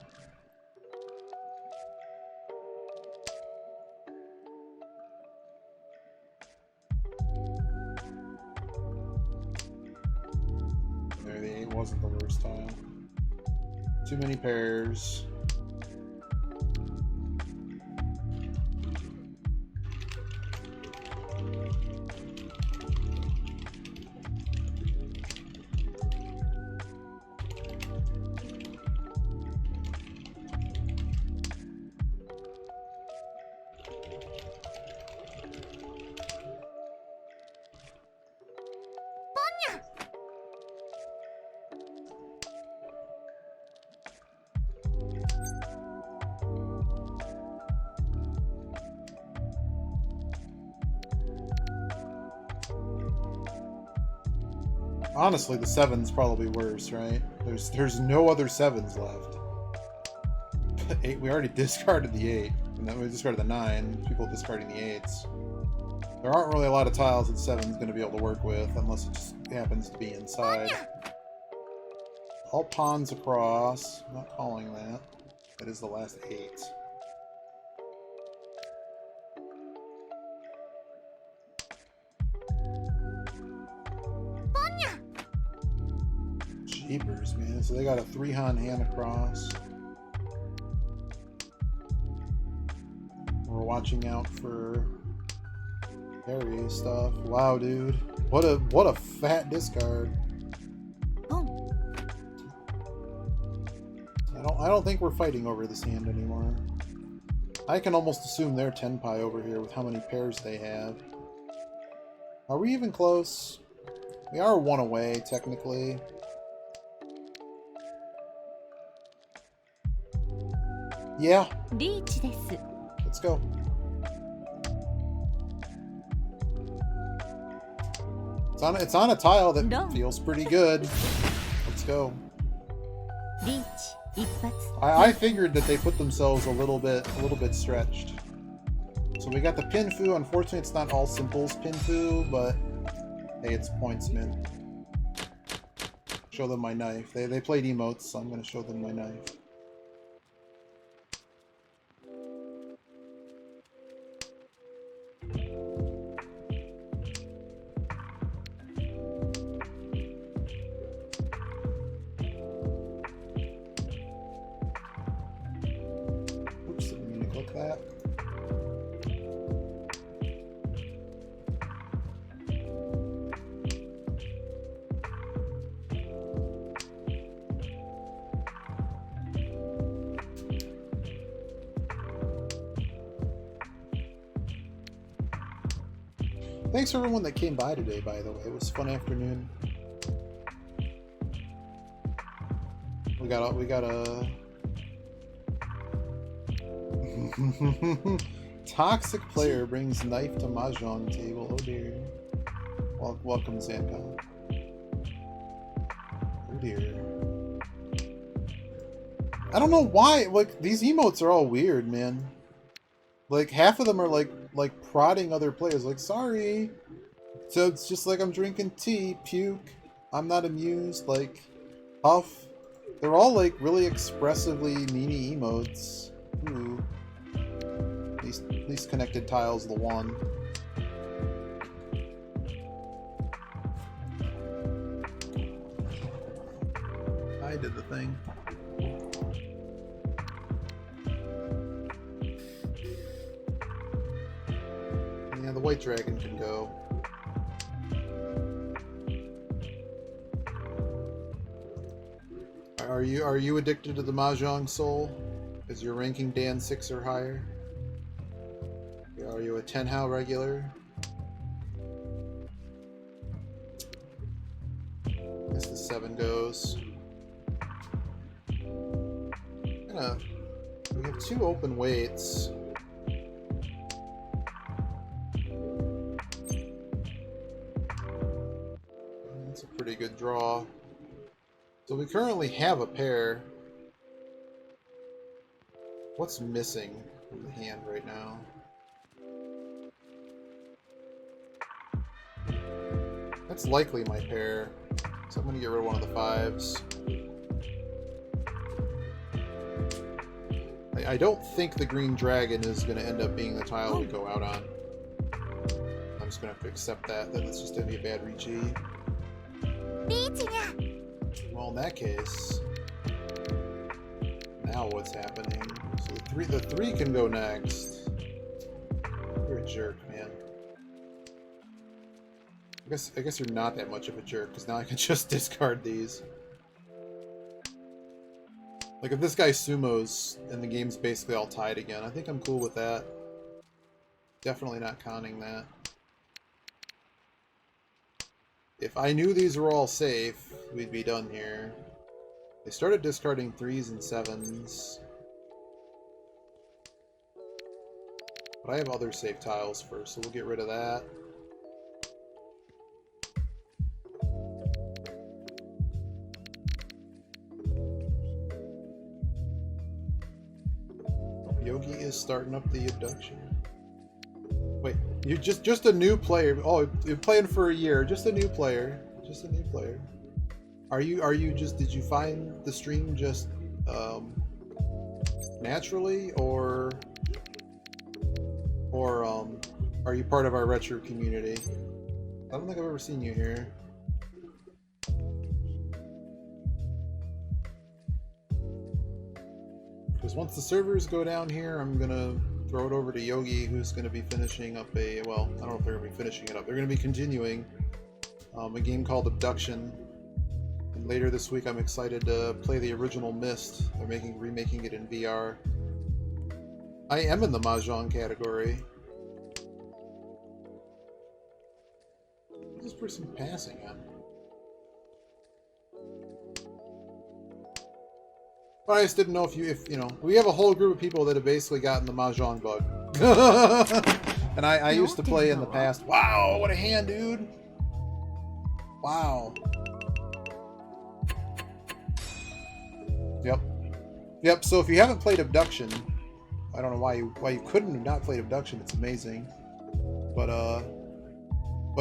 Speaker 2: There, the 8 wasn't the worst tile. Too many pairs. Honestly, the 7's probably worse, right? There's no other 7's left. 8, we already discarded the 8, and then we discarded the 9. People discarding the 8s. There aren't really a lot of tiles that 7's going to be able to work with, unless it just happens to be inside. all pawns across. I'm not calling that. That is the last 8. Jeepers, man. So they got a 3-han hand across. We're watching out for parry stuff. Wow, dude. What a fat discard. I don't think we're fighting over this hand anymore. I can almost assume they're tenpai over here with how many pairs they have. Are we even close? We are 1 away, technically. Yeah. Let's go. It's on a tile that feels pretty good. Let's go. I figured that they put themselves a little bit stretched. So we got the Pinfu. Unfortunately, it's not all simples Pinfu, but hey, it's points, man. Show them my knife. They played emotes, so I'm gonna show them my knife. Thanks for everyone that came by today, by the way. It was a fun afternoon. We got a toxic player brings knife to Mahjong table. Oh dear. Welcome, Zancon. Oh dear. I don't know why. Like, these emotes are all weird, man. Like, half of them are like prodding other players, like, sorry. So it's just like I'm drinking tea, puke, I'm not amused, like, huff. They're all like really expressively meanie emotes. Ooh. Least connected tile's the one. I did the thing. Yeah, the white dragon can go. Are you addicted to the Mahjong soul? Is your ranking Dan 6 or higher? Are you a 10 how regular? I guess the 7 goes. We have 2 open weights. That's a pretty good draw. So we currently have a pair. What's missing from the hand right now? That's likely my pair. So I'm going to get rid of one of the 5s. I don't think the green dragon is going to end up being the tile we go out on. I'm just going to have to accept that it's just going to be a bad Riichi. Well, in that case, now what's happening? So the 3 can go next. You're a jerk, man. I guess you're not that much of a jerk, because now I can just discard these. Like, if this guy sumos and the game's basically all tied again, I think I'm cool with that. Definitely not conning that. If I knew these were all safe, we'd be done here. They started discarding 3s and 7s. But I have other safe tiles first, so we'll get rid of that. Yogi is starting up the abduction. Wait, you're just a new player. Oh, you're playing for a year. Just a new player. Just a new player. Are you just, did you find the stream just naturally, or are you part of our retro community? I don't think I've ever seen you here. Because once the servers go down here, I'm gonna throw it over to Yogi, who's gonna be finishing up a, well, I don't know if they're gonna be finishing it up. They're gonna be continuing a game called Obduction. And later this week, I'm excited to play the original Myst. They're remaking it in VR. I am in the Mahjong category. What's this person passing on? But I just didn't know if you know, we have a whole group of people that have basically gotten the Mahjong bug. And I used to play in the past. Wow, what a hand, dude. Wow. Yep, so if you haven't played Obduction, I don't know why you couldn't have not played Obduction, it's amazing. But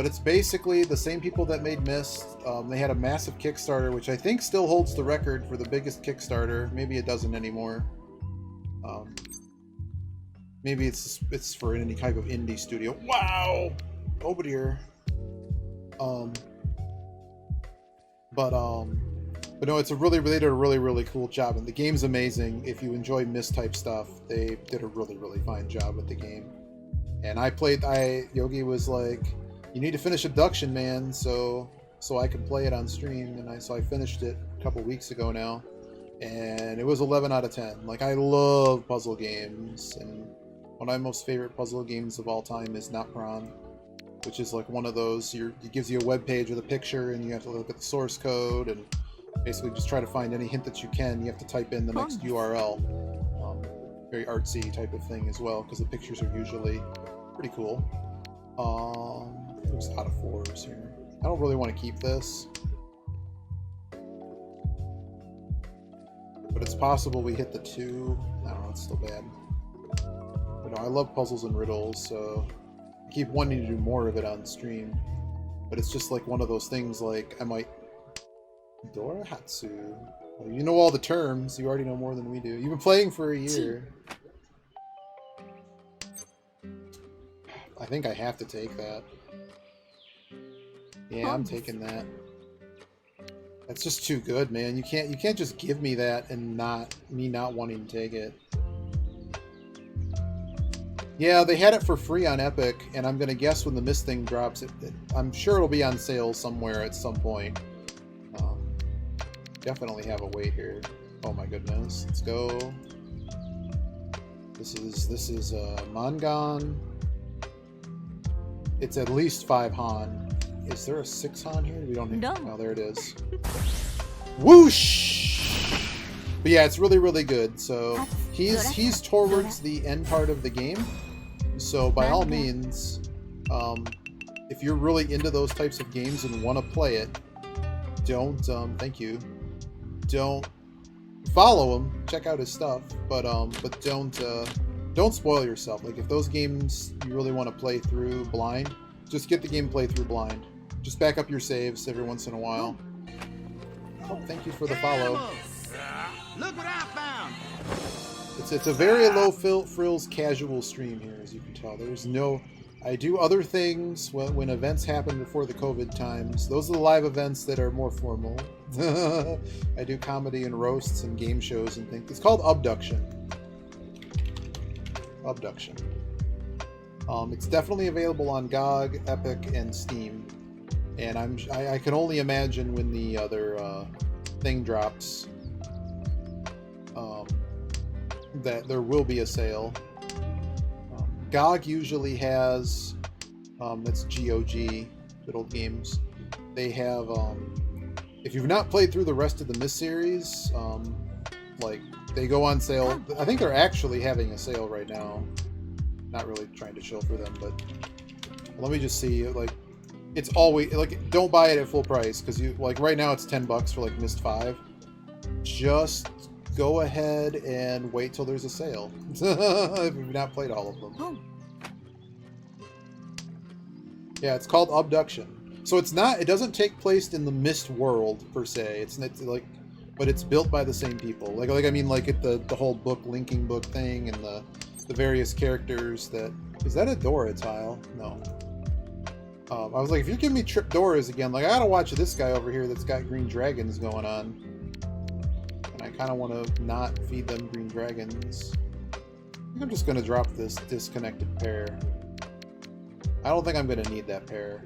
Speaker 2: it's basically the same people that made Myst. They had a massive Kickstarter, which I think still holds the record for the biggest Kickstarter. Maybe it doesn't anymore. Maybe it's for any type of indie studio. Wow! Over here. But no, they did a really cool job, and the game's amazing. If you enjoy Myst type stuff, they did a really fine job with the game. And Yogi was like, you need to finish Abduction, man, so I could play it on stream, and so I finished it a couple weeks ago now, and it was 11 out of 10. Like, I love puzzle games, and one of my most favorite puzzle games of all time is Napron, which is like one of those, it gives you a web page with a picture, and you have to look at the source code, and basically just try to find any hint that you can. You have to type in the next URL. Very artsy type of thing as well, because the pictures are usually pretty cool. It was out of 4s here. I don't really want to keep this, but it's possible we hit the 2. I don't know, it's still bad. But no, I love puzzles and riddles, so I keep wanting to do more of it on stream. But it's just like one of those things, like, I might... Dorahatsu. Well, you know all the terms. You already know more than we do. You've been playing for a year. I think I have to take that. Yeah, I'm taking that. That's just too good, man. You can't just give me that and not wanting to take it. Yeah, they had it for free on Epic, and I'm gonna guess when the Myst thing drops, I'm sure it'll be on sale somewhere at some point. Definitely have a wait here. Oh my goodness, let's go. This is Mangan. It's at least 5 Han. Is there a 6 Han here? We don't need. No. Oh, there it is. Whoosh! But yeah, it's really good. So he's towards the end part of the game. So by all means, if you're really into those types of games and want to play it, don't thank you. Don't follow him. Check out his stuff, but don't spoil yourself. Like, if those games you really want to play through blind, just get the game played through blind. Just back up your saves every once in a while. Oh, thank you for the follow.
Speaker 5: Look what I found.
Speaker 2: It's a very low frills casual stream here, as you can tell. There's no. I do other things when events happen before the COVID times. Those are the live events that are more formal. I do comedy and roasts and game shows and things. It's called Obduction. Obduction. It's definitely available on GOG, Epic, and Steam. And I can only imagine when the other thing drops that there will be a sale. GOG usually has, that's GOG, Good Old Games. They have, if you've not played through the rest of the Myst series, like, they go on sale. I think they're actually having a sale right now. Not really trying to chill for them, but let me just see. Like, it's always, like, don't buy it at full price, because you, like, right now it's $10 for, like, Myst 5. Just go ahead and wait till there's a sale. If you've not played all of them. Yeah, it's called Obduction. So it's not. It doesn't take place in the Mist world per se. It's like, but it's built by the same people. Like I mean, like the whole book linking book thing and the various characters. That is that a Dora tile? No. I was like, if you're giving me Trip Doras again, like I gotta watch this guy over here that's got green dragons going on, and I kind of want to not feed them green dragons. I think I'm just gonna drop this disconnected pair. I don't think I'm gonna need that pair.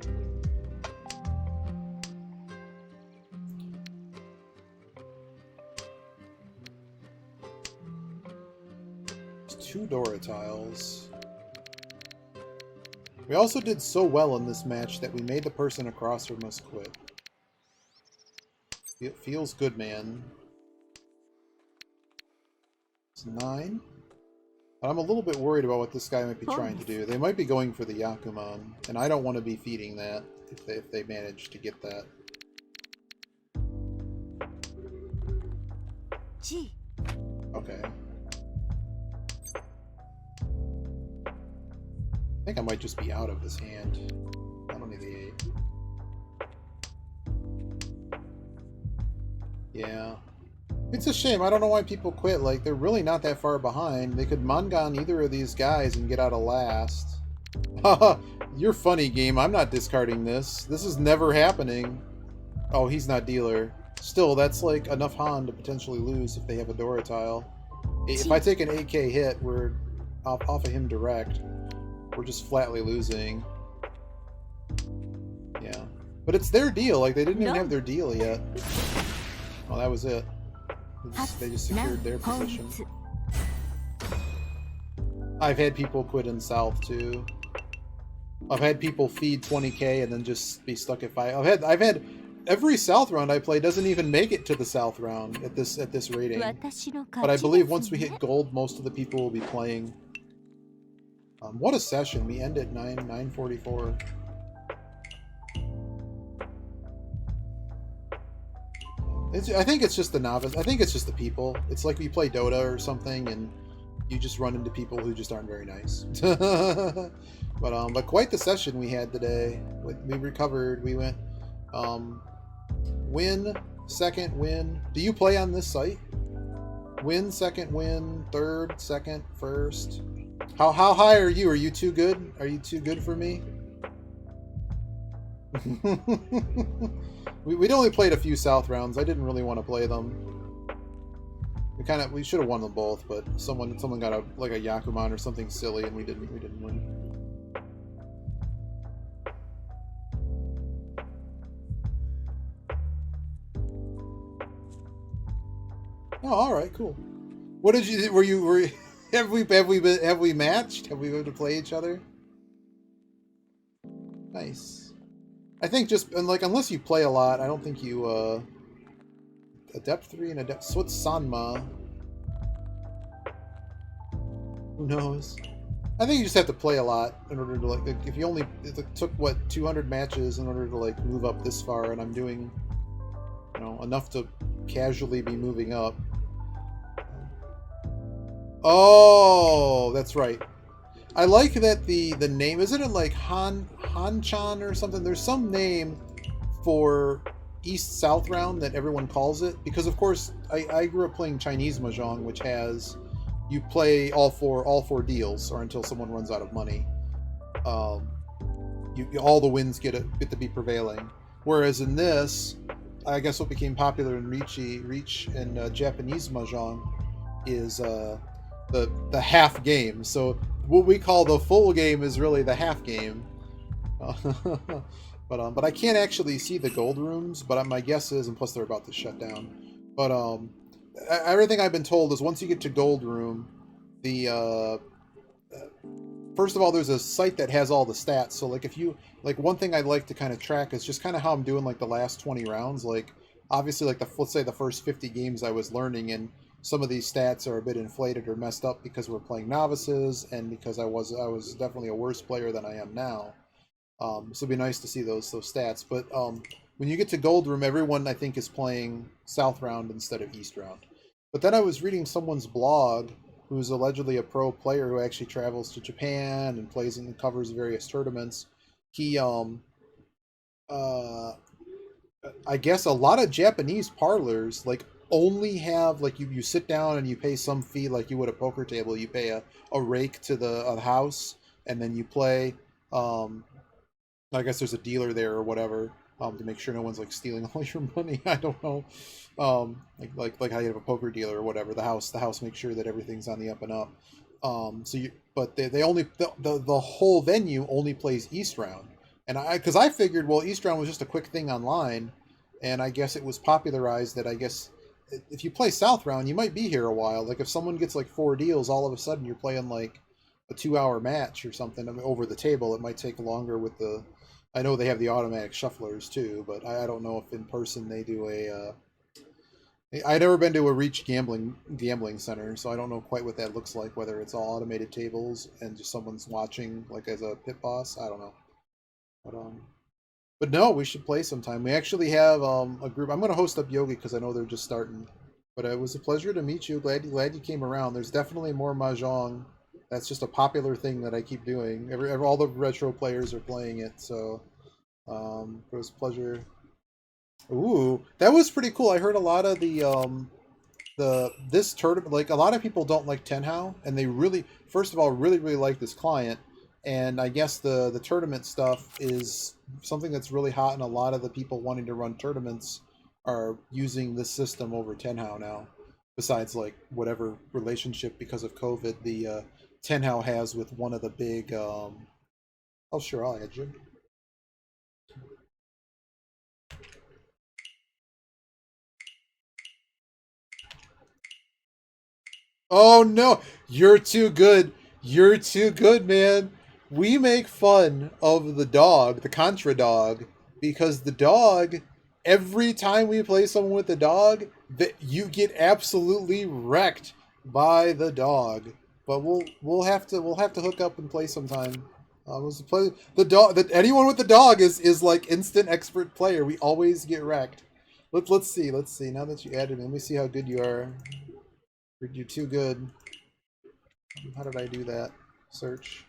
Speaker 2: There's 2 Dora tiles. We also did so well in this match that we made the person across from us quit. It feels good, man. It's 9. But I'm a little bit worried about what this guy might be trying to do. They might be going for the Yakuman, and I don't want to be feeding that if they manage to get that. Okay. I think I might just be out of this hand. I don't need the 8. Yeah. It's a shame. I don't know why people quit. Like, they're really not that far behind. They could Mangan either of these guys and get out of last. Haha, you're funny, game. I'm not discarding this. This is never happening. Oh, he's not dealer. Still, that's like enough Han to potentially lose if they have a Dora tile. If I take an 8k hit, we're off of him direct. We're just flatly losing. Yeah. But it's their deal. Like, they didn't even have their deal yet. Oh, that was it. They just secured their position. I've had people quit in South, too. I've had people feed 20k and then just be stuck at 5. I've had every South round I play doesn't even make it to the South round at this rating. But I believe once we hit gold, most of the people will be playing. What a session. We end at 9:44. I think it's just the novice. I think it's just the people. It's like we play Dota or something, and you just run into people who just aren't very nice. But quite the session we had today. We recovered. We went win, second win. Do you play on this site? Win, second win, third, second, first. How high are you? Are you too good? Are you too good for me? We'd only played a few South rounds. I didn't really want to play them. We should have won them both, but someone got a Yakuman or something silly, and we didn't win. Oh, all right, cool. What did you? Were you? Have we matched? Have we been able to play each other? Nice. I think unless you play a lot, I don't think you Adept 3 and Adept. So what's Sanma? Who knows? I think you just have to play a lot in order to if you only it took what 200 matches in order to move up this far, and I'm doing enough to casually be moving up. Oh, that's right. I like that the name, isn't it like Han-chan or something? There's some name for East-South round that everyone calls it, because of course I grew up playing Chinese Mahjong, which has you play all four deals or until someone runs out of money. All the wins get to be prevailing. Whereas in this, I guess what became popular in Riichi and Japanese Mahjong is the half game. So what we call the full game is really the half game. But I can't actually see the gold rooms, but my guess is, and plus they're about to shut down. But everything I've been told is once you get to gold room, first of all, there's a site that has all the stats. So if you one thing I'd like to kind of track is just kind of how I'm doing the last 20 rounds. Obviously let's say the first 50 games I was learning, and some of these stats are a bit inflated or messed up because we're playing novices and because I was definitely a worse player than I am now. So it'd be nice to see those stats. But when you get to gold room, everyone I think is playing South round instead of East round. But then I was reading someone's blog who's allegedly a pro player who actually travels to Japan and plays and covers various tournaments. He I guess a lot of Japanese parlors like only have like you sit down and you pay some fee like you would a poker table. You pay a rake to the house and then you play. I guess there's a dealer there or whatever to make sure no one's like stealing all your money. I don't know. Like how you have a poker dealer or whatever. The house makes sure that everything's on the up and up. But they only the whole venue only plays East Round. And because I figured, well, East Round was just a quick thing online, and I guess it was popularized that I guess if you play South Round, you might be here a while. Like if someone gets like 4 deals, all of a sudden you're playing like a 2-hour match or something. I mean, over the table. It might take longer with the. I know they have the automatic shufflers too, but I don't know if in person they do a. I've never been to a Riichi gambling center, so I don't know quite what that looks like. Whether it's all automated tables and just someone's watching like as a pit boss, I don't know. But no, we should play sometime. We actually have a group. I'm going to host up Yogi because I know they're just starting. But it was a pleasure to meet you. Glad you came around. There's definitely more Mahjong. That's just a popular thing that I keep doing. All the retro players are playing it, so it was a pleasure. Ooh, that was pretty cool. I heard a lot of this tournament. Like a lot of people don't like Tenhou, and they really, first of all, really like this client. And I guess the tournament stuff is something that's really hot, and a lot of the people wanting to run tournaments are using this system over Tenhou now. Besides, like, whatever relationship because of COVID the Tenhou has with one of the big... oh, sure, I'll add you. Oh, no! You're too good! You're too good, man! We make fun of the dog, the Contra dog, because the dog, every time we play someone with the dog, that you get absolutely wrecked by the dog. But we'll have to hook up and play sometime. It was a pleasure. The dog, that anyone with the dog is like instant expert player. We always get wrecked. Let's see. Now that you added me, let me see how good you are. You're too good. How did I do that? Search.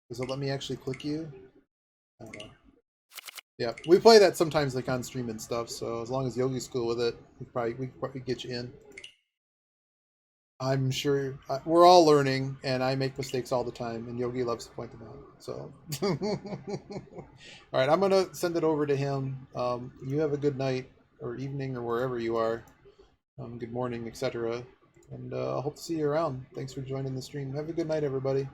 Speaker 2: Does it let me actually click you? I don't know. Yeah, we play that sometimes like on stream and stuff, so as long as Yogi's cool with it, we could probably get you in. I'm sure we're all learning, and I make mistakes all the time, and Yogi loves to point them out. So, all right, I'm gonna send it over to him. You have a good night or evening or wherever you are. Good morning, etc. And I hope to see you around. Thanks for joining the stream. Have a good night, everybody.